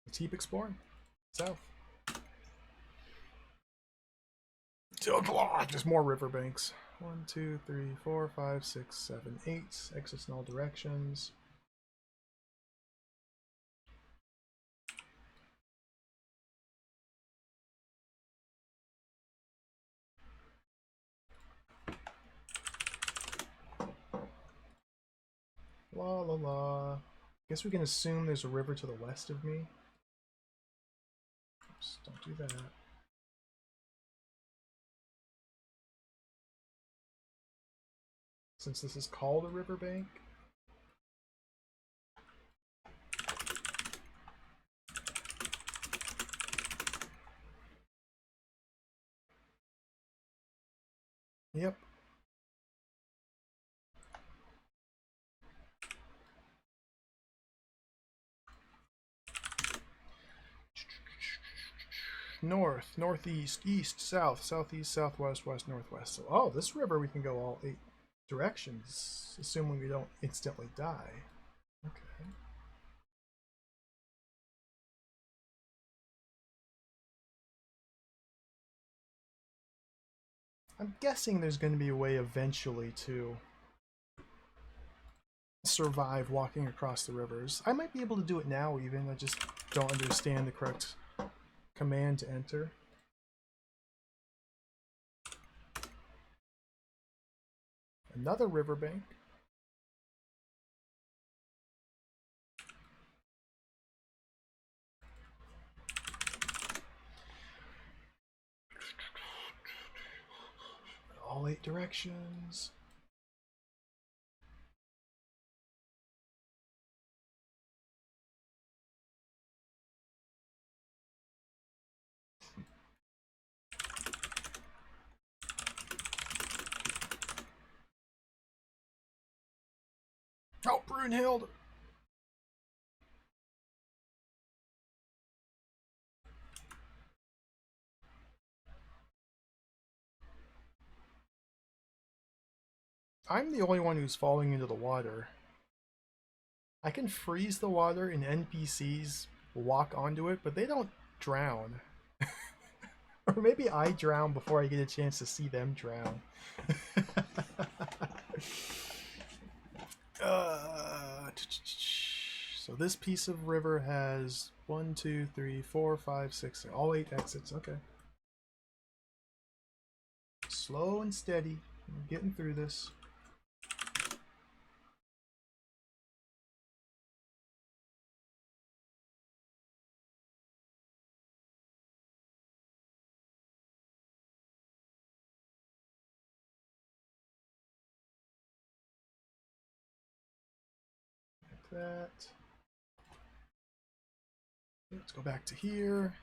[SPEAKER 1] Let's keep exploring. South. Just more riverbanks. 1, 2, 3, 4, 5, 6, 7, 8. Exits in all directions. La la la. Guess we can assume there's a river to the west of me. Oops, don't do that. Since this is called a riverbank. Yep. North, northeast, east, south, southeast, southwest, west, northwest. So, oh, this river we can go all 8 directions, assuming we don't instantly die. Okay. I'm guessing there's going to be a way eventually to survive walking across the rivers. I might be able to do it now even, I just don't understand the correct command to enter. Another riverbank. All 8 directions. Oh, Brunhild! I'm the only one who's falling into the water. I can freeze the water and NPCs walk onto it, but they don't drown. Or maybe I drown before I get a chance to see them drown. So this piece of river has 1, 2, 3, 4, 5, 6, all 8 exits. Okay. Slow and steady. I'm getting through this. Like that. Let's go back to here.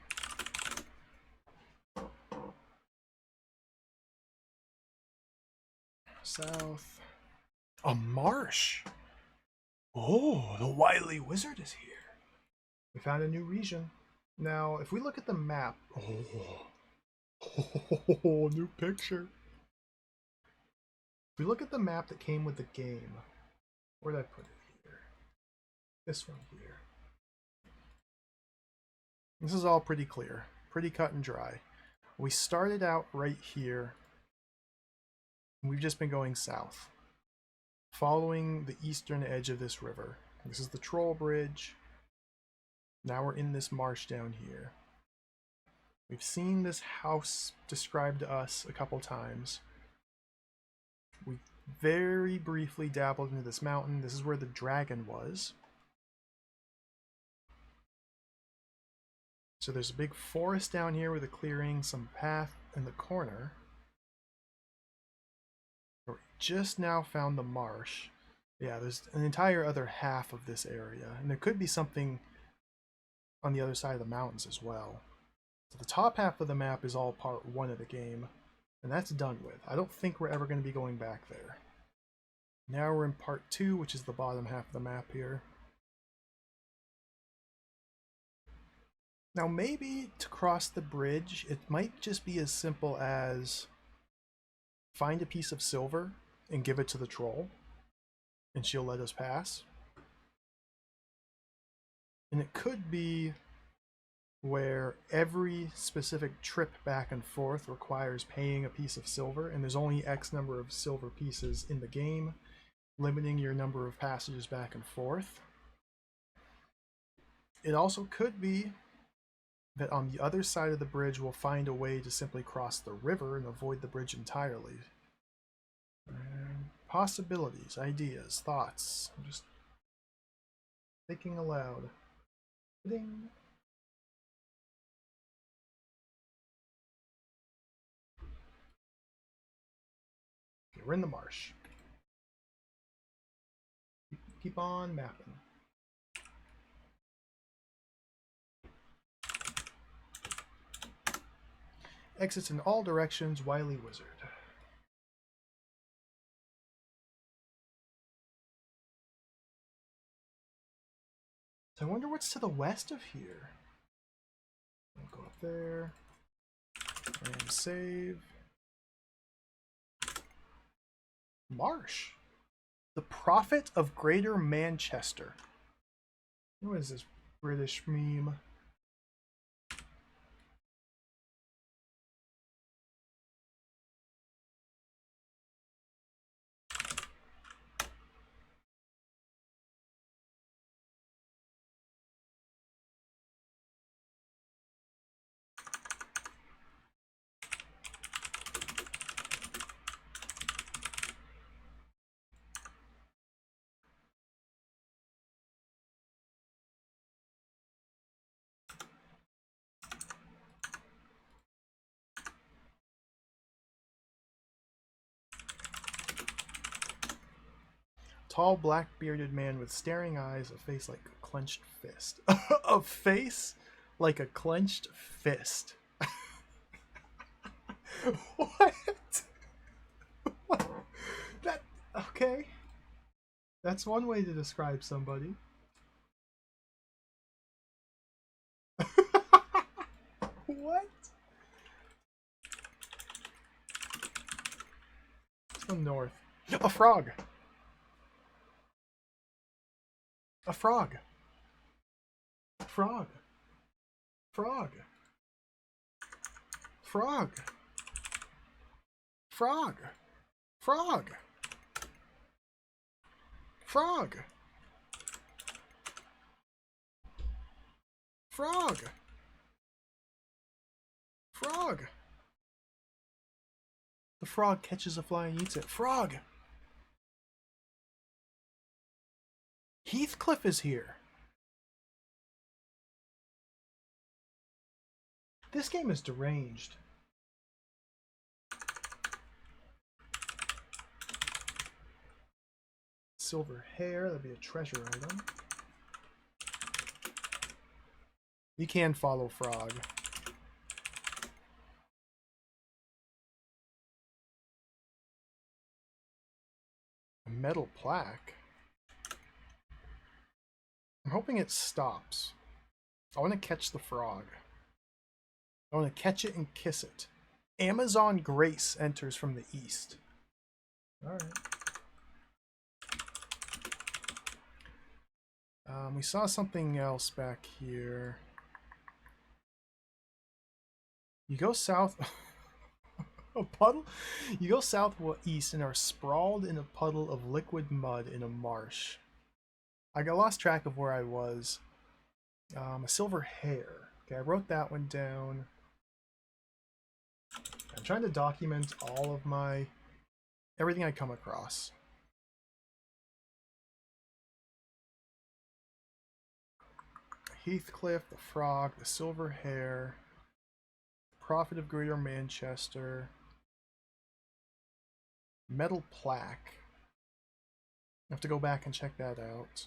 [SPEAKER 1] South. A marsh. Oh, the wily wizard is here. We found a new region. Now, if we look at the map, oh, new picture. If we look at the map that came with the game, where did I put it here? This one here. This is all pretty clear, pretty cut and dry. We started out right here. We've just been going south, following the eastern edge of this river. This is the Troll Bridge. Now we're in this marsh down here. We've seen this house described to us a couple times. We very briefly dabbled into this mountain. This is where the dragon was. So there's a big forest down here with a clearing, some path in the corner. We just now found the marsh. Yeah, there's an entire other half of this area, and there could be something on the other side of the mountains as well. So the top half of the map is all part 1 of the game, and that's done with. I don't think we're ever going to be going back there. Now we're in part 2, which is the bottom half of the map here. Now maybe to cross the bridge, it might just be as simple as find a piece of silver and give it to the troll, and she'll let us pass. And it could be where every specific trip back and forth requires paying a piece of silver, and there's only X number of silver pieces in the game, limiting your number of passages back and forth. It also could be that on the other side of the bridge we'll find a way to simply cross the river and avoid the bridge entirely. Possibilities, ideas, thoughts. I'm just thinking aloud. Ding. Okay, we're in the marsh. Keep on mapping. Exits in all directions, wily wizard. So I wonder what's to the west of here. I'll go up there. And save. Marsh. The Prophet of Greater Manchester. What is this British meme? Tall, black-bearded man with staring eyes, a face like a clenched fist. A face like a clenched fist. What? What? That okay? That's one way to describe somebody. What? Let's go north. A frog. A frog. Frog. Frog. Frog! Frog! Frog! Frog! Frog! Frog! The frog catches a fly and eats it. Frog! Heathcliff is here. This game is deranged. Silver hair, that'd be a treasure item. You can follow Frog. A metal plaque. I'm hoping it stops. I want to catch the frog. I want to catch it and kiss it. Amazon Grace enters from the east. Alright. We saw something else back here. You go south... a puddle? You go southeast and are sprawled in a puddle of liquid mud in a marsh. I got lost track of where I was. A silver hair. Okay, I wrote that one down. I'm trying to document all of my... everything I come across. Heathcliff, the frog, the silver hair, Prophet of Greater Manchester, metal plaque. I have to go back and check that out.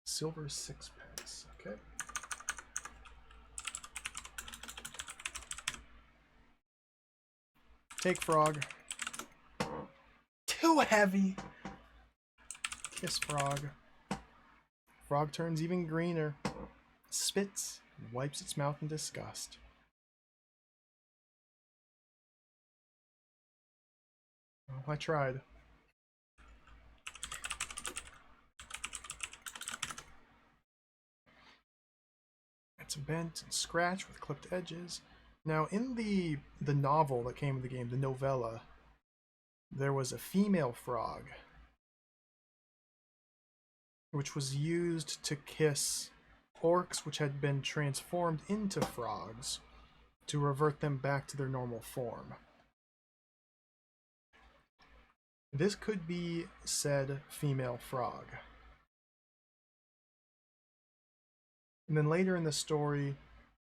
[SPEAKER 1] Silver sixpence. Okay. Take frog. Too heavy. Kiss frog. Frog turns even greener. Spits and wipes its mouth in disgust. Well, I tried. It's bent and scratched with clipped edges. Now, in the novel that came with the game, the novella, there was a female frog, which was used to kiss orcs which had been transformed into frogs to revert them back to their normal form. This could be said female frog. And then later in the story,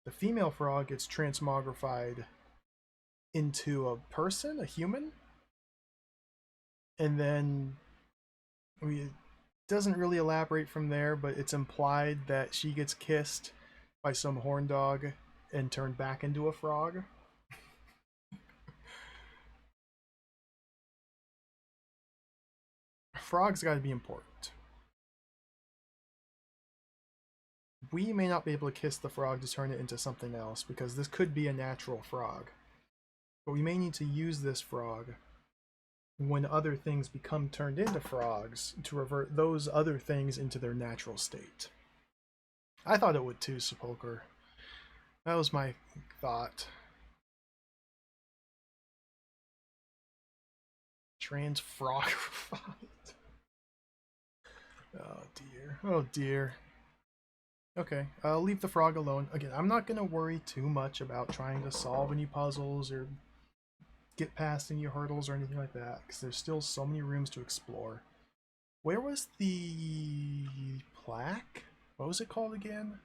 [SPEAKER 1] the female frog gets transmogrified into a person, a human. And then it doesn't really elaborate from there, but it's implied that she gets kissed by some horn dog and turned back into a frog. Frog's got to be important. We may not be able to kiss the frog to turn it into something else, because this could be a natural frog. But we may need to use this frog when other things become turned into frogs to revert those other things into their natural state. I thought it would too, Sepulcher. That was my thought. Transfrogrified. Oh dear. Oh dear. Okay, I'll leave the frog alone. Again, I'm not going to worry too much about trying to solve any puzzles or get past any hurdles or anything like that, because there's still so many rooms to explore. Where was the plaque? What was it called again?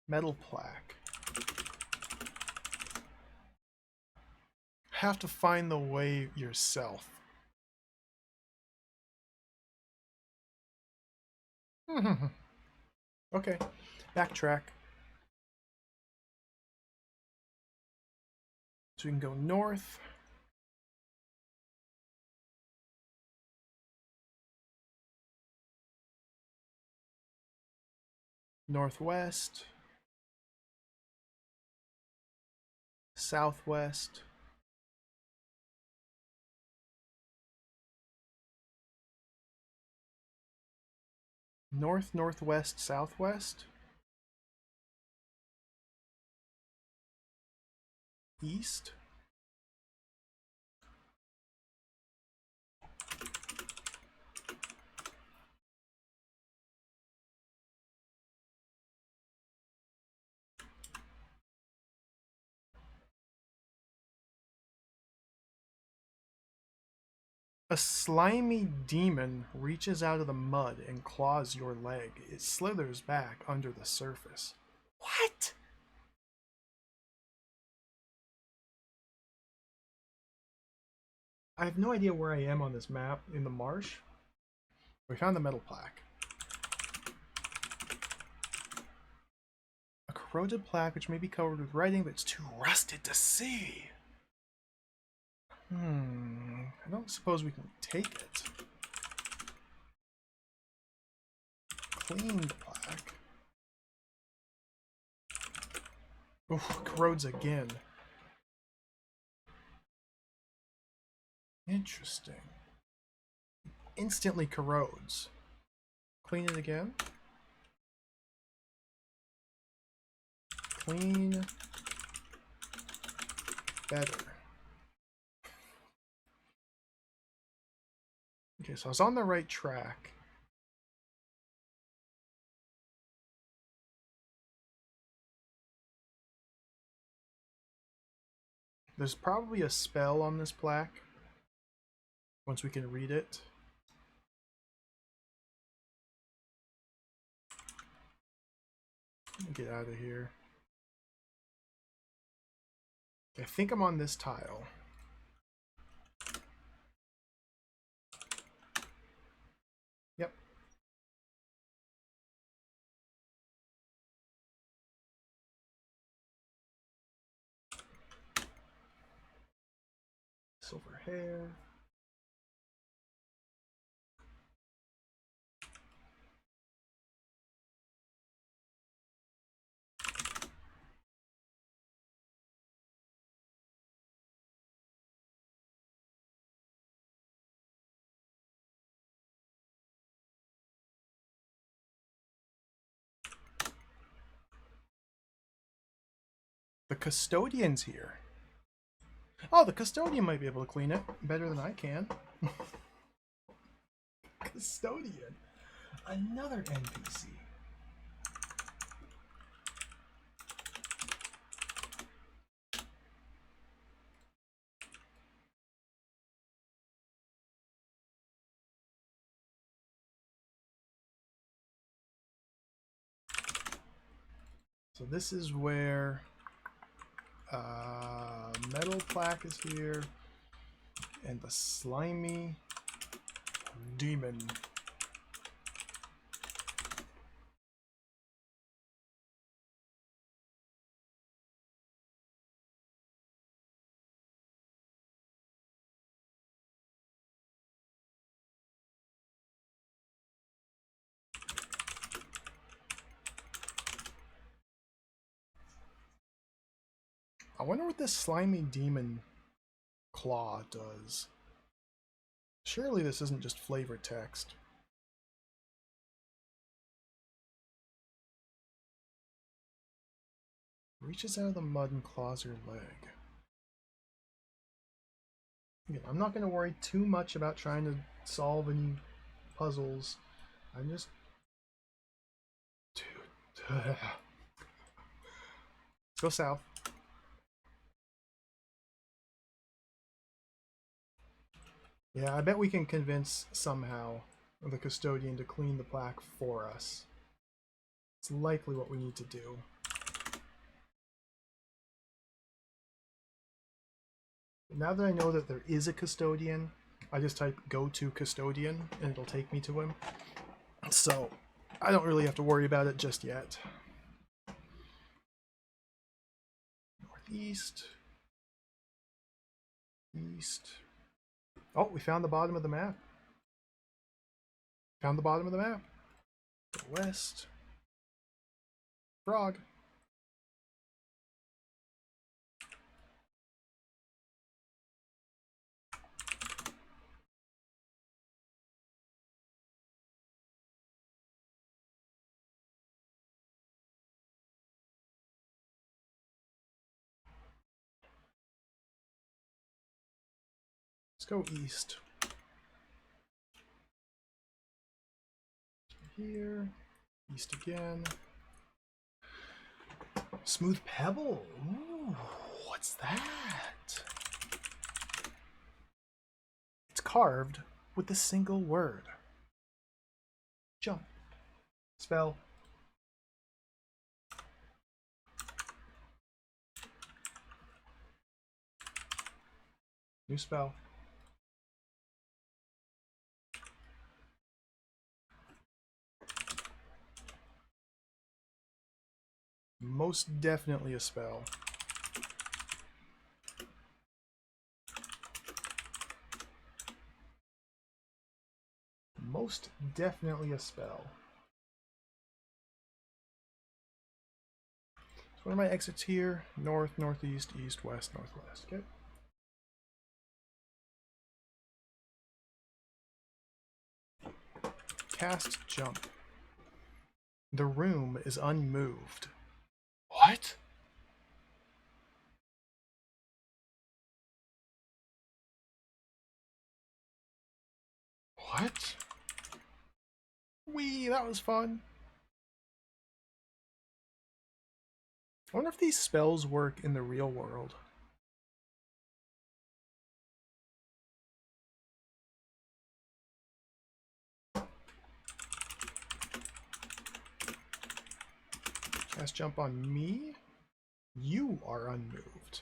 [SPEAKER 1] Metal plaque. Have to find the way yourself. Okay, backtrack. So we can go north. Northwest. Southwest. North, northwest, southwest? East? A slimy demon reaches out of the mud and claws your leg. It slithers back under the surface. What? I have no idea where I am on this map in the marsh. We found the metal plaque. A corroded plaque which may be covered with writing, but it's too rusted to see. I don't suppose we can take it. Clean the plaque. Oof, corrodes again. Interesting. Instantly corrodes. Clean it again. Clean. Better. Okay, so I was on the right track. There's probably a spell on this plaque. Once we can read it. Get out of here. I think I'm on this tile. Yep. Silver hair. The custodian's here. Oh, the custodian might be able to clean it better than I can. Custodian. Another NPC. So this is where metal plaque is here, and the slimy demon. I wonder what this slimy demon claw does. Surely this isn't just flavor text. Reaches out of the mud and claws your leg. Again, I'm not going to worry too much about trying to solve any puzzles. I'm just... Dude. Let's go south. Yeah, I bet we can convince somehow the custodian to clean the plaque for us. It's likely what we need to do. Now that I know that there is a custodian, I just type go to custodian and it'll take me to him. So I don't really have to worry about it just yet. Northeast. East. Oh, we found the bottom of the map. Found the bottom of the map. West. Frog. go east. Here. East again. Smooth pebble. Ooh, what's that? It's carved with a single word. Jump. Spell. New spell. Most definitely a spell. Most definitely a spell. So what are my exits here? North, northeast, east, west, northwest. Okay. Cast jump. The room is unmoved. What? What? Wee, that was fun. I wonder if these spells work in the real world. Cast jump on me. You are unmoved.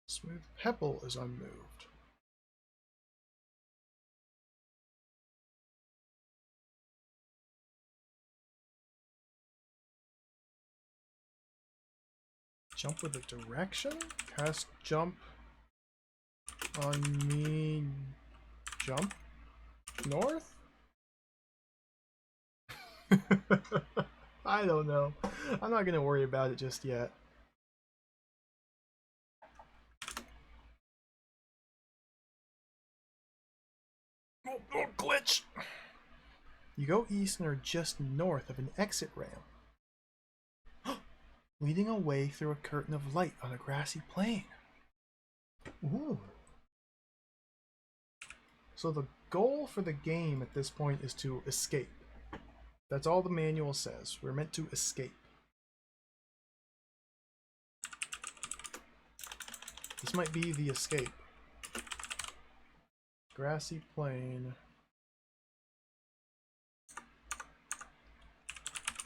[SPEAKER 1] Smooth pebble is unmoved. Jump with a direction? Cast jump on me. Jump north? I don't know. I'm not gonna worry about it just yet. Oh, glitch! You go east and are just north of an exit ramp, leading away through a curtain of light on a grassy plain. Ooh. So the goal for the game at this point is to escape. That's all the manual says. We're meant to escape. This might be the escape. Grassy plain.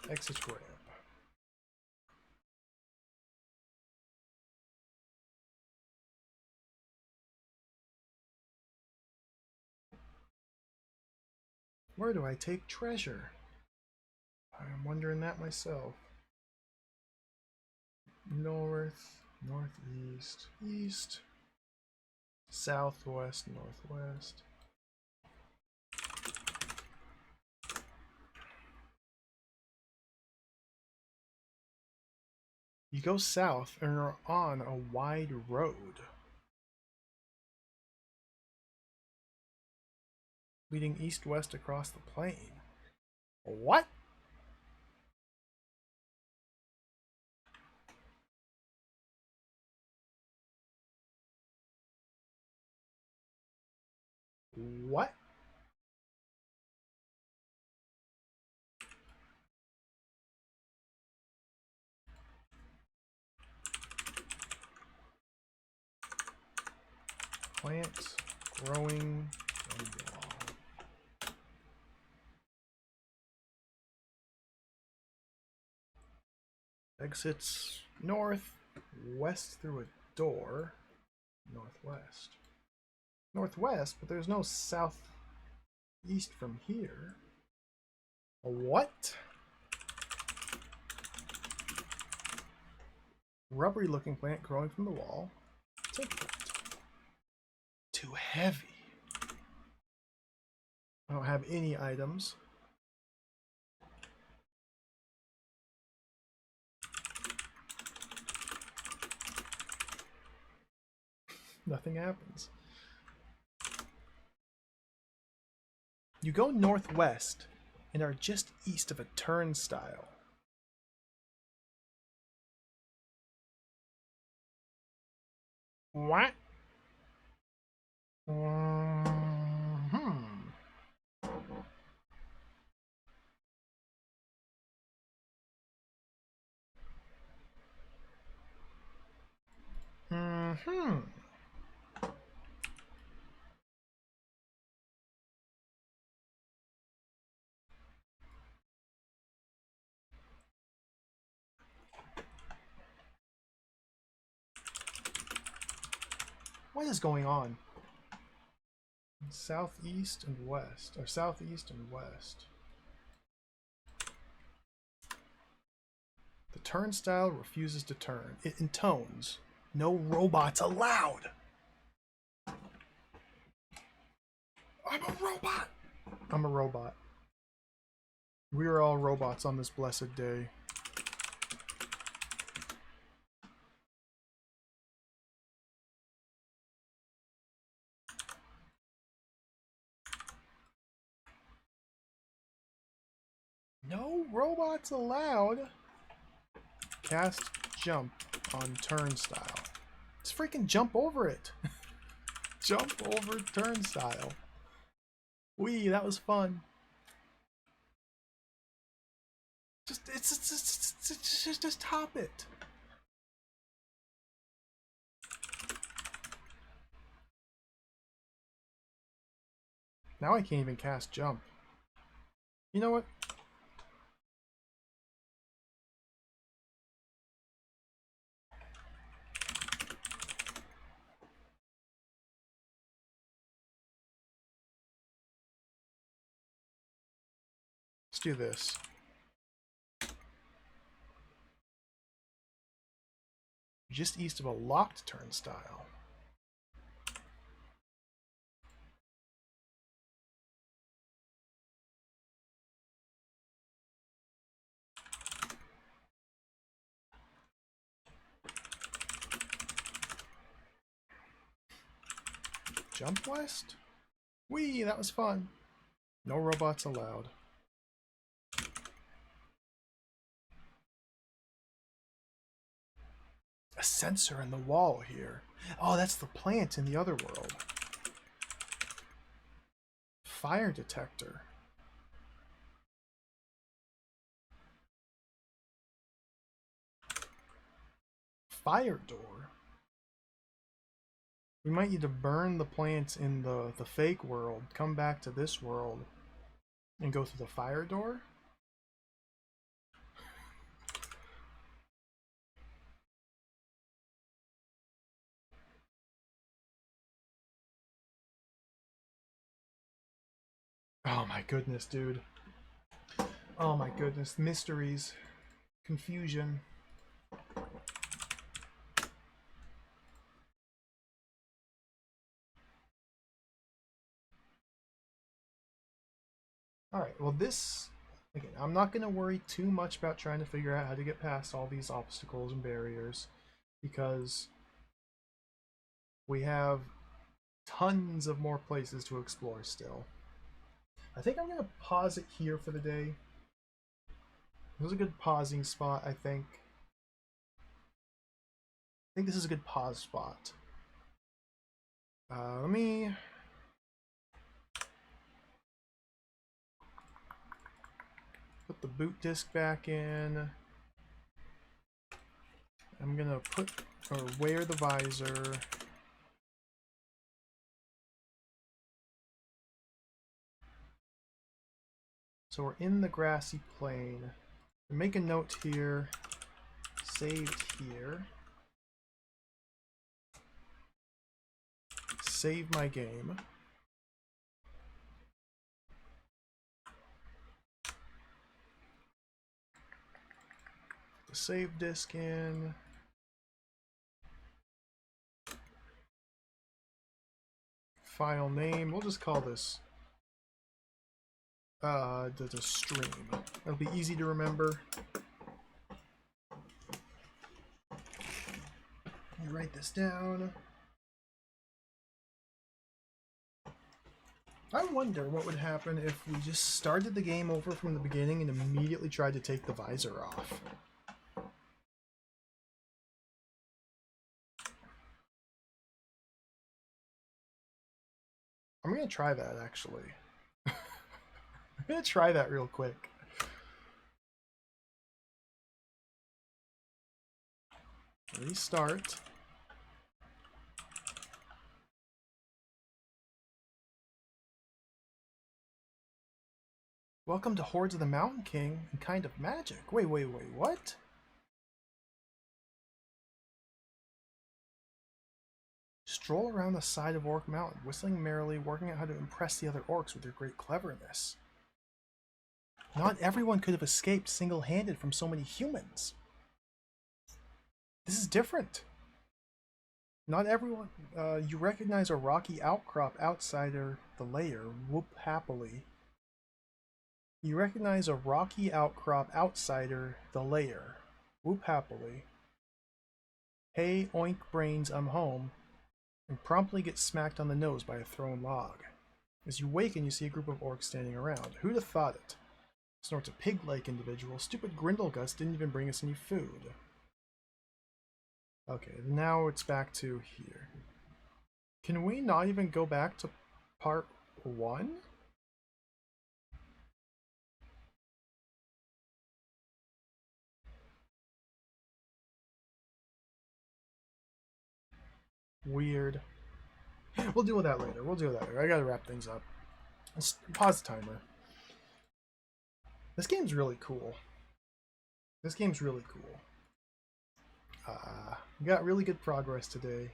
[SPEAKER 1] Exit ramp. Where do I take treasure? I'm wondering that myself. North, northeast, east, southwest, northwest. You go south and are on a wide road, leading east-west across the plain. What? What? Plants growing on wall. Exits north, west through a door, northwest. Northwest, but there's no southeast from here. A what? Rubbery looking plant growing from the wall. Take that. Too heavy. I don't have any items. Nothing happens. You go northwest and are just east of a turnstile. What? Hmm. Hmm. What is going on? Southeast and west, or southeast and west. The turnstile refuses to turn. It intones. No robots allowed. I'm a robot. I'm a robot. We are all robots on this blessed day. No robots allowed. Cast jump on turnstile. Let's freaking jump over it. Jump over turnstile. Wee, that was fun. Just hop it. Now I can't even cast jump. You know what? Let's do this. Just east of a locked turnstile. Jump west? Wee, that was fun. No robots allowed. A sensor in the wall here. Oh, that's the plant in the other world. Fire detector. Fire door. We might need to burn the plants in the fake world, come back to this world, and go through the fire door? Oh my goodness, dude. Oh my goodness. Mysteries. Confusion. Alright, well this... Again, I'm not going to worry too much about trying to figure out how to get past all these obstacles and barriers, because we have tons of more places to explore still. I think I'm going to pause it here for the day. This is a good pausing spot, I think. I think this is a good pause spot. Let me... put the boot disc back in. I'm going to put or wear the visor. So we're in the grassy plain. Make a note here. Saved here. Save my game. The save disk in. File name. We'll just call this the stream. It'll be easy to remember. Let me write this down. I wonder what would happen if we just started the game over from the beginning and immediately tried to take the visor off. I'm gonna try that actually. I'm gonna try that real quick. Restart. Welcome to Hordes of the Mountain King and Kind of Magic. Wait, what? Stroll around the side of Orc Mountain, whistling merrily, working out how to impress the other orcs with your great cleverness. Not everyone could have escaped single-handed from so many humans. This is different. Not everyone. You recognize a rocky outcrop outsider the lair. Whoop happily. You recognize a rocky outcrop outsider the lair. Whoop happily. Hey, oink brains, I'm home. And promptly get smacked on the nose by a thrown log. As you waken, you see a group of orcs standing around. Who'd have thought it? Snorts a pig-like individual. Stupid Grindleguts didn't even bring us any food. Okay, now it's back to here. Can we not even go back to part 1? Weird. We'll deal with that later. I gotta wrap things up. Let's pause the timer. This game's really cool. We got really good progress today.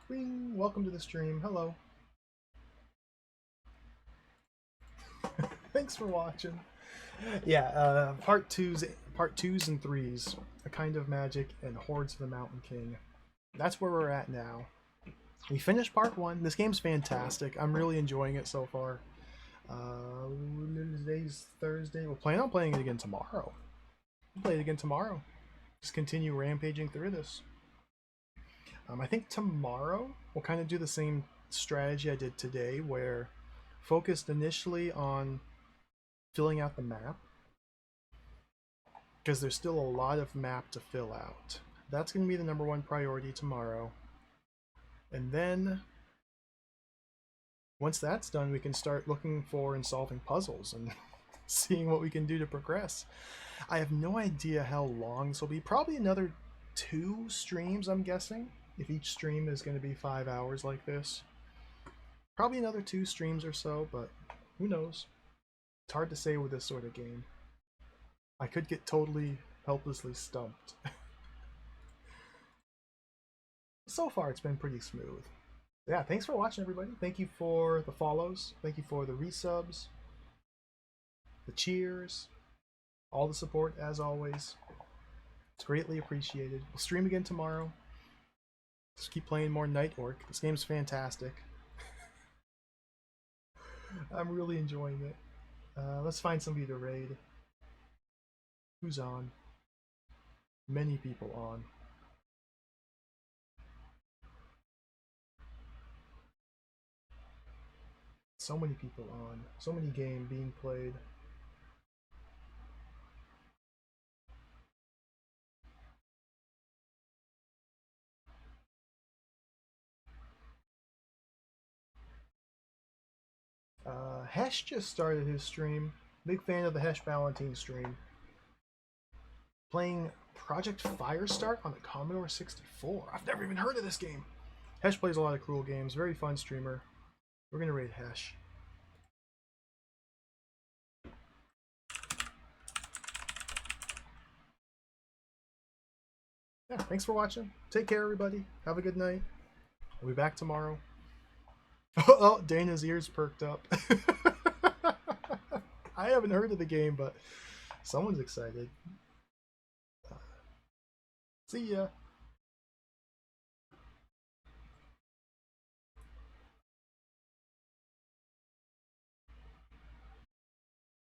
[SPEAKER 1] Welcome to the stream. Hello. Thanks for watching. Yeah, part twos and threes, A Kind of Magic and Hordes of the Mountain King. That's where we're at now. We finished part 1. This game's fantastic. I'm really enjoying it so far. Today's Thursday. We'll plan on playing it again tomorrow. We'll play it again tomorrow. Just continue rampaging through this. I think tomorrow we'll kind of do the same strategy I did today, where focused initially on filling out the map, because there's still a lot of map to fill out. That's going to be the #1 priority tomorrow. And then once that's done, we can start looking for and solving puzzles and seeing what we can do to progress. I have no idea how long this will be. Probably another 2 streams, I'm guessing. If each stream is going to be 5 hours like this. Probably another 2 streams or so, but who knows? It's hard to say with this sort of game. I could get totally helplessly stumped. So far, it's been pretty smooth. Yeah, thanks for watching, everybody. Thank you for the follows. Thank you for the resubs, the cheers, all the support, as always. It's greatly appreciated. We'll stream again tomorrow. Just keep playing more Night Orc. This game's fantastic. I'm really enjoying it. Let's find somebody to raid. Who's on? Many people on. So many people on. So many games being played. Hesh just started his stream. Big fan of the Hesh Valentine stream. Playing Project Firestart on the Commodore 64. I've never even heard of this game. Hesh plays a lot of cool games. Very fun streamer. We're gonna raid Hesh. Yeah, thanks for watching. Take care, everybody. Have a good night. We'll be back tomorrow. Oh, Dana's ears perked up. I haven't heard of the game, but someone's excited. See ya.